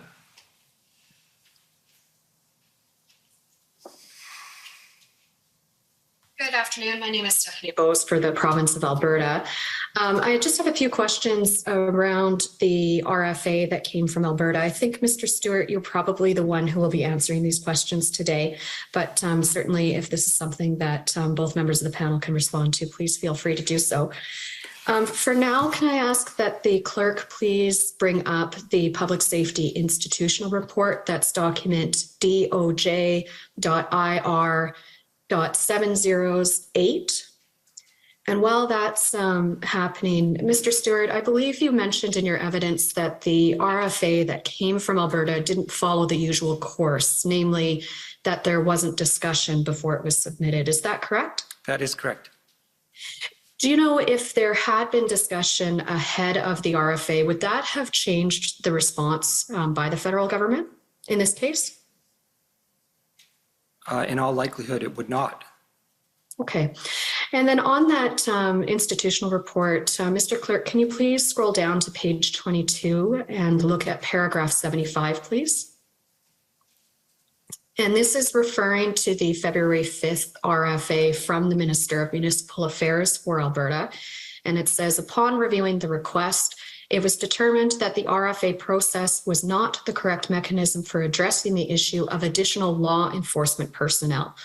[SPEAKER 15] Good afternoon. My name is Stephanie Bose for the province of Alberta. I just have a few questions around the RFA that came from Alberta. I think, Mr. Stewart, you're probably the one who will be answering these questions today, but certainly if this is something that both members of the panel can respond to, please feel free to do so. For now, can I ask that the clerk please bring up the Public Safety Institutional Report? That's document DOJ.IR.708. And while that's happening, Mr. Stewart, I believe you mentioned in your evidence that the RFA that came from Alberta didn't follow the usual course, namely that there wasn't discussion before it was submitted. Is that correct?
[SPEAKER 6] That is correct.
[SPEAKER 15] Do you know if there had been discussion ahead of the RFA, would that have changed the response by the federal government in this case?
[SPEAKER 6] In all likelihood, it would not.
[SPEAKER 15] Okay. And then on that institutional report, Mr. Clerk, can you please scroll down to page 22 and look at paragraph 75, please? And this is referring to the February 5th RFA from the Minister of Municipal Affairs for Alberta. And it says, upon reviewing the request, it was determined that the RFA process was not the correct mechanism for addressing the issue of additional law enforcement personnel.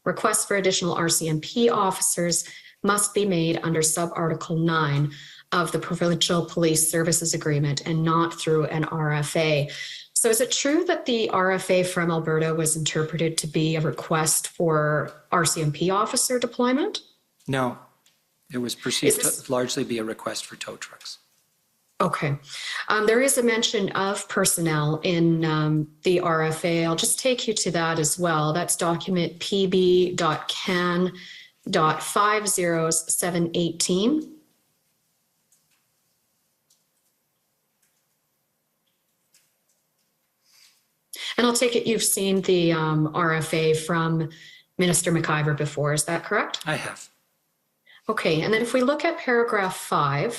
[SPEAKER 15] Requests for additional RCMP officers must be made under sub-article 9 of the Provincial Police Services Agreement and not through an RFA. So is it true that the RFA from Alberta was interpreted to be a request for RCMP officer deployment?
[SPEAKER 6] No, it was perceived to largely be a request for tow trucks.
[SPEAKER 15] Okay. There is a mention of personnel in the RFA. I'll just take you to that as well. That's document PB.CAN.50718. And I'll take it you've seen the RFA from Minister McIver before. Is that correct?
[SPEAKER 6] I have.
[SPEAKER 15] Okay. And then if we look at paragraph 4,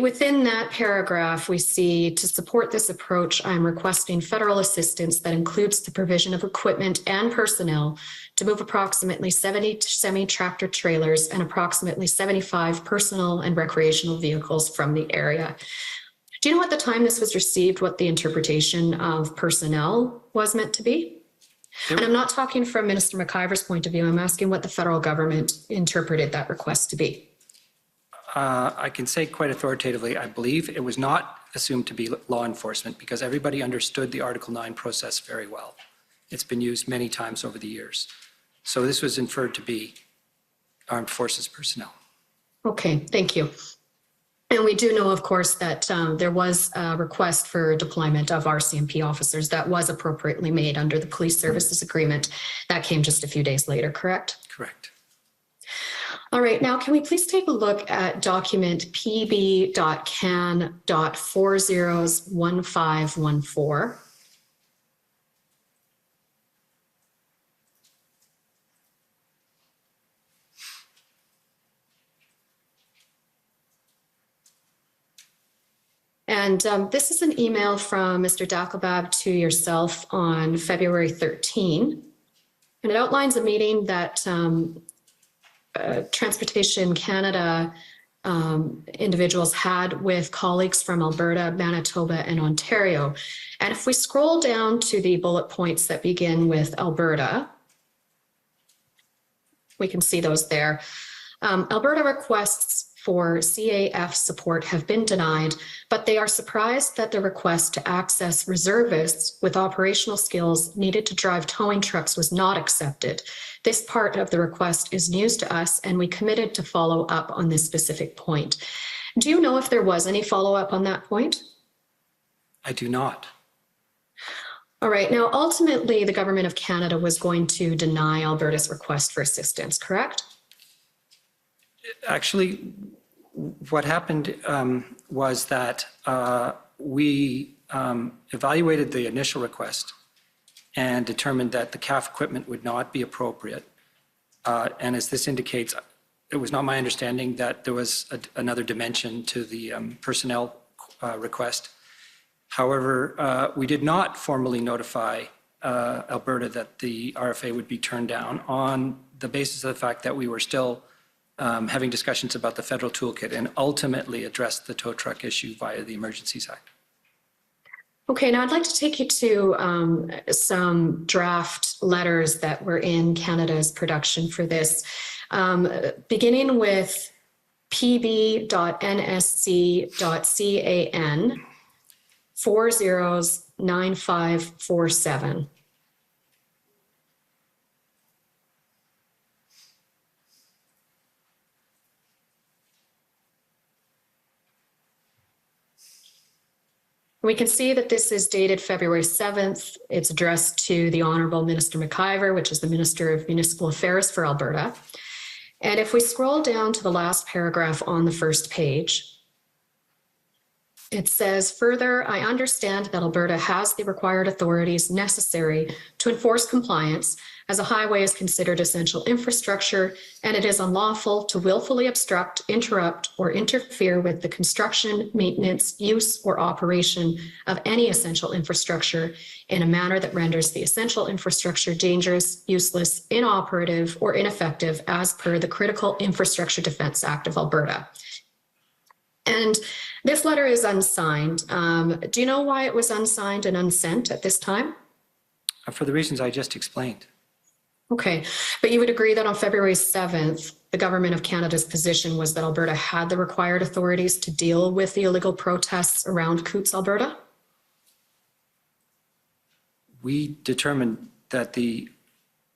[SPEAKER 15] within that paragraph, we see, to support this approach, I'm requesting federal assistance that includes the provision of equipment and personnel to move approximately 70 semi-tractor trailers and approximately 75 personal and recreational vehicles from the area. Do you know at the time this was received what the interpretation of personnel was meant to be? And I'm not talking from Minister McIver's point of view. I'm asking what the federal government interpreted that request to be.
[SPEAKER 6] I can say quite authoritatively, I believe it was not assumed to be law enforcement because everybody understood the Article 9 process very well. It's been used many times over the years. So this was inferred to be armed forces personnel.
[SPEAKER 15] Okay, thank you. And we do know, of course, that there was a request for deployment of RCMP officers that was appropriately made under the police services agreement. That came just a few days later, correct?
[SPEAKER 6] Correct.
[SPEAKER 15] All right, now can we please take a look at document pb.can.401514? And this is an email from Mr. Dackelbab to yourself on February 13. And it outlines a meeting that Transportation Canada individuals had with colleagues from Alberta, Manitoba, and Ontario. And if we scroll down to the bullet points that begin with Alberta, we can see those there. Alberta requests for CAF support have been denied, but they are surprised that the request to access reservists with operational skills needed to drive towing trucks was not accepted. This part of the request is news to us, and we committed to follow up on this specific point. Do you know if there was any follow-up on that point?
[SPEAKER 6] I do not.
[SPEAKER 15] All right. Now, ultimately, the Government of Canada was going to deny Alberta's request for assistance, correct?
[SPEAKER 6] Actually, what happened was that we evaluated the initial request and determined that the CAF equipment would not be appropriate. And as this indicates, it was not my understanding that there was another dimension to the personnel request. However, we did not formally notify Alberta that the RFA would be turned down on the basis of the fact that we were still having discussions about the federal toolkit and ultimately addressed the tow truck issue via the Emergencies Act.
[SPEAKER 15] Okay, now I'd like to take you to some draft letters that were in Canada's production for this, beginning with pb.nsc.can 409547. We can see that this is dated February 7th. It's addressed to the Honourable Minister McIver, which is the Minister of Municipal Affairs for Alberta. And if we scroll down to the last paragraph on the first page, it says, further, I understand that Alberta has the required authorities necessary to enforce compliance as a highway is considered essential infrastructure, and it is unlawful to willfully obstruct, interrupt, or interfere with the construction, maintenance, use, or operation of any essential infrastructure in a manner that renders the essential infrastructure dangerous, useless, inoperative, or ineffective as per the Critical Infrastructure Defence Act of Alberta. And this letter is unsigned. Do you know why it was unsigned and unsent at this time?
[SPEAKER 6] For the reasons I just explained.
[SPEAKER 15] Okay, but you would agree that on February 7th, the Government of Canada's position was that Alberta had the required authorities to deal with the illegal protests around Coutts, Alberta?
[SPEAKER 6] We determined that the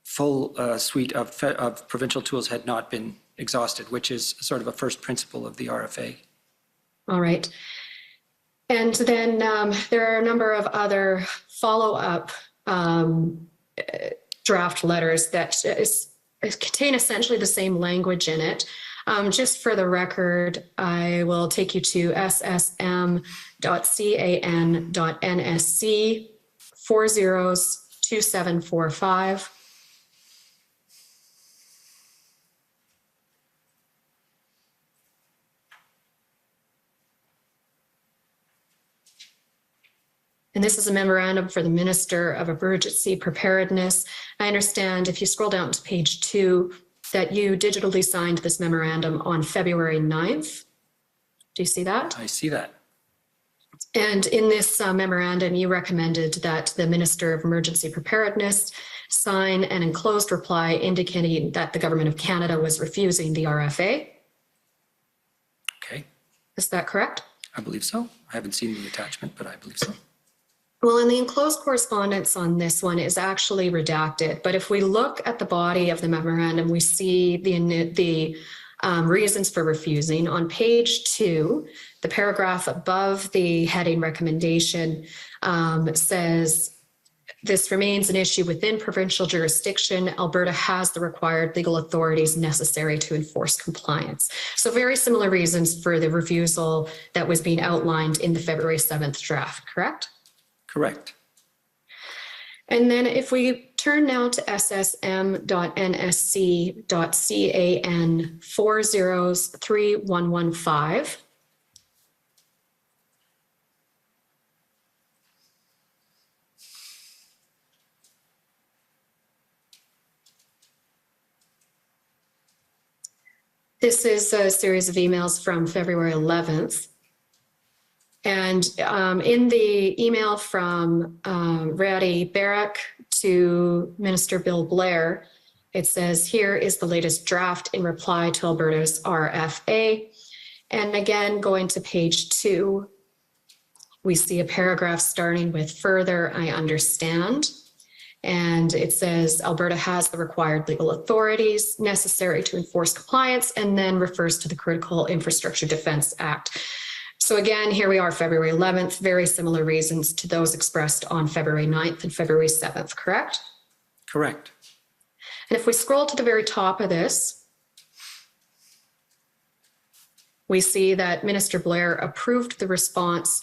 [SPEAKER 6] full suite of provincial tools had not been exhausted, which is sort of a first principle of the RFA.
[SPEAKER 15] All right. And then there are a number of other follow-up draft letters that contain essentially the same language in it. Just for the record, I will take you to ssm.can.nsc 402745. And this is a memorandum for the Minister of Emergency Preparedness. I understand if you scroll down to page 2 that you digitally signed this memorandum on February 9th. Do you see that?
[SPEAKER 6] I see that.
[SPEAKER 15] And in this memorandum, you recommended that the Minister of Emergency Preparedness sign an enclosed reply indicating that the Government of Canada was refusing the RFA. Is that correct?
[SPEAKER 6] I believe so. I haven't seen the attachment, but I believe so.
[SPEAKER 15] Well, and the enclosed correspondence on this one is actually redacted, but if we look at the body of the memorandum, we see the reasons for refusing. On page 2, the paragraph above the heading recommendation says, this remains an issue within provincial jurisdiction. Alberta has the required legal authorities necessary to enforce compliance. So very similar reasons for the refusal that was being outlined in the February 7th draft, correct?
[SPEAKER 6] Correct.
[SPEAKER 15] And then if we turn now to ssm.nsc.can 403115. This is a series of emails from February 11th. And in the email from Ratty Barrack to Minister Bill Blair, it says, here is the latest draft in reply to Alberta's RFA. And again, going to page 2, we see a paragraph starting with further, I understand. And it says Alberta has the required legal authorities necessary to enforce compliance, and then refers to the Critical Infrastructure Defence Act. So again, here we are, February 11th, very similar reasons to those expressed on February 9th and February 7th, correct?
[SPEAKER 6] Correct.
[SPEAKER 15] And if we scroll to the very top of this, we see that Minister Blair approved the response.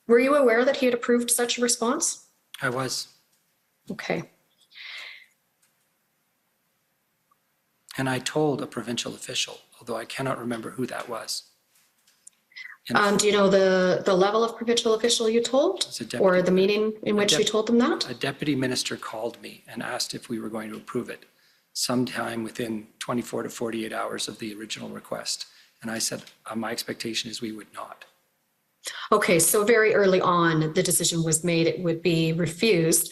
[SPEAKER 15] Were you aware that he had approved such a response?
[SPEAKER 6] I was.
[SPEAKER 15] Okay.
[SPEAKER 6] And I told a provincial official, although I cannot remember who that was.
[SPEAKER 15] Do you know the level of provincial official you told, or the meeting in which you told them that?
[SPEAKER 6] A deputy minister called me and asked if we were going to approve it sometime within 24 to 48 hours of the original request. And I said, my expectation is we would not.
[SPEAKER 15] Okay, so very early on, the decision was made it would be refused.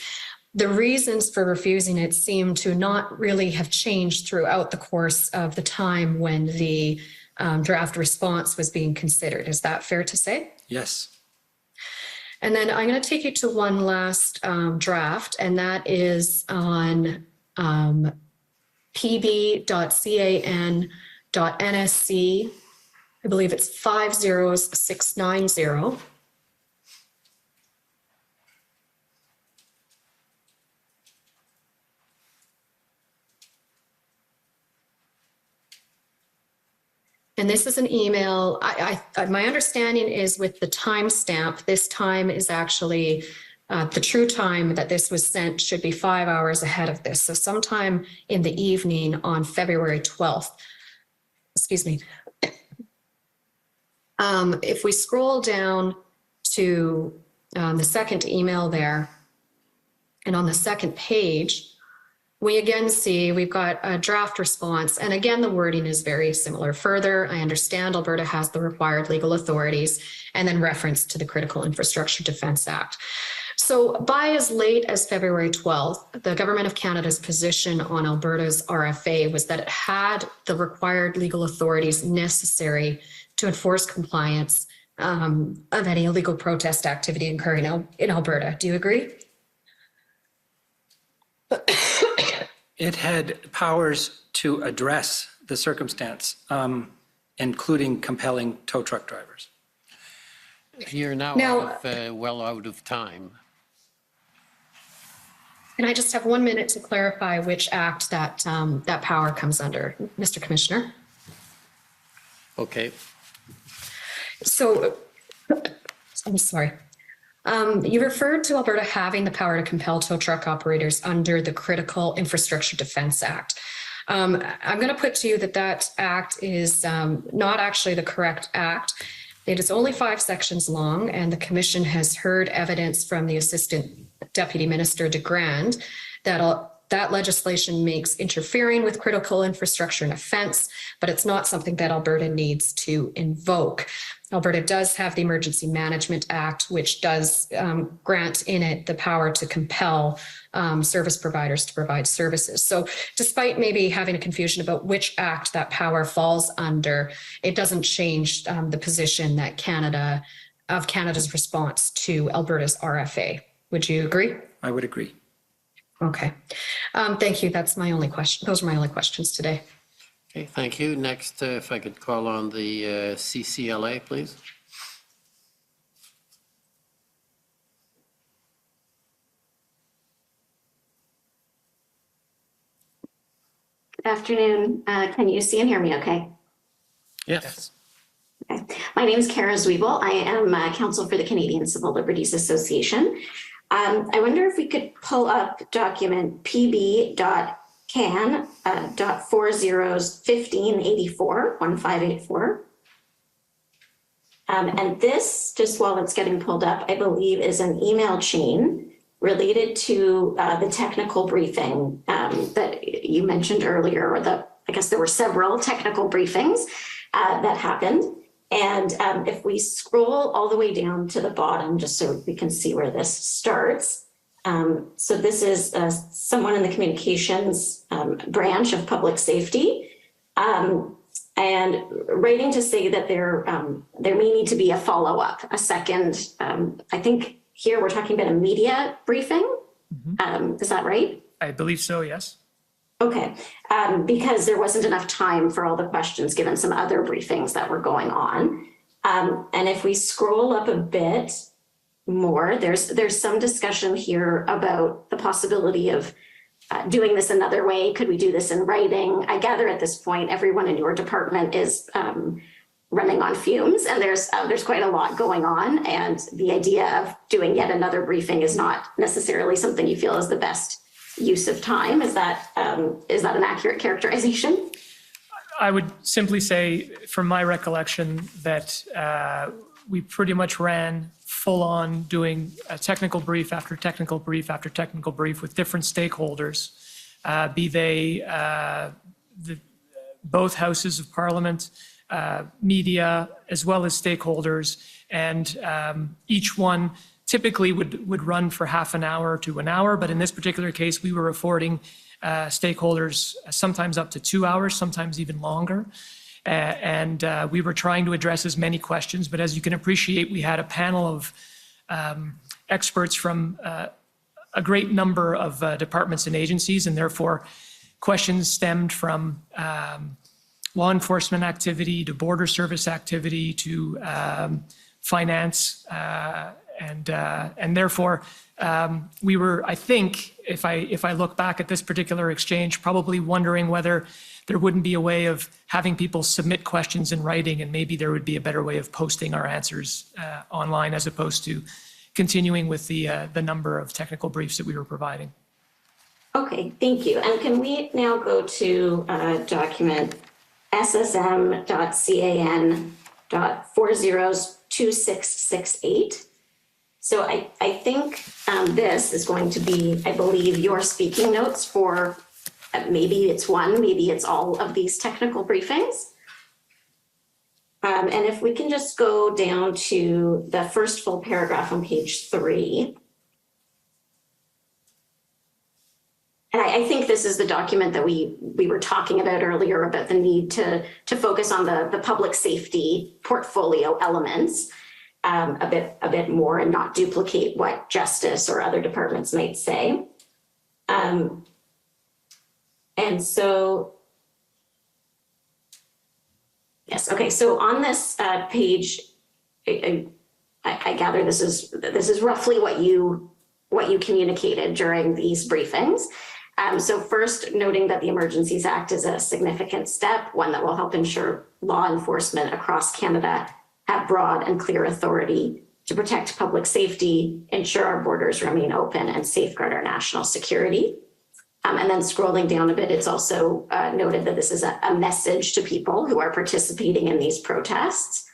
[SPEAKER 15] The reasons for refusing it seem to not really have changed throughout the course of the time when the draft response was being considered. Is that fair to say?
[SPEAKER 6] Yes.
[SPEAKER 15] And then I'm going to take you to one last draft, and that is on pb.can.nsc. I believe it's 50690. And this is an email. My understanding is with the timestamp, this time is actually the true time that this was sent should be 5 hours ahead of this. So sometime in the evening on February 12th, excuse me. If we scroll down to the second email there, and on the second page, we again see we've got a draft response. And again, the wording is very similar. Further, I understand Alberta has the required legal authorities, and then reference to the Critical Infrastructure Defence Act. So by as late as February 12th, the Government of Canada's position on Alberta's RFA was that it had the required legal authorities necessary to enforce compliance of any illegal protest activity occurring in Alberta. Do you agree?
[SPEAKER 6] It had powers to address the circumstance, including compelling tow truck drivers.
[SPEAKER 2] You're now well out of time.
[SPEAKER 15] And I just have 1 minute to clarify which act that power comes under, Mr. Commissioner.
[SPEAKER 2] Okay.
[SPEAKER 15] So, I'm sorry. You referred to Alberta having the power to compel tow truck operators under the Critical Infrastructure Defence Act. I'm going to put to you that that act is not actually the correct act. It is only 5 sections long, and the Commission has heard evidence from the Assistant Deputy Minister de Grand that legislation makes interfering with critical infrastructure an offence, but it's not something that Alberta needs to invoke. Alberta does have the Emergency Management Act, which does grant in it the power to compel service providers to provide services. So despite maybe having a confusion about which act that power falls under, it doesn't change the position that Canada's response to Alberta's RFA. Would you agree?
[SPEAKER 6] I would agree.
[SPEAKER 15] Okay. Thank you. That's my only question. Those are my only questions today.
[SPEAKER 2] Okay, thank you. Next, if I could call on the CCLA, please.
[SPEAKER 16] Good afternoon. Can you see and hear me okay?
[SPEAKER 2] Yes.
[SPEAKER 16] Okay. My name is Kara Zwiebel. I am counsel for the Canadian Civil Liberties Association. I wonder if we could pull up document pb.can.401584. And this, just while it's getting pulled up, I believe is an email chain related to the technical briefing that you mentioned earlier, or I guess there were several technical briefings that happened. And if we scroll all the way down to the bottom, just so we can see where this starts. So this is someone in the communications branch of public safety, and writing to say that there may need to be a follow-up, a second, I think here we're talking about a media briefing. Is that right?
[SPEAKER 7] I believe so, yes.
[SPEAKER 16] Okay, because there wasn't enough time for all the questions given some other briefings that were going on. And if we scroll up a bit more, there's some discussion here about the possibility of doing this another way. Could we do this in writing? I gather at this point, everyone in your department is running on fumes, and there's quite a lot going on. And the idea of doing yet another briefing is not necessarily something you feel is the best use of time. Is that an accurate characterization?
[SPEAKER 7] I would simply say, from my recollection, that we pretty much ran full on doing a technical brief after technical brief after technical brief with different stakeholders, be they both houses of parliament, media, as well as stakeholders. And each one typically would run for half an hour to an hour, but in this particular case, we were affording stakeholders sometimes up to 2 hours, sometimes even longer. And we were trying to address as many questions, but as you can appreciate, we had a panel of experts from a great number of departments and agencies, and therefore questions stemmed from law enforcement activity to border service activity to finance, and therefore we were, I think, if I look back at this particular exchange, probably wondering whether there wouldn't be a way of having people submit questions in writing, and maybe there would be a better way of posting our answers online as opposed to continuing with the number of technical briefs that we were providing.
[SPEAKER 16] Okay, thank you. And can we now go to document ssm.can.402668? So I think this is going to be, I believe, your speaking notes for maybe it's one, maybe it's all of these technical briefings. And if we can just go down to the first full paragraph on page 3. And I think this is the document that we were talking about earlier about the need to focus on the public safety portfolio elements a bit more and not duplicate what justice or other departments might say. And so, yes, okay. So on this page, I gather this is roughly what you communicated during these briefings. So first, noting that the Emergencies Act is a significant step, one that will help ensure law enforcement across Canada have broad and clear authority to protect public safety, ensure our borders remain open, and safeguard our national security. And then scrolling down a bit, it's also noted that this is a message to people who are participating in these protests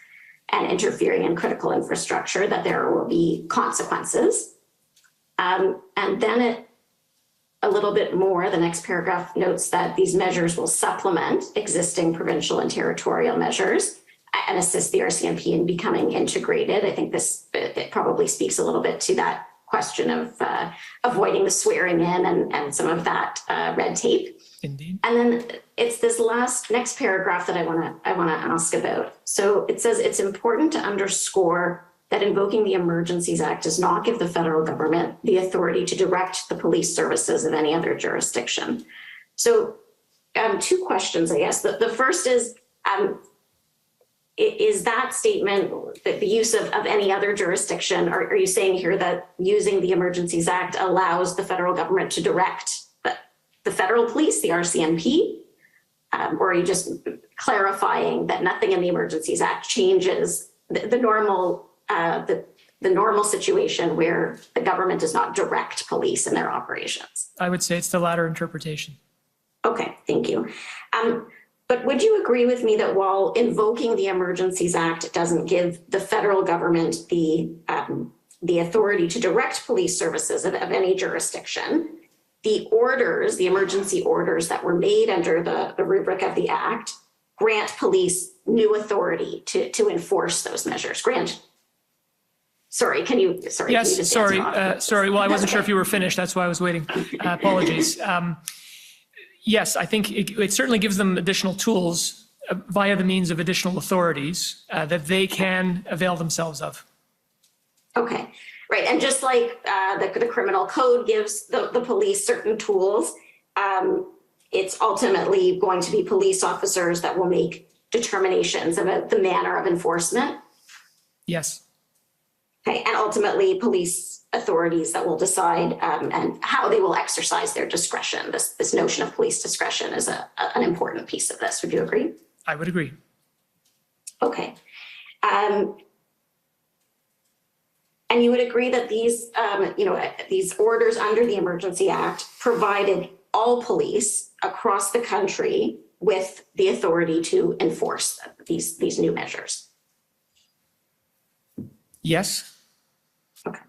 [SPEAKER 16] and interfering in critical infrastructure, that there will be consequences. And then a little bit more, the next paragraph notes that these measures will supplement existing provincial and territorial measures and assist the RCMP in becoming integrated. I think it probably speaks a little bit to that question of avoiding the swearing in and some of that red tape.
[SPEAKER 7] Indeed.
[SPEAKER 16] And then it's this next paragraph that I want to ask about. So it says it's important to underscore that invoking the Emergencies Act does not give the federal government the authority to direct the police services of any other jurisdiction. So two questions, I guess. The first is that statement, the use of any other jurisdiction, are you saying here that using the Emergencies Act allows the federal government to direct the federal police, the RCMP? Or are you just clarifying that nothing in the Emergencies Act changes the normal situation where the government does not direct police in their operations?
[SPEAKER 7] I would say it's the latter interpretation.
[SPEAKER 16] Okay, thank you. But would you agree with me that while invoking the Emergencies Act doesn't give the federal government the authority to direct police services of any jurisdiction, the emergency orders that were made under the rubric of the Act grant police new authority to enforce those measures? Sorry, can you just
[SPEAKER 7] Sorry.
[SPEAKER 16] answer?
[SPEAKER 7] Well, I wasn't sure if you were finished. That's why I was waiting. Apologies. Yes, I think it certainly gives them additional tools via the means of additional authorities that they can avail themselves of.
[SPEAKER 16] Okay, right. And just like the criminal code gives the police certain tools, it's ultimately going to be police officers that will make determinations about the manner of enforcement.
[SPEAKER 7] Yes.
[SPEAKER 16] Okay, and ultimately police authorities that will decide and how they will exercise their discretion. This notion of police discretion is an important piece of this. Would you agree?
[SPEAKER 7] I would agree.
[SPEAKER 16] Okay. And you would agree that these orders under the Emergency Act provided all police across the country with the authority to enforce these new measures?
[SPEAKER 7] Yes.
[SPEAKER 16] Okay.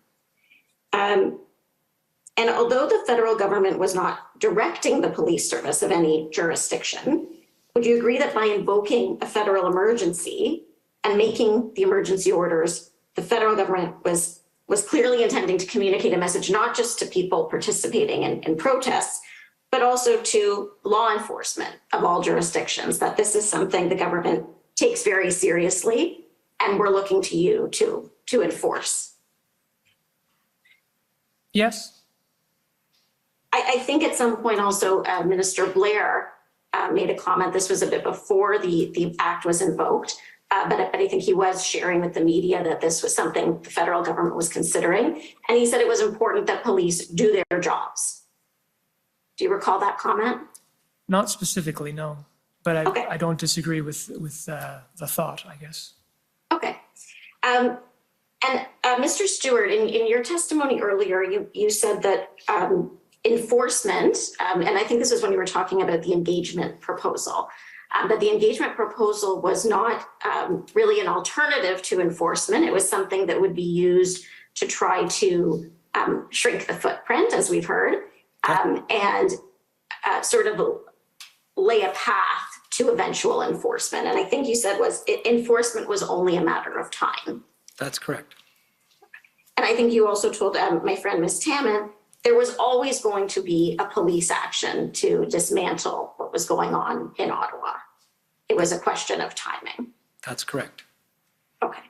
[SPEAKER 16] And although the federal government was not directing the police service of any jurisdiction, would you agree that by invoking a federal emergency and making the emergency orders, the federal government was clearly intending to communicate a message not just to people participating in protests, but also to law enforcement of all jurisdictions, that this is something the government takes very seriously and we're looking to you to enforce?
[SPEAKER 7] Yes.
[SPEAKER 16] I think at some point also Minister Blair made a comment. This was a bit before the act was invoked, but I think he was sharing with the media that this was something the federal government was considering. And he said it was important that police do their jobs. Do you recall that comment?
[SPEAKER 7] Not specifically, no. But
[SPEAKER 16] Okay.
[SPEAKER 7] I don't disagree with the thought, I guess.
[SPEAKER 16] Okay. And Mr. Stewart, in your testimony earlier, you said that enforcement, and I think this is when you were talking about the engagement proposal, that the engagement proposal was not really an alternative to enforcement. It was something that would be used to try to shrink the footprint, as we've heard, and sort of lay a path to eventual enforcement. And I think you said enforcement was only a matter of time.
[SPEAKER 6] That's correct.
[SPEAKER 16] And I think you also told my friend, Ms. Tamman, there was always going to be a police action to dismantle what was going on in Ottawa. It was a question of timing.
[SPEAKER 6] That's correct.
[SPEAKER 16] Okay.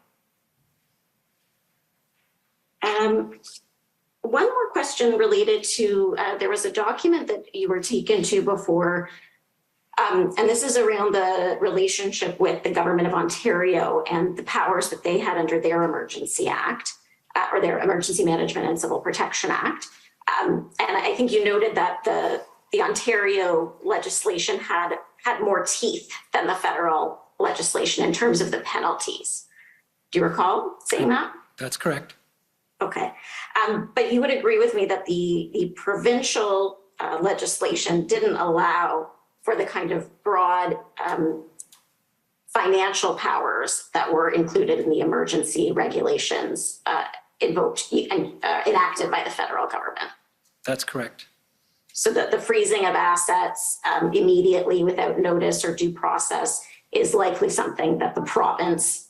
[SPEAKER 16] One more question related to, there was a document that you were taken to before, and this is around the relationship with the Government of Ontario and the powers that they had under their Emergency Act, or their Emergency Management and Civil Protection Act. And I think you noted that the Ontario legislation had more teeth than the federal legislation in terms of the penalties. Do you recall saying that?
[SPEAKER 6] That's correct.
[SPEAKER 16] Okay. But you would agree with me that the provincial legislation didn't allow for the kind of broad financial powers that were included in the emergency regulations invoked and enacted by the federal government.
[SPEAKER 6] That's correct.
[SPEAKER 16] So that the freezing of assets immediately without notice or due process is likely something that the province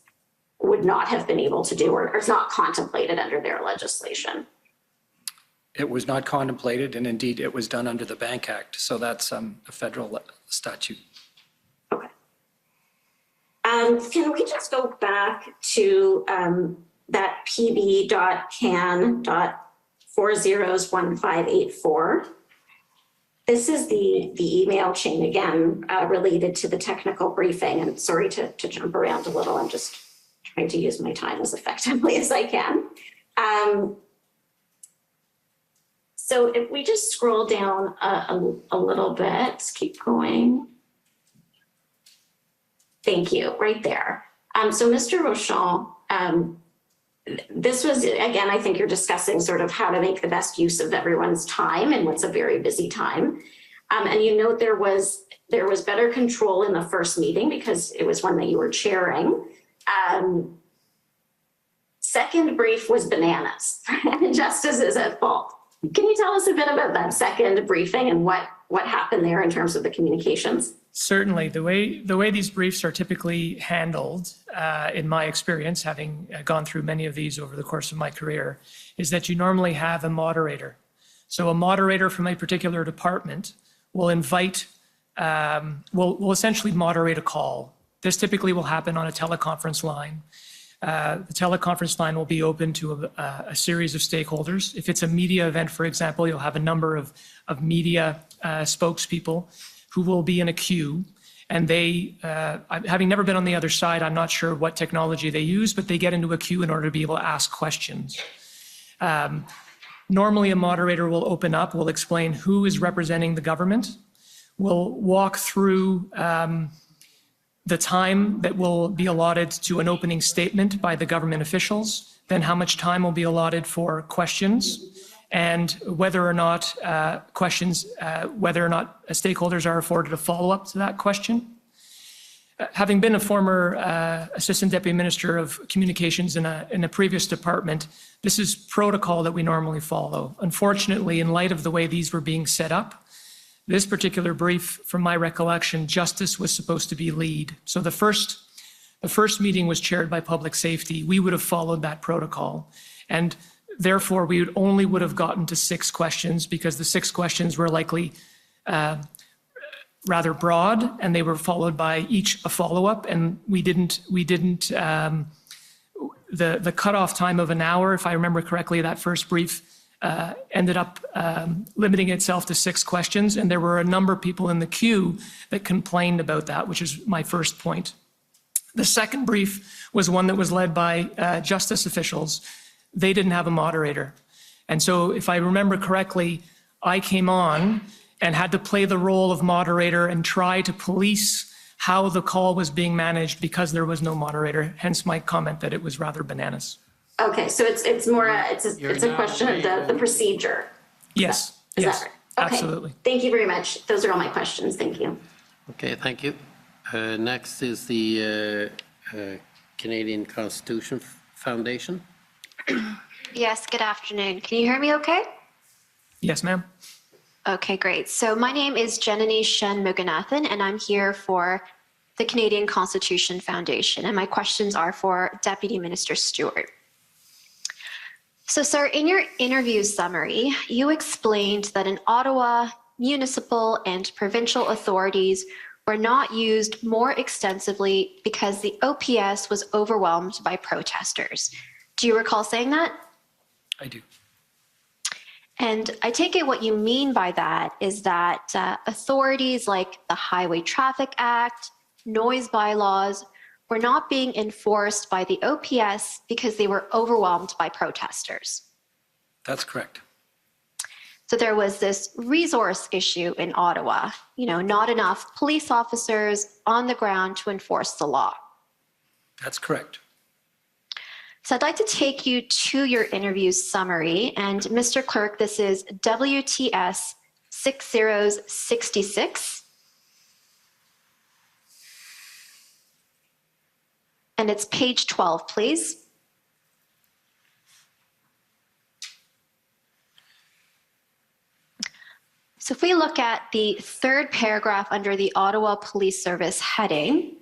[SPEAKER 16] would not have been able to do, or is not contemplated under their legislation.
[SPEAKER 6] It was not contemplated, and indeed it was done under the Bank Act. So that's a federal statute.
[SPEAKER 16] Okay. Can we just go back to that pb.can.401584? This is the email chain again related to the technical briefing. And sorry to jump around a little. I'm just trying to use my time as effectively as I can. So if we just scroll down a little bit, let's keep going. Thank you, right there. So Mr. Rochon, this was, again, I think you're discussing sort of how to make the best use of everyone's time and what's a very busy time. And you note there was better control in the first meeting because it was one that you were chairing. Second brief was bananas, and Justice is at fault. Can you tell us a bit about that second briefing and what happened there in terms of the communications?
[SPEAKER 7] Certainly. The way these briefs are typically handled, in my experience, having gone through many of these over the course of my career, is that you normally have a moderator. So a moderator from a particular department will invite, will essentially moderate a call. This typically will happen on a teleconference line. The teleconference line will be open to a series of stakeholders. If it's a media event, for example, you'll have a number of media spokespeople who will be in a queue. And they, having never been on the other side, I'm not sure what technology they use, but they get into a queue in order to be able to ask questions. Normally, a moderator will open up, will explain who is representing the government, will walk through the time that will be allotted to an opening statement by the government officials, then how much time will be allotted for questions, and whether or not stakeholders are afforded a follow-up to that question. Having been a former Assistant Deputy Minister of Communications in a previous department, this is protocol that we normally follow. Unfortunately, in light of the way these were being set up, this particular brief, from my recollection, Justice was supposed to be lead. So the first meeting was chaired by Public Safety. We would have followed that protocol. And therefore, we would have gotten to 6 questions because the 6 questions were likely rather broad, and they were followed by each a follow-up. And the cutoff time of an hour, if I remember correctly, that first brief ended up limiting itself to 6 questions. And there were a number of people in the queue that complained about that, which is my first point. The second brief was one that was led by justice officials. They didn't have a moderator. And so if I remember correctly, I came on and had to play the role of moderator and try to police how the call was being managed because there was no moderator, hence my comment that it was rather bananas.
[SPEAKER 16] Okay, so it's more it's a question of the procedure.
[SPEAKER 7] Yes,
[SPEAKER 16] Is
[SPEAKER 7] yes,
[SPEAKER 16] that right? Okay.
[SPEAKER 7] absolutely.
[SPEAKER 16] Thank you very much. Those are all my questions. Thank you.
[SPEAKER 2] Okay, thank you. Next is the Canadian Constitution Foundation.
[SPEAKER 17] Yes, good afternoon. Can you hear me okay?
[SPEAKER 7] Yes, ma'am.
[SPEAKER 17] Okay, great. So my name is Janani Shen Muganathan, and I'm here for the Canadian Constitution Foundation. And my questions are for Deputy Minister Stewart. So, sir, in your interview summary, you explained that in Ottawa, municipal and provincial authorities were not used more extensively because the OPS was overwhelmed by protesters. Do you recall saying that?
[SPEAKER 6] I do.
[SPEAKER 17] And I take it what you mean by that is that authorities like the Highway Traffic Act, noise bylaws, were not being enforced by the OPS because they were overwhelmed by protesters.
[SPEAKER 6] That's correct.
[SPEAKER 17] So there was this resource issue in Ottawa, not enough police officers on the ground to enforce the law.
[SPEAKER 6] That's correct.
[SPEAKER 17] So I'd like to take you to your interview summary. And Mr. Clerk, this is WTS 6066. And it's page 12, please. So if we look at the third paragraph under the Ottawa Police Service heading,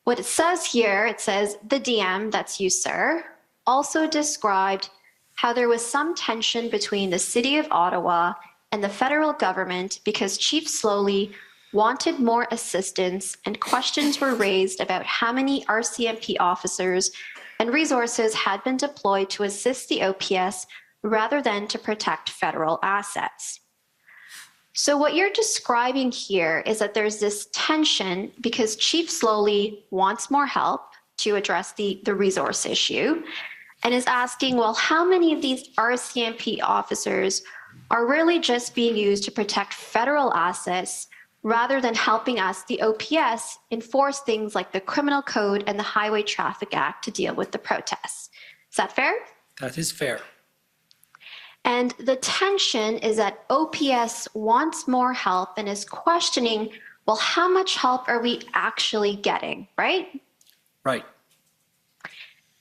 [SPEAKER 17] What it says here, it says the DM, that's you, sir, also described how there was some tension between the City of Ottawa and the federal government because Chief Slowly wanted more assistance and questions were raised about how many RCMP officers and resources had been deployed to assist the OPS rather than to protect federal assets. So what you're describing here is that there's this tension because Chief Slowly wants more help to address the resource issue and is asking, well, how many of these RCMP officers are really just being used to protect federal assets rather than helping us, the OPS, enforce things like the Criminal Code and the Highway Traffic Act to deal with the protests. Is that fair?
[SPEAKER 6] That is fair.
[SPEAKER 17] And the tension is that OPS wants more help and is questioning, well, how much help are we actually getting, right?
[SPEAKER 6] Right.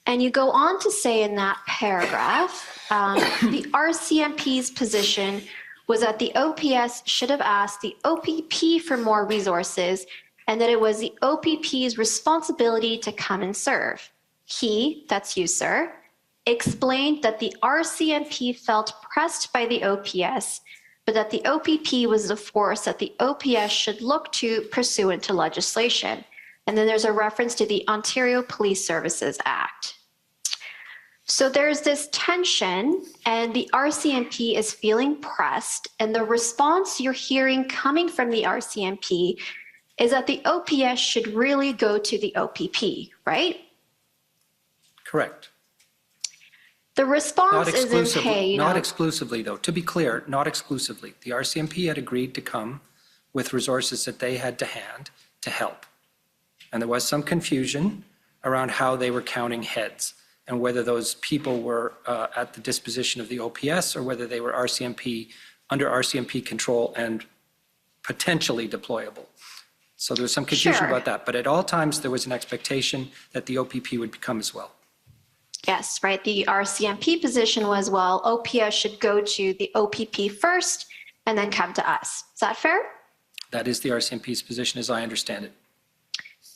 [SPEAKER 17] And you go on to say in that paragraph, the RCMP's position was that the OPS should have asked the OPP for more resources and that it was the OPP's responsibility to come and serve. He, that's you, sir, explained that the RCMP felt pressed by the OPS, but that the OPP was the force that the OPS should look to pursuant to legislation. And then there's a reference to the Ontario Police Services Act. So there's this tension and the RCMP is feeling pressed, and the response you're hearing coming from the RCMP is that the OPS should really go to the OPP, right?
[SPEAKER 6] Correct.
[SPEAKER 17] The response isn't, hey,
[SPEAKER 6] not exclusively, though. To be clear, not exclusively. The RCMP had agreed to come with resources that they had to hand to help. And there was some confusion around how they were counting heads and whether those people were at the disposition of the OPS or whether they were under RCMP control and potentially deployable. So there was some confusion about that. But at all times, there was an expectation that the OPP would come as well.
[SPEAKER 17] Yes, right. The RCMP position was, well, OPS should go to the OPP first and then come to us. Is that fair?
[SPEAKER 6] That is the RCMP's position as I understand it.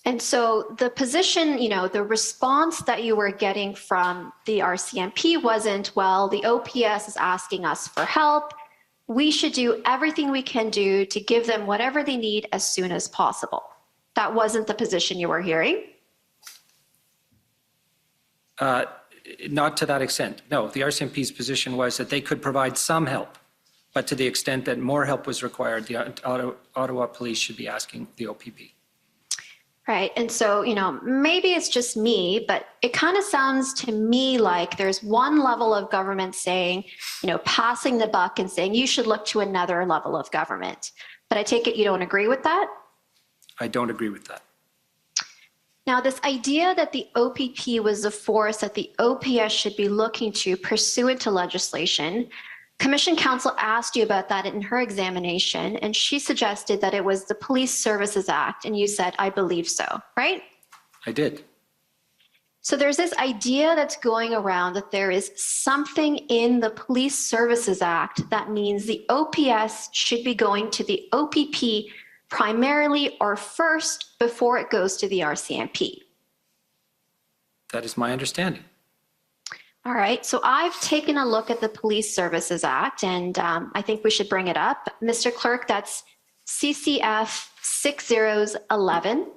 [SPEAKER 17] And so the position, the response that you were getting from the RCMP wasn't, well, the OPS is asking us for help. We should do everything we can do to give them whatever they need as soon as possible. That wasn't the position you were hearing?
[SPEAKER 6] Not to that extent. No, the RCMP's position was that they could provide some help, but to the extent that more help was required, the Ottawa Police should be asking the OPP.
[SPEAKER 17] Right. And so, maybe it's just me, but it kind of sounds to me like there's one level of government saying, passing the buck and saying you should look to another level of government. But I take it you don't agree with that?
[SPEAKER 6] I don't agree with that.
[SPEAKER 17] Now, this idea that the OPP was the force that the OPS should be looking to pursuant to legislation, Commission Counsel asked you about that in her examination, and she suggested that it was the Police Services Act, and you said, I believe so, right?
[SPEAKER 6] I did.
[SPEAKER 17] So there's this idea that's going around that there is something in the Police Services Act that means the OPS should be going to the OPP primarily or first before it goes to the RCMP.
[SPEAKER 6] That is my understanding.
[SPEAKER 17] All right, so I've taken a look at the Police Services Act, and I think we should bring it up. Mr. Clerk, that's CCF 6011.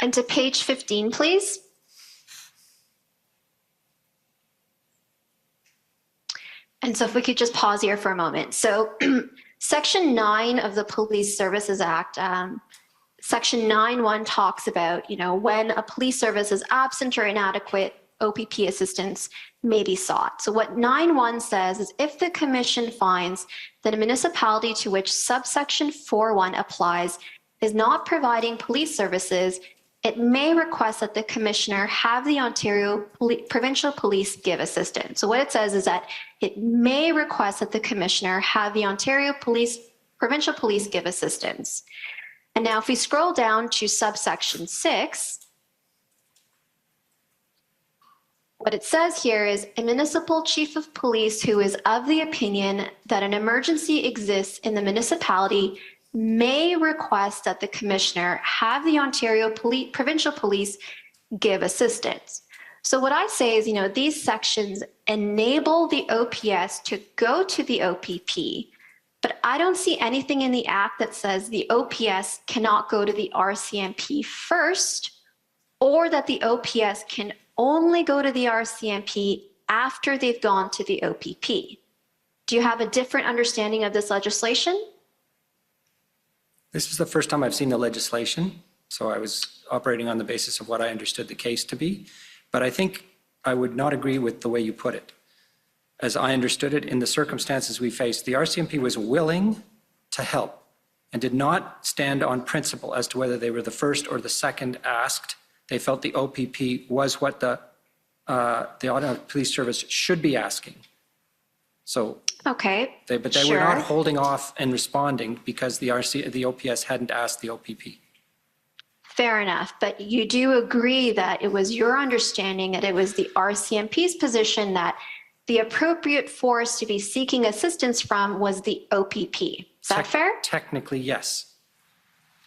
[SPEAKER 17] And to page 15, please. And so if we could just pause here for a moment. So Section 9 of the Police Services Act, Section 9.1 talks about, when a police service is absent or inadequate, OPP assistance may be sought. So what 9.1 says is if the commission finds that a municipality to which subsection 4.1 applies is not providing police services, it may request that the commissioner have the Ontario Provincial Police give assistance. So what it says is that it may request that the commissioner have the Ontario provincial police give assistance. And now if we scroll down to subsection 6, what it says here is a municipal chief of police who is of the opinion that an emergency exists in the municipality may request that the commissioner have the Ontario Provincial Police give assistance. So what I say is, these sections enable the OPS to go to the OPP, but I don't see anything in the Act that says the OPS cannot go to the RCMP first, or that the OPS can only go to the RCMP after they've gone to the OPP. Do you have a different understanding of this legislation?
[SPEAKER 6] This is the first time I've seen the legislation, so I was operating on the basis of what I understood the case to be. But I think I would not agree with the way you put it. As I understood it, in the circumstances we faced, the RCMP was willing to help and did not stand on principle as to whether they were the first or the second asked. They felt the OPP was what the Ottawa Police Service should be asking. So,
[SPEAKER 17] okay,
[SPEAKER 6] but they were not holding off and responding because the OPS hadn't asked the OPP.
[SPEAKER 17] Fair enough, but you do agree that it was your understanding that it was the RCMP's position that the appropriate force to be seeking assistance from was the OPP. Is that fair?
[SPEAKER 6] Technically, yes.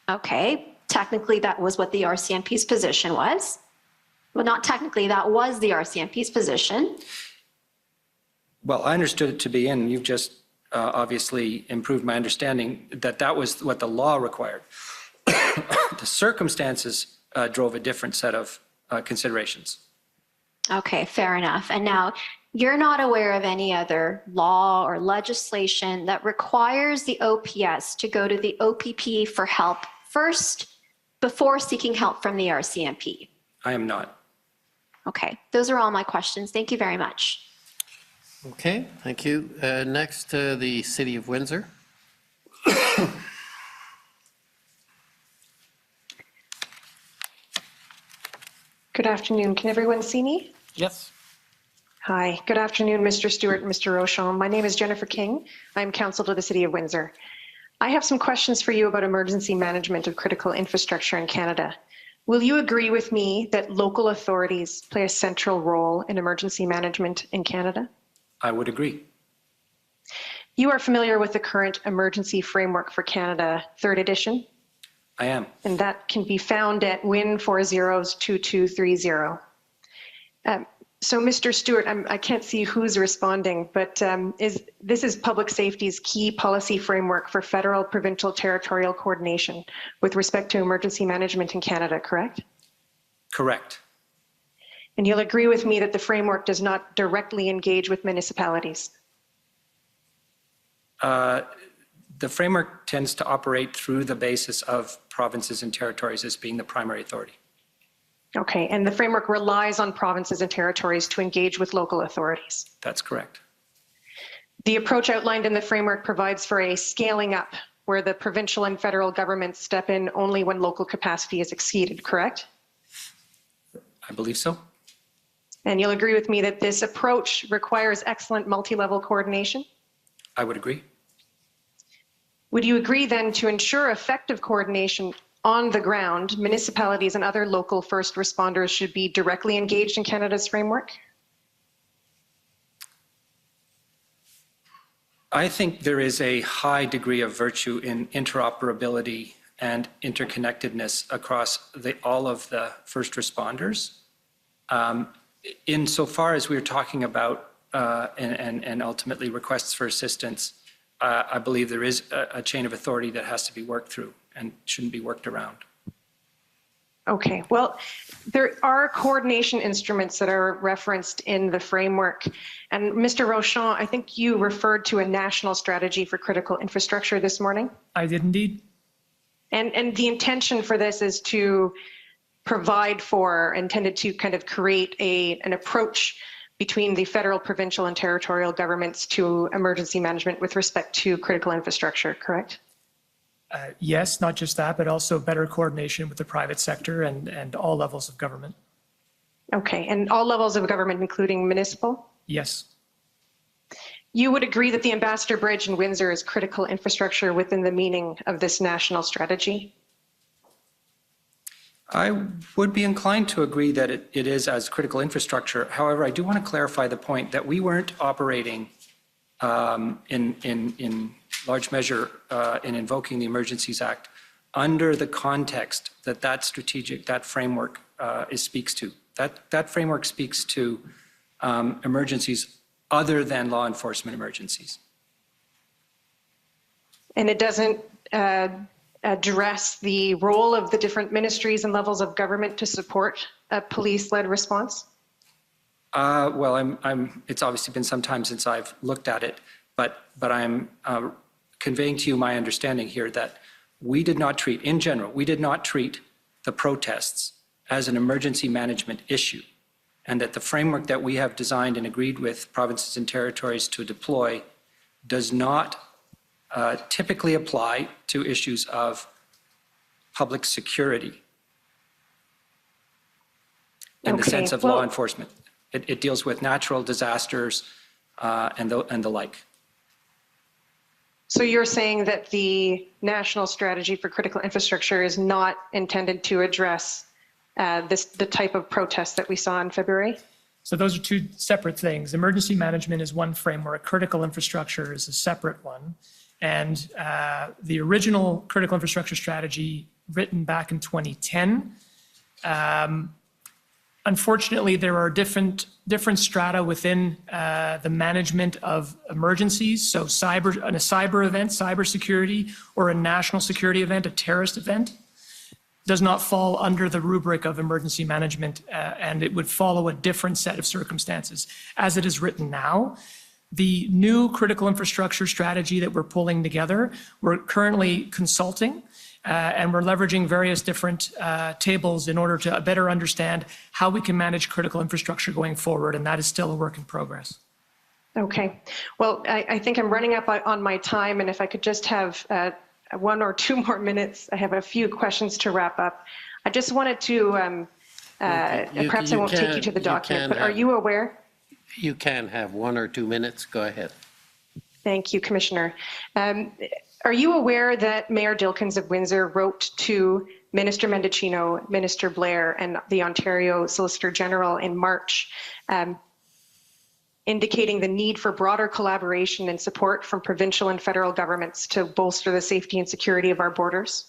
[SPEAKER 17] Okay, technically that was what the RCMP's position was. Well, not technically, that was the RCMP's position.
[SPEAKER 6] Well, I understood it to be, and you've just obviously improved my understanding, that was what the law required. The circumstances drove a different set of considerations.
[SPEAKER 17] Okay, fair enough. And now you're not aware of any other law or legislation that requires the OPS to go to the OPP for help first before seeking help from the RCMP?
[SPEAKER 6] I am not.
[SPEAKER 17] Okay, those are all my questions. Thank you very much.
[SPEAKER 2] Okay, thank you. Next, the City of Windsor.
[SPEAKER 18] Good afternoon. Can everyone see me?
[SPEAKER 6] Yes.
[SPEAKER 18] Hi. Good afternoon, Mr. Stewart and Mr. Rochon. My name is Jennifer King. I'm counsel to the City of Windsor. I have some questions for you about emergency management of critical infrastructure in Canada. Will you agree with me that local authorities play a central role in emergency management in Canada?
[SPEAKER 6] I would agree.
[SPEAKER 18] You are familiar with the current Emergency Framework for Canada, 3rd edition?
[SPEAKER 6] I am.
[SPEAKER 18] And that can be found at Win402230. So, Mr. Stewart, I can't see who's responding, but this is public safety's key policy framework for federal, provincial, territorial coordination with respect to emergency management in Canada, correct?
[SPEAKER 6] Correct.
[SPEAKER 18] And you'll agree with me that the framework does not directly engage with municipalities?
[SPEAKER 6] The framework tends to operate through the basis of provinces and territories as being the primary authority.
[SPEAKER 18] Okay, and the framework relies on provinces and territories to engage with local authorities?
[SPEAKER 6] That's correct.
[SPEAKER 18] The approach outlined in the framework provides for a scaling up where the provincial and federal governments step in only when local capacity is exceeded, correct?
[SPEAKER 6] I believe so.
[SPEAKER 18] And you'll agree with me that this approach requires excellent multi-level coordination?
[SPEAKER 6] I would agree.
[SPEAKER 18] Would you agree then to ensure effective coordination on the ground, municipalities and other local first responders should be directly engaged in Canada's framework?
[SPEAKER 6] I think there is a high degree of virtue in interoperability and interconnectedness across all of the first responders. Insofar as we're talking about and ultimately requests for assistance, I believe there is a chain of authority that has to be worked through and shouldn't be worked around.
[SPEAKER 18] Okay, well, there are coordination instruments that are referenced in the framework. And Mr. Rochon, I think you referred to a national strategy for critical infrastructure this morning.
[SPEAKER 7] I did indeed.
[SPEAKER 18] And the intention for this is to provide for, intended to kind of create an approach between the federal, provincial, and territorial governments to emergency management with respect to critical infrastructure, correct?
[SPEAKER 7] Yes, not just that, but also better coordination with the private sector and all levels of government.
[SPEAKER 18] Okay, and all levels of government, including municipal?
[SPEAKER 7] Yes.
[SPEAKER 18] You would agree that the Ambassador Bridge in Windsor is critical infrastructure within the meaning of this national strategy?
[SPEAKER 6] I would be inclined to agree that it is as critical infrastructure. However, I do want to clarify the point that we weren't operating in large measure in invoking the Emergencies Act under the context that framework speaks to. That framework speaks to emergencies other than law enforcement emergencies.
[SPEAKER 18] And it doesn't address the role of the different ministries and levels of government to support a police-led response?
[SPEAKER 6] Well, it's obviously been some time since I've looked at it, but I'm conveying to you my understanding here that we did not treat the protests as an emergency management issue, and that the framework that we have designed and agreed with provinces and territories to deploy does not typically apply to issues of public security in the sense of law enforcement. It deals with natural disasters and the like.
[SPEAKER 18] So you're saying that the national strategy for critical infrastructure is not intended to address the type of protest that we saw in February?
[SPEAKER 7] So those are two separate things. Emergency management is one framework. Critical infrastructure is a separate one. And the original critical infrastructure strategy written back in 2010, unfortunately, there are different strata within the management of emergencies. So a cyber event, cybersecurity, or a national security event, a terrorist event, does not fall under the rubric of emergency management, and it would follow a different set of circumstances. As it is written now, the new critical infrastructure strategy that we're pulling together, we're currently consulting, and we're leveraging various different tables in order to better understand how we can manage critical infrastructure going forward, and that is still a work in progress.
[SPEAKER 18] Okay. Well, I think I'm running up on my time, and if I could just have 1 or 2 more minutes, I have a few questions to wrap up. I just wanted to, perhaps I won't take you to the document, but are you aware?
[SPEAKER 2] You can have 1 or 2 minutes. Go ahead.
[SPEAKER 18] Thank you, Commissioner. Are you aware that Mayor Dilkens of Windsor wrote to Minister Mendicino, Minister Blair, and the Ontario Solicitor General in March, indicating the need for broader collaboration and support from provincial and federal governments to bolster the safety and security of our borders?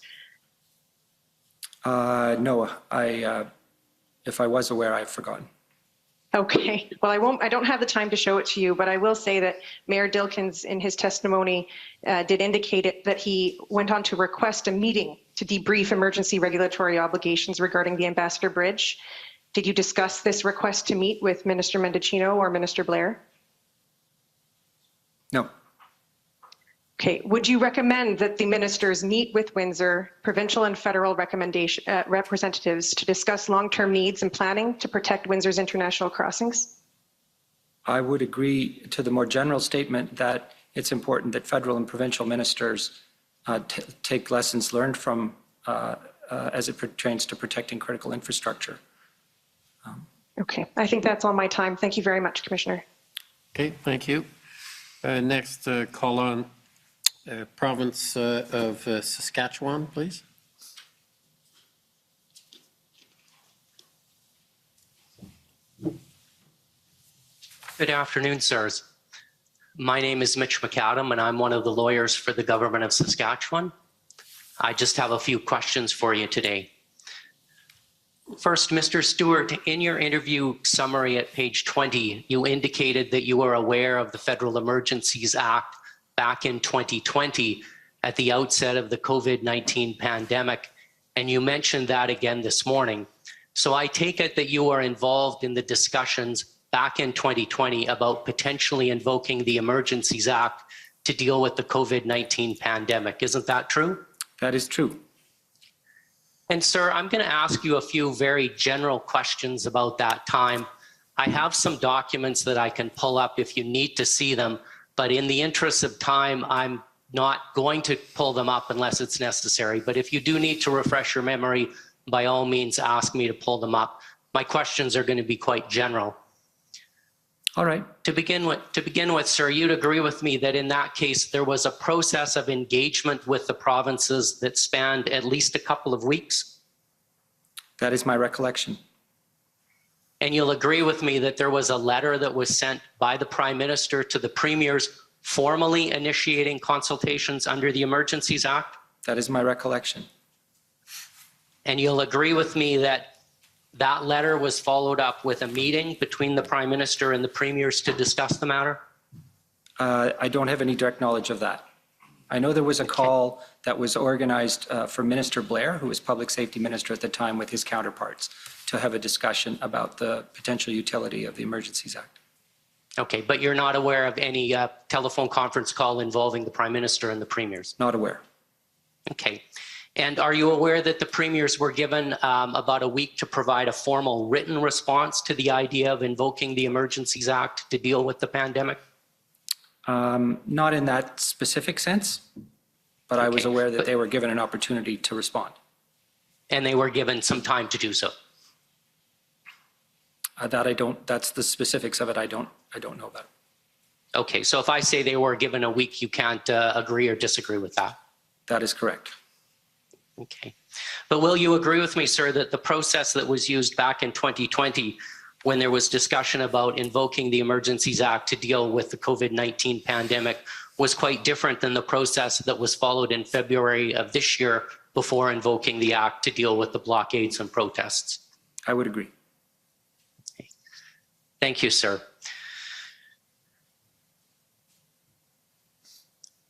[SPEAKER 6] No, if I was aware, I've forgotten.
[SPEAKER 18] Okay, well, I don't have the time to show it to you, but I will say that Mayor Dilkens in his testimony did indicate that he went on to request a meeting to debrief emergency regulatory obligations regarding the Ambassador Bridge. Did you discuss this request to meet with Minister Mendicino or Minister Blair?
[SPEAKER 6] No.
[SPEAKER 18] Okay, would you recommend that the ministers meet with Windsor, provincial and federal representatives to discuss long-term needs and planning to protect Windsor's international crossings?
[SPEAKER 6] I would agree to the more general statement that it's important that federal and provincial ministers take lessons learned from as it pertains to protecting critical infrastructure.
[SPEAKER 18] Okay, I think that's all my time. Thank you very much, Commissioner.
[SPEAKER 2] Okay, thank you. Next, call on Province of Saskatchewan, please.
[SPEAKER 19] Good afternoon, sirs. My name is Mitch McAdam, and I'm one of the lawyers for the Government of Saskatchewan. I just have a few questions for you today. First, Mr. Stewart, in your interview summary at page 20, you indicated that you were aware of the Federal Emergencies Act back in 2020 at the outset of the COVID-19 pandemic, and you mentioned that again this morning. So I take it that you are involved in the discussions back in 2020 about potentially invoking the Emergencies Act to deal with the COVID-19 pandemic. Isn't that true?
[SPEAKER 6] That is true.
[SPEAKER 19] And sir, I'm going to ask you a few very general questions about that time. I have some documents that I can pull up if you need to see them, but in the interest of time, I'm not going to pull them up unless it's necessary. But if you do need to refresh your memory, by all means, ask me to pull them up. My questions are going to be quite general.
[SPEAKER 6] All right.
[SPEAKER 19] To begin with, sir, you'd agree with me that in that case, there was a process of engagement with the provinces that spanned at least a couple of weeks?
[SPEAKER 6] That is my recollection.
[SPEAKER 19] And you'll agree with me that there was a letter that was sent by the Prime Minister to the premiers formally initiating consultations under the Emergencies Act?
[SPEAKER 6] That is my recollection.
[SPEAKER 19] And you'll agree with me that that letter was followed up with a meeting between the Prime Minister and the premiers to discuss the matter?
[SPEAKER 6] I don't have any direct knowledge of that. I know there was a call that was organized for Minister Blair, who was Public Safety Minister at the time, with his counterparts to have a discussion about the potential utility of the Emergencies Act.
[SPEAKER 19] Okay, but you're not aware of any telephone conference call involving the Prime Minister and the premiers?
[SPEAKER 6] Not aware.
[SPEAKER 19] Okay. And are you aware that the premiers were given about a week to provide a formal written response to the idea of invoking the Emergencies Act to deal with the pandemic?
[SPEAKER 6] Not in that specific sense, but I was aware that they were given an opportunity to respond.
[SPEAKER 19] And they were given some time to do so?
[SPEAKER 6] That's the specifics of it. I don't know about.
[SPEAKER 19] Okay, so if I say they were given a week, you can't agree or disagree with that?
[SPEAKER 6] That is correct.
[SPEAKER 19] Okay. But will you agree with me, sir, that the process that was used back in 2020, when there was discussion about invoking the Emergencies Act to deal with the COVID-19 pandemic, was quite different than the process that was followed in February of this year before invoking the act to deal with the blockades and protests?
[SPEAKER 6] I would agree.
[SPEAKER 19] Okay. Thank you, sir.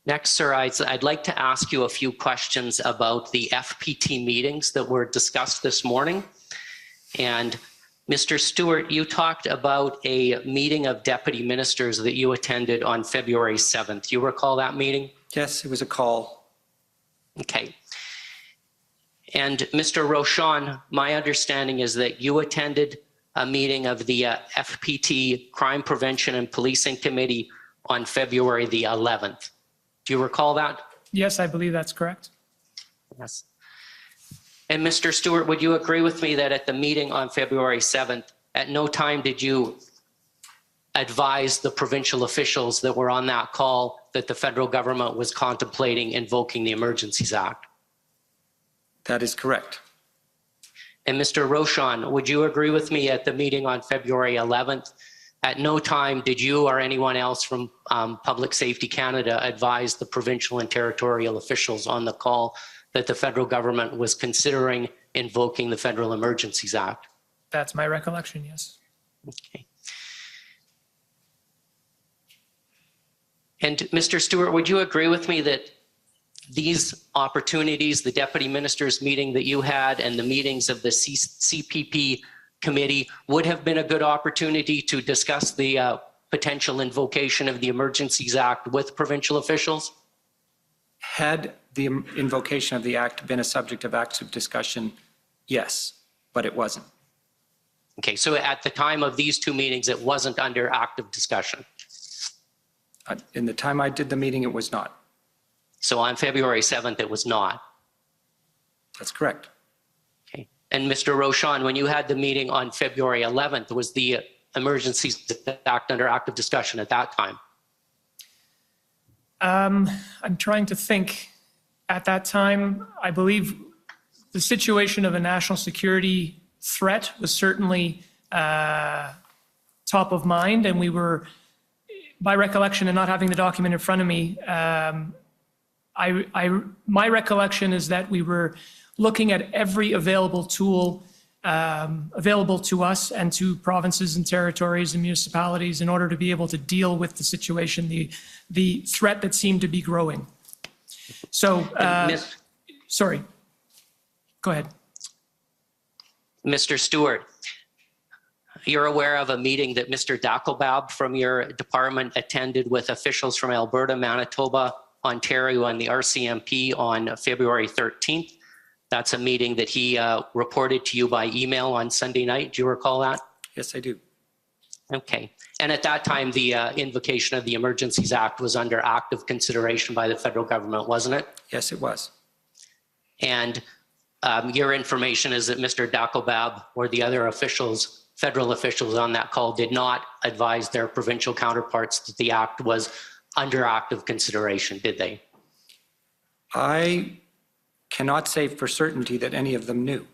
[SPEAKER 19] Next, sir, I'd like to ask you a few questions about the FPT meetings that were discussed this morning. And Mr. Stewart, you talked about a meeting of deputy ministers that you attended on February 7th. You recall that meeting?
[SPEAKER 6] Yes, it was a call.
[SPEAKER 19] Okay. And Mr. Rochon, my understanding is that you attended a meeting of the FPT Crime Prevention and Policing Committee on February the 11th. Do you recall that?
[SPEAKER 7] Yes, I believe that's correct.
[SPEAKER 19] Yes. And Mr. Stewart, would you agree with me that at the meeting on February 7th, at no time did you advise the provincial officials that were on that call that the federal government was contemplating invoking the Emergencies Act?
[SPEAKER 6] That is correct.
[SPEAKER 19] And Mr. Rochon, would you agree with me at the meeting on February 11th, at no time did you or anyone else from Public Safety Canada advise the provincial and territorial officials on the call that the federal government was considering invoking the Federal Emergencies Act?
[SPEAKER 7] That's my recollection, yes.
[SPEAKER 19] Okay. And Mr. Stewart, would you agree with me that these opportunities, the deputy ministers meeting that you had and the meetings of the CPP committee would have been a good opportunity to discuss the potential invocation of the Emergencies Act with provincial officials?
[SPEAKER 6] Had the invocation of the act been a subject of active discussion? Yes, but it wasn't.
[SPEAKER 19] Okay, so at the time of these two meetings, it wasn't under active discussion?
[SPEAKER 6] In the time I did the meeting, it was not.
[SPEAKER 19] So on February 7th, it was not?
[SPEAKER 6] That's correct.
[SPEAKER 19] Okay. And Mr. Rochon, when you had the meeting on February 11th, was the Emergencies Act under active discussion at that time?
[SPEAKER 7] I'm trying to think. At that time, I believe the situation of a national security threat was certainly top of mind, and we were, by recollection and not having the document in front of me, my recollection is that we were looking at every available tool available to us and to provinces and territories and municipalities in order to be able to deal with the situation, the threat that seemed to be growing. So, sorry, go ahead.
[SPEAKER 19] Mr. Stewart, you're aware of a meeting that Mr. Dackelbaum from your department attended with officials from Alberta, Manitoba, Ontario, and the RCMP on February 13th. That's a meeting that he reported to you by email on Sunday night. Do you recall that?
[SPEAKER 6] Yes, I do.
[SPEAKER 19] Okay. And at that time, the invocation of the Emergencies Act was under active consideration by the federal government, wasn't it?
[SPEAKER 6] Yes, it was.
[SPEAKER 19] And your information is that Mr. Dackelbaum or the other officials federal officials on that call did not advise their provincial counterparts that the act was under active consideration, did they?
[SPEAKER 6] I cannot say for certainty that any of them knew.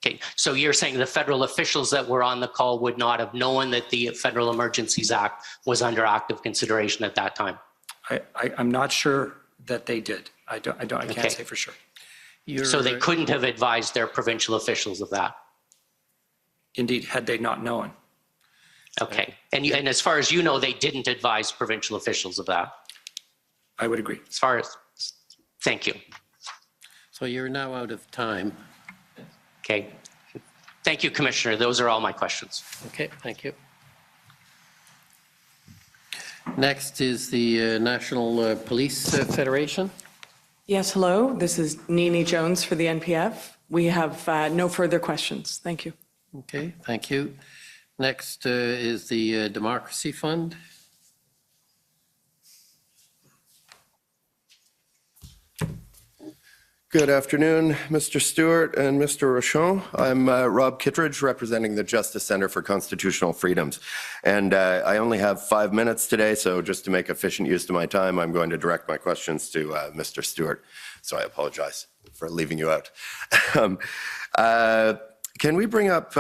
[SPEAKER 19] Okay, so you're saying the federal officials that were on the call would not have known that the Federal Emergencies Act was under active consideration at that time?
[SPEAKER 6] I'm not sure that they did. I
[SPEAKER 19] Okay.
[SPEAKER 6] can't say for sure.
[SPEAKER 19] So they couldn't have advised their provincial officials of that?
[SPEAKER 6] Indeed, had they not known.
[SPEAKER 19] Okay, and as far as you know, they didn't advise provincial officials of that?
[SPEAKER 6] I would agree.
[SPEAKER 19] As far as, thank you.
[SPEAKER 2] So you're now out of time.
[SPEAKER 19] Okay. Thank you, Commissioner. Those are all my questions.
[SPEAKER 2] Okay, thank you. Next is the National Police Federation.
[SPEAKER 3] Yes, hello. This is Nini Jones for the NPF. We have no further questions. Thank you.
[SPEAKER 2] Okay, thank you. Next is the Democracy Fund.
[SPEAKER 20] Good afternoon, Mr. Stewart and Mr. Rochon. I'm Rob Kittredge, representing the Justice Center for Constitutional Freedoms. And I only have 5 minutes today, so just to make efficient use of my time, I'm going to direct my questions to Mr. Stewart. So I apologize for leaving you out. Can we bring up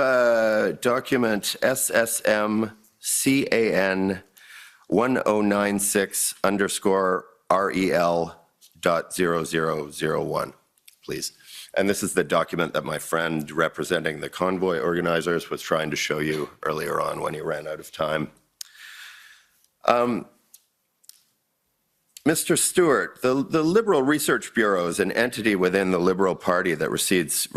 [SPEAKER 20] document SSM CAN 1096_REL.0001, please? And this is the document that my friend representing the Convoy organizers was trying to show you earlier on when he ran out of time. Mr. Stewart, the Liberal Research Bureau is an entity within the Liberal Party that receives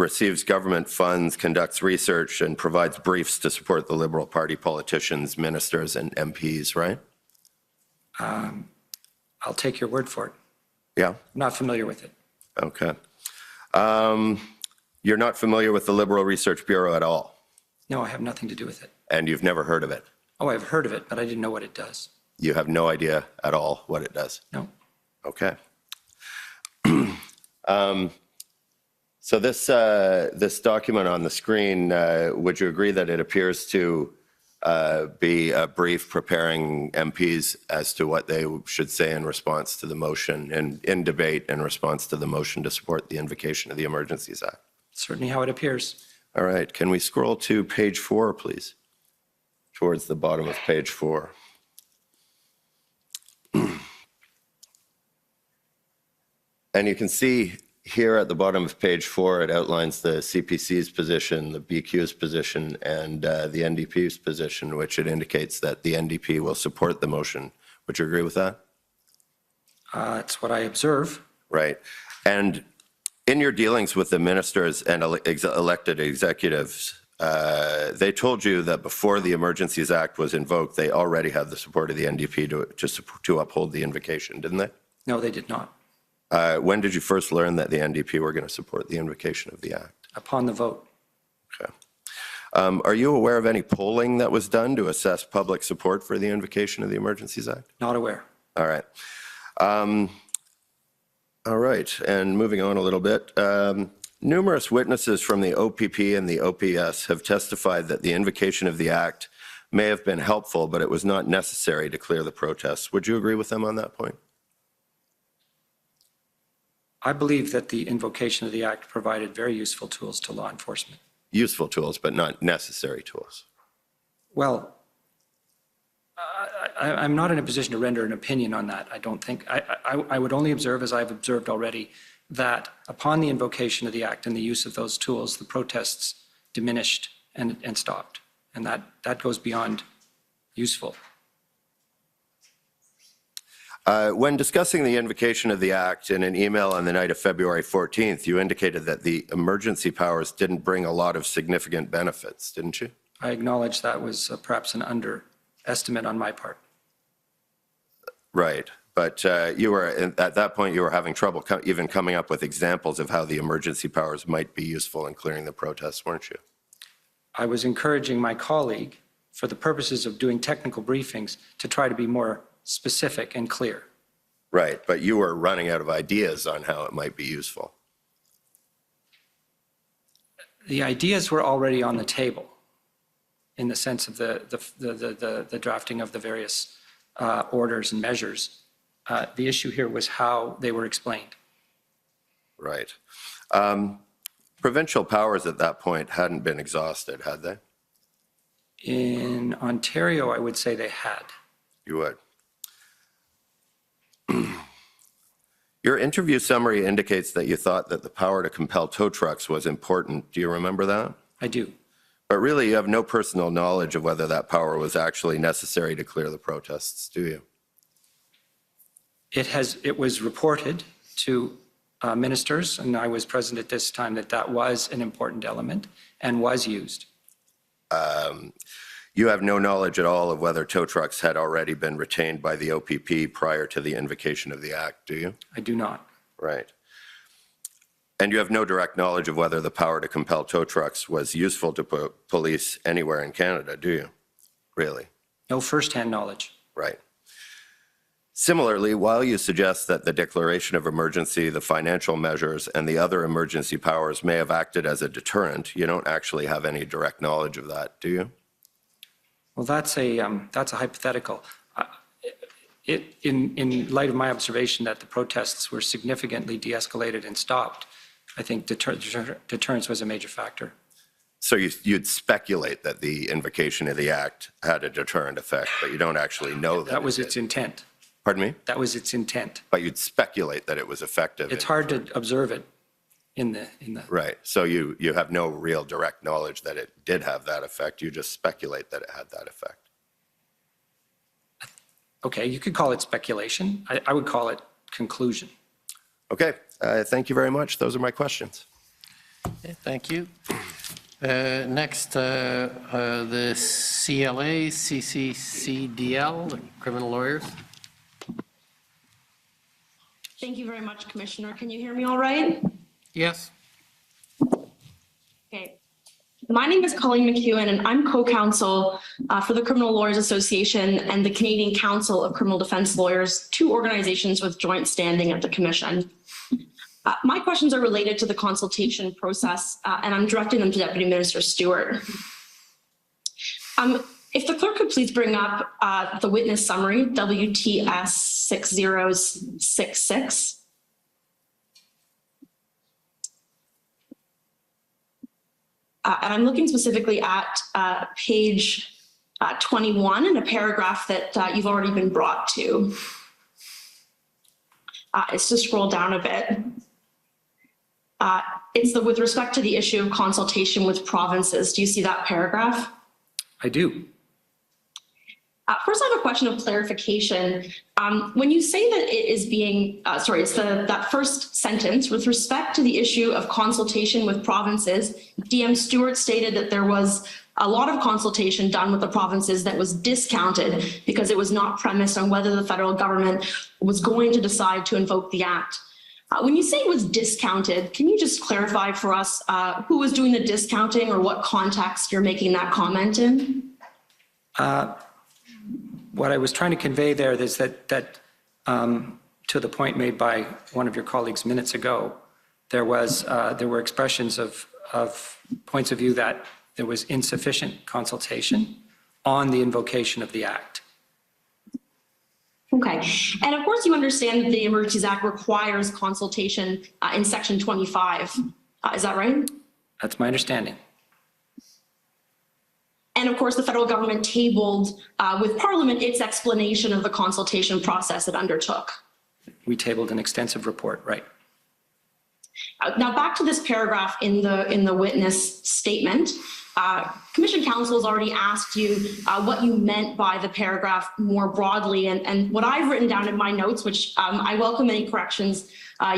[SPEAKER 20] government funds, conducts research, and provides briefs to support the Liberal Party politicians, ministers, and MPs, right?
[SPEAKER 6] I'll take your word for it.
[SPEAKER 20] Yeah?
[SPEAKER 6] I'm not familiar with it.
[SPEAKER 20] Okay. You're not familiar with the Liberal Research Bureau at all?
[SPEAKER 6] No, I have nothing to do with it.
[SPEAKER 20] And you've never heard of it?
[SPEAKER 6] Oh, I've heard of it, but I didn't know what it does.
[SPEAKER 20] You have no idea at all what it does?
[SPEAKER 6] No.
[SPEAKER 20] Okay. So this document on the screen, would you agree that it appears to be a brief preparing MPs as to what they should say in response to the motion and in debate in response to the motion to support the invocation of the Emergencies Act?
[SPEAKER 6] Certainly how it appears.
[SPEAKER 20] All right. Can we scroll to page 4, please? Towards the bottom of page 4. And you can see here at the bottom of page 4, it outlines the CPC's position, the BQ's position, and the NDP's position, which it indicates that the NDP will support the motion. Would you agree with that?
[SPEAKER 6] That's what I observe.
[SPEAKER 20] Right. And in your dealings with the ministers and elected executives, they told you that before the Emergencies Act was invoked, they already had the support of the NDP to uphold the invocation, didn't they?
[SPEAKER 6] No, they did not.
[SPEAKER 20] When did you first learn that the NDP were going to support the invocation of the Act?
[SPEAKER 6] Upon the vote.
[SPEAKER 20] Okay. Are you aware of any polling that was done to assess public support for the invocation of the Emergencies Act?
[SPEAKER 6] Not aware.
[SPEAKER 20] All right. All right. And moving on a little bit. Numerous witnesses from the OPP and the OPS have testified that the invocation of the Act may have been helpful, but it was not necessary to clear the protests. Would you agree with them on that point?
[SPEAKER 6] I believe that the invocation of the Act provided very useful tools to law enforcement.
[SPEAKER 20] Useful tools, but not necessary tools.
[SPEAKER 6] Well, I'm not in a position to render an opinion on that. I don't think. I would only observe, as I've observed already, that upon the invocation of the Act and the use of those tools, the protests diminished and stopped. And that goes beyond useful.
[SPEAKER 20] When discussing the invocation of the Act in an email on the night of February 14th, you indicated that the emergency powers didn't bring a lot of significant benefits, didn't you?
[SPEAKER 6] I acknowledge that was perhaps an underestimate on my part.
[SPEAKER 20] Right. But you were, at that point, you were having trouble even coming up with examples of how the emergency powers might be useful in clearing the protests, weren't you?
[SPEAKER 6] I was encouraging my colleague, for the purposes of doing technical briefings, to try to be more specific and clear.
[SPEAKER 20] Right, but you were running out of ideas on how it might be useful.
[SPEAKER 6] The ideas were already on the table in the sense of the drafting of the various orders and measures. The issue here was how they were explained.
[SPEAKER 20] Right. Provincial powers at that point hadn't been exhausted, had they?
[SPEAKER 6] In Ontario, I would say they had.
[SPEAKER 20] You would. Your interview summary indicates that you thought that the power to compel tow trucks was important. Do you remember that?
[SPEAKER 6] I do.
[SPEAKER 20] But really, you have no personal knowledge of whether that power was actually necessary to clear the protests, do you?
[SPEAKER 6] It was reported to ministers, and I was present at this time, that was an important element and was used.
[SPEAKER 20] You have no knowledge at all of whether tow trucks had already been retained by the OPP prior to the invocation of the Act, do you?
[SPEAKER 6] I do not.
[SPEAKER 20] Right. And you have no direct knowledge of whether the power to compel tow trucks was useful to police anywhere in Canada, do you? Really?
[SPEAKER 6] No firsthand knowledge.
[SPEAKER 20] Right. Similarly, while you suggest that the declaration of emergency, the financial measures, and the other emergency powers may have acted as a deterrent, you don't actually have any direct knowledge of that, do you?
[SPEAKER 6] Well, that's a hypothetical. In light of my observation that the protests were significantly de-escalated and stopped, I think deterrence was a major factor.
[SPEAKER 20] So you'd speculate that the invocation of the Act had a deterrent effect, but you don't actually know that.
[SPEAKER 6] That was its intent.
[SPEAKER 20] Pardon me?
[SPEAKER 6] That was its intent.
[SPEAKER 20] But you'd speculate that it was effective.
[SPEAKER 6] It's hard to observe it in the.
[SPEAKER 20] Right. So you have no real direct knowledge that it did have that effect. You just speculate that it had that effect.
[SPEAKER 6] Okay, you could call it speculation. I would call it conclusion.
[SPEAKER 20] Okay. Thank you very much. Those are my questions.
[SPEAKER 2] Okay, thank you. Next, the CLA, CCCDL, the criminal lawyers.
[SPEAKER 21] Thank you very much, Commissioner. Can you hear me all right?
[SPEAKER 2] Yes.
[SPEAKER 21] Okay. My name is Colleen McEwen, and I'm co-counsel for the Criminal Lawyers Association and the Canadian Council of Criminal Defense Lawyers, two organizations with joint standing at the Commission. My questions are related to the consultation process, and I'm directing them to Deputy Minister Stewart. If the clerk could please bring up the witness summary, WTS 6066. And I'm looking specifically at page 21 in a paragraph that you've already been brought to. It's to scroll down a bit. It's with respect to the issue of consultation with provinces. Do you see that paragraph?
[SPEAKER 6] I do.
[SPEAKER 21] First, I have a question of clarification. When you say that it is being, it's that first sentence, with respect to the issue of consultation with provinces, DM Stewart stated that there was a lot of consultation done with the provinces that was discounted because it was not premised on whether the federal government was going to decide to invoke the Act. When you say it was discounted, can you just clarify for us who was doing the discounting or what context you're making that comment in?
[SPEAKER 6] What I was trying to convey there is that to the point made by one of your colleagues minutes ago, there were expressions of points of view that there was insufficient consultation on the invocation of the Act.
[SPEAKER 21] Okay, and of course you understand that the Emergencies Act requires consultation in Section 25. Is that right?
[SPEAKER 6] That's my understanding.
[SPEAKER 21] And of course, the federal government tabled with Parliament its explanation of the consultation process it undertook.
[SPEAKER 6] We tabled an extensive report, right?
[SPEAKER 21] Now back to this paragraph in the witness statement. Commission counsel has already asked you what you meant by the paragraph more broadly, and what I've written down in my notes, which I welcome any corrections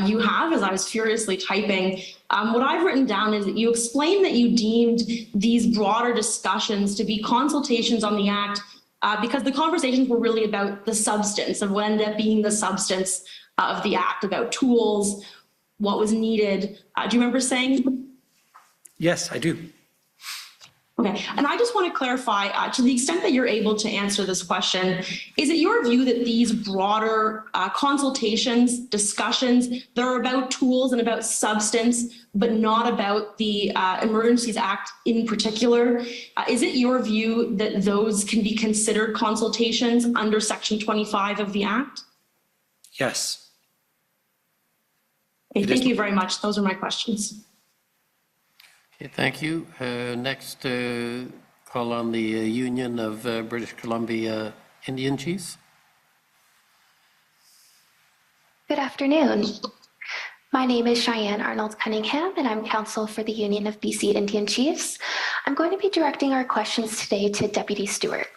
[SPEAKER 21] you have as I was furiously typing. What I've written down is that you explained that you deemed these broader discussions to be consultations on the Act because the conversations were really about the substance of what ended up being the substance of the Act, about tools, what was needed. Do you remember saying?
[SPEAKER 6] Yes, I do.
[SPEAKER 21] Okay, and I just want to clarify, to the extent that you're able to answer this question, is it your view that these broader consultations, discussions, they're about tools and about substance, but not about the Emergencies Act in particular? Is it your view that those can be considered consultations under Section 25 of the Act?
[SPEAKER 6] Yes.
[SPEAKER 21] Okay, thank you very much. Those are my questions.
[SPEAKER 2] Okay, thank you. Next, call on the Union of British Columbia Indian Chiefs.
[SPEAKER 17] Good afternoon. My name is Cheyenne Arnold Cunningham, and I'm counsel for the Union of BC Indian Chiefs. I'm going to be directing our questions today to Deputy Stewart.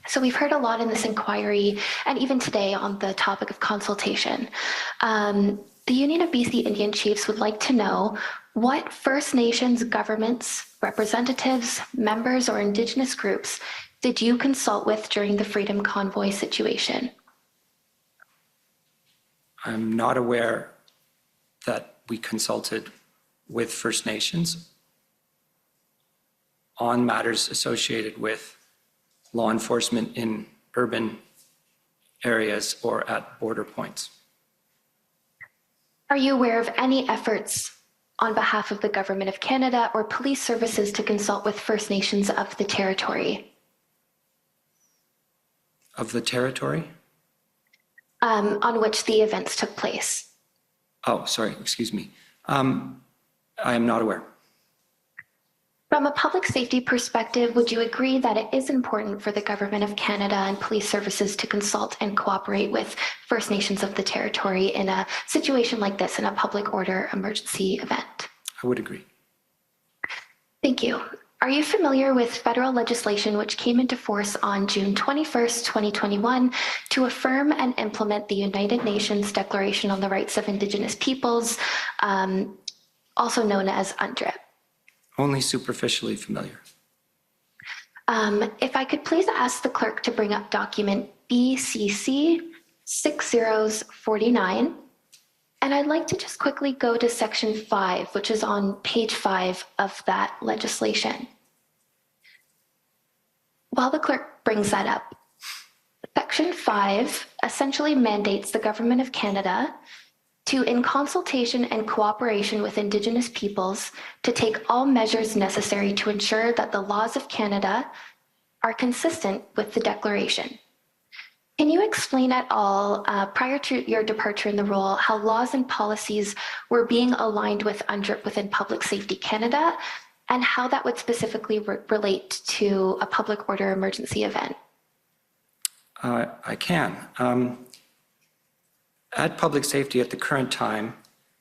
[SPEAKER 17] So we've heard a lot in this inquiry, and even today on the topic of consultation. The Union of BC Indian Chiefs would like to know what First Nations governments, representatives, members, or Indigenous groups did you consult with during the Freedom Convoy situation?
[SPEAKER 6] I'm not aware that we consulted with First Nations on matters associated with law enforcement in urban areas or at border points.
[SPEAKER 17] Are you aware of any efforts on behalf of the Government of Canada or police services to consult with First Nations of the territory?
[SPEAKER 6] Of the territory?
[SPEAKER 17] On which the events took place?
[SPEAKER 6] Oh, sorry, excuse me. I am not aware.
[SPEAKER 17] From a public safety perspective, would you agree that it is important for the Government of Canada and police services to consult and cooperate with First Nations of the territory in a situation like this, in a public order emergency event?
[SPEAKER 6] I would agree.
[SPEAKER 17] Thank you. Are you familiar with federal legislation which came into force on June 21st, 2021 to affirm and implement the United Nations Declaration on the Rights of Indigenous Peoples, also known as UNDRIP?
[SPEAKER 6] Only superficially familiar.
[SPEAKER 17] If I could please ask the clerk to bring up document BCC 6049. And I'd like to just quickly go to section 5, which is on page 5 of that legislation. While the clerk brings that up, section 5 essentially mandates the Government of Canada to, in consultation and cooperation with Indigenous peoples, to take all measures necessary to ensure that the laws of Canada are consistent with the Declaration. Can you explain at all, prior to your departure in the role, how laws and policies were being aligned with UNDRIP within Public Safety Canada, and how that would specifically relate to a public order emergency event?
[SPEAKER 6] I can. At Public Safety at the current time,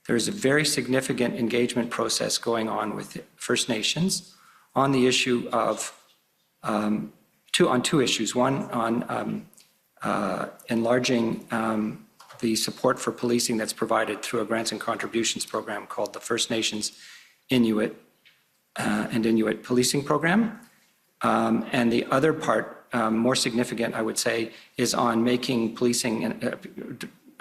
[SPEAKER 6] there is a very significant engagement process going on with First Nations on the issue of, on two issues. One, on enlarging the support for policing that's provided through a grants and contributions program called the First Nations Inuit and Inuit Policing Program. And the other part, more significant, I would say, is on making policing,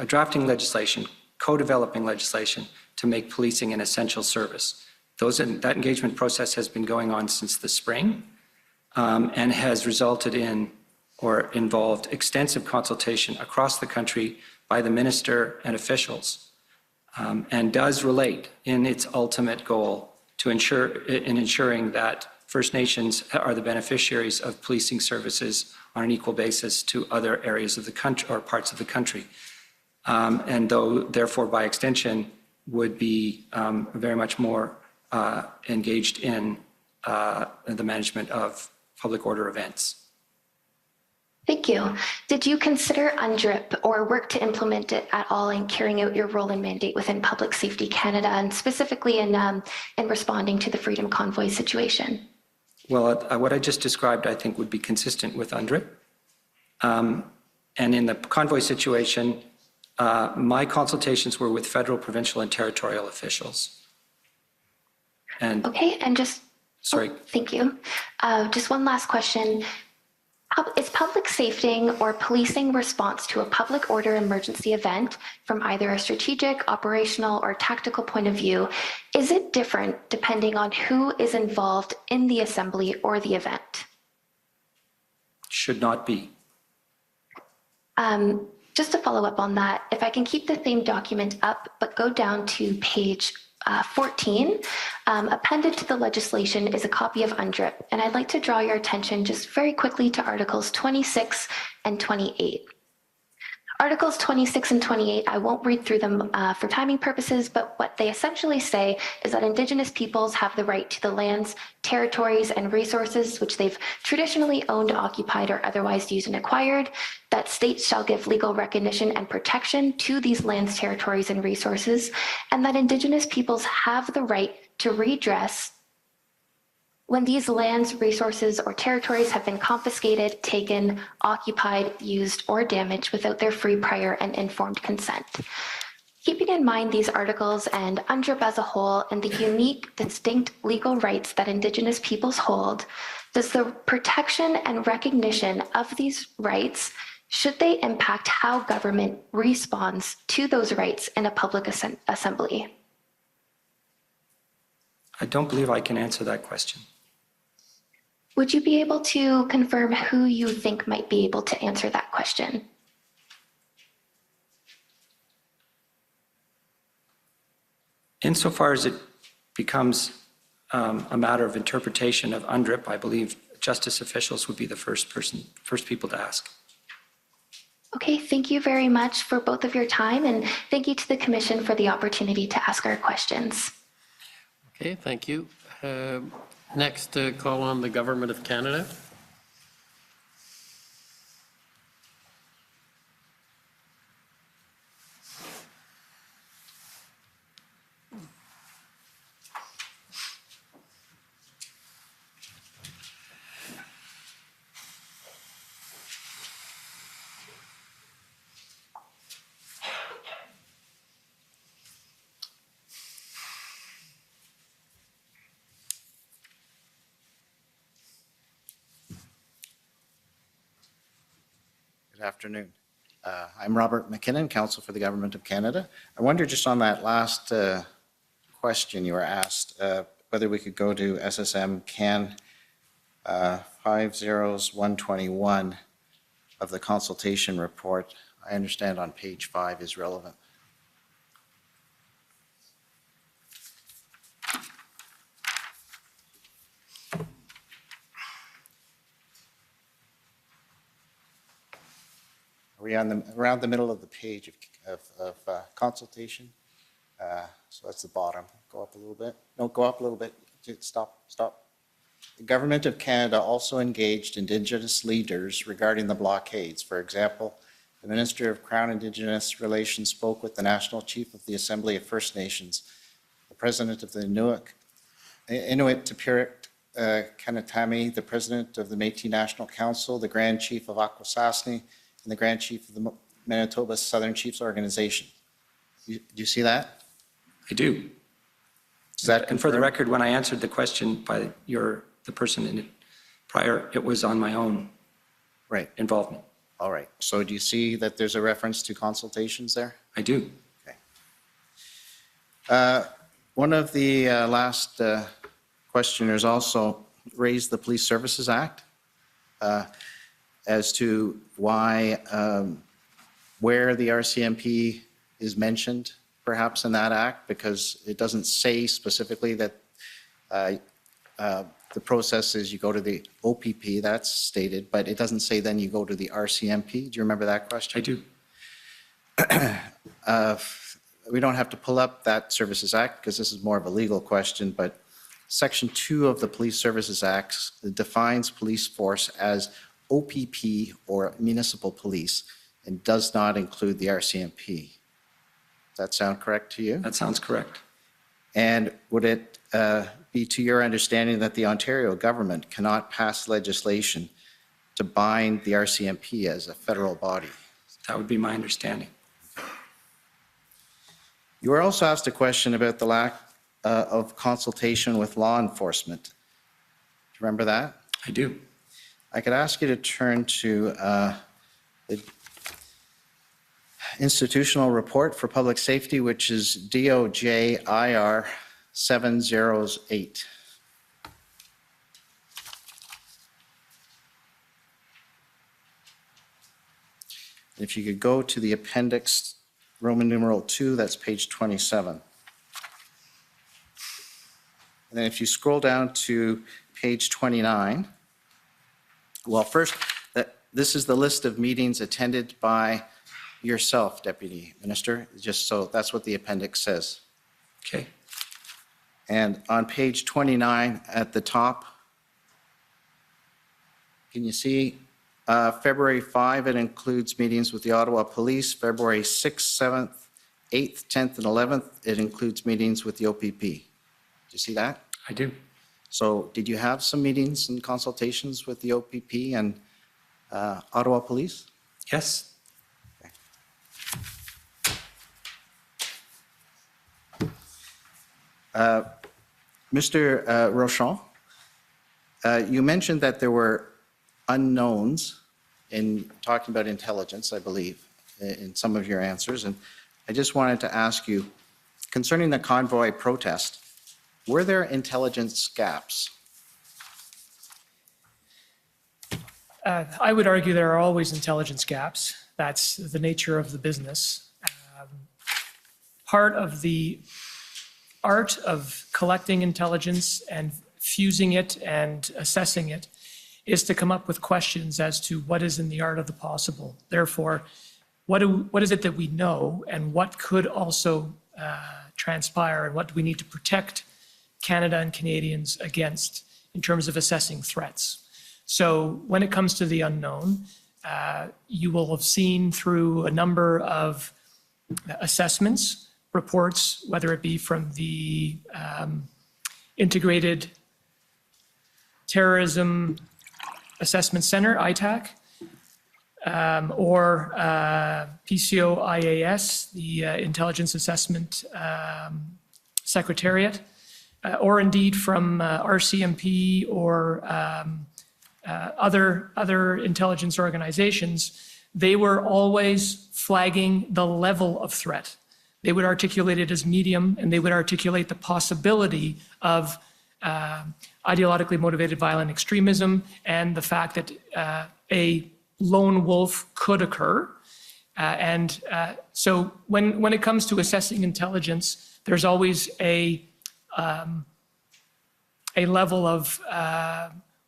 [SPEAKER 6] drafting legislation, co-developing legislation to make policing an essential service. That engagement process has been going on since the spring and has resulted in or involved extensive consultation across the country by the minister and officials, and does relate in its ultimate goal to ensuring that First Nations are the beneficiaries of policing services on an equal basis to other areas of the country or parts of the country. And therefore, by extension, would be very much more engaged in the management of public order events.
[SPEAKER 17] Thank you. Did you consider UNDRIP or work to implement it at all in carrying out your role and mandate within Public Safety Canada, and specifically in responding to the Freedom Convoy situation?
[SPEAKER 6] Well, what I just described, I think, would be consistent with UNDRIP. And in the convoy situation, my consultations were with federal, provincial, and territorial officials. And
[SPEAKER 17] okay, and just,
[SPEAKER 6] sorry.
[SPEAKER 17] thank you. Just one last question. Is public safety or policing response to a public order emergency event from either a strategic, operational, or tactical point of view, is it different depending on who is involved in the assembly or the event?
[SPEAKER 6] Should not be.
[SPEAKER 17] Just to follow up on that, if I can keep the same document up, but go down to page 14, appended to the legislation is a copy of UNDRIP, and I'd like to draw your attention just very quickly to Articles 26 and 28. Articles 26 and 28, I won't read through them for timing purposes, but what they essentially say is that Indigenous peoples have the right to the lands, territories, and resources which they've traditionally owned, occupied, or otherwise used and acquired, that states shall give legal recognition and protection to these lands, territories, and resources, and that Indigenous peoples have the right to redress when these lands, resources, or territories have been confiscated, taken, occupied, used, or damaged without their free, prior, and informed consent. Keeping in mind these articles and UNDRIP as a whole and the unique, distinct legal rights that Indigenous peoples hold, does the protection and recognition of these rights, should they impact how government responds to those rights in a public assembly?
[SPEAKER 6] I don't believe I can answer that question.
[SPEAKER 17] Would you be able to confirm who you think might be able to answer that question?
[SPEAKER 6] Insofar as it becomes a matter of interpretation of UNDRIP, I believe justice officials would be the first people to ask.
[SPEAKER 17] Okay, thank you very much for both of your time, and thank you to the Commission for the opportunity to ask our questions.
[SPEAKER 2] Okay, thank you. Next, call on the Government of Canada.
[SPEAKER 8] Good afternoon. I'm Robert McKinnon, Counsel for the Government of Canada. I wonder just on that last question you were asked, whether we could go to SSM CAN 50121 of the consultation report. I understand on page 5 is relevant. Are we on around the middle of the page of consultation? So that's the bottom. Go up a little bit. No, go up a little bit. Stop. The Government of Canada also engaged Indigenous leaders regarding the blockades. For example, the Minister of Crown Indigenous Relations spoke with the National Chief of the Assembly of First Nations, the President of the Inuit Tapiriq Kanatami, the President of the Métis National Council, the Grand Chief of Akwesasne, and the Grand Chief of the Manitoba Southern Chiefs Organization. Do you see that?
[SPEAKER 6] I do.
[SPEAKER 8] Is that
[SPEAKER 6] and for the record, when I answered the question by the person in it prior, it was on my own involvement.
[SPEAKER 8] All right. So do you see that there's a reference to consultations there?
[SPEAKER 6] I do.
[SPEAKER 8] Okay. One of the last questioners also raised the Police Services Act as to why, where the RCMP is mentioned perhaps in that act, because it doesn't say specifically that the process is you go to the OPP, that's stated, but it doesn't say then you go to the RCMP. Do you remember that question?
[SPEAKER 6] I do.
[SPEAKER 8] We don't have to pull up that Services Act because this is more of a legal question, but Section 2 of the Police Services Act defines police force as OPP or municipal police and does not include the RCMP. Does that sound correct to you?
[SPEAKER 6] That sounds correct.
[SPEAKER 8] And would it be to your understanding that the Ontario government cannot pass legislation to bind the RCMP as a federal body?
[SPEAKER 6] That would be my understanding.
[SPEAKER 8] You were also asked a question about the lack of consultation with law enforcement. Do you remember that?
[SPEAKER 6] I do.
[SPEAKER 8] I could ask you to turn to the institutional report for public safety, which is DOJ IR 708. If you could go to the appendix, Roman numeral 2, that's page 27. And then if you scroll down to page 29, well, first, this is the list of meetings attended by yourself, Deputy Minister, just so that's what the appendix says.
[SPEAKER 6] Okay.
[SPEAKER 8] And on page 29 at the top, can you see February 5, it includes meetings with the Ottawa Police. February 6th, 7th, 8th, 10th, and 11th, it includes meetings with the OPP. Do you see that?
[SPEAKER 6] I do.
[SPEAKER 8] So did you have some meetings and consultations with the OPP and Ottawa Police?
[SPEAKER 6] Yes.
[SPEAKER 8] Mr. Rochon, you mentioned that there were unknowns in talking about intelligence, I believe, in some of your answers. And I just wanted to ask you, concerning the Convoy protest, were there intelligence gaps?
[SPEAKER 7] I would argue there are always intelligence gaps. That's the nature of the business. Part of the art of collecting intelligence and fusing it and assessing it is to come up with questions as to what is in the art of the possible. Therefore, what is it that we know and what could also transpire and what do we need to protect Canada and Canadians against in terms of assessing threats? So when it comes to the unknown, you will have seen through a number of assessments, reports, whether it be from the Integrated Terrorism Assessment Center, ITAC, or PCO-IAS, the Intelligence Assessment Secretariat, or indeed from RCMP or other intelligence organizations. They were always flagging the level of threat. They would articulate it as medium, and they would articulate the possibility of ideologically motivated violent extremism and the fact that a lone wolf could occur. So when it comes to assessing intelligence, there's always a level of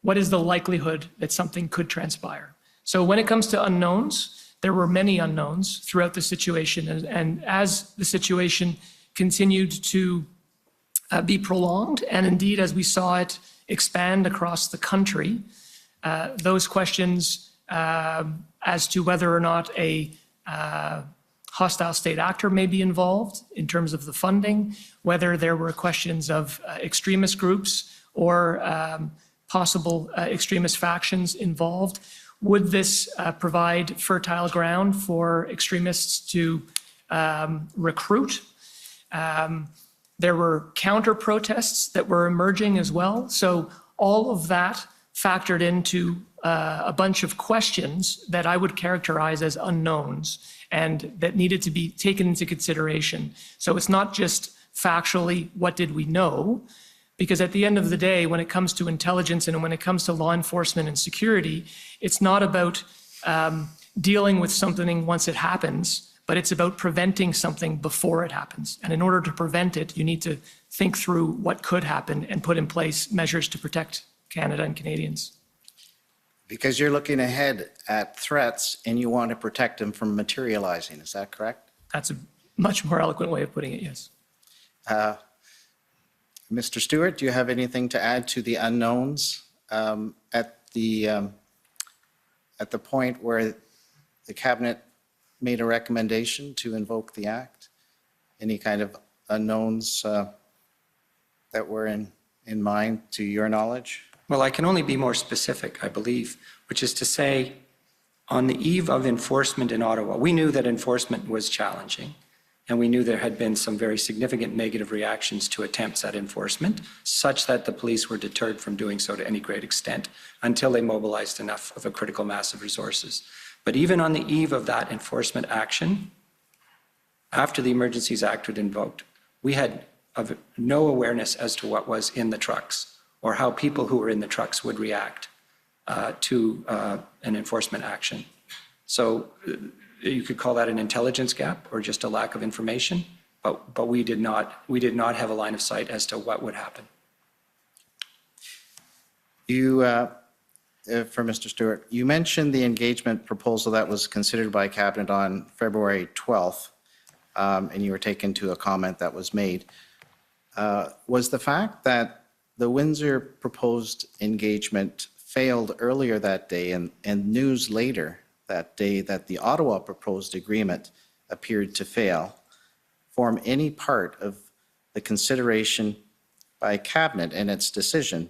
[SPEAKER 7] what is the likelihood that something could transpire. So when it comes to unknowns, there were many unknowns throughout the situation. And as the situation continued to be prolonged, and indeed as we saw it expand across the country, those questions as to whether or not a hostile state actor may be involved in terms of the funding, whether there were questions of extremist groups or possible extremist factions involved. Would this provide fertile ground for extremists to recruit? There were counter protests that were emerging as well. So all of that factored into a bunch of questions that I would characterize as unknowns and that needed to be taken into consideration. So it's not just factually, what did we know? Because at the end of the day, when it comes to intelligence and when it comes to law enforcement and security, it's not about dealing with something once it happens, but it's about preventing something before it happens. And in order to prevent it, you need to think through what could happen and put in place measures to protect Canada and Canadians.
[SPEAKER 8] Because you're looking ahead at threats and you want to protect them from materializing, is that correct?
[SPEAKER 7] That's a much more eloquent way of putting it, yes.
[SPEAKER 8] Mr. Stewart, do you have anything to add to the unknowns at the point where the cabinet made a recommendation to invoke the act? Any kind of unknowns that were in mind to your knowledge?
[SPEAKER 6] Well, I can only be more specific, I believe, which is to say, on the eve of enforcement in Ottawa, we knew that enforcement was challenging. and we knew there had been some very significant negative reactions to attempts at enforcement, such that the police were deterred from doing so to any great extent until they mobilized enough of a critical mass of resources. But even on the eve of that enforcement action, after the Emergencies Act was invoked, we had no awareness as to what was in the trucks or how people who were in the trucks would react to an enforcement action. So you could call that an intelligence gap or just a lack of information, but we did not have a line of sight as to what would happen.
[SPEAKER 8] You, for Mr. Stewart, you mentioned the engagement proposal that was considered by Cabinet on February 12th, and you were taken to a comment that was made. Was the fact that the Windsor proposed engagement failed earlier that day and news later that day that the Ottawa proposed agreement appeared to fail form any part of the consideration by Cabinet and its decision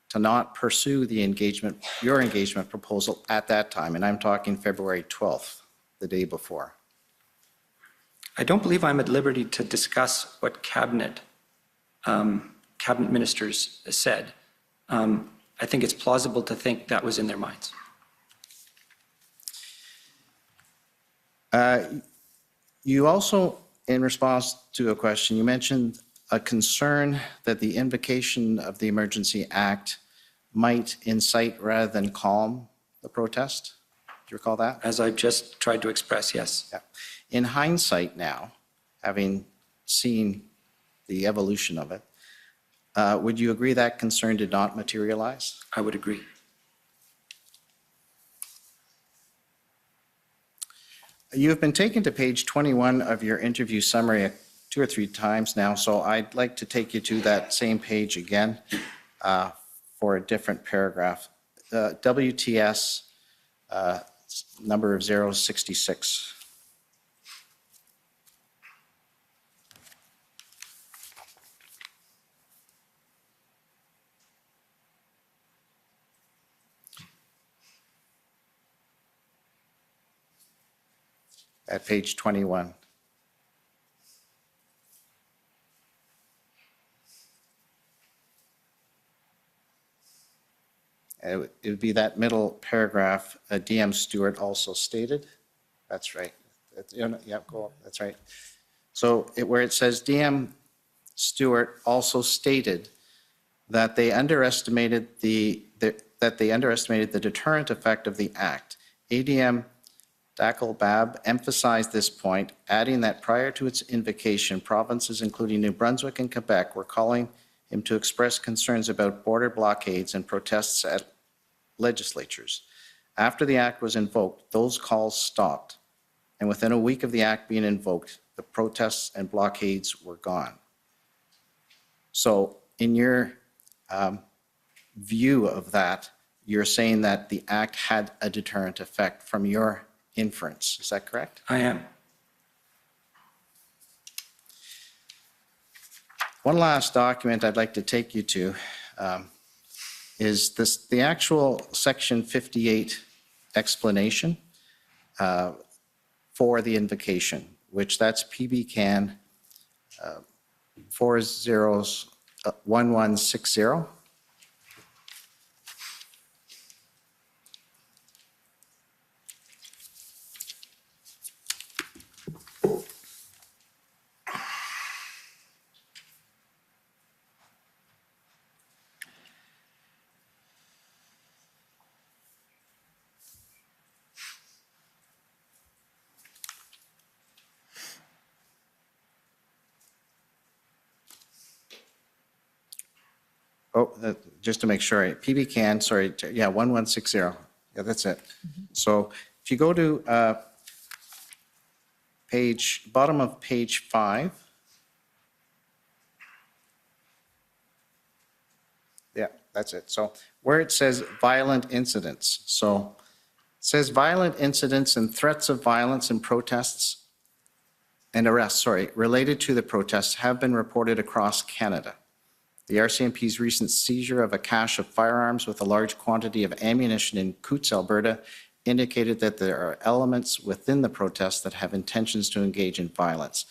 [SPEAKER 8] to not pursue the engagement, your engagement proposal at that time? And I'm talking February 12th, the day before.
[SPEAKER 6] I don't believe I'm at liberty to discuss what cabinet ministers said. I think it's plausible to think that was in their minds.
[SPEAKER 8] You also, in response to a question, you mentioned a concern that the invocation of the Emergency Act might incite rather than calm the protest. Do you recall that?
[SPEAKER 6] As I've just tried to express, yes.
[SPEAKER 8] Yeah. In hindsight now, having seen the evolution of it, would you agree that concern did not materialize?
[SPEAKER 6] I would agree.
[SPEAKER 8] You have been taken to page 21 of your interview summary 2 or 3 times now, so I'd like to take you to that same page again for a different paragraph. WTS number of 066. At page 21. It would be that middle paragraph, DM Stewart also stated. That's right. Yeah, go up. That's right. So where it says DM Stewart also stated that they underestimated the deterrent effect of the act. ADM Dackelbab emphasized this point, adding that prior to its invocation, provinces including New Brunswick and Quebec were calling him to express concerns about border blockades and protests at legislatures. After the act was invoked, those calls stopped, and within a week of the act being invoked, the protests and blockades were gone. So in your view of that, you're saying that the act had a deterrent effect from your inference. Is that correct?
[SPEAKER 6] I am.
[SPEAKER 8] One last document I'd like to take you to is the actual Section 58 explanation for the invocation, which that's PB Can 401160. Oh, just to make sure, PB Can, sorry, yeah, 1160. Yeah, that's it. So if you go to bottom of page 5. Yeah, that's it. So where it says violent incidents. So it says violent incidents and threats of violence and protests and arrests, related to the protests have been reported across Canada. The RCMP's recent seizure of a cache of firearms with a large quantity of ammunition in Coutts, Alberta, indicated that there are elements within the protests that have intentions to engage in violence.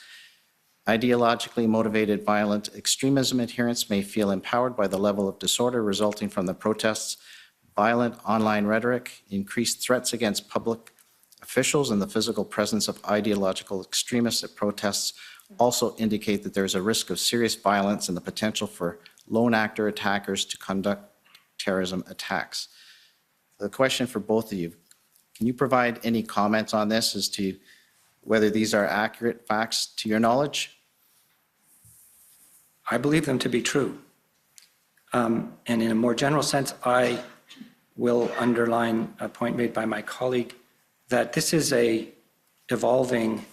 [SPEAKER 8] Ideologically motivated violent extremism adherents may feel empowered by the level of disorder resulting from the protests, violent online rhetoric, increased threats against public officials, and the physical presence of ideological extremists at protests also indicate that there is a risk of serious violence and the potential for lone actor attackers to conduct terrorism attacks. The question for both of you, can you provide any comments on this as to whether these are accurate facts to your knowledge?
[SPEAKER 6] I believe them to be true. And in a more general sense, I will underline a point made by my colleague that this is a evolving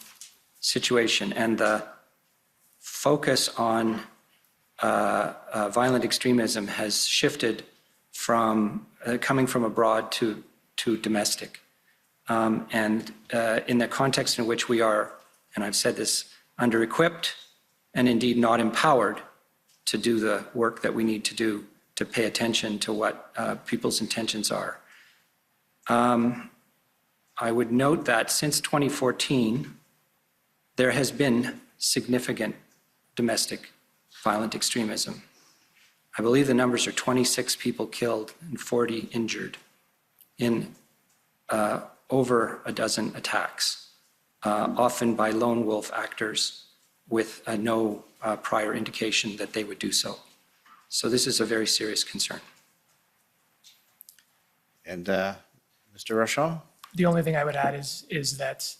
[SPEAKER 6] situation, and the focus on violent extremism has shifted from coming from abroad to domestic. And in the context in which we are, and I've said this, under-equipped and indeed not empowered to do the work that we need to do to pay attention to what people's intentions are. I would note that since 2014, there has been significant domestic violent extremism. I believe the numbers are 26 people killed and 40 injured in over a dozen attacks, often by lone wolf actors with no prior indication that they would do so. So this is a very serious concern.
[SPEAKER 8] And Mr. Rochon?
[SPEAKER 7] The only thing I would add is that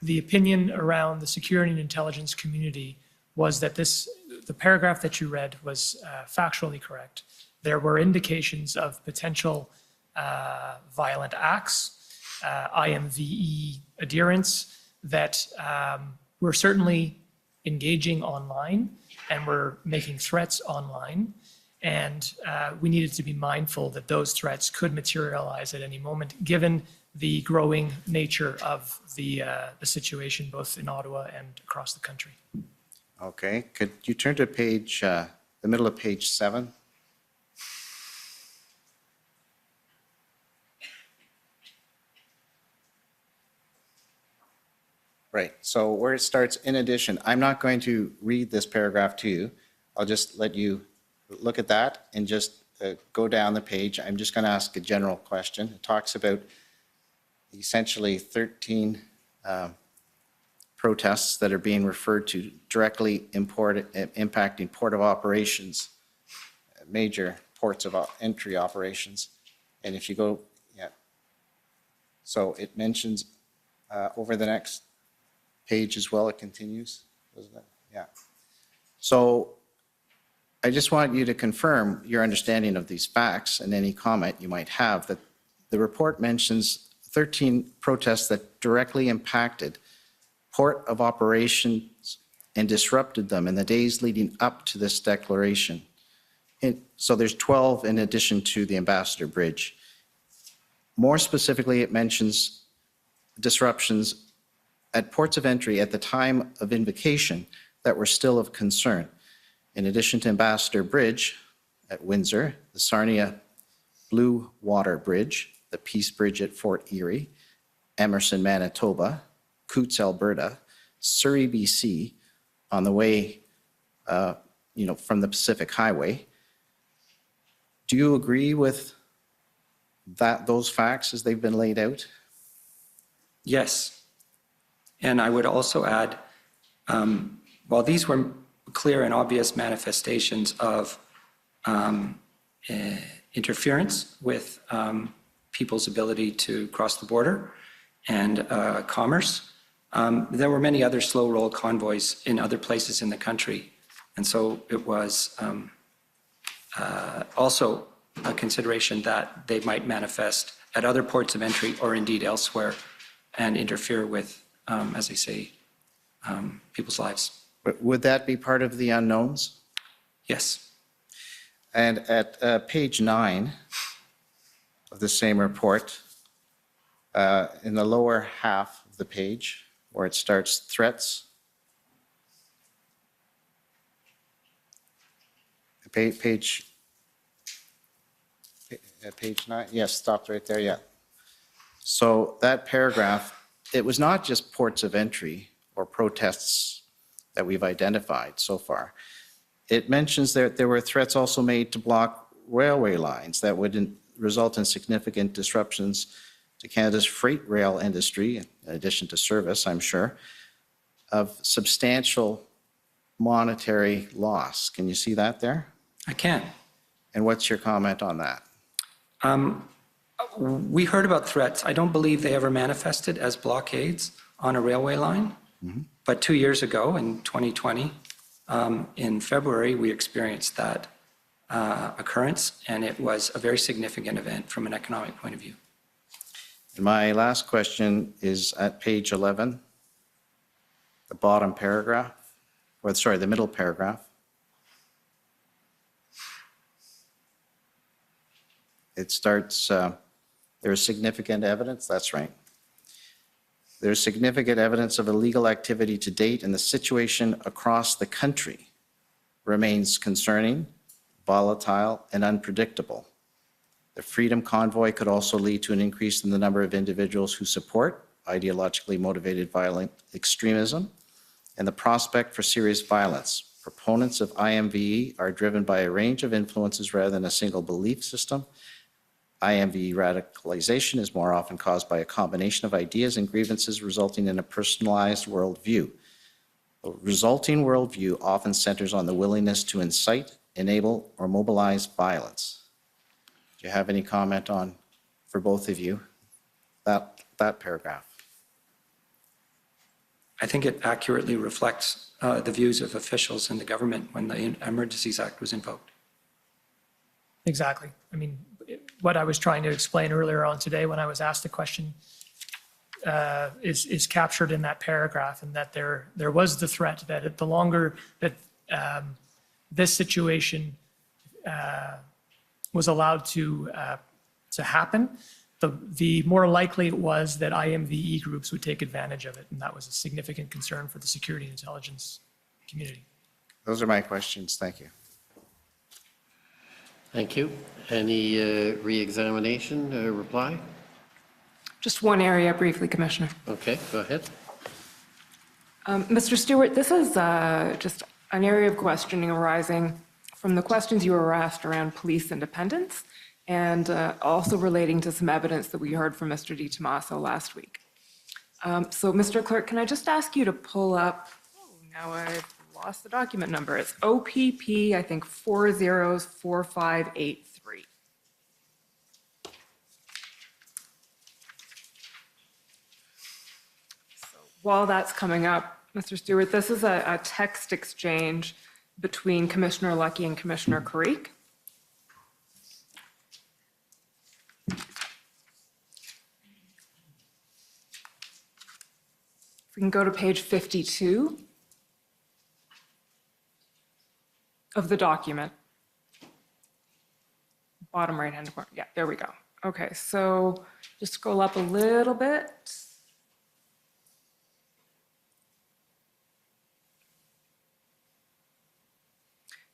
[SPEAKER 7] the opinion around the security and intelligence community was that the paragraph that you read was factually correct. There were indications of potential violent acts, IMVE adherents that were certainly engaging online and were making threats online. And we needed to be mindful that those threats could materialize at any moment, given the growing nature of the situation, both in Ottawa and across the country.
[SPEAKER 8] Okay, could you turn to page, the middle of page 7? Right, so where it starts, in addition, I'm not going to read this paragraph to you. I'll just let you look at that and just go down the page. I'm just going to ask a general question. It talks about essentially 13 protests that are being referred to directly impacting port of operations, major ports of entry operations. And if you go, yeah. So it mentions over the next page as well, it continues, doesn't it? Yeah. So I just want you to confirm your understanding of these facts and any comment you might have, that the report mentions 13 protests that directly impacted port of operations and disrupted them in the days leading up to this declaration. And so there's 12 in addition to the Ambassador Bridge. More specifically, it mentions disruptions at ports of entry at the time of invocation that were still of concern. In addition to Ambassador Bridge at Windsor, the Sarnia Blue Water Bridge, the Peace Bridge at Fort Erie, Emerson, Manitoba, Coutts, Alberta, Surrey, BC, on the way, from the Pacific Highway. Do you agree with those facts as they've been laid out?
[SPEAKER 6] Yes. And I would also add, while these were clear and obvious manifestations of interference with people's ability to cross the border and commerce, there were many other slow roll convoys in other places in the country. And so it was also a consideration that they might manifest at other ports of entry or indeed elsewhere and interfere with, as I say, people's lives.
[SPEAKER 8] But would that be part of the unknowns?
[SPEAKER 6] Yes.
[SPEAKER 8] And at page 9 of the same report, in the lower half of the page, where it starts threats, page 9, yes, stopped right there, yeah. So that paragraph, it was not just ports of entry or protests that we've identified so far. It mentions that there were threats also made to block railway lines that would result in significant disruptions to Canada's freight rail industry, in addition to service, I'm sure, of substantial monetary loss. Can you see that there?
[SPEAKER 6] I can.
[SPEAKER 8] And what's your comment on that?
[SPEAKER 6] We heard about threats. I don't believe they ever manifested as blockades on a railway line. But 2 years ago, in 2020, in February, we experienced that occurrence, and it was a very significant event from an economic point of view.
[SPEAKER 8] And my last question is at page 11, the bottom paragraph, or sorry, the middle paragraph. It starts, there is significant evidence, that's right. There's significant evidence of illegal activity to date, and the situation across the country remains concerning, volatile, and unpredictable. The Freedom Convoy could also lead to an increase in the number of individuals who support ideologically motivated violent extremism and the prospect for serious violence. Proponents of IMVE are driven by a range of influences rather than a single belief system. IMVE radicalization is more often caused by a combination of ideas and grievances resulting in a personalized worldview. The resulting worldview often centers on the willingness to incite, enable, or mobilize violence. Do you have any comment on, for both of you, that paragraph?
[SPEAKER 6] I think it accurately reflects the views of officials in the government when the Emergencies Act was invoked.
[SPEAKER 7] Exactly. I mean, what I was trying to explain earlier on today when I was asked the question is captured in that paragraph, and that there was the threat that the longer that this situation was allowed to happen, the more likely it was that IMVE groups would take advantage of it, and that was a significant concern for the security and intelligence community.
[SPEAKER 8] Those are my questions. Thank you.
[SPEAKER 2] Thank you. Any re-examination reply?
[SPEAKER 3] Just one area briefly, Commissioner.
[SPEAKER 2] Okay, go ahead.
[SPEAKER 3] Mr. Stewart, this is just an area of questioning arising from the questions you were asked around police independence, and also relating to some evidence that we heard from Mr. Di Tommaso last week. So, Mr. Clerk, can I just ask you to pull up, now I've lost the document number, it's OPP, I think 404583. So while that's coming up, Mr. Stewart, this is a text exchange between Commissioner Lucky and Commissioner Carrique. If we can go to page 52 of the document. Bottom right-hand corner. Yeah, there we go. Okay, so just scroll up a little bit.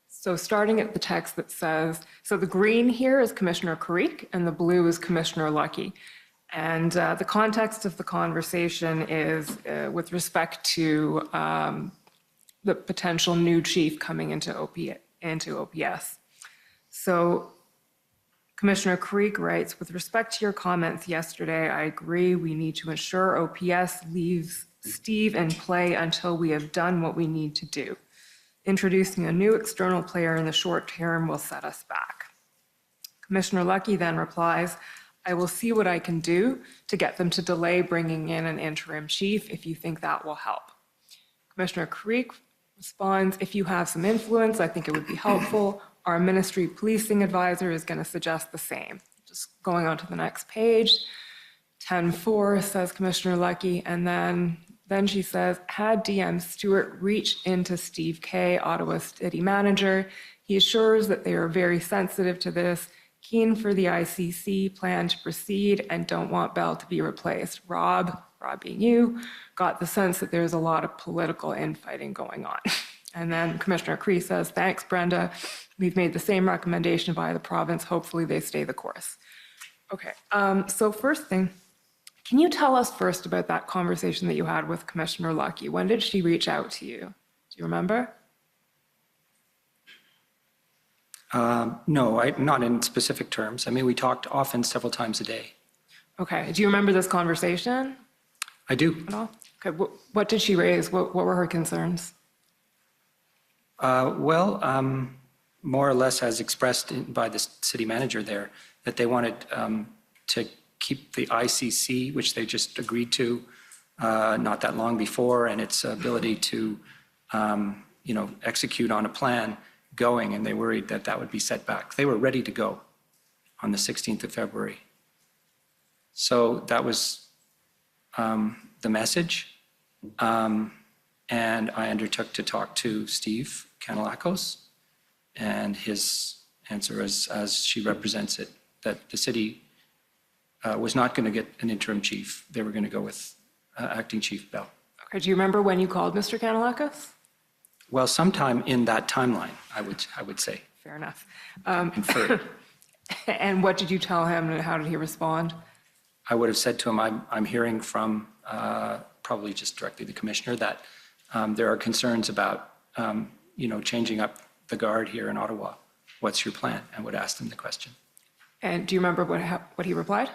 [SPEAKER 3] So starting at the text that says, so the green here is Commissioner Carrique and the blue is Commissioner Lucky. And the context of the conversation is with respect to the potential new chief coming into OPS. So Commissioner Carrique writes, with respect to your comments yesterday, I agree we need to ensure OPS leaves Steve in play until we have done what we need to do. Introducing a new external player in the short term will set us back. Commissioner Lucky then replies, I will see what I can do to get them to delay bringing in an interim chief if you think that will help. Commissioner Carrique responds, if you have some influence, I think it would be helpful. Our ministry policing advisor is going to suggest the same. Just going on to the next page, 10-4 says Commissioner Lucky, and then she says, had DM Stewart reached into Steve Kay, Ottawa city manager, he assures that they are very sensitive to this, keen for the ICC plan to proceed, and don't want Bell to be replaced. Rob being you, got the sense that there's a lot of political infighting going on. And then Commissioner Cree says, thanks, Brenda. We've made the same recommendation via the province. Hopefully they stay the course. Okay, so first thing, Can you tell us first about that conversation that you had with Commissioner Lucky? When did she reach out to you? Do you remember?
[SPEAKER 6] No, not in specific terms. I mean, we talked often, several times a day.
[SPEAKER 3] Okay. Do you remember this conversation
[SPEAKER 6] I do.
[SPEAKER 3] at all? Okay. What did she raise? What were her concerns?
[SPEAKER 6] More or less as expressed by the city manager there, that they wanted to keep the ICC, which they just agreed to not that long before, and its ability to, execute on a plan going, and they worried that that would be set back. They were ready to go on the 16th of February. So that was the message. And I undertook to talk to Steve Kanalakos, and his answer as she represents it, that the city was not going to get an interim chief. They were going to go with Acting Chief Bell.
[SPEAKER 3] Okay. Do you remember when you called Mr. Kanalakos?
[SPEAKER 6] Well, sometime in that timeline, I would say.
[SPEAKER 3] Fair enough.
[SPEAKER 6] Inferred.
[SPEAKER 3] And what did you tell him, and how did he respond?
[SPEAKER 6] I would have said to him, I'm hearing from probably just directly the commissioner that there are concerns about, changing up the guard here in Ottawa. What's your plan? I would ask them the question.
[SPEAKER 3] And do you remember what he replied?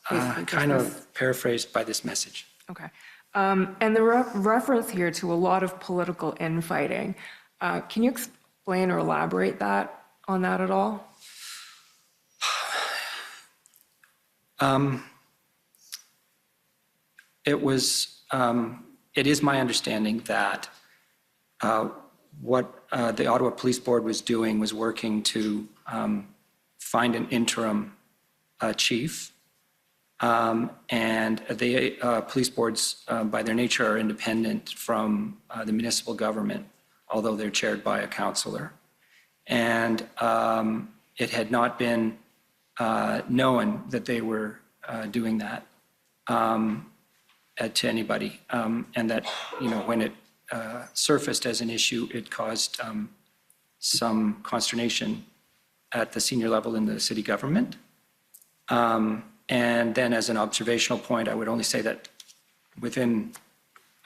[SPEAKER 6] Kind of paraphrased by this message.
[SPEAKER 3] Okay. And the reference here to a lot of political infighting, can you explain or elaborate on that at all?
[SPEAKER 6] It is my understanding that what the Ottawa Police Board was doing was working to find an interim chief. And the police boards, by their nature, are independent from the municipal government, although they're chaired by a councillor. And it had not been known that they were doing that to anybody, and that when it surfaced as an issue, it caused some consternation at the senior level in the city government. And then as an observational point, I would only say that within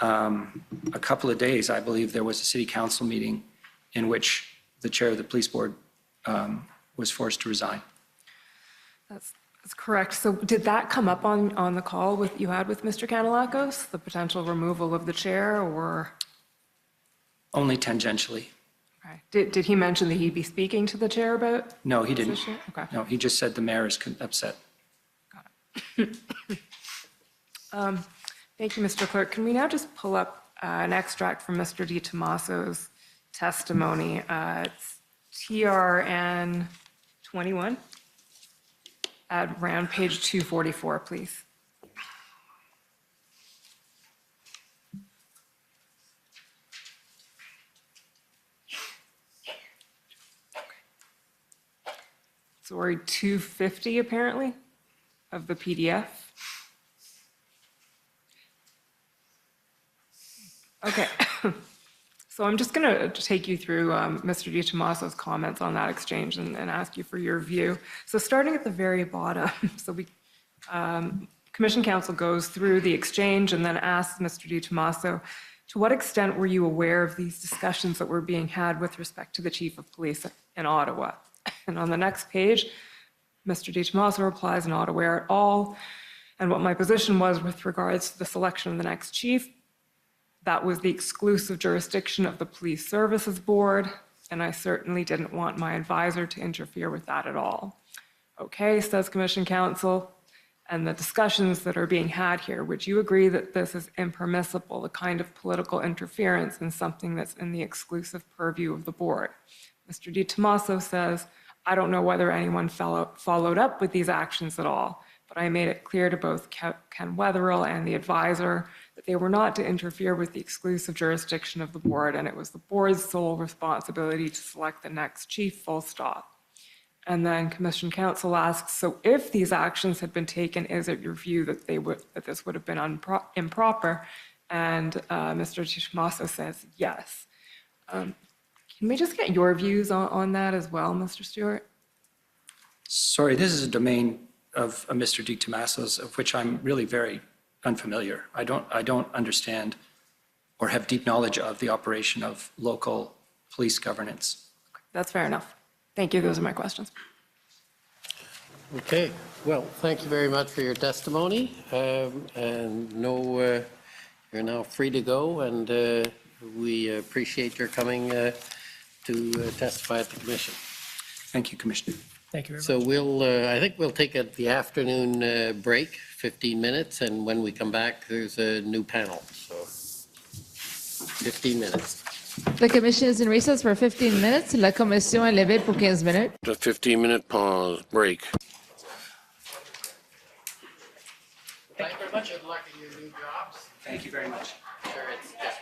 [SPEAKER 6] a couple of days, I believe there was a city council meeting in which the chair of the police board was forced to resign.
[SPEAKER 3] That's correct. So did that come up on the call you had with Mr. Kanalakos, the potential removal of the chair, or?
[SPEAKER 6] Only tangentially.
[SPEAKER 3] Okay. Did he mention that he'd be speaking to the chair about?
[SPEAKER 6] No, he didn't.
[SPEAKER 3] this issue? Okay.
[SPEAKER 6] No, he just said the mayor is upset.
[SPEAKER 3] Thank you, Mr. Clerk. Can we now just pull up an extract from Mr. Di Tommaso's testimony? It's TRN 21 at around page 244, please. Sorry, 250 apparently of the PDF. Okay. So I'm just going to take you through Mr. Di Tommaso's comments on that exchange and ask you for your view. So starting at the very bottom, so Commission Council goes through the exchange and then asks Mr. Di Tommaso, to what extent were you aware of these discussions that were being had with respect to the Chief of Police in Ottawa? And on the next page, Mr. Di Tommaso replies, not aware at all. And what my position was with regards to the selection of the next chief, that was the exclusive jurisdiction of the Police Services Board, and I certainly didn't want my advisor to interfere with that at all. Okay, says Commission Council, and the discussions that are being had here, would you agree that this is impermissible, the kind of political interference in something that's in the exclusive purview of the board? Mr. Di Tommaso says, I don't know whether anyone followed up with these actions at all, but I made it clear to both Ken Wetherill and the advisor that they were not to interfere with the exclusive jurisdiction of the board, and it was the board's sole responsibility to select the next chief, full stop. And then Commission Council asks, so if these actions had been taken, is it your view that this would have been improper? And Mr. Di Tommaso says yes. Can we just get your views on that as well, Mr. Stewart?
[SPEAKER 6] Sorry, this is a domain of Mr. Di Tomaso's, of which I'm really very unfamiliar. I don't understand or have deep knowledge of the operation of local police governance.
[SPEAKER 3] That's fair enough. Thank you. Those are my questions.
[SPEAKER 2] Okay, well, thank you very much for your testimony. And no, you're now free to go, and we appreciate your coming to testify at the commission.
[SPEAKER 6] Thank you, Commissioner.
[SPEAKER 7] Thank you very much.
[SPEAKER 2] So we'll, I think we'll take the afternoon break, 15 minutes, and when we come back, there's a new panel, so 15 minutes.
[SPEAKER 1] The commission is in recess for 15 minutes. La commission est levée pour 15 minutes.
[SPEAKER 5] A 15-minute pause break.
[SPEAKER 2] Thank you very much. Good luck in your new jobs.
[SPEAKER 6] Thank you very much.
[SPEAKER 2] Sure, it's just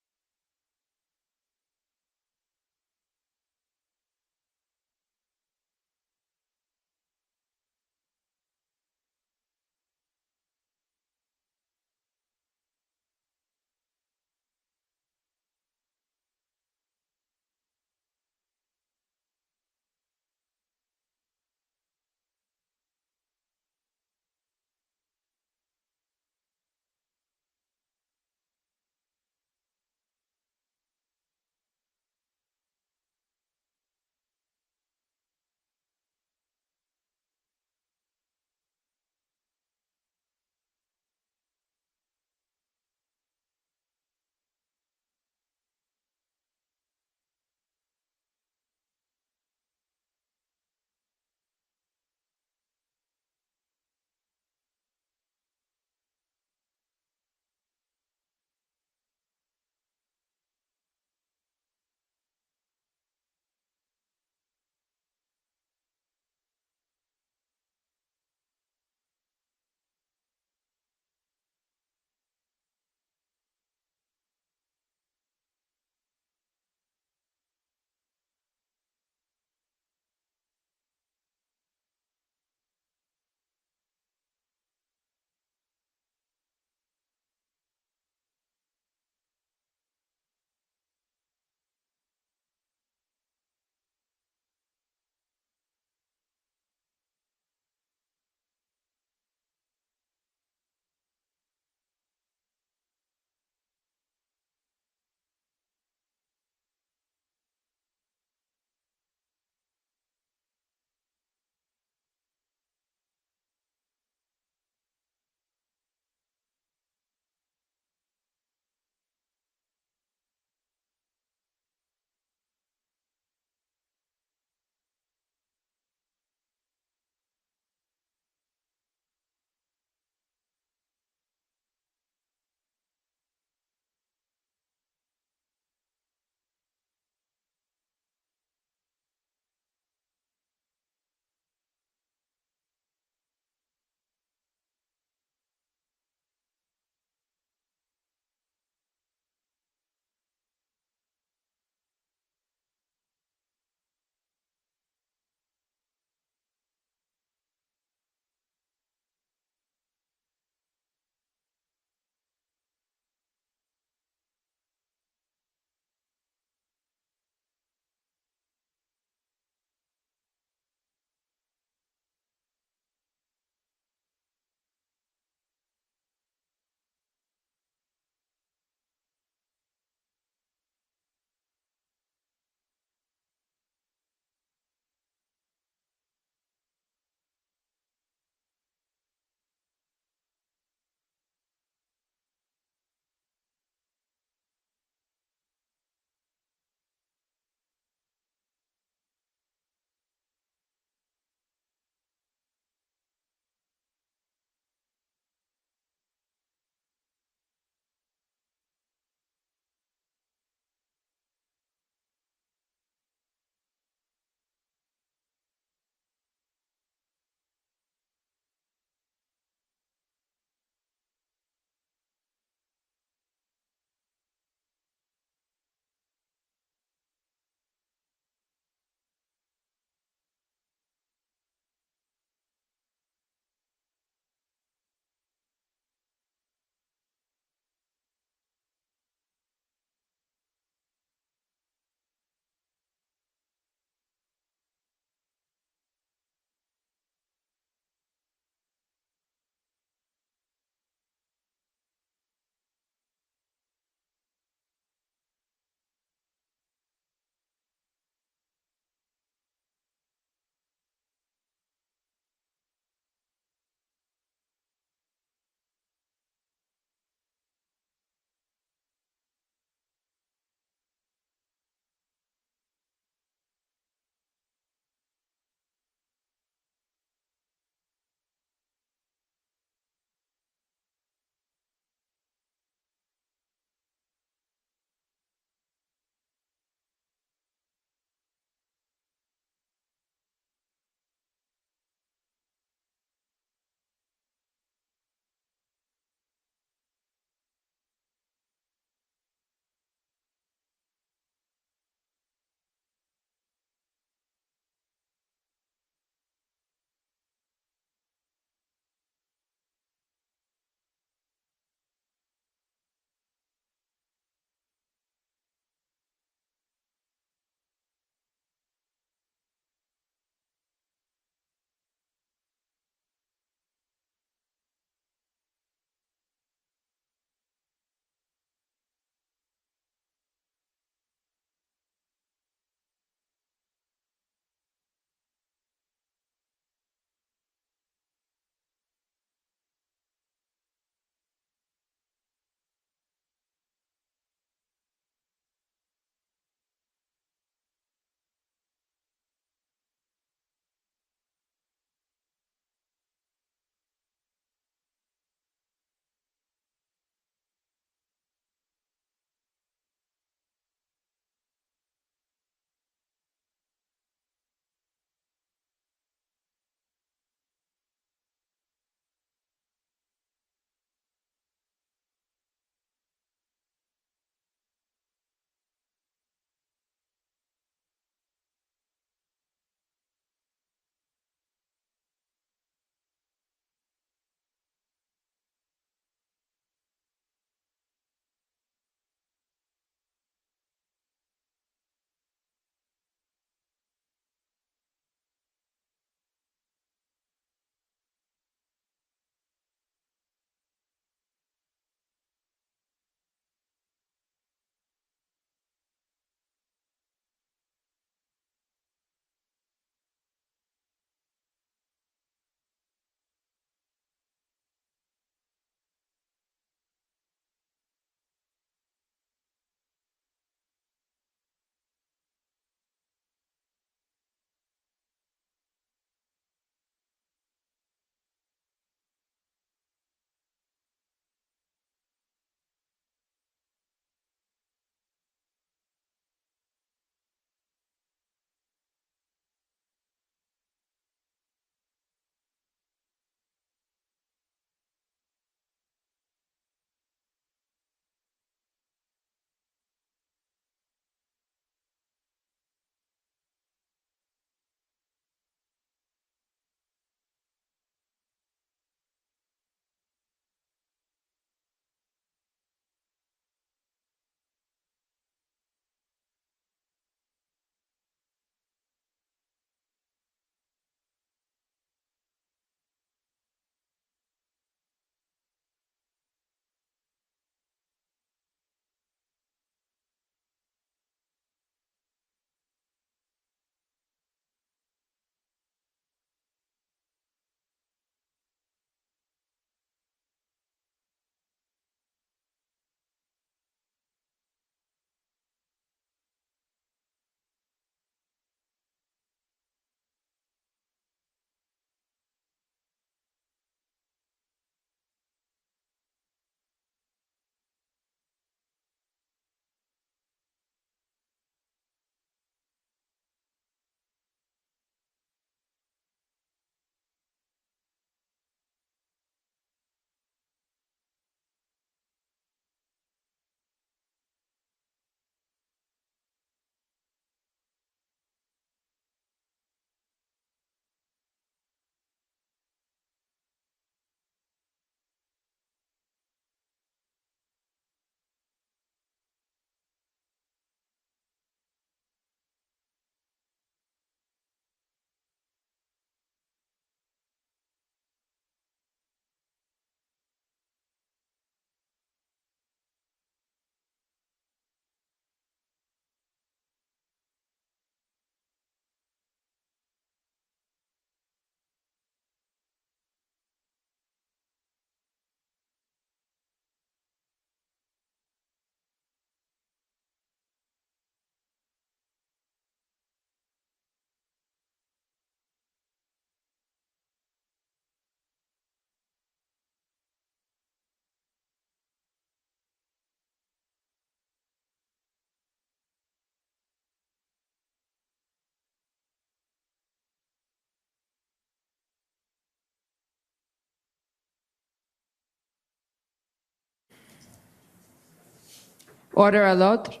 [SPEAKER 1] Order à l'autre.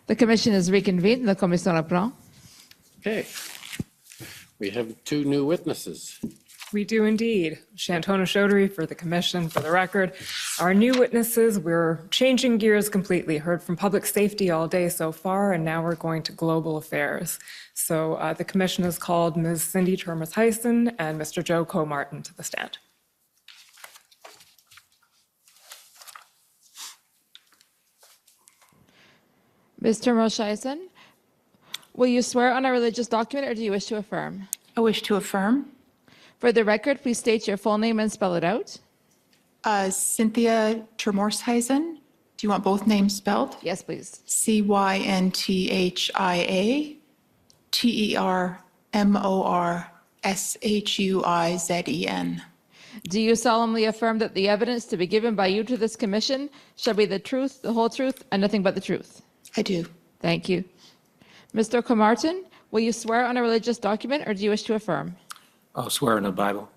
[SPEAKER 1] The commission is reconvened. La commission reprend.
[SPEAKER 2] Okay. We have two new witnesses.
[SPEAKER 3] We do indeed. Shantona Chaudhary for the commission. For the record, our new witnesses, we're changing gears completely. Heard from public safety all day so far, and now we're going to global affairs. So the commission has called Ms. Cindy Turmes-Hyson and Mr. Joe Comartin to the stand.
[SPEAKER 1] Ms. Turmes-Hyson, will you swear on a religious document or do you wish to affirm?
[SPEAKER 4] I wish to affirm.
[SPEAKER 1] For the record, please state your full name and spell it out.
[SPEAKER 4] Cynthia Turmes-Hyson. Do you want both names spelled?
[SPEAKER 1] Yes, please.
[SPEAKER 4] CYNTHIA-TERMORSHUIZEN.
[SPEAKER 1] Do you solemnly affirm that the evidence to be given by you to this commission shall be the truth, the whole truth, and nothing but the truth?
[SPEAKER 4] I do.
[SPEAKER 1] Thank you. Mr. Comartin, will you swear on a religious document or do you wish to affirm?
[SPEAKER 22] I'll swear in the Bible.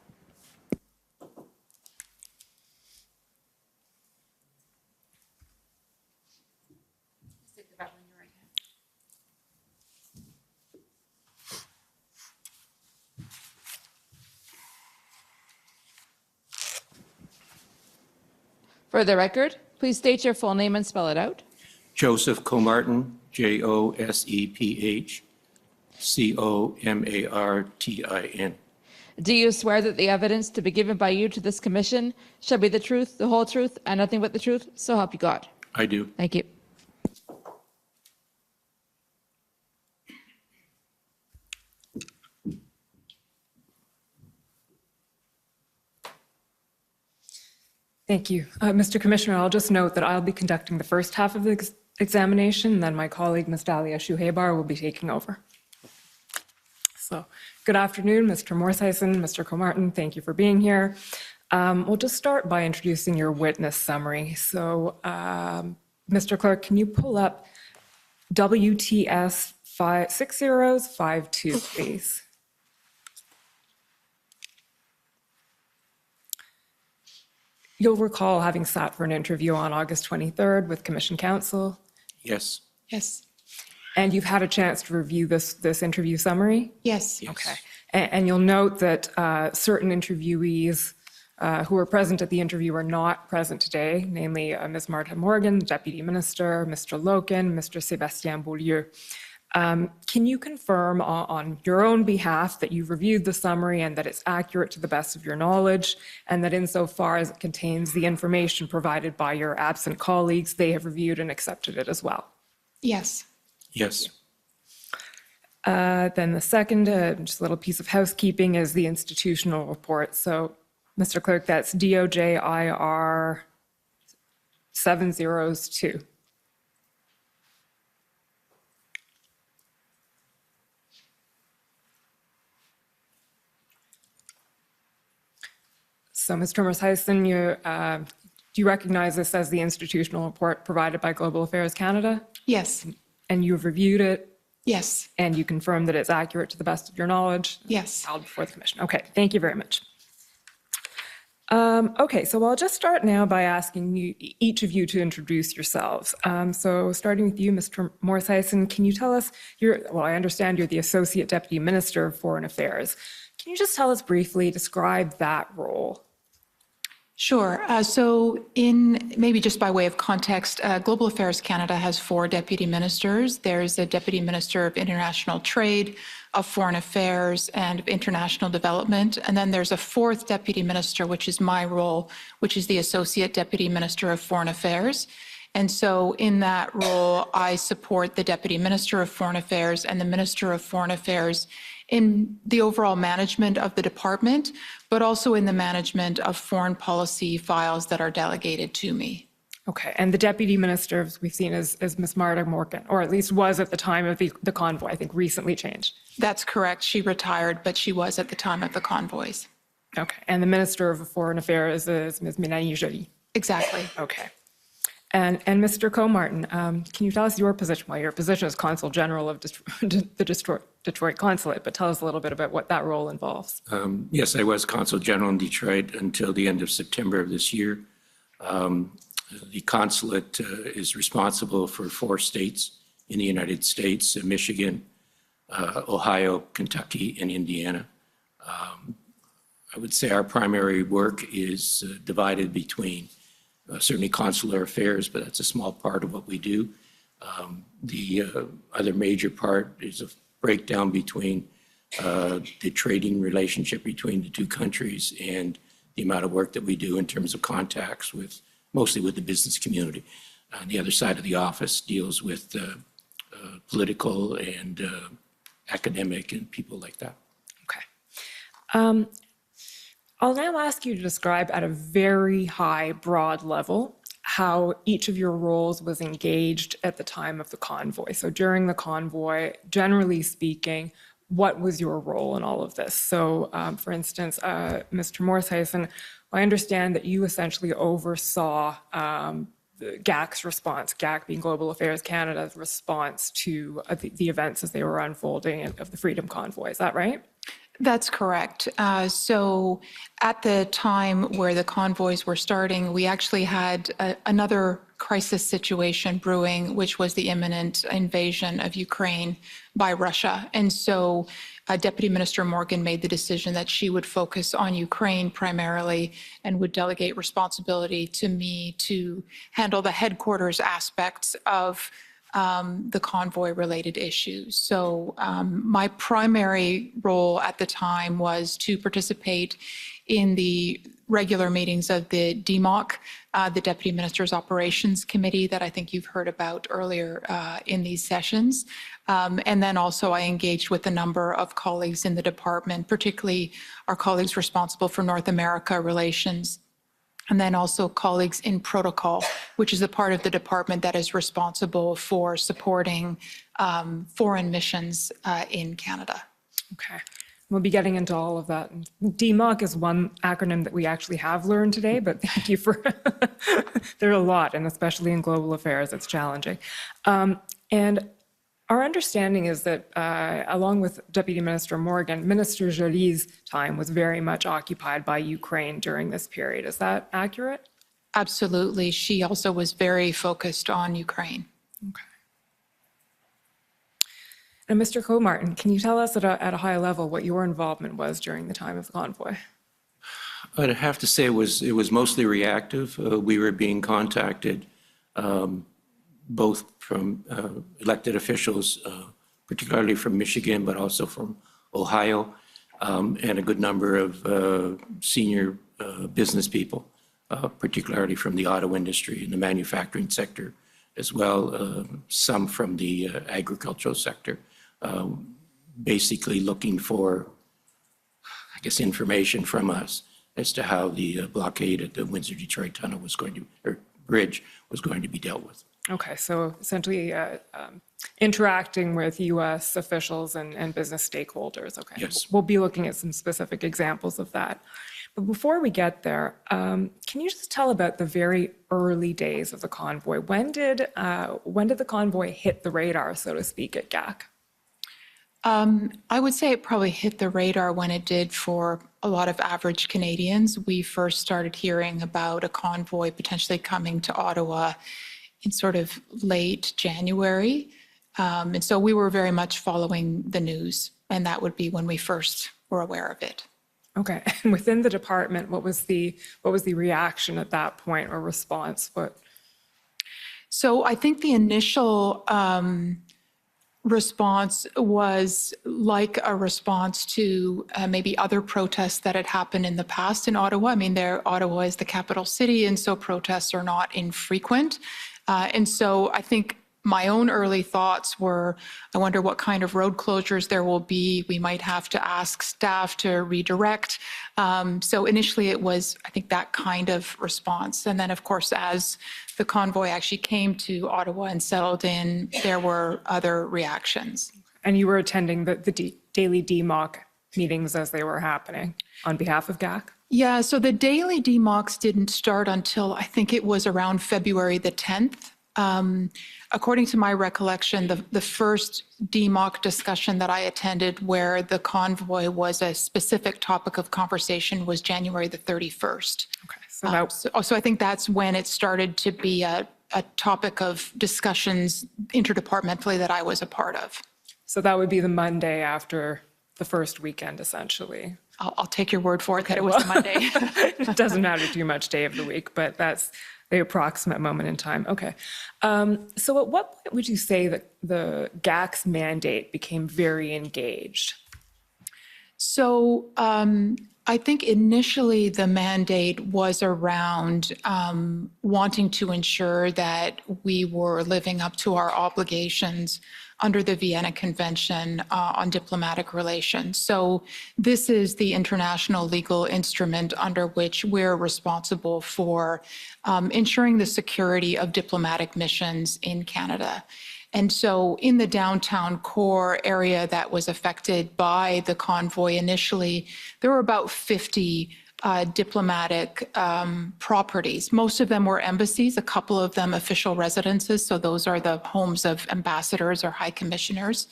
[SPEAKER 1] For the record, please state your full name and spell it out.
[SPEAKER 22] Joseph Comartin, Joseph Comartin.
[SPEAKER 1] Do you swear that the evidence to be given by you to this commission shall be the truth, the whole truth, and nothing but the truth? So help you God.
[SPEAKER 22] I do.
[SPEAKER 1] Thank you.
[SPEAKER 3] Thank you. Mr. Commissioner, I'll just note that I'll be conducting the first half of the examination, then my colleague, Ms. Dalia Shuhebar, will be taking over. So, good afternoon, Mr. Turmes-Hyson, Mr. Comartin, thank you for being here. We'll just start by introducing your witness summary. So, Mr. Clerk, can you pull up WTS 6052, please? You'll recall having sat for an interview on August 23rd with Commission Counsel.
[SPEAKER 22] Yes.
[SPEAKER 4] Yes.
[SPEAKER 3] And you've had a chance to review this interview summary?
[SPEAKER 4] Yes.
[SPEAKER 3] Okay. And you'll note that certain interviewees who were present at the interview are not present today, namely Ms. Martha Morgan, the Deputy Minister, Mr. Loken, Mr. Sébastien Beaulieu. Can you confirm on your own behalf that you've reviewed the summary and that it's accurate to the best of your knowledge, and that insofar as it contains the information provided by your absent colleagues, they have reviewed and accepted it as well?
[SPEAKER 4] Yes.
[SPEAKER 22] Yes.
[SPEAKER 3] Then the second, just a little piece of housekeeping, is the institutional report. So, Mr. Clerk, that's DOJIR 702. So, Ms. Turmes-Hyson, do you recognize this as the institutional report provided by Global Affairs Canada?
[SPEAKER 4] Yes.
[SPEAKER 3] And you've reviewed it?
[SPEAKER 4] Yes.
[SPEAKER 3] And you confirm that it's accurate to the best of your knowledge?
[SPEAKER 4] Yes.
[SPEAKER 3] Filed before the commission. Okay, thank you very much. Okay, so I'll just start now by asking each of you to introduce yourselves. So starting with you, Mr. Turmes-Hyson, can you tell us, I understand you're the Associate Deputy Minister of Foreign Affairs. Can you just tell us briefly, describe that role?
[SPEAKER 4] Sure. So maybe just by way of context, Global Affairs Canada has 4 deputy ministers. There's a Deputy Minister of International Trade, of Foreign Affairs, and of International Development. And then there's a 4th Deputy Minister, which is my role, which is the Associate Deputy Minister of Foreign Affairs. And so in that role, I support the Deputy Minister of Foreign Affairs and the Minister of Foreign Affairs in the overall management of the department, but also in the management of foreign policy files that are delegated to me.
[SPEAKER 3] Okay, and the Deputy Minister, as we've seen, is Ms. Martha Morgan, or at least was at the time of the convoy, I think recently changed.
[SPEAKER 4] That's correct. She retired, but she was at the time of the convoys.
[SPEAKER 3] Okay, and the Minister of Foreign Affairs is Ms. Mélanie Joly.
[SPEAKER 4] Exactly.
[SPEAKER 3] Okay. And Mr. Comartin, can you tell us your position? Well, your position is Consul General of the Detroit Consulate, but tell us a little bit about what that role involves.
[SPEAKER 9] Yes, I was Consul General in Detroit until the end of September of this year. The consulate is responsible for 4 states in the United States, Michigan, Ohio, Kentucky, and Indiana. I would say our primary work is divided between certainly consular affairs, but that's a small part of what we do. The other major part is a breakdown between the trading relationship between the 2 countries and the amount of work that we do in terms of contacts with, mostly with the business community. The other side of the office deals with political and academic and people like that.
[SPEAKER 3] Okay. I'll now ask you to describe at a very high, broad level how each of your roles was engaged at the time of the convoy. So during the convoy, generally speaking, what was your role in all of this? So, for instance, Mr. Morshausen, I understand that you essentially oversaw GAC's response, GAC being Global Affairs Canada's response to the events as they were unfolding of the Freedom Convoy. Is that right?
[SPEAKER 4] That's correct. So at the time where the convoys were starting, we actually had another crisis situation brewing, which was the imminent invasion of Ukraine by Russia. And so Deputy Minister Morgan made the decision that she would focus on Ukraine primarily and would delegate responsibility to me to handle the headquarters aspects of the convoy-related issues. So my primary role at the time was to participate in the regular meetings of the DMOC, the Deputy Minister's Operations Committee that I think you've heard about earlier in these sessions. And then also I engaged with a number of colleagues in the department, particularly our colleagues responsible for North America relations, and then also colleagues in protocol, which is a part of the department that is responsible for supporting foreign missions in Canada.
[SPEAKER 3] Okay. We'll be getting into all of that. DMOC is one acronym that we actually have learned today, but thank you for, there are a lot, and especially in global affairs, it's challenging. And our understanding is that, along with Deputy Minister Morgan, Minister Jolie's time was very much occupied by Ukraine during this period. Is that accurate?
[SPEAKER 4] Absolutely. She also was very focused on Ukraine.
[SPEAKER 3] Okay. And Mr. Comartin, can you tell us at a high level what your involvement was during the time of the convoy?
[SPEAKER 9] I'd have to say it was mostly reactive. We were being contacted both from elected officials, particularly from Michigan, but also from Ohio, and a good number of senior business people, particularly from the auto industry and the manufacturing sector as well, some from the agricultural sector, basically looking for, I guess, information from us as to how the blockade at the Windsor-Detroit tunnel was going to, or bridge was going to be dealt with.
[SPEAKER 3] Okay, so essentially interacting with U.S. officials and business stakeholders. Okay,
[SPEAKER 9] yes.
[SPEAKER 3] We'll be looking at some specific examples of that. But before we get there, can you just tell about the very early days of the convoy? When did the convoy hit the radar, so to speak, at GAC?
[SPEAKER 4] I would say it probably hit the radar when it did for a lot of average Canadians. We first started hearing about a convoy potentially coming to Ottawa in sort of late January. And so we were very much following the news, and that would be when we first were aware of it.
[SPEAKER 3] Okay, and within the department, what was the reaction at that point or response?
[SPEAKER 4] So I think the initial response was like a response to maybe other protests that had happened in the past in Ottawa. I mean, Ottawa is the capital city, and so protests are not infrequent. And so I think my own early thoughts were, I wonder what kind of road closures there will be. We might have to ask staff to redirect. So initially it was, I think, that kind of response. And then, of course, as the convoy actually came to Ottawa and settled in, there were other reactions.
[SPEAKER 3] And you were attending the daily DMOC meetings as they were happening on behalf of GAC?
[SPEAKER 4] Yeah, so the daily DMOCs didn't start until I think it was around February the 10th. According to my recollection, the first DMOC discussion that I attended where the convoy was a specific topic of conversation was January the 31st.
[SPEAKER 3] Okay,
[SPEAKER 4] So I think that's when it started to be a topic of discussions interdepartmentally that I was a part of.
[SPEAKER 3] so that would be the Monday after the first weekend, essentially.
[SPEAKER 4] I'll take your word for it that it was a Monday.
[SPEAKER 3] It doesn't matter too much day of the week, but that's the approximate moment in time. Okay. So at what point would you say that the GAC's mandate became very engaged?
[SPEAKER 4] So I think initially the mandate was around wanting to ensure that we were living up to our obligations under the Vienna Convention on Diplomatic Relations. So this is the international legal instrument under which we're responsible for ensuring the security of diplomatic missions in Canada. And so in the downtown core area that was affected by the convoy initially, there were about 50 diplomatic properties. Most of them were embassies, a couple of them official residences. So those are the homes of ambassadors or high commissioners.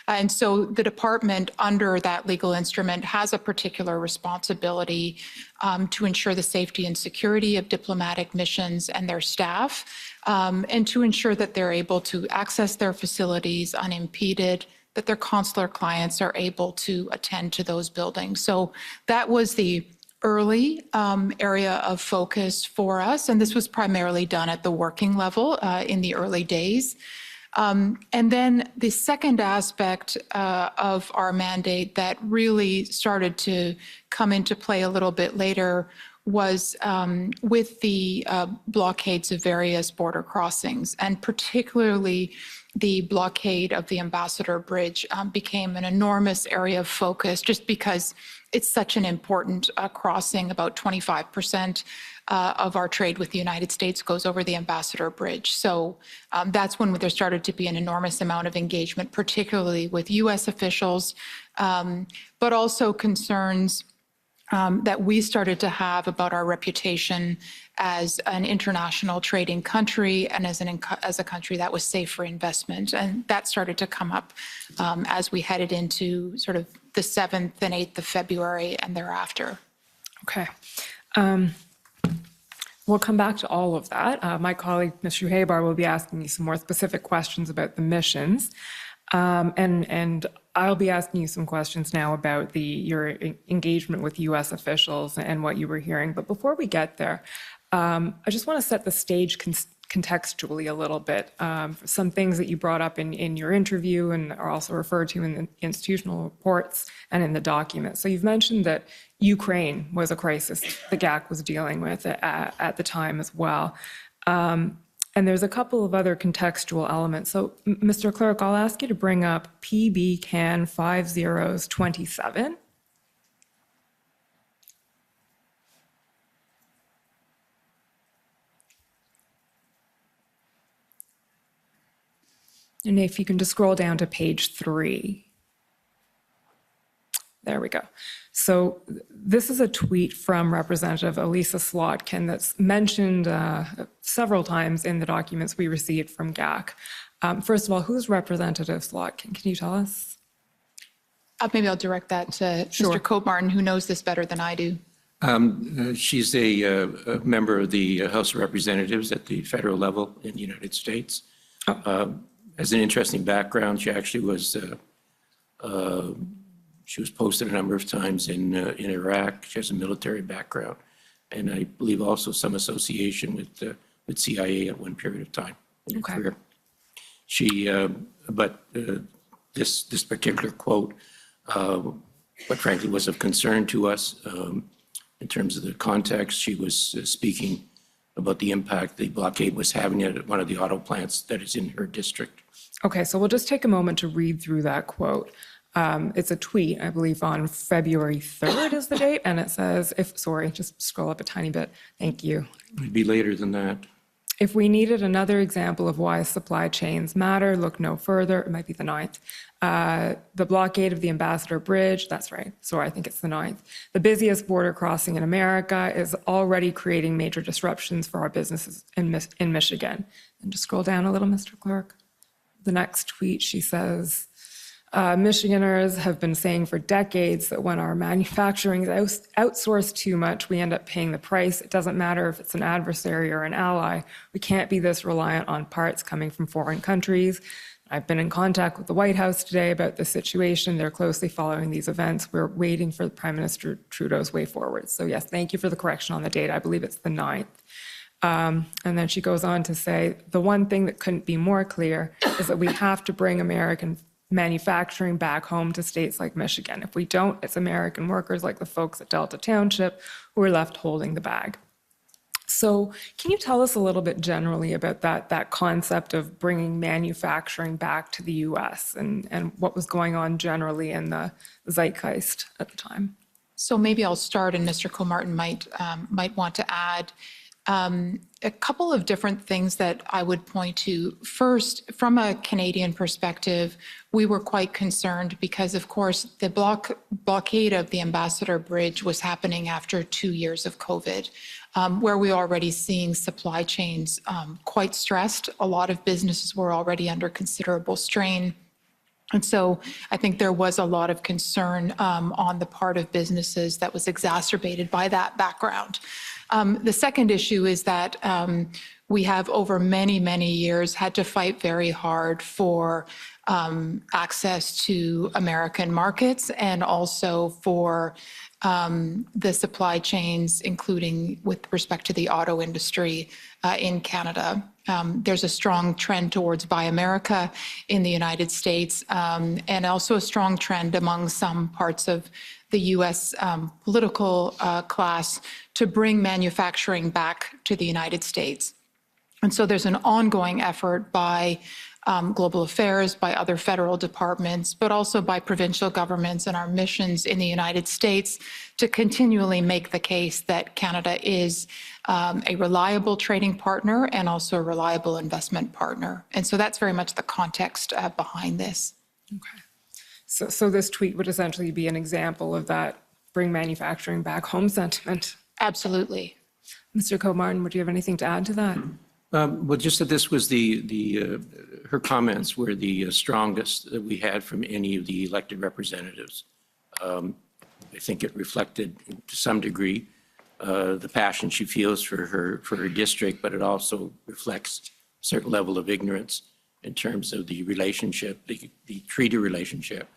[SPEAKER 4] And so the department under that legal instrument has a particular responsibility to ensure the safety and security of diplomatic missions and their staff, and to ensure that they're able to access their facilities unimpeded, that their consular clients are able to attend to those buildings. So that was the early area of focus for us, and this was primarily done at the working level in the early days. And then the second aspect of our mandate that really started to come into play a little bit later was with the blockades of various border crossings, and particularly the blockade of the Ambassador Bridge became an enormous area of focus just because it's such an important crossing. About 25% of our trade with the United States goes over the Ambassador Bridge. So that's when there started to be an enormous amount of engagement, particularly with U.S. officials, but also concerns that we started to have about our reputation as an international trading country and as a country that was safe for investment. And that started to come up as we headed into sort of the 7th and 8th of February and thereafter.
[SPEAKER 3] Okay. We'll come back to all of that. My colleague, Ms. Shuhaybar, will be asking you some more specific questions about the missions. And I'll be asking you some questions now about your engagement with U.S. officials and what you were hearing. But before we get there, I just want to set the stage contextually a little bit. Some things that you brought up in your interview and are also referred to in the institutional reports and in the document. So you've mentioned that Ukraine was a crisis the GAC was dealing with at the time as well. And there's a couple of other contextual elements. So, Mr. Clerk, I'll ask you to bring up PB Can 5027. And if you can just scroll down to page 3. There we go. So this is a tweet from Representative Elisa Slotkin that's mentioned several times in the documents we received from GAC. First of all, who's Representative Slotkin? Can you tell us?
[SPEAKER 4] Maybe I'll direct that to Mr. Coburn, who knows this better than I do.
[SPEAKER 9] She's a member of the House of Representatives at the federal level in the United States. Has an interesting background. She actually was posted a number of times in Iraq. She has a military background, and I believe also some association with CIA at one period of time in her career. This particular quote, quite frankly, was of concern to us in terms of the context. She was speaking about the impact the blockade was having at one of the auto plants that is in her district.
[SPEAKER 3] Okay, so we'll just take a moment to read through that quote. It's a tweet, I believe, on February 3rd is the date, and it says, just scroll up a tiny bit. Thank you.
[SPEAKER 9] It'd be later than that.
[SPEAKER 3] If we needed another example of why supply chains matter, look no further. It might be the 9th. The blockade of the Ambassador Bridge, that's right. Sorry, I think it's the 9th. The busiest border crossing in America is already creating major disruptions for our businesses in Michigan. And just scroll down a little, Mr. Clerk. The next tweet, she says, Michiganders have been saying for decades that when our manufacturing is outsourced too much, we end up paying the price. It doesn't matter if it's an adversary or an ally. We can't be this reliant on parts coming from foreign countries. I've been in contact with the White House today about the situation. They're closely following these events. We're waiting for Prime Minister Trudeau's way forward. So yes, thank you for the correction on the date. I believe it's the 9th. And then she goes on to say, the one thing that couldn't be more clear is that we have to bring American manufacturing back home to states like Michigan. If we don't, it's American workers like the folks at Delta Township who are left holding the bag. So can you tell us a little bit generally about that concept of bringing manufacturing back to the U.S. and what was going on generally in the zeitgeist at the time?
[SPEAKER 4] So maybe I'll start, and Mr. Kilmartin might want to add a couple of different things that I would point to. First, from a Canadian perspective, we were quite concerned because, of course, the blockade of the Ambassador Bridge was happening after 2 years of COVID, where we were already seeing supply chains quite stressed. A lot of businesses were already under considerable strain. And so I think there was a lot of concern on the part of businesses that was exacerbated by that background. The second issue is that we have over many, many years had to fight very hard for access to American markets and also for the supply chains, including with respect to the auto industry in Canada. There's a strong trend towards Buy America in the United States, and also a strong trend among some parts of the U.S. Political class to bring manufacturing back to the United States. And so there's an ongoing effort by Global Affairs, by other federal departments, but also by provincial governments and our missions in the United States to continually make the case that Canada is a reliable trading partner and also a reliable investment partner. And so that's very much the context behind this.
[SPEAKER 3] Okay. So this tweet would essentially be an example of that bring manufacturing back home sentiment.
[SPEAKER 4] Absolutely.
[SPEAKER 3] Mr. Kilmartin, would you have anything to add to that?
[SPEAKER 9] Well, just that this was her comments were the strongest that we had from any of the elected representatives. I think it reflected to some degree the passion she feels for her district, but it also reflects a certain level of ignorance in terms of the relationship, the treaty relationship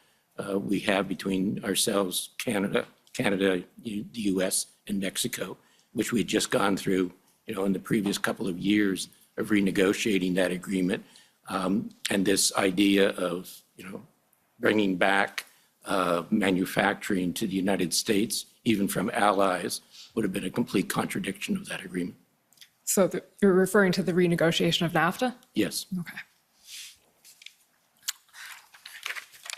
[SPEAKER 9] we have between ourselves, Canada, the U.S., and Mexico, which we had just gone through, in the previous couple of years of renegotiating that agreement. And this idea of, bringing back manufacturing to the United States, even from allies, would have been a complete contradiction of that agreement.
[SPEAKER 3] So you're referring to the renegotiation of NAFTA?
[SPEAKER 9] Yes.
[SPEAKER 3] Okay.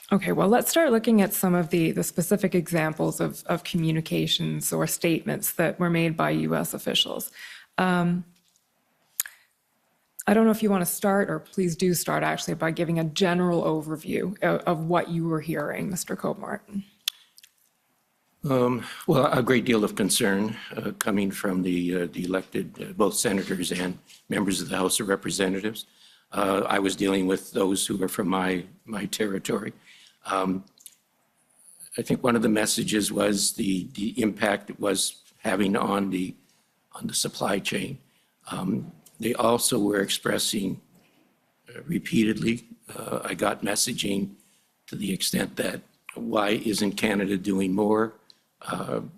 [SPEAKER 3] Okay, well, let's start looking at some of the specific examples of communications or statements that were made by U.S. officials. I don't know if you want to start, or please do start actually, by giving a general overview of what you were hearing, Mr. Kilmartin.
[SPEAKER 9] Well, a great deal of concern coming from the elected, both senators and members of the House of Representatives. I was dealing with those who are from my territory. I think one of the messages was the impact it was having on the supply chain. They also were expressing repeatedly, I got messaging to the extent that why isn't Canada doing more?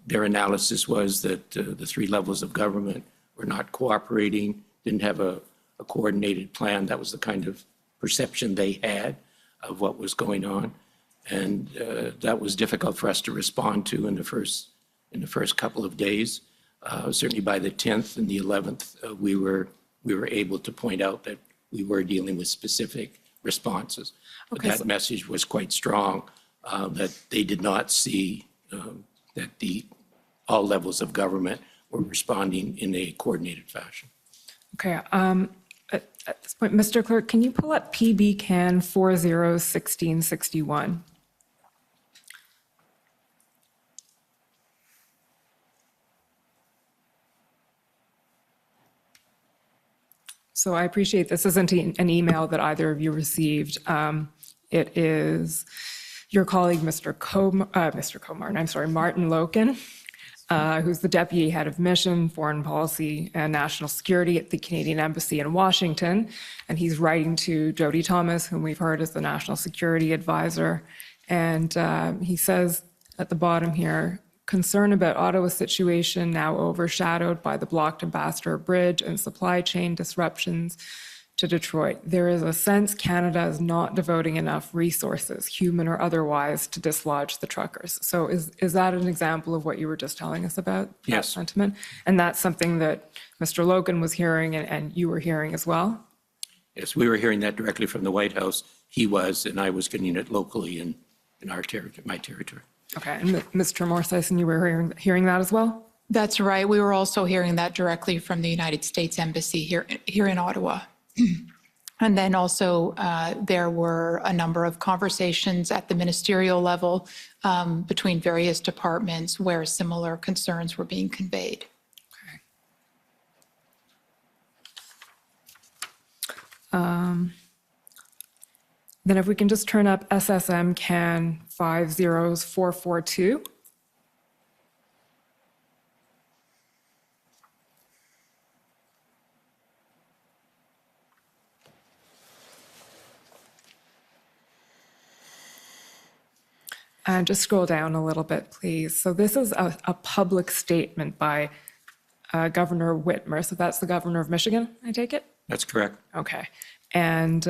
[SPEAKER 9] Their analysis was that the three levels of government were not cooperating, didn't have a coordinated plan. That was the kind of perception they had of what was going on. And that was difficult for us to respond to in the first couple of days. Certainly by the 10th and the 11th, we were able to point out that we were dealing with specific responses. But that message was quite strong, that they did not see that all levels of government were responding in a coordinated fashion.
[SPEAKER 3] Okay, at this point, Mr. Clerk, can you pull up PB Can 401661? So I appreciate this isn't an email that either of you received. It is your colleague, Martin Loken, who's the Deputy Head of Mission, Foreign Policy and National Security at the Canadian Embassy in Washington. And he's writing to Jody Thomas, whom we've heard is the National Security Advisor. And he says at the bottom here, concern about Ottawa's situation now overshadowed by the blocked Ambassador Bridge and supply chain disruptions to Detroit. There is a sense Canada is not devoting enough resources, human or otherwise, to dislodge the truckers. So is that an example of what you were just telling us about?
[SPEAKER 9] Yes.
[SPEAKER 3] That sentiment? And that's something that Mr. Logan was hearing and you were hearing as well?
[SPEAKER 9] Yes, we were hearing that directly from the White House. He was, and I was getting it locally in our territory, my territory.
[SPEAKER 3] Okay, and Mr. Morseison, you were hearing that as well?
[SPEAKER 4] That's right. We were also hearing that directly from the United States Embassy here in Ottawa. And then also there were a number of conversations at the ministerial level between various departments where similar concerns were being conveyed.
[SPEAKER 3] Okay. Then if we can just turn up SSM Can 50442. And just scroll down a little bit, please. So this is a public statement by Governor Whitmer. So that's the governor of Michigan, I take it?
[SPEAKER 9] That's correct.
[SPEAKER 3] Okay. And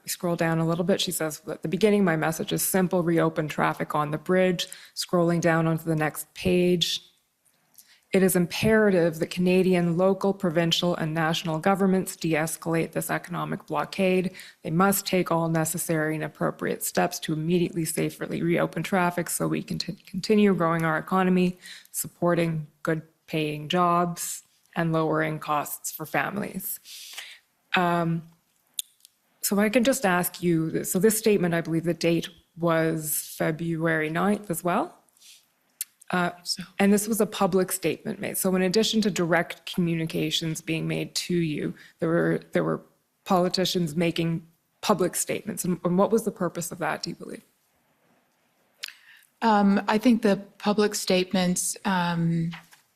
[SPEAKER 3] scroll down a little bit. She says, at the beginning, my message is simple, reopen traffic on the bridge. Scrolling down onto the next page. It is imperative that Canadian, local, provincial, and national governments de-escalate this economic blockade. They must take all necessary and appropriate steps to immediately safely reopen traffic so we can continue growing our economy, supporting good-paying jobs, and lowering costs for families. So I can just ask you, so this statement, I believe the date was February 9th as well? And this was a public statement made. So in addition to direct communications being made to you, there were politicians making public statements. And what was the purpose of that, do you believe?
[SPEAKER 4] I think the public statements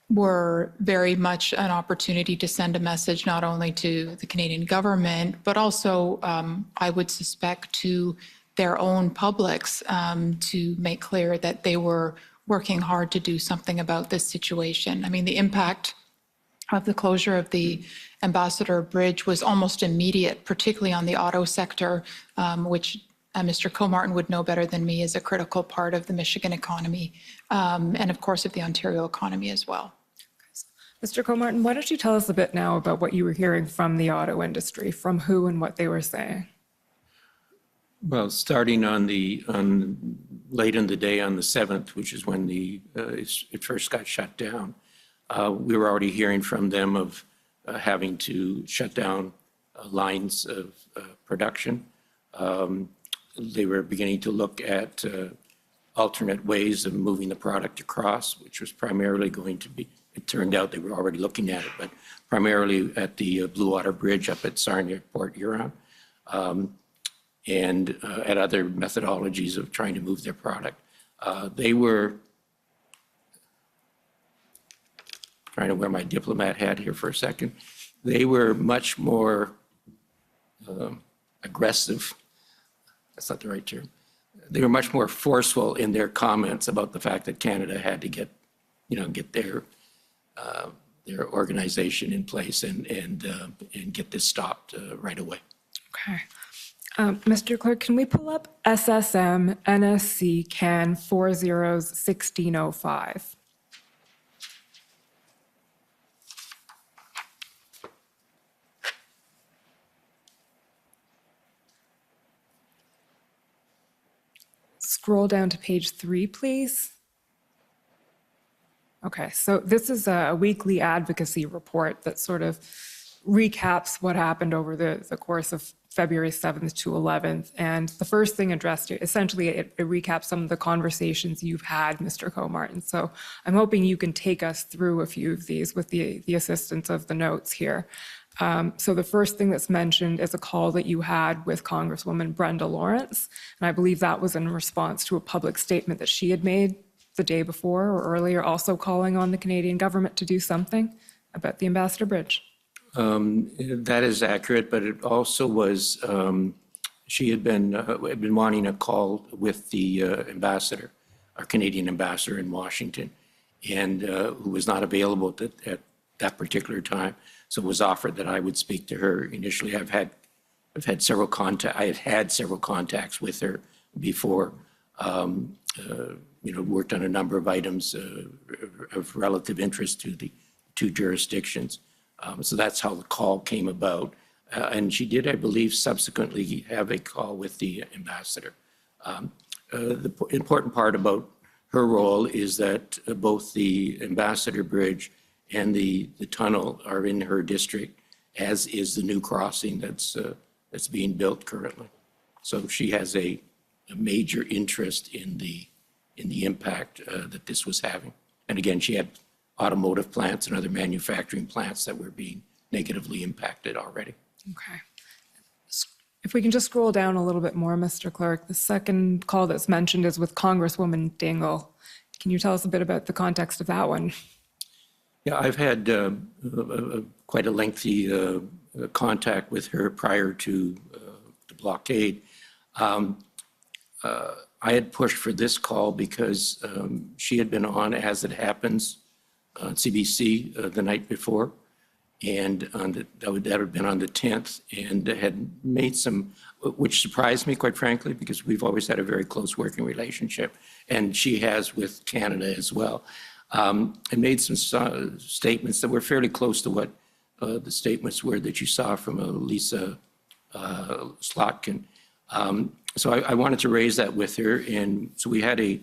[SPEAKER 4] were very much an opportunity to send a message not only to the Canadian government, but also, I would suspect, to their own publics to make clear that they were working hard to do something about this situation. I mean, the impact of the closure of the Ambassador Bridge was almost immediate, particularly on the auto sector, which Mr. Comartin would know better than me is a critical part of the Michigan economy, and of course of the Ontario economy as well.
[SPEAKER 3] Mr. Comartin, why don't you tell us a bit now about what you were hearing from the auto industry, from who and what they were saying?
[SPEAKER 9] Well, starting on late in the day on the 7th, which is when it first got shut down, we were already hearing from them of having to shut down lines of production. They were beginning to look at alternate ways of moving the product across, which was primarily going to be, it turned out they were already looking at it, but primarily at the Blue Water Bridge up at Sarnia, Port Huron. And at other methodologies of trying to move their product. They were, trying to wear my diplomat hat here for a second, they were much more aggressive, that's not the right term, they were much more forceful in their comments about the fact that Canada had to get their organization in place and get this stopped right away.
[SPEAKER 3] Okay. Mr. Clerk, can we pull up SSM NSC Can 401605? Scroll down to page 3, please. Okay, so this is a weekly advocacy report that sort of recaps what happened over the course of February 7th to 11th. And the first thing addressed, essentially, it recaps some of the conversations you've had, Mr. Comartin. So I'm hoping you can take us through a few of these with the assistance of the notes here. So the first thing that's mentioned is a call that you had with Congresswoman Brenda Lawrence. And I believe that was in response to a public statement that she had made the day before or earlier, also calling on the Canadian government to do something about the Ambassador Bridge.
[SPEAKER 9] That is accurate, but it also was, she had been wanting a call with the ambassador, our Canadian ambassador in Washington, and who was not available at that particular time. So it was offered that I would speak to her. Initially, I've had several contacts with her before. Worked on a number of items of relative interest to the two jurisdictions. So that's how the call came about. And she did, I believe, subsequently have a call with the ambassador. The important part about her role is that both the Ambassador Bridge and the tunnel are in her district, as is the new crossing that's being built currently. So she has a major interest in the impact that this was having. And again, she had automotive plants and other manufacturing plants that were being negatively impacted already.
[SPEAKER 3] Okay. If we can just scroll down a little bit more, Mr. Clerk, the second call that's mentioned is with Congresswoman Dingle. Can you tell us a bit about the context of that one?
[SPEAKER 9] Yeah, I've had quite a lengthy contact with her prior to the blockade. I had pushed for this call because she had been on As It Happens on CBC the night before, and that had been on the 10th, and had made some, which surprised me, quite frankly, because we've always had a very close working relationship, and she has with Canada as well. And made some statements that were fairly close to what the statements were that you saw from Lisa Slotkin. So I wanted to raise that with her, and so we had a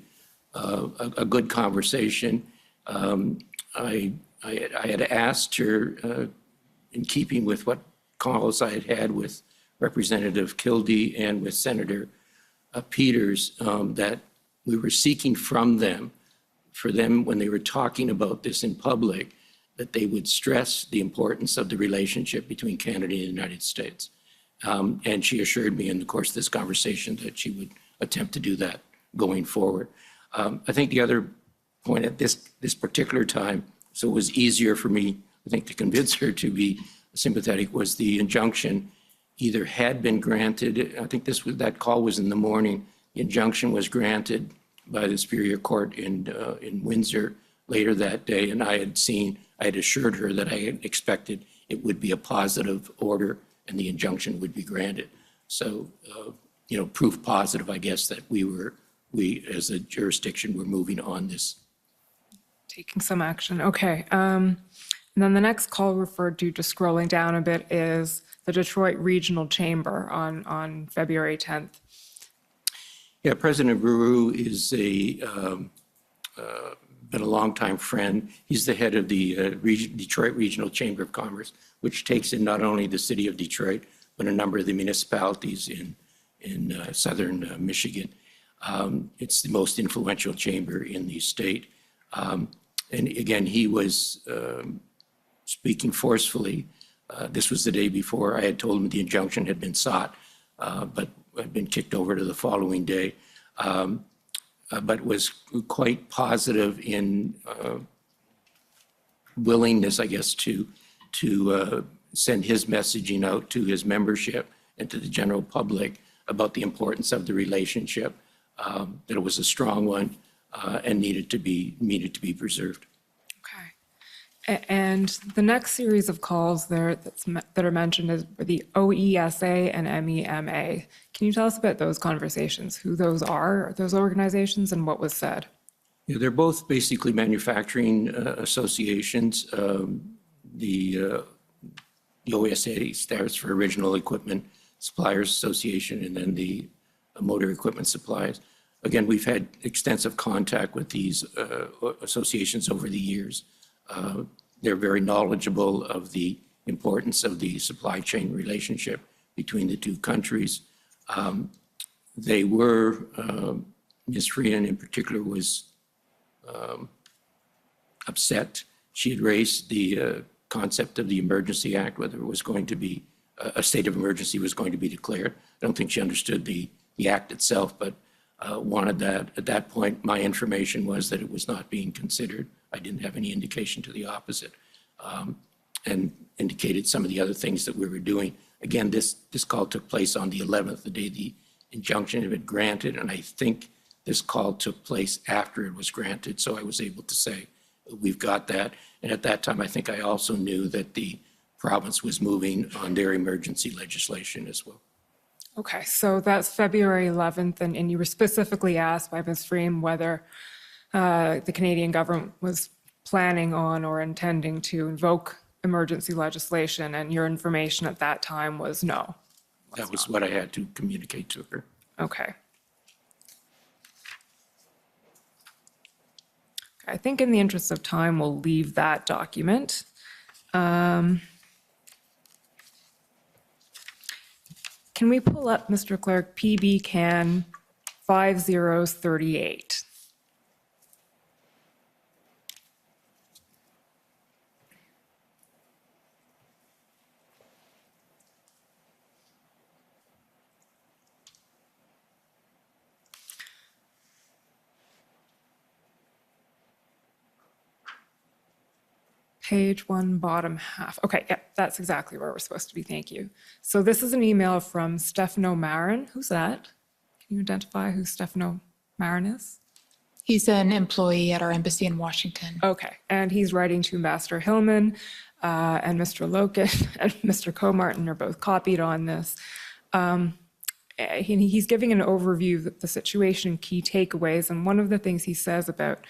[SPEAKER 9] good conversation. I had asked her, in keeping with what calls I had had with Representative Kildee and with Senator Peters, that we were seeking from them, for them when they were talking about this in public, that they would stress the importance of the relationship between Canada and the United States. And she assured me in the course of this conversation that she would attempt to do that going forward. I think the other point at this particular time, so it was easier for me, I think, to convince her to be sympathetic, was the injunction either had been granted. I think that call was in the morning. The injunction was granted by the Superior Court in Windsor later that day, and I had assured her that I had expected it would be a positive order and the injunction would be granted. So, proof positive, I guess, that we as a jurisdiction were moving on this.
[SPEAKER 3] Taking some action. Okay. And then the next call referred to, just scrolling down a bit, is the Detroit Regional Chamber on February 10th.
[SPEAKER 9] Yeah, President Ruru is been a longtime friend. He's the head of the Detroit Regional Chamber of Commerce, which takes in not only the city of Detroit, but a number of the municipalities in southern Michigan. It's the most influential chamber in the state. And again, he was speaking forcefully. This was the day before I had told him the injunction had been sought, but had been kicked over to the following day. But was quite positive in willingness, I guess, to send his messaging out to his membership and to the general public about the importance of the relationship, that it was a strong one and needed to be preserved.
[SPEAKER 3] Okay. And the next series of calls there that are mentioned is the OESA and MEMA. Can you tell us about those conversations, who those are, those organizations, and what was said?
[SPEAKER 9] Yeah, they're both basically manufacturing associations. The OESA stands for Original Equipment Suppliers Association, and then the Motor Equipment Suppliers. Again, we've had extensive contact with these associations over the years. They're very knowledgeable of the importance of the supply chain relationship between the two countries. They were, Ms. Freeman in particular was upset. She had raised the concept of the Emergency Act, whether it was going to be, a state of emergency was going to be declared. I don't think she understood the act itself, but wanted that. At that point, my information was that it was not being considered. I didn't have any indication to the opposite, and indicated some of the other things that we were doing. Again, this call took place on the 11th, the day the injunction had been granted, and I think this call took place after it was granted, so I was able to say, we've got that. And at that time, I think I also knew that the province was moving on their emergency legislation as well.
[SPEAKER 3] Okay, so that's February 11th, and you were specifically asked by Ms. Freeman whether the Canadian government was planning on or intending to invoke emergency legislation, and your information at that time was no.
[SPEAKER 9] That was what I had to communicate to her.
[SPEAKER 3] Okay. I think in the interest of time, we'll leave that document. Can we pull up, Mr. Clerk, PB Can 5038? Page 1, bottom half. Okay, yeah, that's exactly where we're supposed to be. Thank you. So this is an email from Stefano Marin. Who's that? Can you identify who Stefano Marin is?
[SPEAKER 4] He's an employee at our embassy in Washington.
[SPEAKER 3] Okay, and he's writing to Ambassador Hillman, and Mr. Loken and Mr. Comartin are both copied on this. He's giving an overview of the situation, key takeaways, and one of the things he says about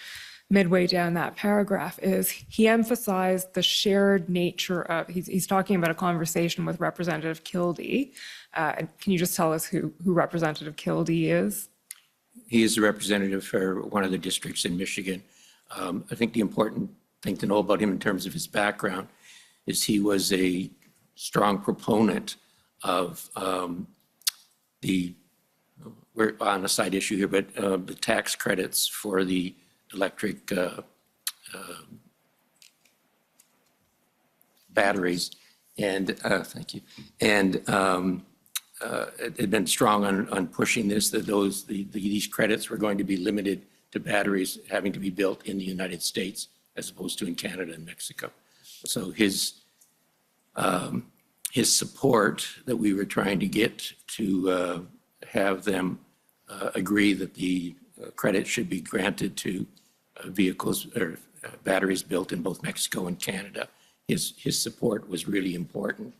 [SPEAKER 3] midway down that paragraph is he emphasized the shared nature of, he's talking about a conversation with Representative Kildee. Can you just tell us who Representative Kildee is?
[SPEAKER 9] He is the representative for one of the districts in Michigan. I think the important thing to know about him in terms of his background is he was a strong proponent of we're on a side issue here, but the tax credits for the electric batteries, and thank you. And it had been strong on pushing this, that these credits were going to be limited to batteries having to be built in the United States as opposed to in Canada and Mexico. So his support that we were trying to get to have them agree that the credit should be granted to vehicles or batteries built in both Mexico and Canada. His support was really important,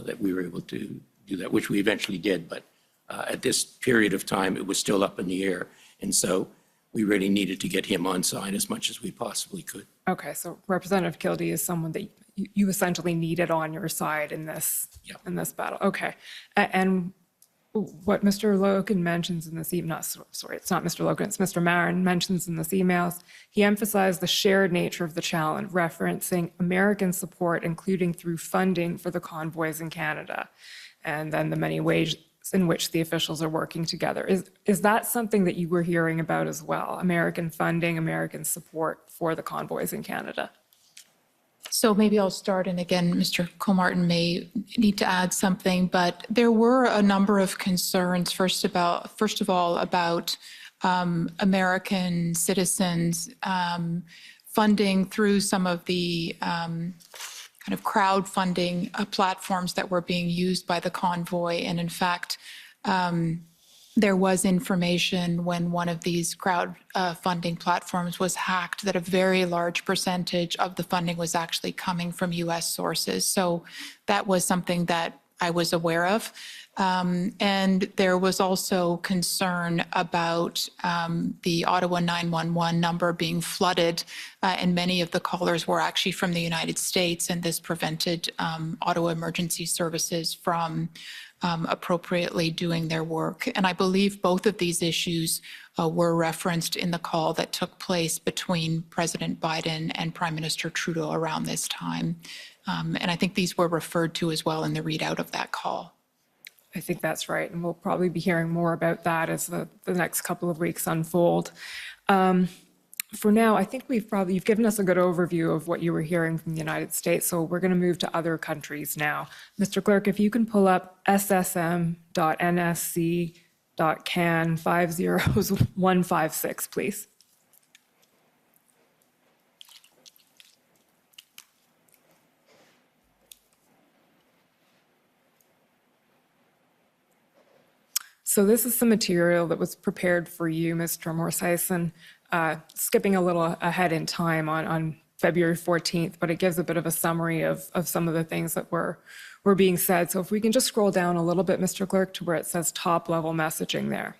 [SPEAKER 9] that we were able to do that, which we eventually did. But at this period of time, it was still up in the air. And so we really needed to get him on side as much as we possibly could.
[SPEAKER 3] Okay, so Representative Kildee is someone that you essentially needed on your side in this battle. Okay, and what Mr. Loken mentions in this email, sorry, it's not Mr. Loken, it's Mr. Marin mentions in this emails, he emphasized the shared nature of the challenge, referencing American support, including through funding for the convoys in Canada, and then the many ways in which the officials are working together. Is that something that you were hearing about as well? American funding, American support for the convoys in Canada?
[SPEAKER 4] So maybe I'll start, and again, Mr. Comartin may need to add something, but there were a number of concerns, first of all, about American citizens funding through some of the kind of crowdfunding platforms that were being used by the convoy. And in fact, there was information when one of these crowdfunding platforms was hacked that a very large percentage of the funding was actually coming from U.S. sources. So that was something that I was aware of. And there was also concern about the Ottawa 911 number being flooded, and many of the callers were actually from the United States, and this prevented Ottawa Emergency Services from appropriately doing their work. And I believe both of these issues were referenced in the call that took place between President Biden and Prime Minister Trudeau around this time. And I think these were referred to as well in the readout of that call.
[SPEAKER 3] I think that's right. And we'll probably be hearing more about that as the next couple of weeks unfold. For now, I think you've given us a good overview of what you were hearing from the United States. So we're going to move to other countries now. Mr. Clerk, if you can pull up ssm.nsc.can 50156, please. So this is some material that was prepared for you, Mr. Morsison, skipping a little ahead in time on February 14th, but it gives a bit of a summary of some of the things that were being said. So if we can just scroll down a little bit, Mr. Clerk, to where it says top-level messaging there.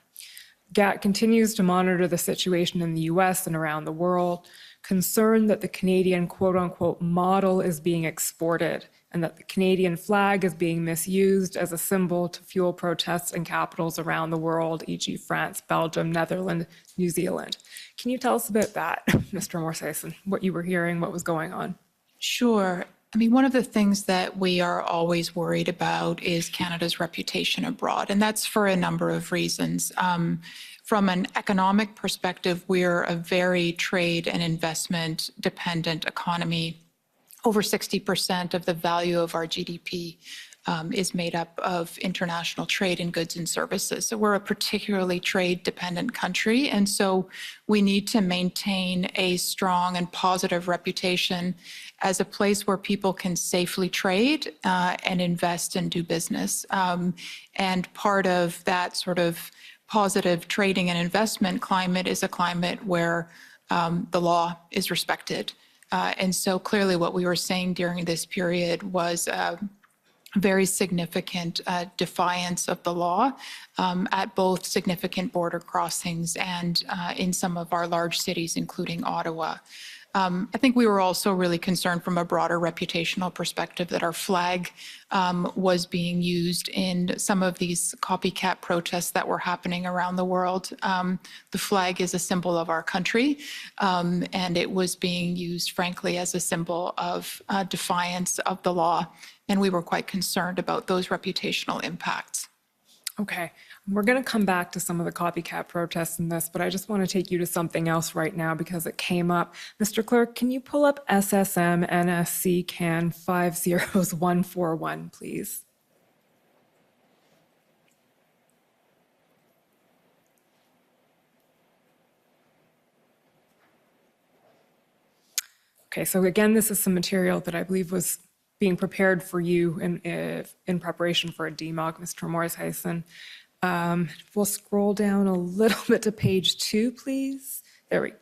[SPEAKER 3] GAT continues to monitor the situation in the U.S. and around the world, concerned that the Canadian quote-unquote model is being exported and that the Canadian flag is being misused as a symbol to fuel protests in capitals around the world, e.g. France, Belgium, Netherlands, New Zealand. Can you tell us about that, Mr. Morsison, what you were hearing, what was going on?
[SPEAKER 4] Sure. I mean, one of the things that we are always worried about is Canada's reputation abroad, and that's for a number of reasons. From an economic perspective, we're a very trade and investment dependent economy. Over 60% of the value of our GDP is made up of international trade in goods and services. So we're a particularly trade-dependent country, and so we need to maintain a strong and positive reputation as a place where people can safely trade and invest and do business. And part of that sort of positive trading and investment climate is a climate where the law is respected. And so clearly what we were saying during this period was very significant defiance of the law at both significant border crossings and in some of our large cities, including Ottawa. I think we were also really concerned from a broader reputational perspective that our flag was being used in some of these copycat protests that were happening around the world. The flag is a symbol of our country, and it was being used, frankly, as a symbol of defiance of the law. And we were quite concerned about those reputational impacts.
[SPEAKER 3] Okay, we're going to come back to some of the copycat protests in this, but I just want to take you to something else right now because it came up. Mr. Clerk, can you pull up SSM NSC CAN 50141, please? Okay, so again, this is some material that I believe was being prepared for you in preparation for a DMOC, Mr. Morsison. We'll scroll down a little bit to page 2, please. There we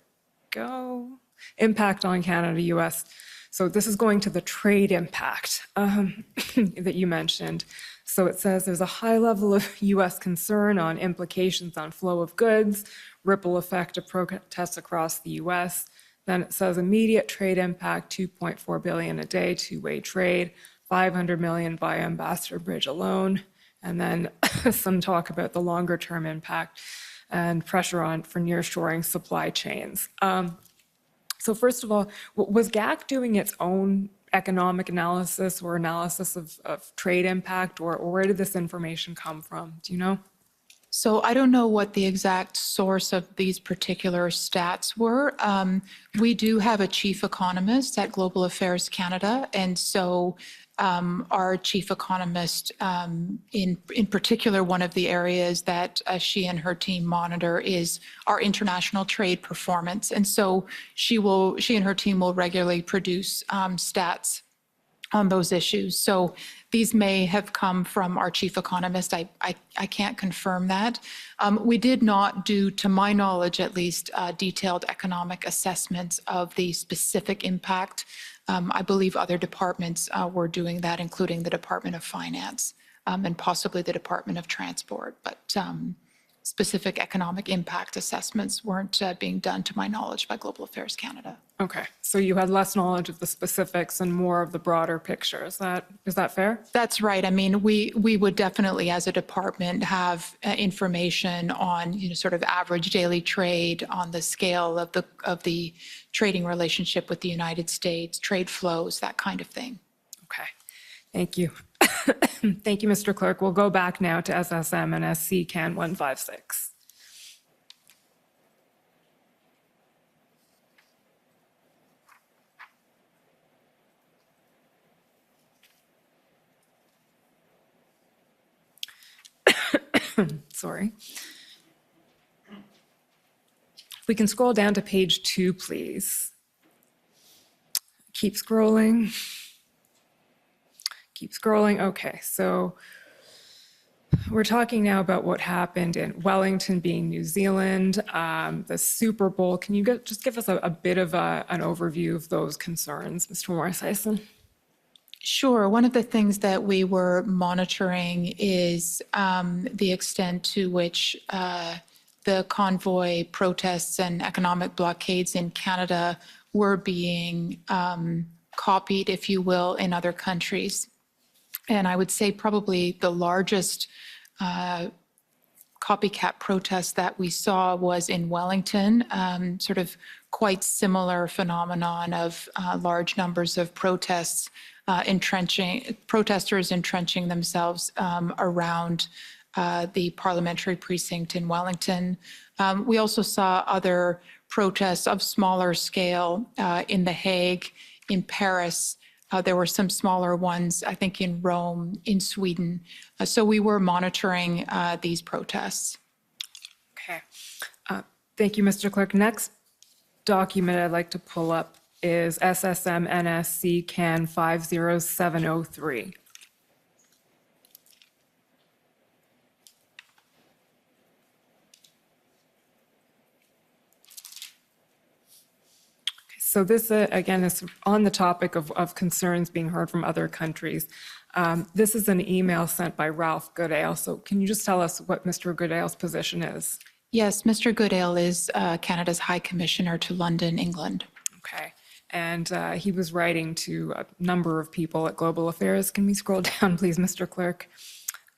[SPEAKER 3] go. Impact on Canada, U.S. So this is going to the trade impact that you mentioned. So it says there's a high level of U.S. concern on implications on flow of goods, ripple effect of protests across the U.S. Then it says immediate trade impact, $2.4 billion a day, two-way trade, $500 million by Ambassador Bridge alone. And then some talk about the longer term impact and pressure for nearshoring supply chains. So first of all, was GAC doing its own economic analysis or analysis of trade impact, or where did this information come from? Do you know?
[SPEAKER 4] So I don't know what the exact source of these particular stats were. We do have a chief economist at Global Affairs Canada, and so our chief economist, in particular, one of the areas that she and her team monitor is our international trade performance. And so she and her team will regularly produce stats on those issues. So these may have come from our chief economist. I can't confirm that. We did not do, to my knowledge at least, detailed economic assessments of the specific impact. I believe other departments were doing that, including the Department of Finance and possibly the Department of Transport. But specific economic impact assessments weren't being done, to my knowledge, by Global Affairs Canada.
[SPEAKER 3] Okay, so you had less knowledge of the specifics and more of the broader picture. Is that fair?
[SPEAKER 4] That's right. I mean, we would definitely, as a department, have information on, sort of average daily trade, on the scale of the trading relationship with the United States, trade flows, that kind of thing.
[SPEAKER 3] Okay, thank you. Thank you, Mr. Clerk. We'll go back now to SSM and SC Can 156. Sorry. If we can scroll down to page 2, please. Keep scrolling. Keep scrolling. Okay, so we're talking now about what happened in Wellington, being New Zealand, the Super Bowl. Can you just give us a bit of an overview of those concerns, Mr. Morris-Hyson?
[SPEAKER 4] Sure. One of the things that we were monitoring is the extent to which the convoy protests and economic blockades in Canada were being copied, if you will, in other countries. And I would say probably the largest copycat protest that we saw was in Wellington, sort of quite similar phenomenon of large numbers of protesters entrenching themselves around the parliamentary precinct in Wellington. We also saw other protests of smaller scale in The Hague, in Paris. There were some smaller ones, I think, in Rome, in Sweden. So we were monitoring these protests.
[SPEAKER 3] Okay. Thank you, Mr. Clerk. Next document I'd like to pull up is SSM NSC Can 50703. So this, again, is on the topic of concerns being heard from other countries. This is an email sent by Ralph Goodale. So can you just tell us what Mr. Goodale's position is?
[SPEAKER 4] Yes, Mr. Goodale is Canada's High Commissioner to London, England.
[SPEAKER 3] Okay. And he was writing to a number of people at Global Affairs. Can we scroll down, please, Mr. Clerk?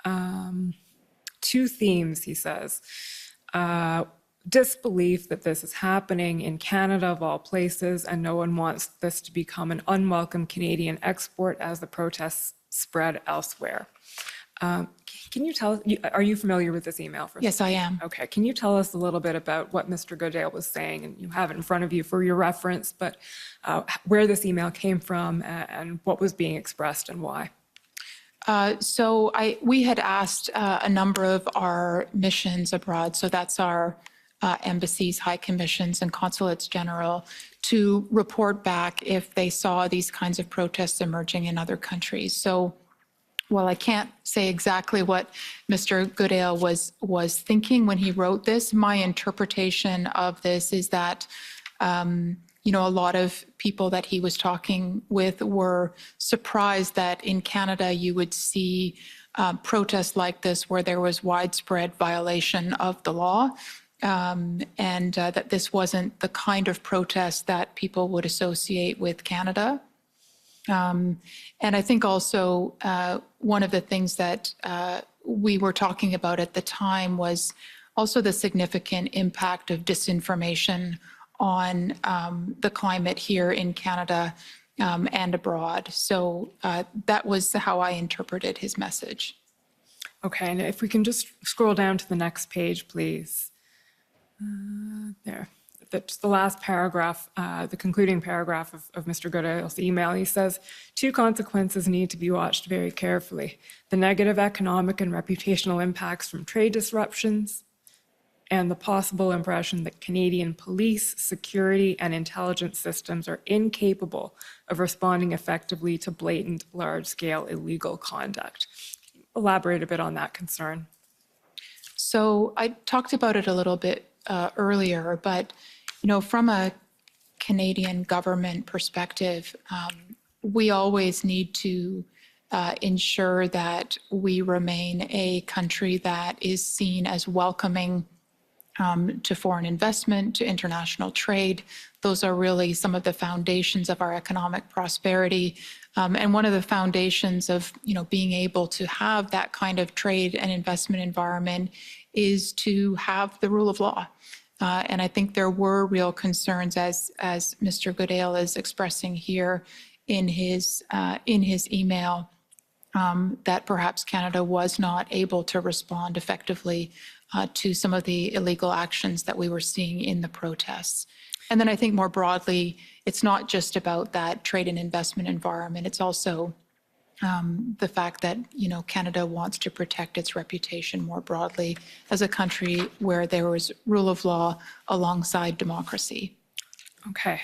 [SPEAKER 3] 2 themes, he says. Disbelief that this is happening in Canada, of all places, and no one wants this to become an unwelcome Canadian export as the protests spread elsewhere. Can you tell us, are you familiar with this email?
[SPEAKER 4] Yes, I am.
[SPEAKER 3] Okay, can you tell us a little bit about what Mr. Goodale was saying? And you have it in front of you for your reference, but where this email came from and what was being expressed and why?
[SPEAKER 4] So we had asked a number of our missions abroad, so that's our embassies, high commissions, and consulates general, to report back if they saw these kinds of protests emerging in other countries. So while I can't say exactly what Mr. Goodale was thinking when he wrote this, my interpretation of this is that a lot of people that he was talking with were surprised that in Canada you would see protests like this where there was widespread violation of the law, and that this wasn't the kind of protest that people would associate with Canada. And I think also one of the things that we were talking about at the time was also the significant impact of disinformation on the climate here in Canada and abroad. So that was how I interpreted his message.
[SPEAKER 3] Okay, and if we can just scroll down to the next page, please. There. That's the last paragraph, the concluding paragraph of Mr. Goodale's email. He says, 2 consequences need to be watched very carefully: the negative economic and reputational impacts from trade disruptions, and the possible impression that Canadian police, security, and intelligence systems are incapable of responding effectively to blatant, large-scale illegal conduct. Elaborate a bit on that concern.
[SPEAKER 4] So I talked about it a little bit earlier, but from a Canadian government perspective, we always need to ensure that we remain a country that is seen as welcoming to foreign investment, to international trade. Those are really some of the foundations of our economic prosperity. And one of the foundations of, being able to have that kind of trade and investment environment is to have the rule of law. And I think there were real concerns, as Mr. Goodale is expressing here in his email, that perhaps Canada was not able to respond effectively to some of the illegal actions that we were seeing in the protests. And then I think more broadly, it's not just about that trade and investment environment. It's also the fact that, Canada wants to protect its reputation more broadly as a country where there was rule of law alongside democracy.
[SPEAKER 3] Okay.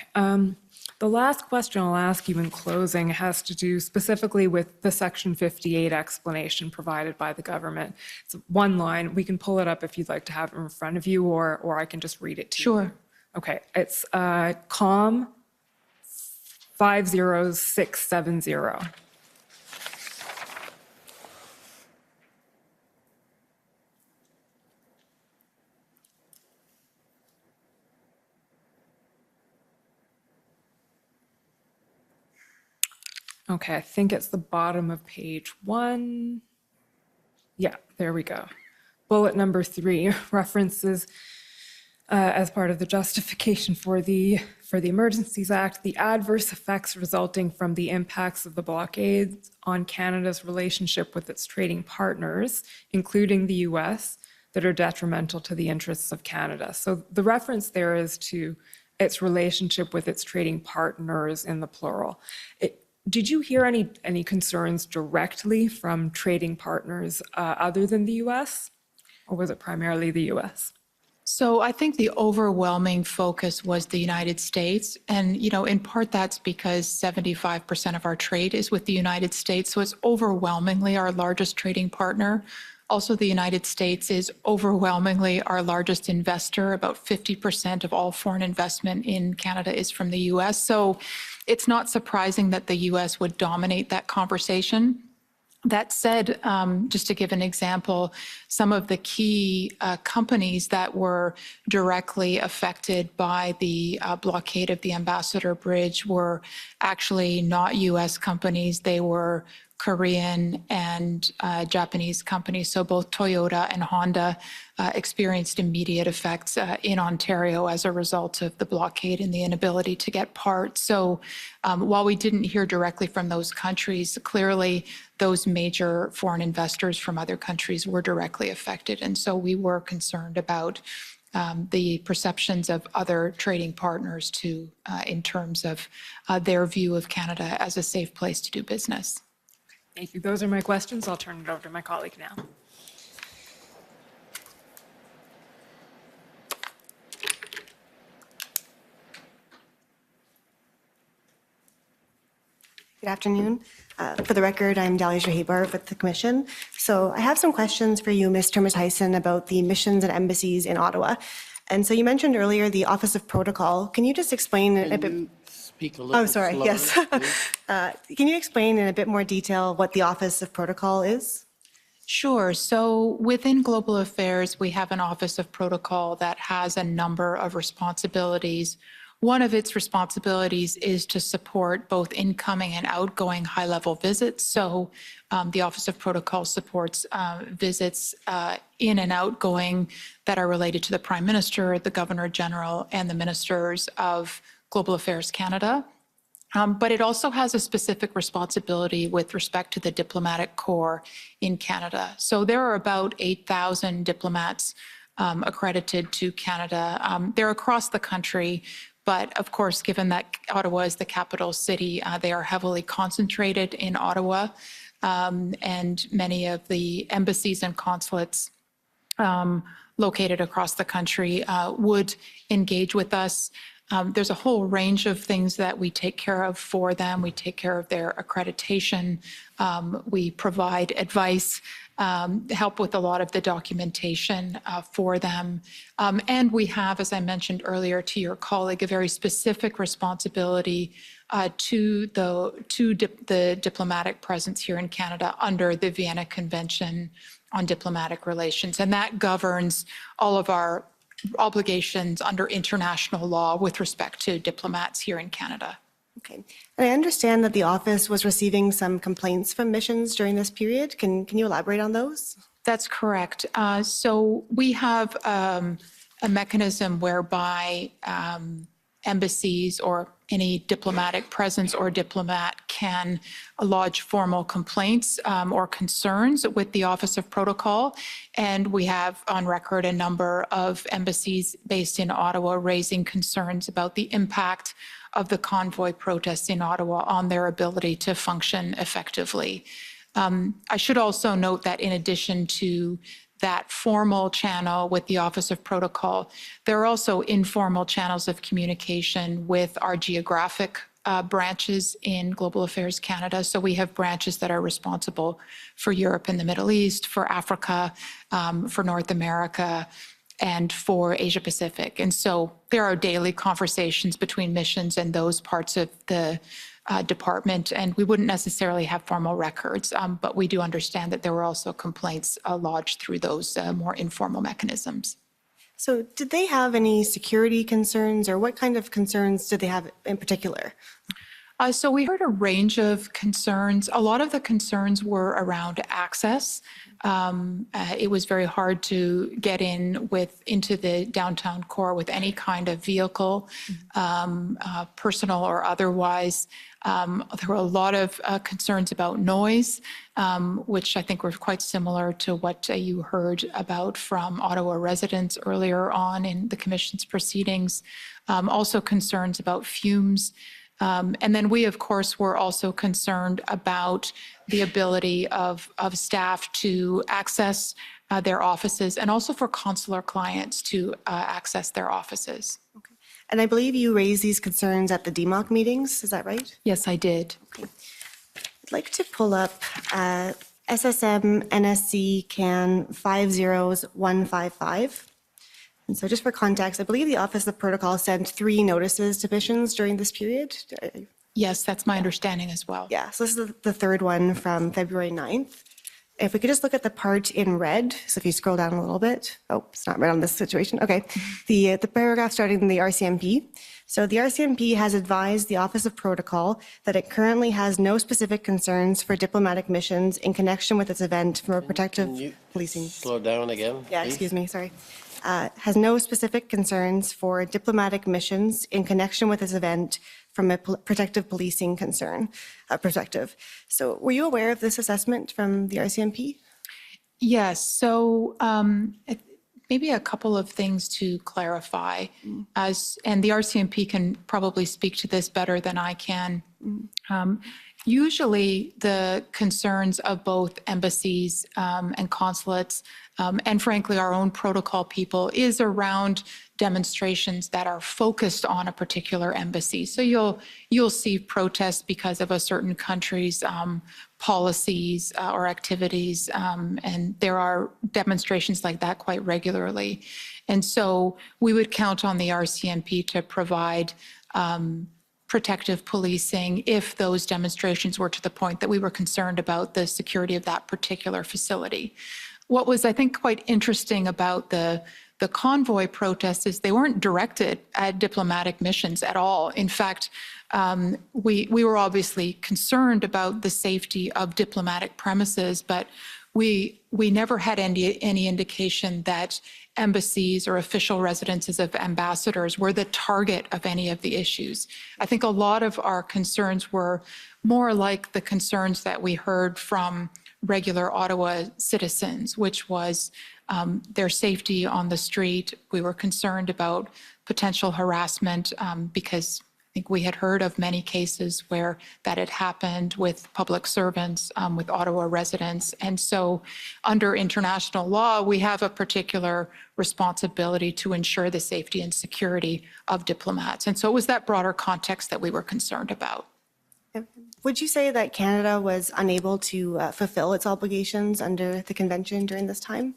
[SPEAKER 3] The last question I'll ask you in closing has to do specifically with the Section 58 explanation provided by the government. It's one line. We can pull it up if you'd like to have it in front of you, or I can just read it to you.
[SPEAKER 4] Sure.
[SPEAKER 3] Okay. It's COM 50670. Okay, I think it's the bottom of page 1. Yeah, there we go. Bullet number 3 references as part of the justification for the Emergencies Act, the adverse effects resulting from the impacts of the blockade on Canada's relationship with its trading partners, including the US, that are detrimental to the interests of Canada. So the reference there is to its relationship with its trading partners in the plural. Did you hear any concerns directly from trading partners other than the US, or was it primarily the US?
[SPEAKER 4] So I think the overwhelming focus was the United States. And, in part that's because 75% of our trade is with the United States. So it's overwhelmingly our largest trading partner. Also, the United States is overwhelmingly our largest investor. About 50% of all foreign investment in Canada is from the US. So it's not surprising that the US would dominate that conversation. That said, just to give an example, some of the key companies that were directly affected by the blockade of the Ambassador Bridge were actually not US companies. They were Korean and Japanese companies. So both Toyota and Honda experienced immediate effects in Ontario as a result of the blockade and the inability to get parts. So while we didn't hear directly from those countries, clearly those major foreign investors from other countries were directly affected. And so we were concerned about the perceptions of other trading partners too, in terms of their view of Canada as a safe place to do business.
[SPEAKER 3] Thank you. Those are my questions. I'll turn it over to my colleague now.
[SPEAKER 10] Good afternoon. For the record, I'm Dalia Shahibar with the Commission. So I have some questions for you, Ms. Termes-Hyson, about the missions and embassies in Ottawa. And so you mentioned earlier the Office of Protocol. Can you just explain a bit?
[SPEAKER 2] Speak a little
[SPEAKER 10] sorry,
[SPEAKER 2] slower,
[SPEAKER 10] yes. Can you explain in a bit more detail what the Office of Protocol is?
[SPEAKER 4] Sure. So within Global Affairs, we have an Office of Protocol that has a number of responsibilities. One of its responsibilities is to support both incoming and outgoing high-level visits. So the Office of Protocol supports visits in and outgoing that are related to the Prime Minister, the Governor General, and the Ministers of Global Affairs Canada. But it also has a specific responsibility with respect to the diplomatic corps in Canada. So there are about 8,000 diplomats accredited to Canada. They're across the country, but of course, given that Ottawa is the capital city, they are heavily concentrated in Ottawa, and many of the embassies and consulates located across the country would engage with us. There's a whole range of things that we take care of for them. We take care of their accreditation. We provide advice, help with a lot of the documentation for them. And we have, as I mentioned earlier to your colleague, a very specific responsibility to the diplomatic presence here in Canada under the Vienna Convention on Diplomatic Relations. And that governs all of our obligations under international law with respect to diplomats here in Canada.
[SPEAKER 10] Okay. And I understand that the office was receiving some complaints from missions during this period. Can you elaborate on those?
[SPEAKER 4] That's correct. So we have a mechanism whereby embassies or any diplomatic presence or diplomat can lodge formal complaints or concerns with the Office of Protocol. And we have on record a number of embassies based in Ottawa raising concerns about the impact of the convoy protests in Ottawa on their ability to function effectively. I should also note that in addition to that formal channel with the Office of Protocol, there are also informal channels of communication with our geographic branches in Global Affairs Canada. So we have branches that are responsible for Europe and the Middle East, for Africa, for North America, and for Asia Pacific. And so there are daily conversations between missions and those parts of the department, and we wouldn't necessarily have formal records, but we do understand that there were also complaints lodged through those more informal mechanisms.
[SPEAKER 10] So did they have any security concerns, or what kind of concerns did they have in particular?
[SPEAKER 4] So we heard a range of concerns. A lot of the concerns were around access. It was very hard to get into the downtown core with any kind of vehicle, personal or otherwise. There were a lot of concerns about noise, which I think were quite similar to what you heard about from Ottawa residents earlier on in the Commission's proceedings. Also concerns about fumes. And then we, of course, were also concerned about the ability of staff to access their offices, and also for consular clients to access their offices.
[SPEAKER 10] Okay. And I believe you raised these concerns at the DMOC meetings, is that right?
[SPEAKER 4] Yes, I did.
[SPEAKER 10] Okay. I'd like to pull up SSM NSC CAN 50155. And so just for context, I believe the Office of Protocol sent 3 notices to missions during this period.
[SPEAKER 4] Yes, that's my understanding as well.
[SPEAKER 10] Yeah, so this is the third one from February 9th. If we could just look at the part in red, so if you scroll down a little bit. Oh, it's not red on this situation. Okay, the paragraph starting in the RCMP. So the RCMP has advised the Office of Protocol that it currently has no specific concerns for diplomatic missions in connection with its event from a protective policing.
[SPEAKER 2] Slow down again.
[SPEAKER 10] Yeah,
[SPEAKER 2] please?
[SPEAKER 10] excuse me, sorry. Has no specific concerns for diplomatic missions in connection with this event from a protective policing perspective. So were you aware of this assessment from the RCMP?
[SPEAKER 4] Yes, so maybe a couple of things to clarify, and the RCMP can probably speak to this better than I can. Usually the concerns of both embassies and consulates, and frankly our own protocol people, is around demonstrations that are focused on a particular embassy. So you'll see protests because of a certain country's policies or activities, and there are demonstrations like that quite regularly. And so we would count on the RCMP to provide protective policing if those demonstrations were to the point that we were concerned about the security of that particular facility. What was, I think, quite interesting about the convoy protests is they weren't directed at diplomatic missions at all. In fact, we were obviously concerned about the safety of diplomatic premises, but we never had any indication that embassies or official residences of ambassadors were the target of any of the issues. I think a lot of our concerns were more like the concerns that we heard from regular Ottawa citizens, which was their safety on the street. We were concerned about potential harassment because think we had heard of many cases where that had happened with public servants, with Ottawa residents. And so under international law, we have a particular responsibility to ensure the safety and security of diplomats. And so it was that broader context that we were concerned about.
[SPEAKER 10] Would you say that Canada was unable to fulfill its obligations under the convention during this time?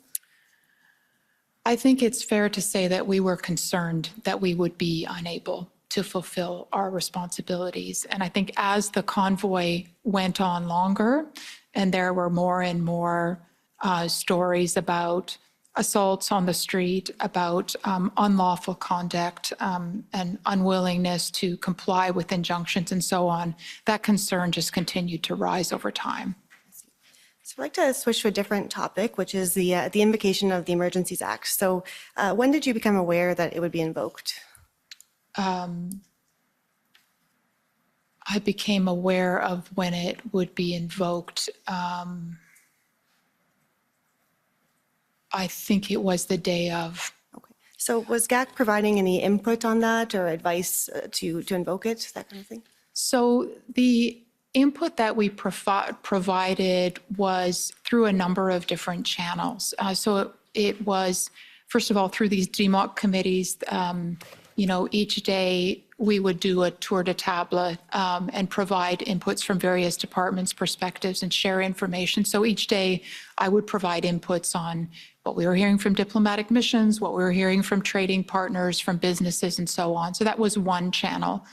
[SPEAKER 4] I think it's fair to say that we were concerned that we would be unable to fulfill our responsibilities. And I think as the convoy went on longer and there were more and more stories about assaults on the street, about unlawful conduct and unwillingness to comply with injunctions and so on, that concern just continued to rise over time.
[SPEAKER 10] So I'd like to switch to a different topic, which is the invocation of the Emergencies Act. So when did you become aware that it would be invoked?
[SPEAKER 4] I became aware of when it would be invoked. I think it was the day of.
[SPEAKER 10] Okay. So was GAC providing any input on that or advice to invoke it, that kind of thing?
[SPEAKER 4] So the input that we provided was through a number of different channels. So it was, first of all, through these DMOC committees. Each day we would do a tour de table and provide inputs from various departments' perspectives and share information. So each day I would provide inputs on what we were hearing from diplomatic missions, what we were hearing from trading partners, from businesses, and so on. So that was one channel.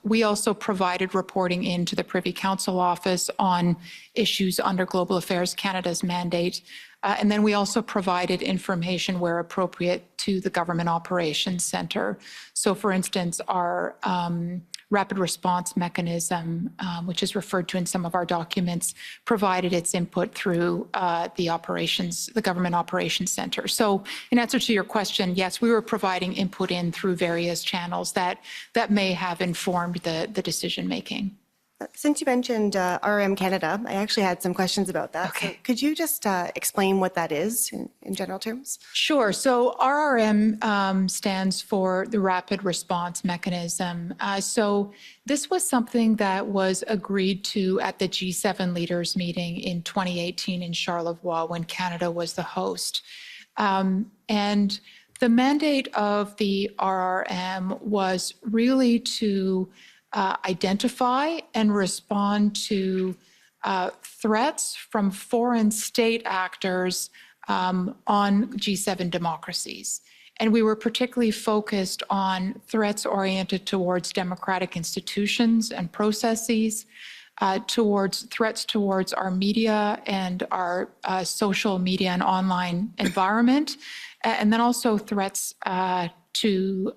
[SPEAKER 4] We also provided reporting into the Privy Council office on issues under Global Affairs Canada's mandate. And then we also provided information where appropriate to the Government Operations Centre. So for instance, our rapid response mechanism, which is referred to in some of our documents, provided its input through the Government Operations Centre. So in answer to your question, yes, we were providing input in through various channels that may have informed the decision-making.
[SPEAKER 10] Since you mentioned RRM Canada, I actually had some questions about that. Okay. So could you just explain what that is in general terms?
[SPEAKER 4] Sure. So RRM stands for the Rapid Response Mechanism. So this was something that was agreed to at the G7 leaders meeting in 2018 in Charlevoix when Canada was the host. And the mandate of the RRM was really to identify and respond to threats from foreign state actors on G7 democracies. And we were particularly focused on threats oriented towards democratic institutions and processes, towards threats towards our media and our social media and online environment, and then also threats to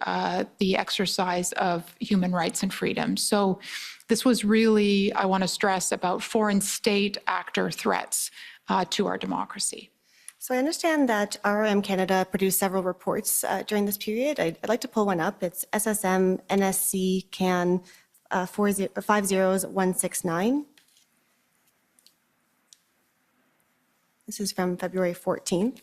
[SPEAKER 4] the exercise of human rights and freedoms. So this was really, I want to stress, about foreign state actor threats to our democracy.
[SPEAKER 10] So I understand that RRM Canada produced several reports during this period. I'd like to pull one up. It's SSM NSC CAN 50169. This is from February 14th.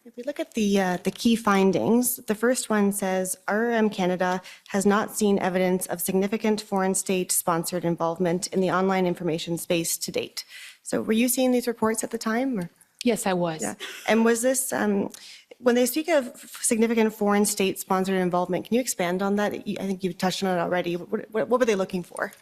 [SPEAKER 10] If we look at the key findings, the first one says RRM Canada has not seen evidence of significant foreign state-sponsored involvement in the online information space to date. So were you seeing these reports at the time? Or?
[SPEAKER 4] Yes, I was.
[SPEAKER 10] Yeah. And was this, when they speak of significant foreign state-sponsored involvement, can you expand on that? I think you've touched on it already. What were they looking for?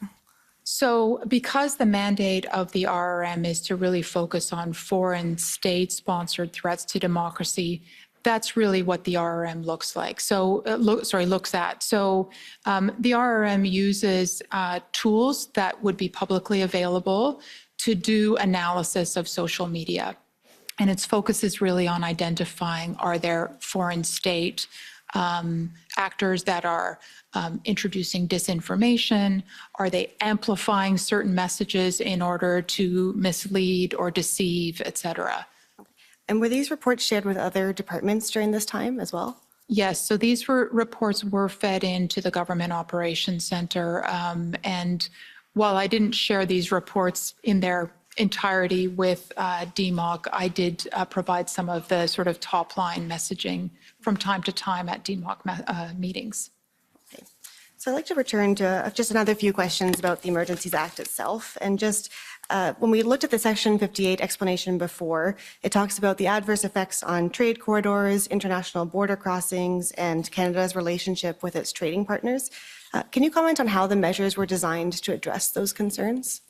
[SPEAKER 4] So because the mandate of the RRM is to really focus on foreign state-sponsored threats to democracy, that's really what the RRM looks like. So, looks at. So the RRM uses tools that would be publicly available to do analysis of social media. And its focus is really on identifying, are there foreign state actors that are introducing disinformation? Are they amplifying certain messages in order to mislead or deceive, et cetera?
[SPEAKER 10] And were these reports shared with other departments during this time as well?
[SPEAKER 4] Yes, so these reports were fed into the Government Operations Centre. And while I didn't share these reports in their entirety with DMOC, I did provide some of the sort of top line messaging from time to time at DMOC meetings.
[SPEAKER 10] So I'd like to return to just another few questions about the Emergencies Act itself. And just when we looked at the Section 58 explanation before, it talks about the adverse effects on trade corridors, international border crossings, and Canada's relationship with its trading partners. Can you comment on how the measures were designed to address those concerns?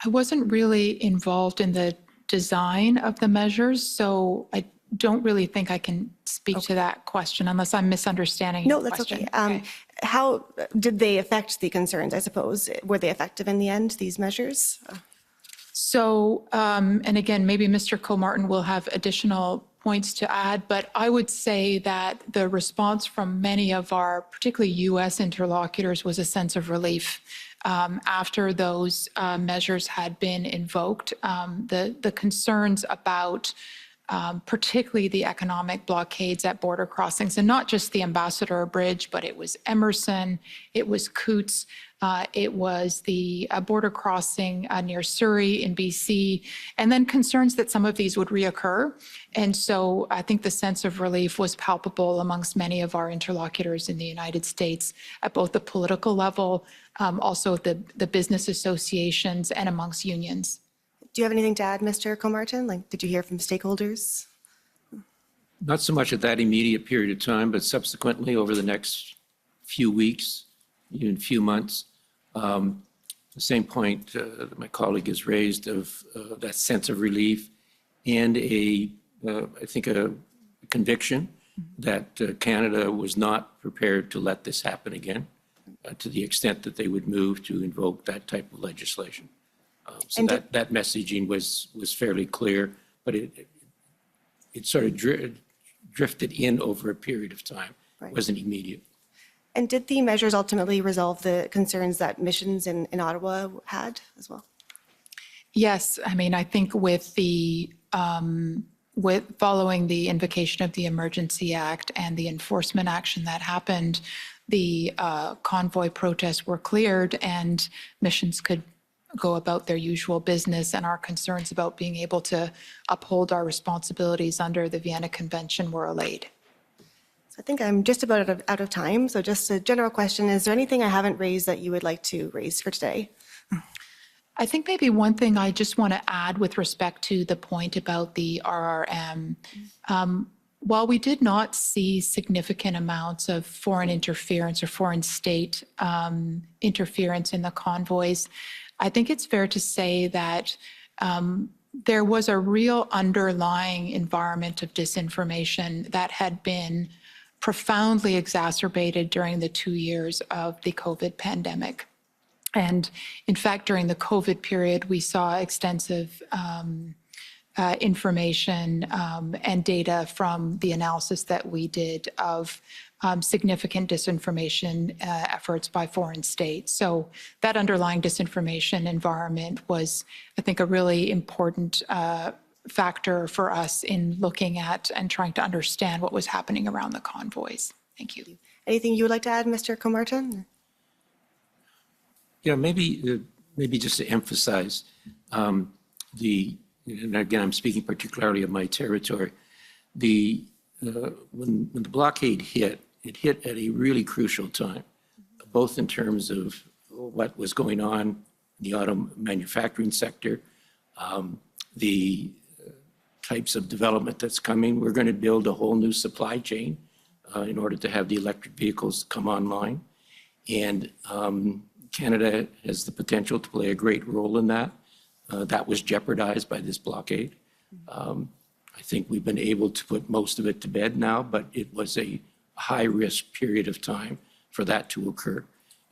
[SPEAKER 4] I wasn't really involved in the design of the measures, so I don't really think I can speak to that question unless I'm misunderstanding
[SPEAKER 10] No,
[SPEAKER 4] your
[SPEAKER 10] that's
[SPEAKER 4] question.
[SPEAKER 10] okay. How did they affect the concerns, I suppose? Were they effective in the end, these measures?
[SPEAKER 4] So, and again, maybe Mr. Kilmartin will have additional points to add, but I would say that the response from many of our, particularly U.S. interlocutors, was a sense of relief. After those measures had been invoked, the concerns about particularly the economic blockades at border crossings, and not just the Ambassador Bridge, but it was Emerson, it was Coots, it was the border crossing near Surrey in BC, and then concerns that some of these would reoccur. And so I think the sense of relief was palpable amongst many of our interlocutors in the United States at both the political level, also the business associations, and amongst unions.
[SPEAKER 10] Do you have anything to add, Mr. Kilmartin? Like, did you hear from stakeholders?
[SPEAKER 9] Not so much at that immediate period of time, but subsequently over the next few weeks, even few months. The same point that my colleague has raised of that sense of relief and I think a conviction that Canada was not prepared to let this happen again to the extent that they would move to invoke that type of legislation. So that messaging was fairly clear, but it sort of drifted in over a period of time. It wasn't immediate.
[SPEAKER 10] And did the measures ultimately resolve the concerns that missions in Ottawa had as well?
[SPEAKER 4] Yes, I mean, I think with following the invocation of the Emergency Act and the enforcement action that happened, the convoy protests were cleared and missions could go about their usual business, and our concerns about being able to uphold our responsibilities under the Vienna Convention were allayed.
[SPEAKER 10] So I think I'm just about out of time. So just a general question, is there anything I haven't raised that you would like to raise for today?
[SPEAKER 4] I think maybe one thing I just want to add with respect to the point about the RRM, while we did not see significant amounts of foreign interference or foreign state interference in the convoys, I think it's fair to say that there was a real underlying environment of disinformation that had been profoundly exacerbated during the 2 years of the COVID pandemic. And in fact, during the COVID period, we saw extensive information and data from the analysis that we did of significant disinformation efforts by foreign states. So that underlying disinformation environment was, I think, a really important factor for us in looking at and trying to understand what was happening around the convoys. Thank you.
[SPEAKER 10] Anything you would like to add, Mr. Kilmartin?
[SPEAKER 9] Yeah, maybe just to emphasize and again, I'm speaking particularly of my territory, when the blockade hit, it hit at a really crucial time, both in terms of what was going on in the auto manufacturing sector, the types of development that's coming. We're going to build a whole new supply chain in order to have the electric vehicles come online. And Canada has the potential to play a great role in that. That was jeopardized by this blockade. I think we've been able to put most of it to bed now, but it was a high-risk period of time for that to occur,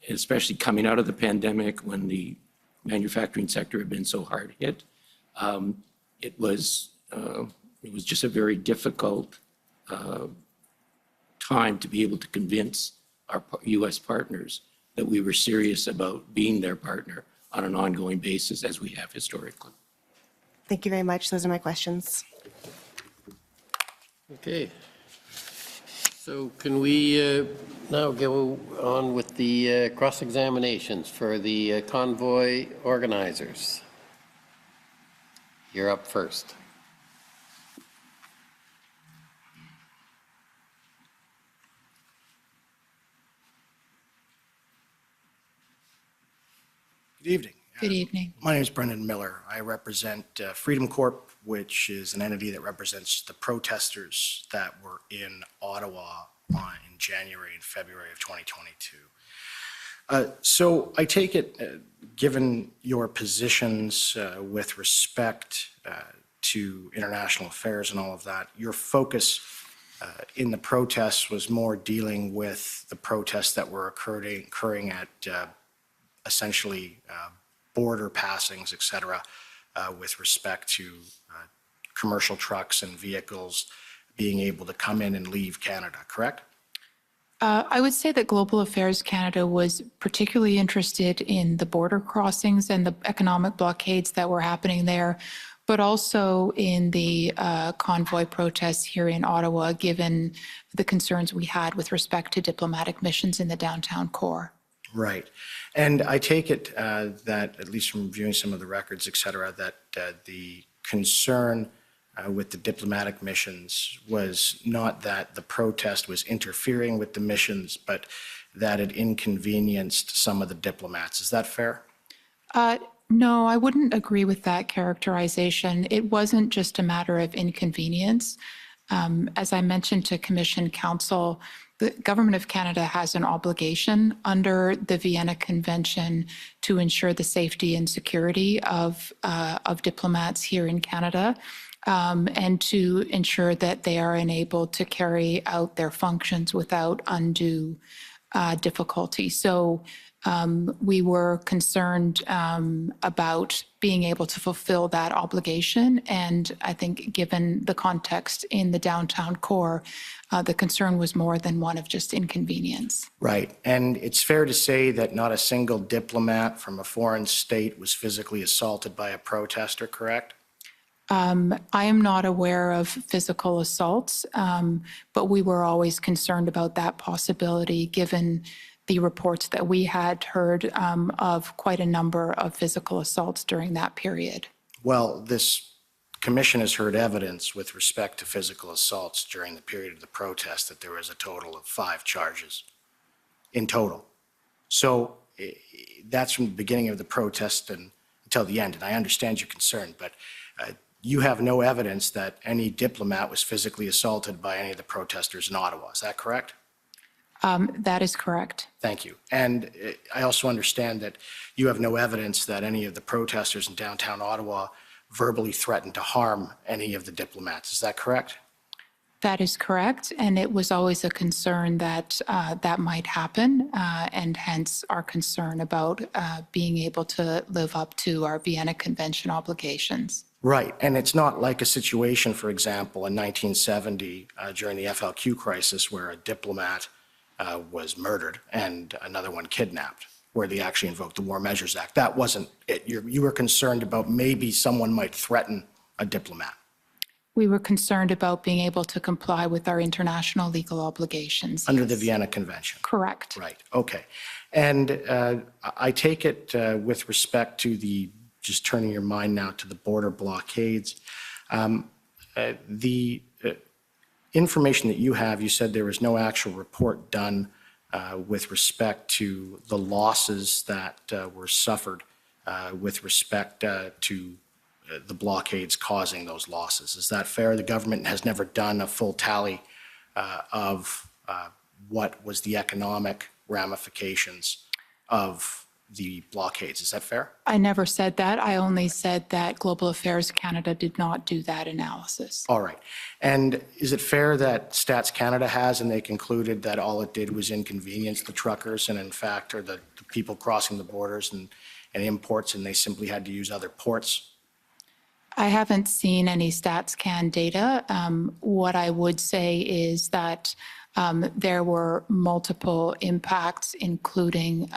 [SPEAKER 9] especially coming out of the pandemic when the manufacturing sector had been so hard hit. It was just a very difficult time to be able to convince our U.S. partners that we were serious about being their partner on an ongoing basis as we have historically.
[SPEAKER 10] Thank you very much. Those are my questions.
[SPEAKER 2] Okay. So can we now go on with the cross-examinations for the convoy organizers? You're up first.
[SPEAKER 8] Good evening.
[SPEAKER 4] Good evening.
[SPEAKER 8] My name is Brendan Miller. I represent Freedom Corp, which is an entity that represents the protesters that were in Ottawa in January and February of 2022. So I take it, given your positions with respect to international affairs and all of that, your focus in the protests was more dealing with the protests that were occurring at essentially border passings, et cetera, with respect to commercial trucks and vehicles being able to come in and leave Canada, correct?
[SPEAKER 4] I would say that Global Affairs Canada was particularly interested in the border crossings and the economic blockades that were happening there, but also in the convoy protests here in Ottawa, given the concerns we had with respect to diplomatic missions in the downtown core.
[SPEAKER 8] Right. And I take it that, at least from viewing some of the records, et cetera, that the concern with the diplomatic missions was not that the protest was interfering with the missions, but that it inconvenienced some of the diplomats. Is that fair?
[SPEAKER 4] No, I wouldn't agree with that characterization. It wasn't just a matter of inconvenience. As I mentioned to Commission Council, the Government of Canada has an obligation under the Vienna Convention to ensure the safety and security of diplomats here in Canada, and to ensure that they are enabled to carry out their functions without undue difficulty. So we were concerned about being able to fulfill that obligation. And I think given the context in the downtown core, the concern was more than one of just inconvenience.
[SPEAKER 8] Right. And it's fair to say that not a single diplomat from a foreign state was physically assaulted by a protester, correct?
[SPEAKER 4] I am not aware of physical assaults, but we were always concerned about that possibility given the reports that we had heard of quite a number of physical assaults during that period.
[SPEAKER 8] Well, this commission has heard evidence with respect to physical assaults during the period of the protest that there was a total of 5 charges in total. So that's from the beginning of the protest until the end. And I understand your concern, but you have no evidence that any diplomat was physically assaulted by any of the protesters in Ottawa. Is that correct?
[SPEAKER 4] That is correct.
[SPEAKER 8] Thank you. And I also understand that you have no evidence that any of the protesters in downtown Ottawa verbally threatened to harm any of the diplomats. Is that correct?
[SPEAKER 4] That is correct. And it was always a concern that that might happen, and hence our concern about being able to live up to our Vienna Convention obligations.
[SPEAKER 8] Right. And it's not like a situation, for example, in 1970 during the FLQ crisis where a diplomat was murdered and another one kidnapped, where they actually invoked the War Measures Act. That wasn't it. You were concerned about maybe someone might threaten a diplomat.
[SPEAKER 4] We were concerned about being able to comply with our international legal obligations.
[SPEAKER 8] Under the Vienna Convention.
[SPEAKER 4] Correct.
[SPEAKER 8] Right. Okay. And I take it with respect to just turning your mind now to the border blockades, the information that you have, you said there was no actual report done with respect to the losses that were suffered with respect to the blockades causing those losses. Is that fair? The government has never done a full tally of what was the economic ramifications of the blockades. Is that fair?
[SPEAKER 4] I never said that. I only said that Global Affairs Canada did not do that analysis.
[SPEAKER 8] All right. And is it fair that Stats Canada has, and they concluded that all it did was inconvenience the truckers and in fact, or the people crossing the borders and imports, and they simply had to use other ports?
[SPEAKER 4] I haven't seen any StatsCan data. What I would say is that there were multiple impacts, including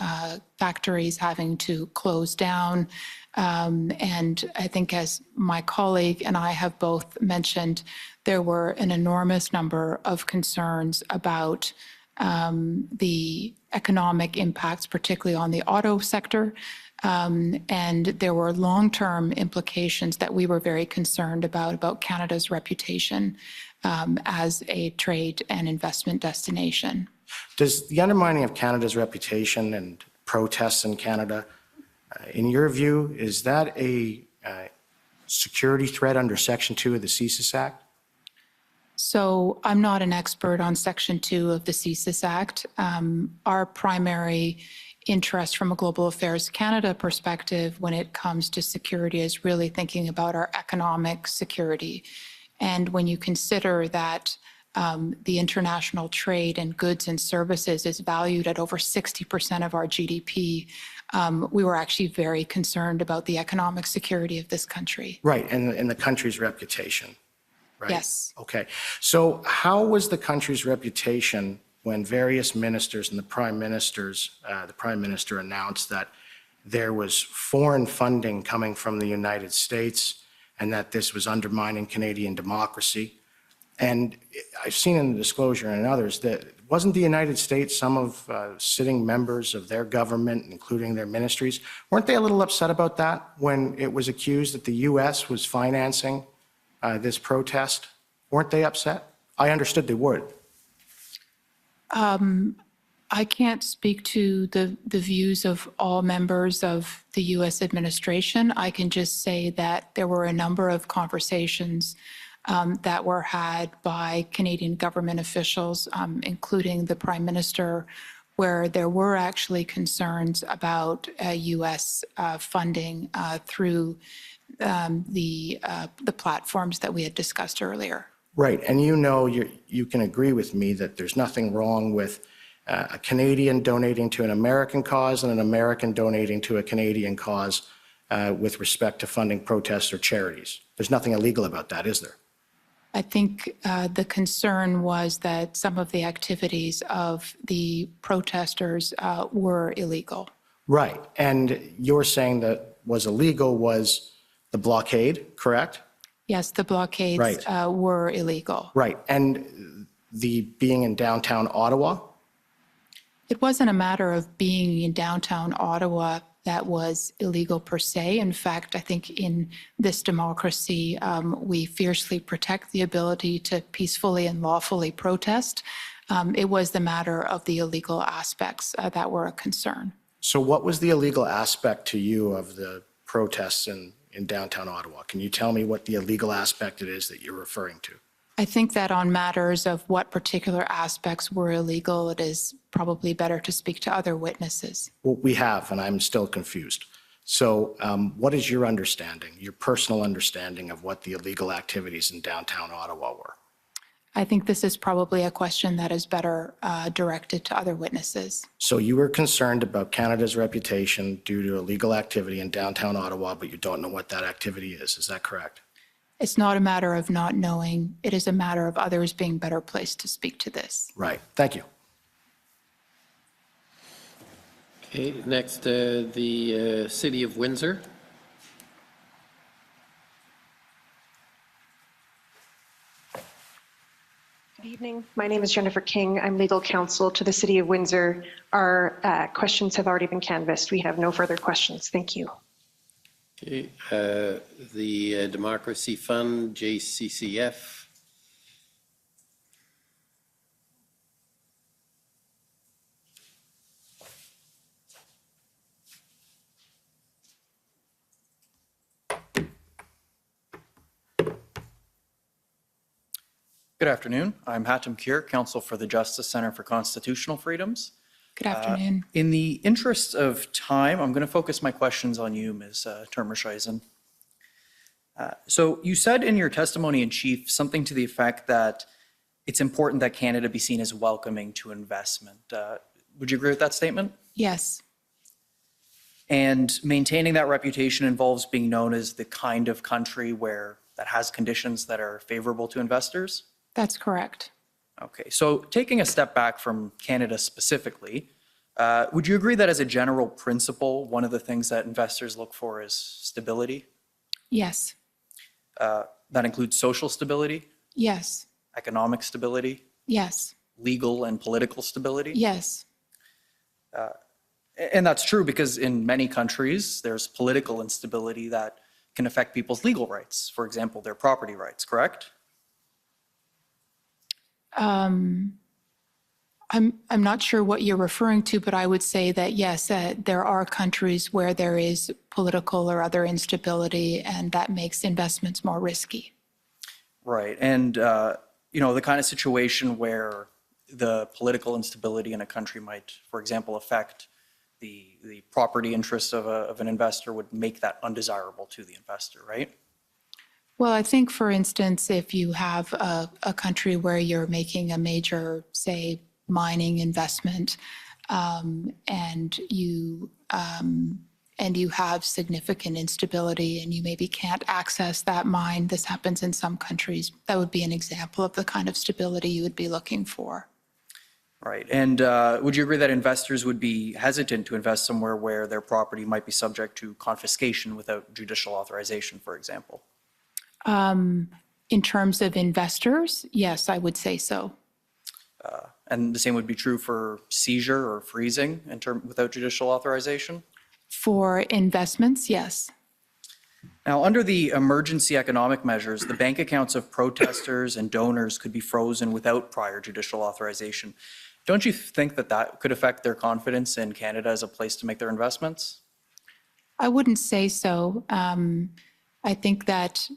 [SPEAKER 4] factories having to close down. And I think, as my colleague and I have both mentioned, there were an enormous number of concerns about the economic impacts, particularly on the auto sector. And there were long-term implications that we were very concerned about Canada's reputation as a trade and investment destination.
[SPEAKER 8] Does the undermining of Canada's reputation and protests in Canada In your view, is that a security threat under Section 2 of the CSIS Act?
[SPEAKER 4] So I'm not an expert on Section 2 of the CSIS Act. Our primary interest from a Global Affairs Canada perspective when it comes to security is really thinking about our economic security. And when you consider that the international trade in goods and services is valued at over 60% of our GDP, we were actually very concerned about the economic security of this country.
[SPEAKER 8] Right, and the country's reputation, right?
[SPEAKER 4] Yes.
[SPEAKER 8] Okay. So how was the country's reputation when various ministers and the Prime Minister announced that there was foreign funding coming from the United States and that this was undermining Canadian democracy? And I've seen in the disclosure and others that wasn't the United States, some of sitting members of their government, including their ministries, weren't they a little upset about that when it was accused that the U.S. was financing this protest? Weren't they upset? I understood they would.
[SPEAKER 4] I can't speak to the views of all members of the U.S. administration. I can just say that there were a number of conversations that were had by Canadian government officials, including the Prime Minister, where there were actually concerns about U.S. funding through the platforms that we had discussed earlier.
[SPEAKER 8] Right, and you can agree with me that there's nothing wrong with a Canadian donating to an American cause and an American donating to a Canadian cause with respect to funding protests or charities. There's nothing illegal about that, is there?
[SPEAKER 4] I think the concern was that some of the activities of the protesters were illegal.
[SPEAKER 8] Right, and you're saying that was illegal was the blockade, correct?
[SPEAKER 4] Yes, the blockades
[SPEAKER 8] Right.
[SPEAKER 4] Were illegal.
[SPEAKER 8] Right, and the being in downtown Ottawa?
[SPEAKER 4] It wasn't a matter of being in downtown Ottawa that was illegal per se. In fact, I think in this democracy, we fiercely protect the ability to peacefully and lawfully protest. It was the matter of the illegal aspects that were a concern.
[SPEAKER 8] So what was the illegal aspect to you of the protests in downtown Ottawa? Can you tell me what the illegal aspect it is that you're referring to?
[SPEAKER 4] I think that on matters of what particular aspects were illegal, it is probably better to speak to other witnesses.
[SPEAKER 8] Well, we have, and I'm still confused. So what is your understanding, your personal understanding of what the illegal activities in downtown Ottawa were?
[SPEAKER 4] I think this is probably a question that is better directed to other witnesses.
[SPEAKER 8] So you were concerned about Canada's reputation due to illegal activity in downtown Ottawa, but you don't know what that activity is. Is that correct?
[SPEAKER 4] It's not a matter of not knowing. It is a matter of others being better placed to speak to this.
[SPEAKER 8] Right. Thank you.
[SPEAKER 2] Okay, next, the City of Windsor.
[SPEAKER 18] Good evening. My name is Jennifer King. I'm legal counsel to the City of Windsor. Our questions have already been canvassed. We have no further questions. Thank you.
[SPEAKER 2] Okay, the Democracy Fund, JCCF.
[SPEAKER 11] Good afternoon. I'm Hatem Kir, counsel for the Justice Center for Constitutional Freedoms.
[SPEAKER 4] Good afternoon.
[SPEAKER 11] In the interest of time, I'm going to focus my questions on you, Ms. Termerscheisen. So you said in your testimony in chief something to the effect that it's important that Canada be seen as welcoming to investment. Would you agree with that statement?
[SPEAKER 4] Yes.
[SPEAKER 11] And maintaining that reputation involves being known as the kind of country that has conditions that are favorable to investors?
[SPEAKER 4] That's correct.
[SPEAKER 11] Okay, so taking a step back from Canada specifically, would you agree that as a general principle, one of the things that investors look for is stability?
[SPEAKER 4] Yes.
[SPEAKER 11] That includes social stability,
[SPEAKER 4] Yes.
[SPEAKER 11] economic stability,
[SPEAKER 4] Yes.
[SPEAKER 11] legal and political stability?
[SPEAKER 4] Yes.
[SPEAKER 11] And that's true because in many countries, there's political instability that can affect people's legal rights, for example, their property rights, correct?
[SPEAKER 4] I'm not sure what you're referring to, but I would say that yes, there are countries where there is political or other instability, and that makes investments more risky.
[SPEAKER 11] Right. And, you know, the kind of situation where the political instability in a country might, for example, affect the property interests of an investor would make that undesirable to the investor, right?
[SPEAKER 4] Well, I think, for instance, if you have a country where you're making a major, say, mining investment, and you have significant instability and you maybe can't access that mine, this happens in some countries, that would be an example of the kind of stability you would be looking for.
[SPEAKER 11] Right. And would you agree that investors would be hesitant to invest somewhere where their property might be subject to confiscation without judicial authorization, for example?
[SPEAKER 4] In terms of investors, yes, I would say so.
[SPEAKER 11] And the same would be true for seizure or freezing without judicial authorization?
[SPEAKER 4] For investments, yes.
[SPEAKER 11] Now, under the emergency economic measures, the bank accounts of protesters and donors could be frozen without prior judicial authorization. Don't you think that that could affect their confidence in Canada as a place to make their investments?
[SPEAKER 4] I wouldn't say so. I think that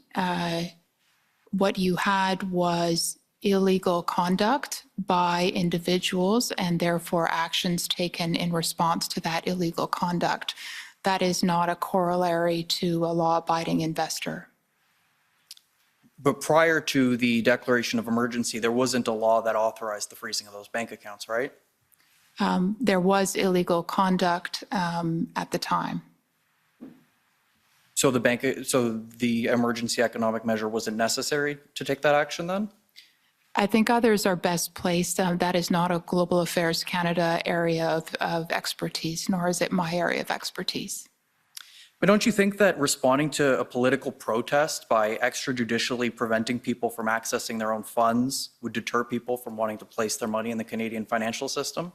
[SPEAKER 4] what you had was illegal conduct by individuals and therefore actions taken in response to that illegal conduct. That is not a corollary to a law-abiding investor.
[SPEAKER 11] But prior to the declaration of emergency, there wasn't a law that authorized the freezing of those bank accounts, right?
[SPEAKER 4] There was illegal conduct at the time.
[SPEAKER 11] So the emergency economic measure wasn't necessary to take that action then?
[SPEAKER 4] I think others are best placed. That is not a Global Affairs Canada area of expertise, nor is it my area of expertise.
[SPEAKER 11] But don't you think that responding to a political protest by extrajudicially preventing people from accessing their own funds would deter people from wanting to place their money in the Canadian financial system?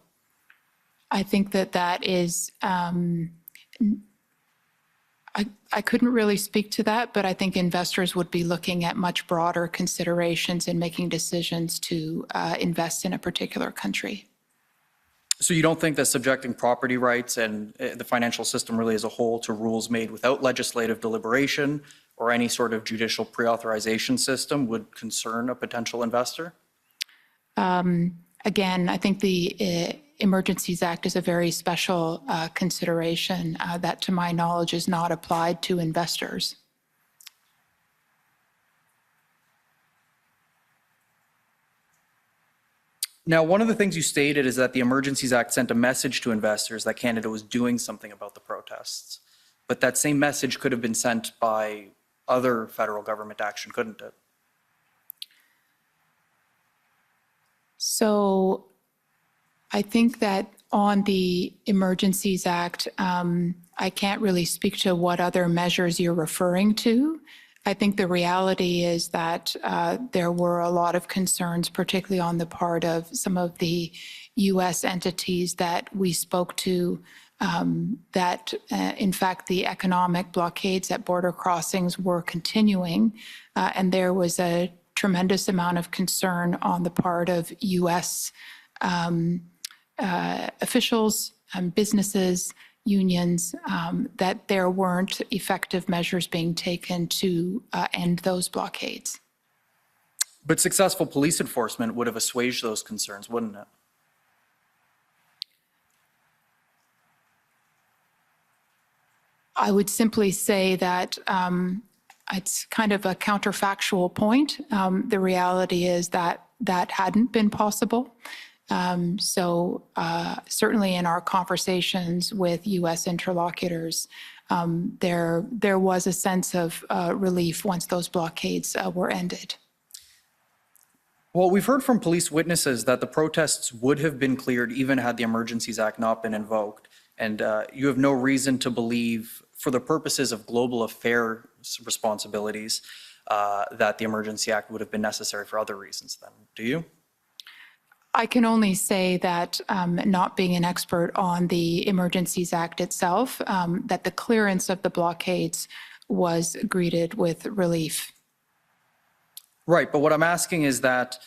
[SPEAKER 4] I think that is, I couldn't really speak to that, but I think investors would be looking at much broader considerations in making decisions to invest in a particular country.
[SPEAKER 11] So you don't think that subjecting property rights and the financial system really as a whole to rules made without legislative deliberation or any sort of judicial pre-authorization system would concern a potential investor?
[SPEAKER 4] Again, I think the Emergencies Act is a very special consideration that, to my knowledge, is not applied to investors.
[SPEAKER 11] Now, one of the things you stated is that the Emergencies Act sent a message to investors that Canada was doing something about the protests. But that same message could have been sent by other federal government action, couldn't it?
[SPEAKER 4] So I think that on the Emergencies Act, I can't really speak to what other measures you're referring to. I think the reality is that there were a lot of concerns, particularly on the part of some of the U.S. entities that we spoke to, that in fact the economic blockades at border crossings were continuing, and there was a tremendous amount of concern on the part of U.S. Officials, businesses, unions, that there weren't effective measures being taken to end those blockades.
[SPEAKER 11] But successful police enforcement would have assuaged those concerns, wouldn't it?
[SPEAKER 4] I would simply say that it's kind of a counterfactual point. The reality is that that hadn't been possible. So certainly in our conversations with U.S. interlocutors, there was a sense of relief once those blockades were ended.
[SPEAKER 11] Well, we've heard from police witnesses that the protests would have been cleared even had the Emergencies Act not been invoked. And you have no reason to believe, for the purposes of global affairs responsibilities, that the Emergency Act would have been necessary for other reasons then, do you?
[SPEAKER 4] I can only say that, not being an expert on the Emergencies Act itself, that the clearance of the blockades was greeted with relief.
[SPEAKER 11] Right, but what I'm asking is that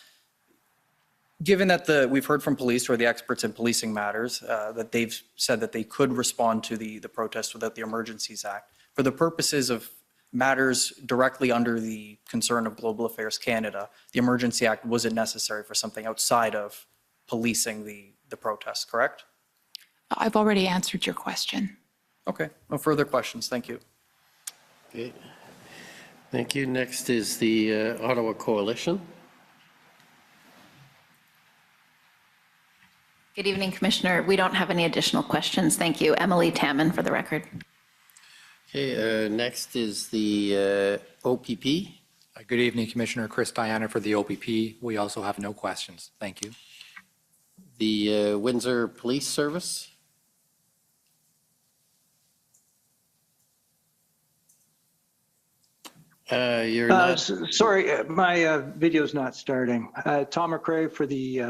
[SPEAKER 11] Given that we've heard from police who are the experts in policing matters, that they've said that they could respond to the protest without the Emergencies Act, for the purposes of matters directly under the concern of Global Affairs Canada, the Emergency Act wasn't necessary for something outside of policing the protests, correct?
[SPEAKER 4] I've already answered your question.
[SPEAKER 11] Okay, no further questions. Thank you.
[SPEAKER 2] Okay. Thank you. Next is the Ottawa Coalition.
[SPEAKER 12] Good evening, Commissioner. We don't have any additional questions. Thank you. Emily Tamman for the record.
[SPEAKER 2] Okay, next is the OPP.
[SPEAKER 13] Good evening, Commissioner. Chris Diana for the OPP. We also have no questions. Thank you.
[SPEAKER 2] The Windsor Police Service. You're not.
[SPEAKER 14] Sorry, my video's not starting. Tom McRae for the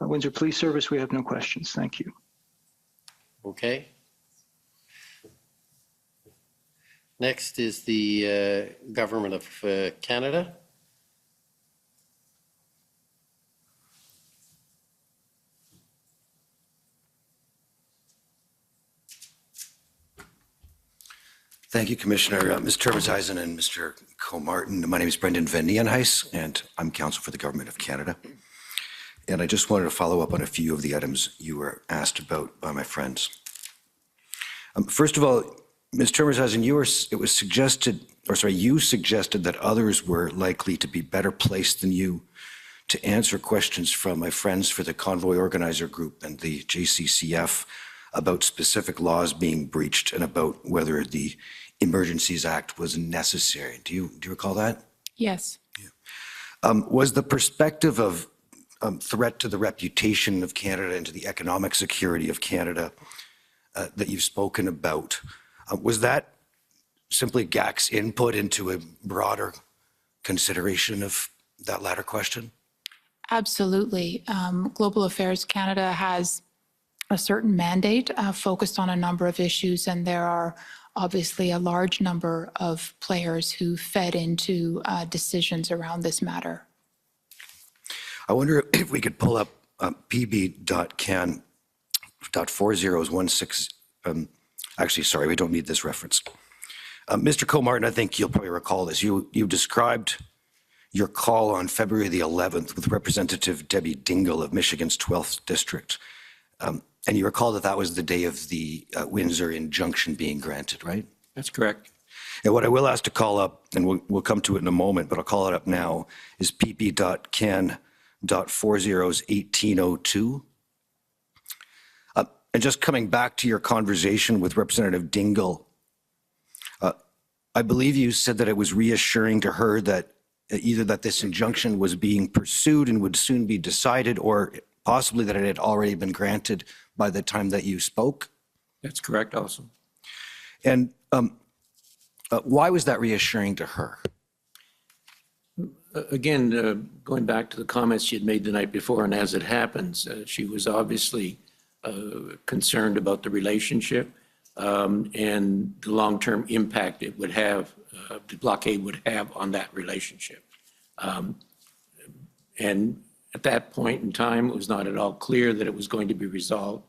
[SPEAKER 14] Windsor Police Service. We have no questions. Thank you.
[SPEAKER 2] Okay. Next is the Government of Canada.
[SPEAKER 23] Thank you, Commissioner. Ms. Termes-Eisen and Mr. Comartin. My name is Brendan Van Nieuwenhuis, and I'm counsel for the Government of Canada. And I just wanted to follow up on a few of the items you were asked about by my friends. First of all, Ms. Termes-Eisen, you suggested that others were likely to be better placed than you to answer questions from my friends for the Convoy Organizer Group and the JCCF about specific laws being breached and about whether the Emergencies Act was necessary. Do you recall that?
[SPEAKER 4] Yes.
[SPEAKER 23] Was the perspective of threat to the reputation of Canada and to the economic security of Canada that you've spoken about, was that simply GAC's input into a broader consideration of that latter question?
[SPEAKER 4] Absolutely. Global Affairs Canada has a certain mandate focused on a number of issues, and there are obviously a large number of players who fed into decisions around this matter.
[SPEAKER 23] I wonder if we could pull up pb.can.4016. Actually, sorry, we don't need this reference. Mr. Comartin, I think you'll probably recall this. You described your call on February the 11th with Representative Debbie Dingell of Michigan's 12th District. And you recall that that was the day of the Windsor injunction being granted, right?
[SPEAKER 9] That's correct.
[SPEAKER 23] And what I will ask to call up, and we'll come to it in a moment, but I'll call it up now, is pp.can.401802. And just coming back to your conversation with Representative Dingell, I believe you said that it was reassuring to her that either that this injunction was being pursued and would soon be decided, or possibly that it had already been granted by the time that you spoke?
[SPEAKER 9] That's correct also.
[SPEAKER 23] And why was that reassuring to her?
[SPEAKER 9] Again, going back to the comments she had made the night before, and as it happens, she was obviously concerned about the relationship and the long-term impact it would have, the blockade would have on that relationship. And at that point in time, it was not at all clear that it was going to be resolved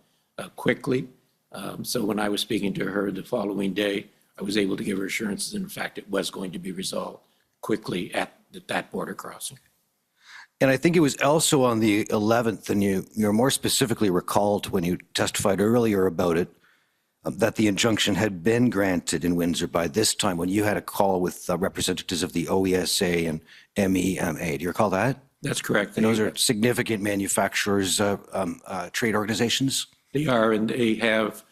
[SPEAKER 9] quickly. So when I was speaking to her the following day, I was able to give her assurances that in fact it was going to be resolved quickly at that border crossing.
[SPEAKER 23] And I think it was also on the 11th, and you're more specifically recalled when you testified earlier about it, that the injunction had been granted in Windsor by this time when you had a call with representatives of the OESA and MEMA. Do you recall that?
[SPEAKER 9] That's correct.
[SPEAKER 23] And those are significant manufacturers, trade organizations?
[SPEAKER 9] They are, and they have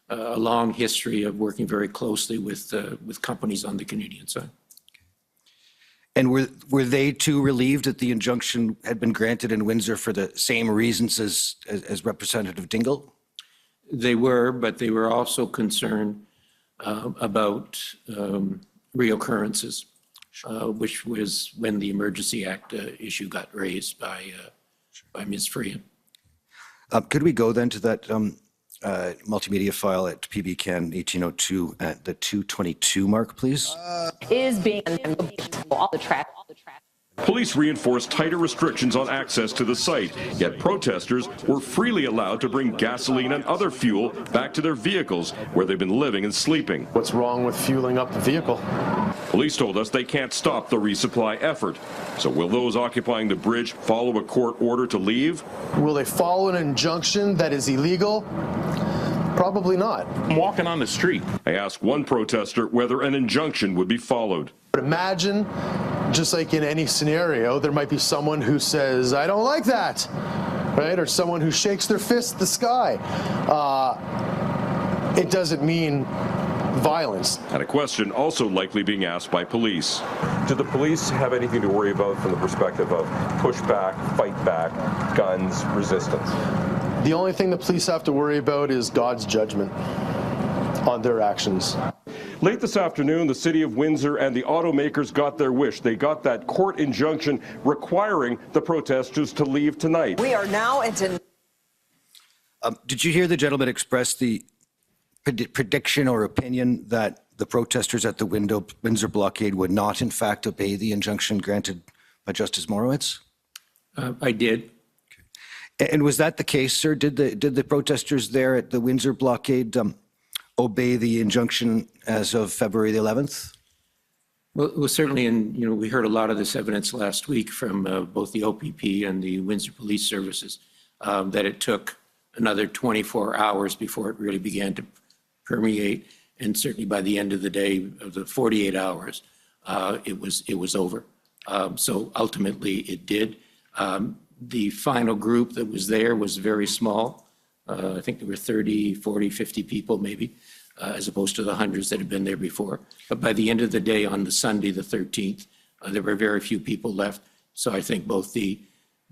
[SPEAKER 9] a long history of working very closely with companies on the Canadian side.
[SPEAKER 23] And were they too relieved that the injunction had been granted in Windsor for the same reasons as Representative Dingell?
[SPEAKER 9] They were, but they were also concerned about reoccurrences, which was when the Emergency Act issue got raised by Ms. Freehan.
[SPEAKER 23] Could we go then to that multimedia file at PBCAN 1802 at the 222 mark, please?
[SPEAKER 24] Is being all the track.
[SPEAKER 15] Police reinforced tighter restrictions on access to the site, yet protesters were freely allowed to bring gasoline and other fuel back to their vehicles where they've been living and sleeping.
[SPEAKER 16] What's wrong with fueling up the vehicle?
[SPEAKER 15] Police told us they can't stop the resupply effort. So will those occupying the bridge follow a court order to leave?
[SPEAKER 16] Will they follow an injunction that is illegal? Probably not.
[SPEAKER 15] I'm walking on the street. I asked one protester whether an injunction would be followed.
[SPEAKER 16] But imagine, just like in any scenario, there might be someone who says, I don't like that, right? Or someone who shakes their fist at the sky. It doesn't mean violence.
[SPEAKER 15] And a question also likely being asked by police.
[SPEAKER 19] Do the police have anything to worry about from the perspective of pushback, fight back, guns, resistance?
[SPEAKER 16] The only thing the police have to worry about is God's judgment on their actions.
[SPEAKER 15] Late this afternoon, the city of Windsor and the automakers got their wish. They got that court injunction requiring the protesters to leave tonight.
[SPEAKER 24] We are now into...
[SPEAKER 23] Did you hear the gentleman express the prediction or opinion that the protesters at the Windsor blockade would not, in fact, obey the injunction granted by Justice Morowitz?
[SPEAKER 9] I did.
[SPEAKER 23] Okay. And was that the case, sir? Did the protesters there at the Windsor blockade obey the injunction as of February the 11th?
[SPEAKER 9] Well, certainly, and we heard a lot of this evidence last week from both the OPP and the Windsor Police Services, that it took another 24 hours before it really began to permeate, and certainly by the end of the day, of the 48 hours, it was over. So ultimately, it did. The final group that was there was very small. I think there were 30, 40, 50 people maybe, as opposed to the hundreds that had been there before. But by the end of the day on the Sunday, the 13th, there were very few people left. So I think both the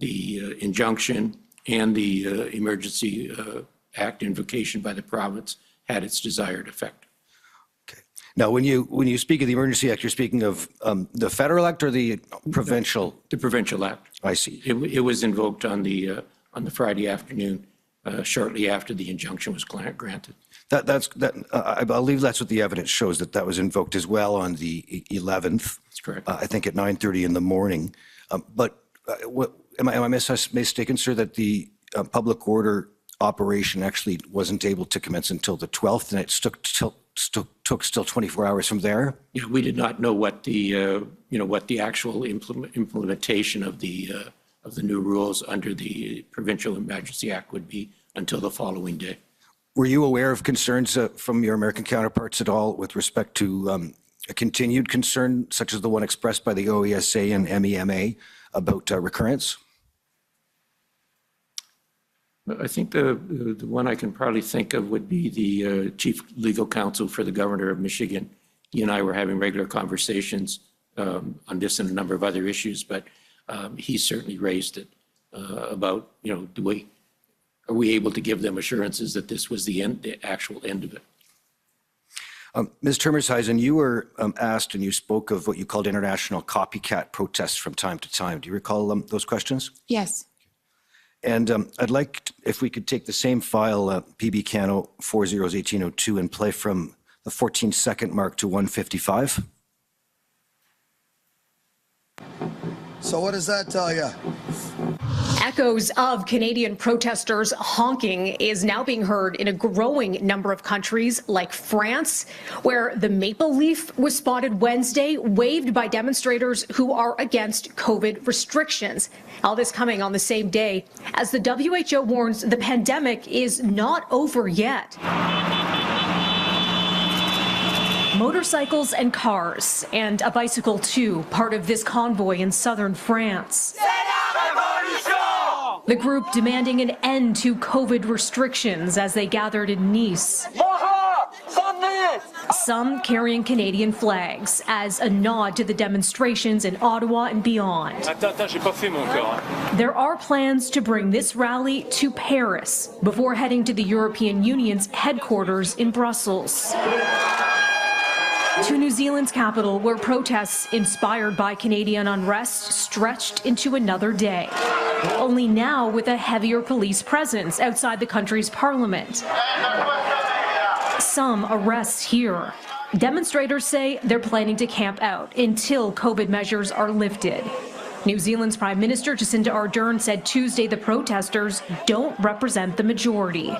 [SPEAKER 9] injunction and the Emergency Act invocation by the province had its desired effect.
[SPEAKER 23] Okay. Now, when you speak of the Emergency Act, you're speaking of the Federal Act or the Provincial?
[SPEAKER 9] The Provincial Act.
[SPEAKER 23] I see.
[SPEAKER 9] It was invoked on the Friday afternoon, shortly after the injunction was granted.
[SPEAKER 23] I believe that's what the evidence shows, that was invoked as well on the 11th.
[SPEAKER 9] That's correct.
[SPEAKER 23] I think at 9:30 in the morning. But am I mistaken, sir, that the public order operation actually wasn't able to commence until the 12th, and it took still 24 hours from there?
[SPEAKER 9] Yeah, we did not know what the actual implementation of the new rules under the Provincial Emergency Act would be until the following day.
[SPEAKER 23] Were you aware of concerns from your American counterparts at all with respect to a continued concern, such as the one expressed by the OESA and MEMA about recurrence?
[SPEAKER 9] I think the one I can probably think of would be the Chief Legal Counsel for the Governor of Michigan. He and I were having regular conversations on this and a number of other issues, but he certainly raised it about, are we able to give them assurances that this was the actual end of it?
[SPEAKER 23] Ms. Termersheisen, you were asked and you spoke of what you called international copycat protests from time to time. Do you recall those questions?
[SPEAKER 4] Yes.
[SPEAKER 23] And I'd like, if we could take the same file, PB Cano 401802, and play from the 14-second mark to 155.
[SPEAKER 25] So what does that tell you?
[SPEAKER 26] Echoes of Canadian protesters honking is now being heard in a growing number of countries like France, where the maple leaf was spotted Wednesday, waved by demonstrators who are against COVID restrictions. All this coming on the same day as the WHO warns the pandemic is not over yet. Motorcycles and cars, and a bicycle too, part of this convoy in southern France. The group demanding an end to COVID restrictions as they gathered in Nice. Some carrying Canadian flags as a nod to the demonstrations in Ottawa and beyond. There are plans to bring this rally to Paris before heading to the European Union's headquarters in Brussels. To New Zealand's capital, where protests inspired by Canadian unrest stretched into another day. Only now with a heavier police presence outside the country's parliament. Some arrests here. Demonstrators say they're planning to camp out until COVID measures are lifted. New Zealand's Prime Minister Jacinda Ardern said Tuesday the protesters don't represent the majority.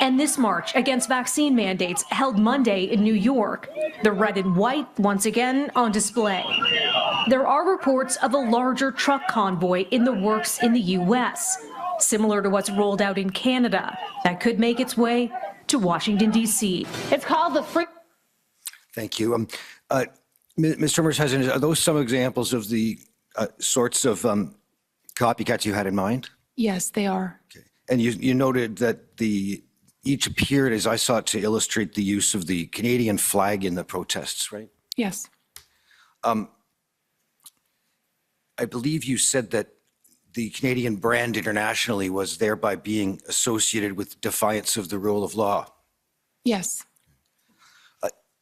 [SPEAKER 26] And this march against vaccine mandates held Monday in New York. The red and white once again on display. There are reports of a larger truck convoy in the works in the U.S., similar to what's rolled out in Canada, that could make its way to Washington, D.C. It's called the Free.
[SPEAKER 23] Thank you. Mr. Emergencies, are those some examples of the sorts of copycats you had in mind?
[SPEAKER 4] Yes, they are.
[SPEAKER 23] Okay. And you noted that each appeared, as I saw it, to illustrate the use of the Canadian flag in the protests, right?
[SPEAKER 4] Yes.
[SPEAKER 23] I believe you said that the Canadian brand internationally was thereby being associated with defiance of the rule of law.
[SPEAKER 4] Yes.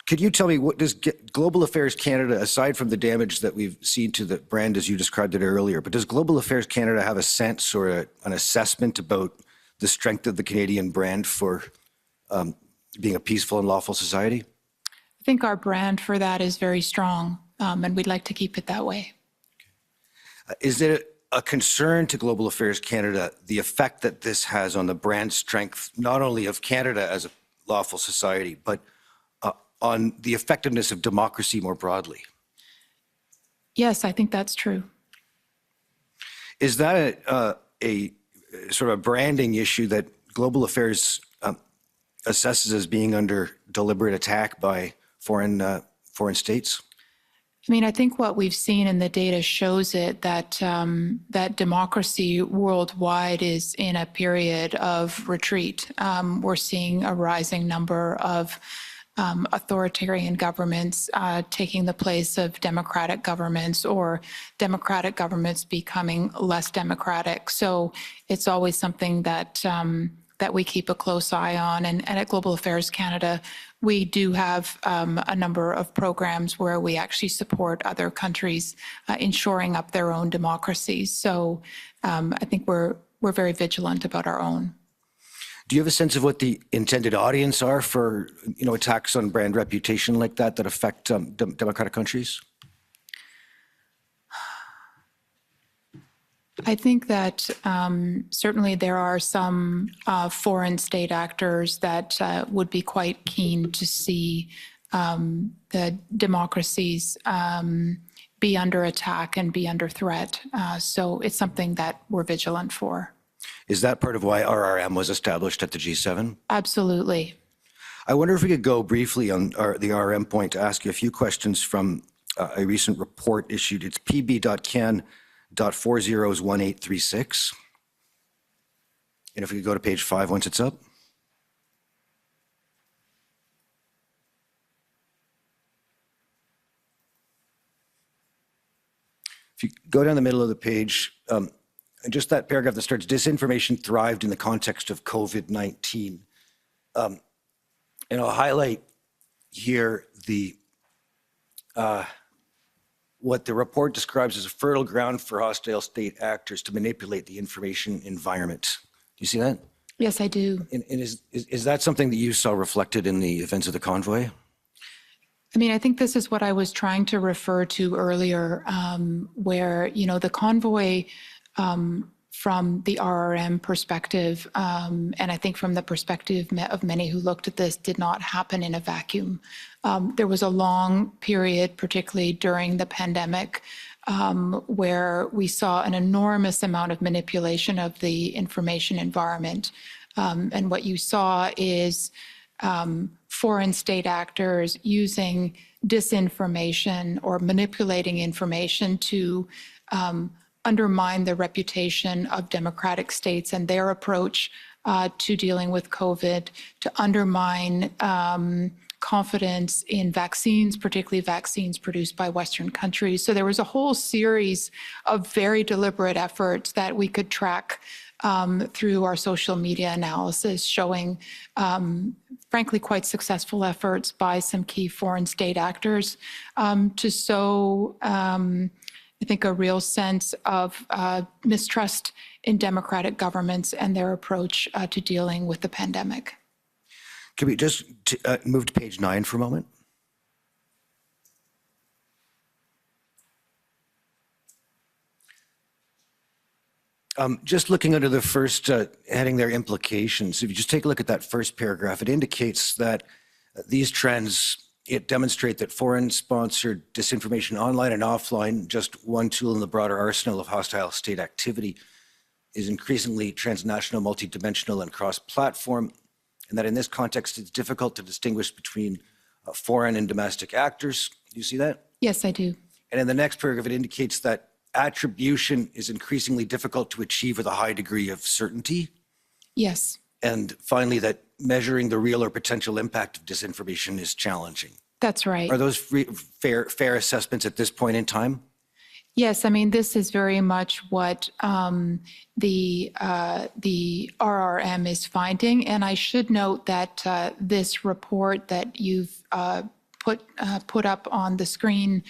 [SPEAKER 23] Could you tell me, what does Global Affairs Canada, aside from the damage that we've seen to the brand as you described it earlier, but does Global Affairs Canada have a sense or an assessment about the strength of the Canadian brand for being a peaceful and lawful society?
[SPEAKER 4] I think our brand for that is very strong, and we'd like to keep it that way.
[SPEAKER 23] Is it a concern to Global Affairs Canada, the effect that this has on the brand strength, not only of Canada as a lawful society, but on the effectiveness of democracy more broadly?
[SPEAKER 4] Yes, I think that's true.
[SPEAKER 23] Is that a sort of a branding issue that Global Affairs assesses as being under deliberate attack by foreign states?
[SPEAKER 4] I mean, I think what we've seen in the data shows it that that democracy worldwide is in a period of retreat. We're seeing a rising number of authoritarian governments taking the place of democratic governments, or democratic governments becoming less democratic. So it's always something that that we keep a close eye on. And at Global Affairs Canada, we do have a number of programs where we actually support other countries in shoring up their own democracies. So I think we're very vigilant about our own.
[SPEAKER 23] Do you have a sense of what the intended audience are for, attacks on brand reputation like that affect democratic countries?
[SPEAKER 4] I think that certainly there are some foreign state actors that would be quite keen to see the democracies be under attack and be under threat. So it's something that we're vigilant for.
[SPEAKER 23] Is that part of why RRM was established at the G7?
[SPEAKER 4] Absolutely.
[SPEAKER 23] I wonder if we could go briefly on the RRM point to ask you a few questions from a recent report issued. It's pb.can.401836. And if we could go to page 5 once it's up. If you go down the middle of the page, and just that paragraph that starts, disinformation thrived in the context of COVID-19. And I'll highlight here what the report describes as a fertile ground for hostile state actors to manipulate the information environment. Do you see that?
[SPEAKER 4] Yes, I do.
[SPEAKER 23] And is that something that you saw reflected in the events of the convoy?
[SPEAKER 4] I mean, I think this is what I was trying to refer to earlier, where, the convoy from the RRM perspective, and I think from the perspective of many who looked at this, did not happen in a vacuum. There was a long period, particularly during the pandemic, where we saw an enormous amount of manipulation of the information environment. And what you saw is foreign state actors using disinformation or manipulating information to undermine the reputation of democratic states and their approach to dealing with COVID, to undermine confidence in vaccines, particularly vaccines produced by Western countries. So there was a whole series of very deliberate efforts that we could track through our social media analysis, showing, frankly, quite successful efforts by some key foreign state actors to sow, I think, a real sense of mistrust in democratic governments and their approach to dealing with the pandemic.
[SPEAKER 23] Can we just move to page 9 for a moment? Just looking under the first heading there, implications, if you just take a look at that first paragraph, it indicates that these trends, it demonstrate that foreign-sponsored disinformation online and offline, just one tool in the broader arsenal of hostile state activity, is increasingly transnational, multidimensional, and cross-platform, and that in this context, it's difficult to distinguish between foreign and domestic actors. Do you see that?
[SPEAKER 4] Yes, I do.
[SPEAKER 23] And in the next paragraph, it indicates that attribution is increasingly difficult to achieve with a high degree of certainty.
[SPEAKER 4] Yes,
[SPEAKER 23] And finally, that measuring the real or potential impact of disinformation is challenging.
[SPEAKER 4] that's right.
[SPEAKER 23] Are those fair assessments at this point in time?
[SPEAKER 4] Yes, I mean, this is very much what the RRM is finding. And I should note that this report that you've put up on the screen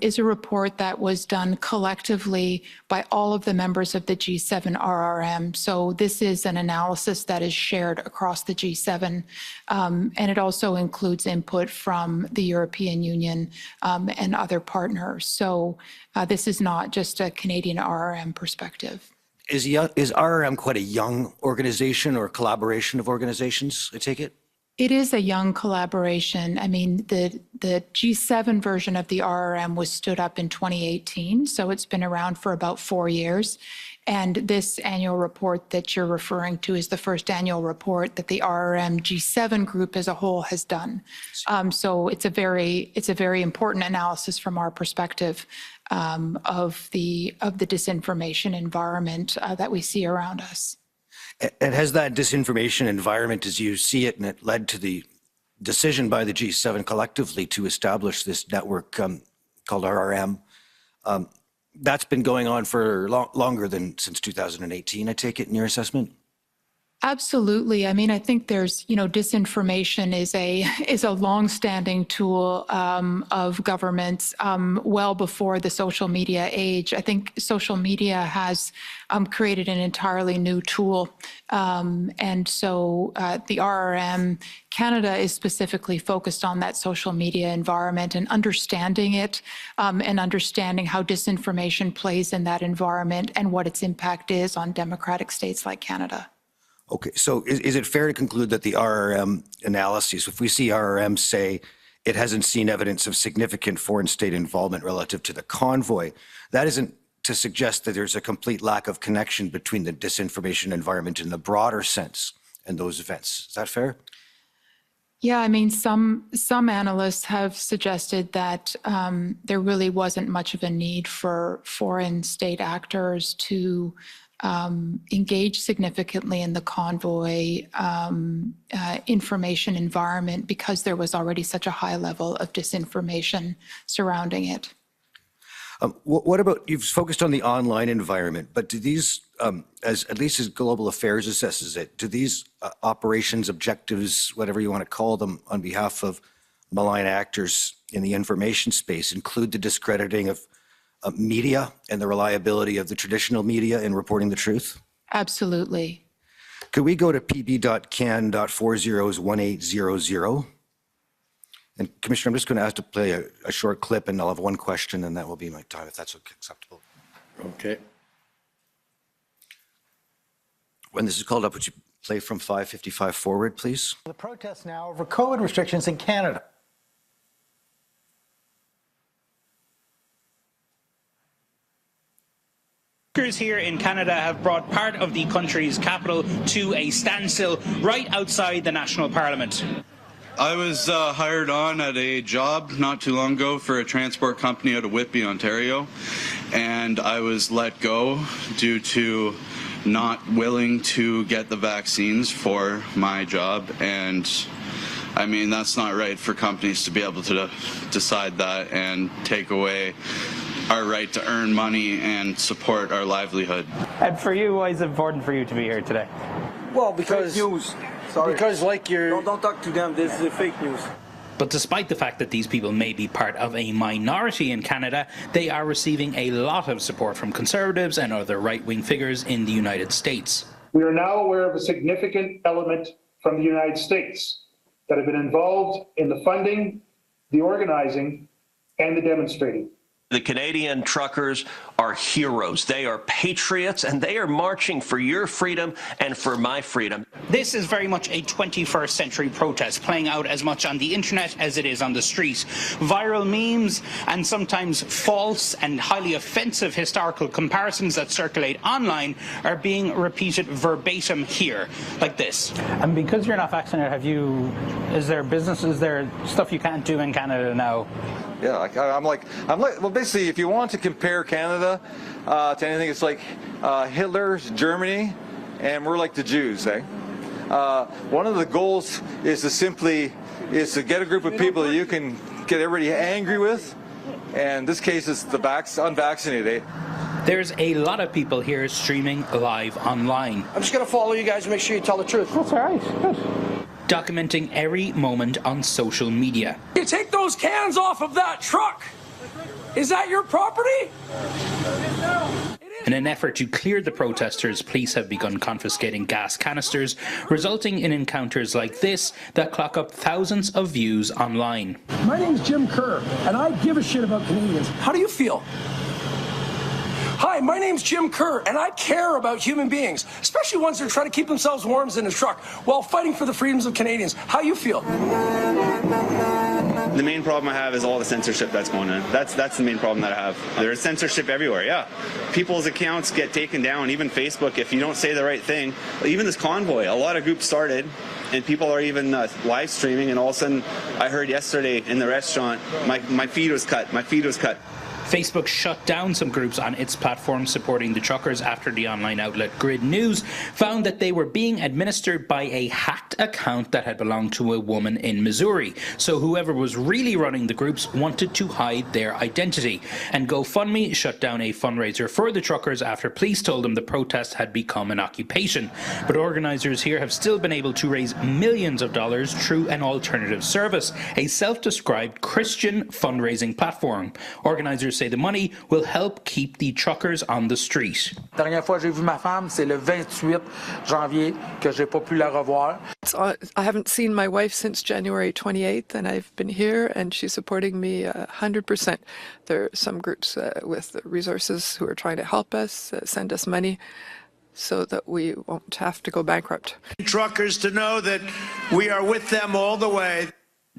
[SPEAKER 4] is a report that was done collectively by all of the members of the G7 RRM. So this is an analysis that is shared across the G7, and it also includes input from the European Union and other partners. So this is not just a Canadian RRM perspective.
[SPEAKER 23] Is RRM quite a young organization or collaboration of organizations, I take it?
[SPEAKER 4] It is a young collaboration. I mean, the G7 version of the RRM was stood up in 2018, so it's been around for about 4 years. And this annual report that you're referring to is the first annual report that the RRM G7 group as a whole has done. So it's a very important analysis from our perspective of the disinformation environment that we see around us.
[SPEAKER 23] And has that disinformation environment, as you see it, and it led to the decision by the G7 collectively to establish this network called RRM, that's been going on for longer than since 2018, I take it, in your assessment?
[SPEAKER 4] Absolutely. I mean, I think there's, disinformation is a longstanding tool of governments well before the social media age. I think social media has created an entirely new tool. And so the RRM Canada is specifically focused on that social media environment and understanding it and understanding how disinformation plays in that environment and what its impact is on democratic states like Canada.
[SPEAKER 23] Okay, so is it fair to conclude that the RRM analyses, if we see RRM say it hasn't seen evidence of significant foreign state involvement relative to the Convoy, that isn't to suggest that there's a complete lack of connection between the disinformation environment in the broader sense and those events? Is that fair?
[SPEAKER 4] Yeah, I mean, some analysts have suggested that there really wasn't much of a need for foreign state actors to engage significantly in the Convoy information environment because there was already such a high level of disinformation surrounding it.
[SPEAKER 23] What about, you've focused on the online environment, but do these, at least as Global Affairs assesses it, do these operations, objectives, whatever you want to call them, on behalf of malign actors in the information space include the discrediting of media and the reliability of the traditional media in reporting the truth?
[SPEAKER 4] Absolutely.
[SPEAKER 23] Could we go to pb.can.401800? And Commissioner, I'm just going to ask to play a short clip, and I'll have one question, and that will be my time, if that's acceptable.
[SPEAKER 2] Okay.
[SPEAKER 23] When this is called up, would you play from 5:55 forward, please?
[SPEAKER 5] The protests now over COVID restrictions in Canada.
[SPEAKER 7] Workers here in Canada have brought part of the country's capital to a standstill right outside the National Parliament.
[SPEAKER 17] I was hired on at a job not too long ago for a transport company out of Whitby, Ontario, and I was let go due to not willing to get the vaccines for my job. And I mean, that's not right for companies to be able to decide that and take away our right to earn money and support our livelihood.
[SPEAKER 7] And for you, why is it important for you to be here today?
[SPEAKER 20] Well, because fake news. Sorry. Because like you're don't talk to them. This is fake news.
[SPEAKER 7] But despite the fact that these people may be part of a minority in Canada, they are receiving a lot of support from Conservatives and other right-wing figures in the United States.
[SPEAKER 21] We are now aware of a significant element from the United States that have been involved in the funding, the organizing, and the demonstrating.
[SPEAKER 1] The Canadian truckers are heroes. They are patriots, and they are marching for your freedom and for my freedom.
[SPEAKER 7] This is very much a 21st century protest, playing out as much on the internet as it is on the street. Viral memes and sometimes false and highly offensive historical comparisons that circulate online are being repeated verbatim here, like this.
[SPEAKER 3] And because you're not vaccinated, is there stuff you can't do in Canada now?
[SPEAKER 20] Yeah, I'm like, well, basically, if you want to compare Canada to anything, it's like Hitler's Germany, and we're like the Jews, eh? One of the goals is to get a group of people that you can get everybody angry with, and in this case, it's the unvaccinated, eh?
[SPEAKER 7] There's a lot of people here streaming live online.
[SPEAKER 20] I'm just going to follow you guys and make sure you tell the truth.
[SPEAKER 3] That's all right. Good.
[SPEAKER 7] Documenting every moment on social media.
[SPEAKER 6] You take those cans off of that truck. Is that your property?
[SPEAKER 7] In an effort to clear the protesters, police have begun confiscating gas canisters, resulting in encounters like this that clock up thousands of views online.
[SPEAKER 6] My name's Jim Kerr, and I give a shit about Canadians. How do you feel? Hi, my name's Jim Kerr, and I care about human beings, especially ones that are trying to keep themselves warm in a truck while fighting for the freedoms of Canadians. How you feel?
[SPEAKER 10] The main problem I have is all the censorship that's going on. That's the main problem that I have. There's censorship everywhere, yeah. People's accounts get taken down, even Facebook, if you don't say the right thing. Even this Convoy, a lot of groups started, and people are even live streaming, and all of a sudden, I heard yesterday in the restaurant, my feed was cut. My feed was cut.
[SPEAKER 7] Facebook shut down some groups on its platform supporting the truckers after the online outlet Grid News found that they were being administered by a hacked account that had belonged to a woman in Missouri. So whoever was really running the groups wanted to hide their identity. And GoFundMe shut down a fundraiser for the truckers after police told them the protest had become an occupation. But organizers here have still been able to raise millions of dollars through an alternative service, a self-described Christian fundraising platform. Organizers say the money will help keep the truckers on the street.
[SPEAKER 6] La dernière fois j'ai vu ma femme, c'est le 28 janvier que j'ai pas pu la revoir.
[SPEAKER 22] I haven't seen my wife since January 28th, and I've been here, and she's supporting me 100%. There are some groups with resources who are trying to help us, send us money, so that we won't have to go bankrupt.
[SPEAKER 24] Truckers to know that we are with them all the way.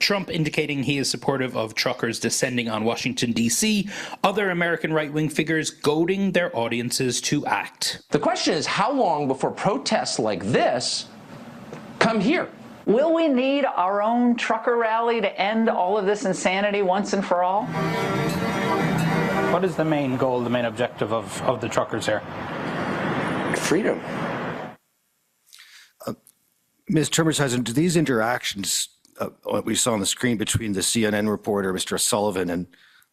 [SPEAKER 7] Trump indicating he is supportive of truckers descending on Washington, D.C., other American right-wing figures goading their audiences to act.
[SPEAKER 27] The question is, how long before protests like this come here?
[SPEAKER 28] Will we need our own trucker rally to end all of this insanity once and for all?
[SPEAKER 3] What is the main goal, the main objective of the truckers here?
[SPEAKER 27] Freedom.
[SPEAKER 23] Ms. Termershausen, do these interactions what we saw on the screen between the CNN reporter, Mr. Sullivan, and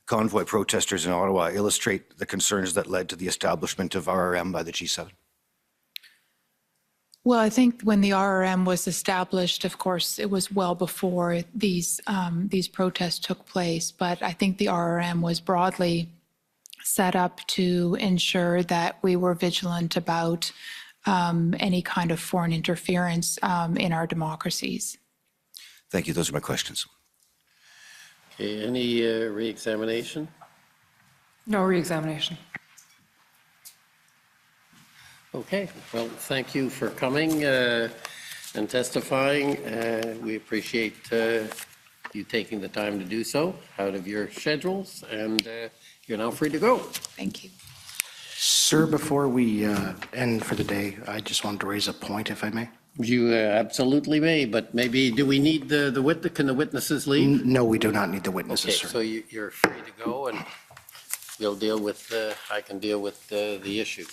[SPEAKER 23] Convoy protesters in Ottawa illustrate the concerns that led to the establishment of RRM by the G7?
[SPEAKER 4] Well, I think when the RRM was established, of course, it was well before these protests took place. But I think the RRM was broadly set up to ensure that we were vigilant about any kind of foreign interference in our democracies.
[SPEAKER 23] Thank you. Those are my questions.
[SPEAKER 2] Okay, any re-examination?
[SPEAKER 22] No re-examination.
[SPEAKER 2] Okay, well, thank you for coming and testifying. We appreciate you taking the time to do so out of your schedules, and you're now free to go.
[SPEAKER 4] Thank you.
[SPEAKER 8] Sir, before we end for the day, I just wanted to raise a point, if I may.
[SPEAKER 2] You absolutely may, but maybe, do we need the witness? Can the witnesses leave?
[SPEAKER 8] No, we do not need the witnesses,
[SPEAKER 2] Okay,
[SPEAKER 8] sir.
[SPEAKER 2] so you're free to go, and we'll deal with, I can deal with the issue.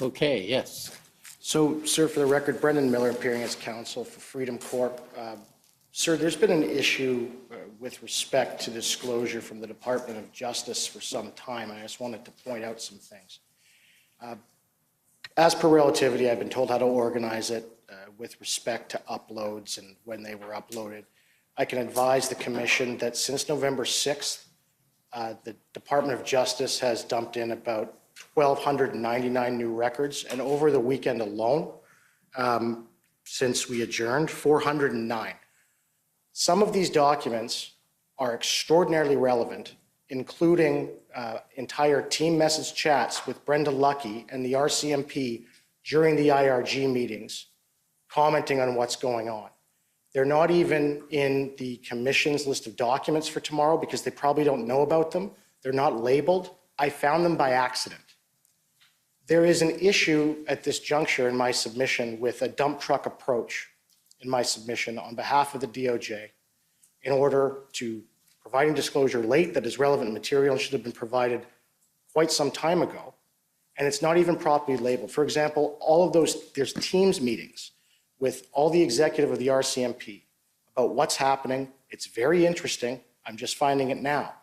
[SPEAKER 2] Okay, yes.
[SPEAKER 8] So, sir, for the record, Brendan Miller appearing as counsel for Freedom Corp. Sir, there's been an issue with respect to disclosure from the Department of Justice for some time, and I just wanted to point out some things. As per relativity, I've been told how to organize it with respect to uploads and when they were uploaded. I can advise the Commission that since November 6th, The Department of Justice has dumped in about 1,299 new records, and over the weekend alone, since we adjourned, 409. Some of these documents are extraordinarily relevant, including entire team message chats with Brenda Luckie and the RCMP during the IRG meetings, commenting on what's going on. They're not even in the commission's list of documents for tomorrow because they probably don't know about them. They're not labeled. I found them by accident. There is an issue at this juncture in my submission with a dump truck approach in my submission on behalf of the DOJ in order to providing disclosure late that is relevant material and should have been provided quite some time ago. And it's not even properly labeled. For example, all of those, there's Teams meetings with all the executive of the RCMP about what's happening. It's very interesting. I'm just finding it now.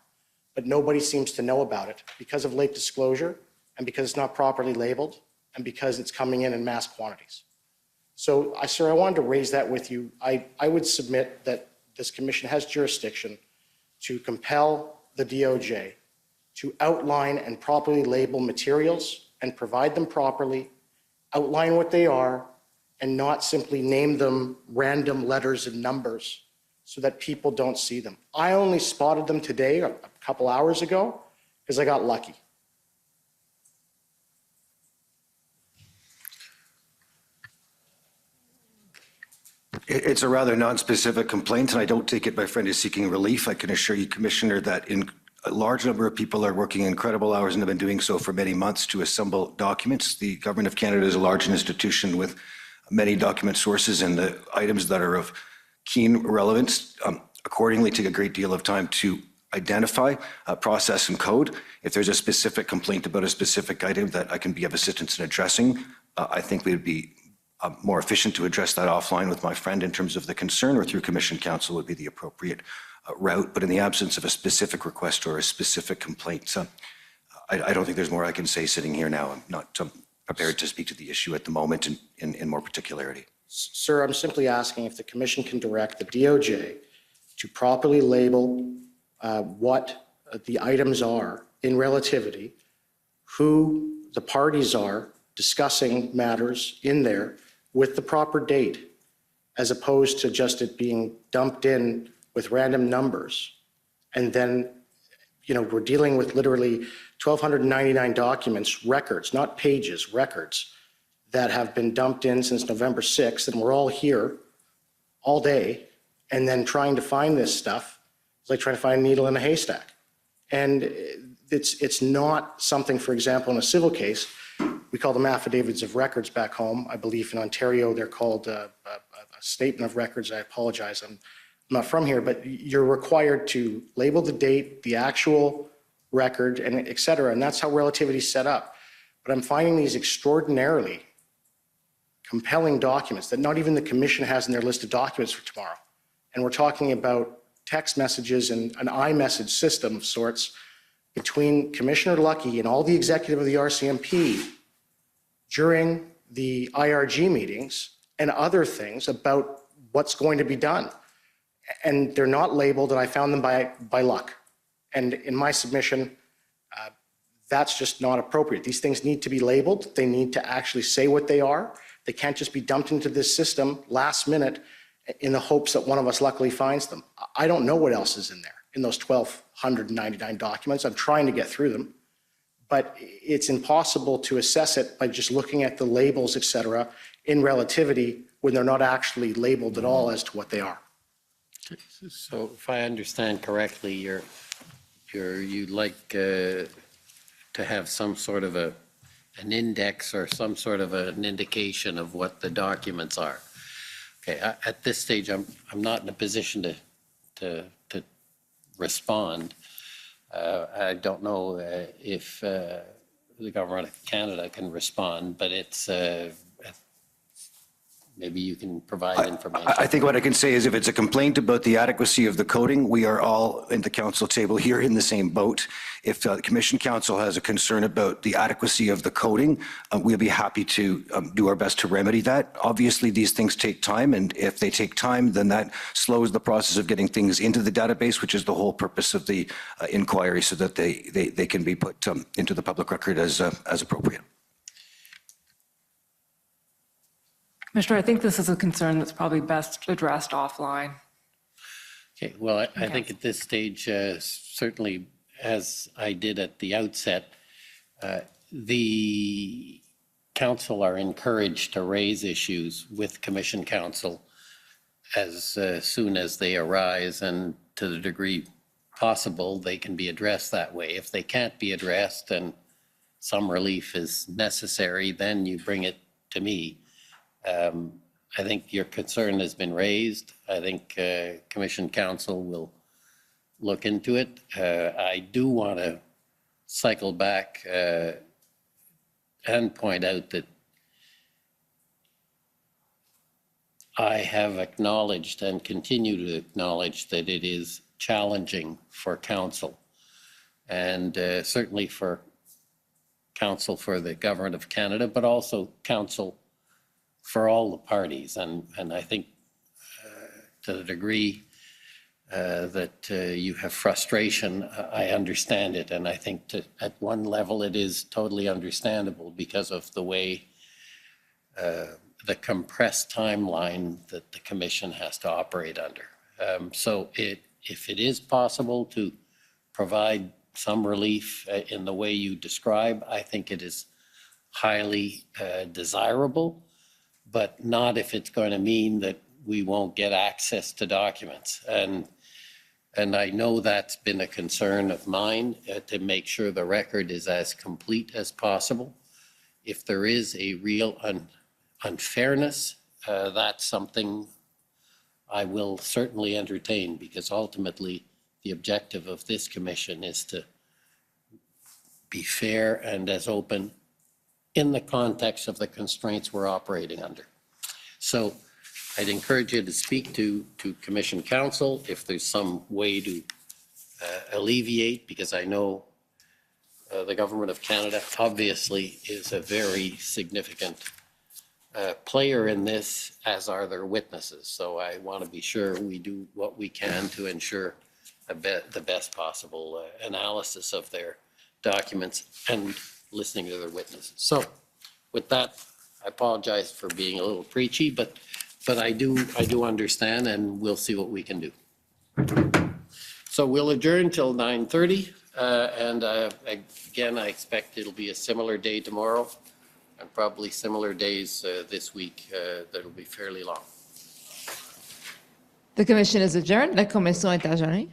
[SPEAKER 8] But nobody seems to know about it because of late disclosure and because it's not properly labeled and because it's coming in mass quantities. So, sir, I wanted to raise that with you. I would submit that this commission has jurisdiction to compel the DOJ to outline and properly label materials and provide them properly, outline what they are, and not simply name them random letters and numbers so that people don't see them. I only spotted them today, a couple hours ago, because I got lucky.
[SPEAKER 23] It's a rather non-specific complaint, and I don't take it my friend is seeking relief. I can assure you, Commissioner, that a large number of people are working incredible hours and have been doing so for many months to assemble documents. The Government of Canada is a large institution with many document sources, and the items that are of keen relevance accordingly take a great deal of time to identify, process, and code. If there's a specific complaint about a specific item that I can be of assistance in addressing, I think we would be more efficient to address that offline with my friend in terms of the concern, or through Commission Counsel would be the appropriate route. But in the absence of a specific request or a specific complaint, I don't think there's more I can say sitting here now. I'm not prepared to speak to the issue at the moment in more particularity.
[SPEAKER 8] Sir, I'm simply asking if the Commission can direct the DOJ to properly label what the items are in relativity, who the parties are discussing matters in there with the proper date, as opposed to just it being dumped in with random numbers. And then, you know, we're dealing with literally 1,299 documents, records, not pages, records, that have been dumped in since November 6th, and we're all here all day, and then trying to find this stuff is like trying to find a needle in a haystack. And it's not something, for example, in a civil case, we call them affidavits of records back home. I believe in Ontario, they're called a statement of records. I apologize, I'm not from here, but you're required to label the date, the actual record, and et cetera, and that's how relativity is set up. But I'm finding these extraordinarily compelling documents that not even the Commission has in their list of documents for tomorrow. And we're talking about text messages and an iMessage system of sorts between Commissioner Luckie and all the executive of the RCMP during the IRG meetings and other things about what's going to be done. And they're not labeled, and I found them by luck. And in my submission, that's just not appropriate. These things need to be labeled. They need to actually say what they are. They can't just be dumped into this system last minute in the hopes that one of us luckily finds them. I don't know what else is in there, in those 1,299 documents. I'm trying to get through them, but it's impossible to assess it by just looking at the labels, et cetera, in relativity when they're not actually labeled at all as to what they are.
[SPEAKER 2] So if I understand correctly, you'd like to have some sort of an index or some sort of an indication of what the documents are. Okay, at this stage, I'm not in a position to respond. I don't know if the Government of Canada can respond, but it's maybe you can provide information.
[SPEAKER 23] I think what I can say is if it's a complaint about the adequacy of the coding, we are all in the council table here in the same boat. If the Commission Council has a concern about the adequacy of the coding, we'll be happy to do our best to remedy that. Obviously, these things take time, and if they take time, then that slows the process of getting things into the database, which is the whole purpose of the inquiry, so that they can be put into the public record as appropriate.
[SPEAKER 11] Commissioner, I think this is a concern that's probably best addressed offline.
[SPEAKER 2] Okay, well, I think at this stage, certainly, as I did at the outset, the council are encouraged to raise issues with Commission Council as soon as they arise, and to the degree possible, they can be addressed that way. If they can't be addressed and some relief is necessary, then you bring it to me. I think your concern has been raised. I think Commission Council will look into it. I do want to cycle back and point out that I have acknowledged and continue to acknowledge that it is challenging for Council, and certainly for Council for the Government of Canada, but also Council for all the parties. And I think to the degree that you have frustration, I understand it. And I think at one level it is totally understandable because of the way the compressed timeline that the Commission has to operate under. So if it is possible to provide some relief in the way you describe, I think it is highly desirable, but not if it's going to mean that we won't get access to documents. And I know that's been a concern of mine, to make sure the record is as complete as possible. If there is a real unfairness, that's something I will certainly entertain, because ultimately the objective of this commission is to be fair and as open in the context of the constraints we're operating under. So I'd encourage you to speak to Commission Council if there's some way to alleviate, because I know the Government of Canada obviously is a very significant player in this, as are their witnesses. So I want to be sure we do what we can to ensure the best possible analysis of their documents and listening to their witnesses. So with that, I apologize for being a little preachy, but I do understand, and we'll see what we can do. So we'll adjourn till 9:30, and again, I expect it'll be a similar day tomorrow, and probably similar days this week that'll be fairly long.
[SPEAKER 12] The commission is adjourned. La commission est adjournée.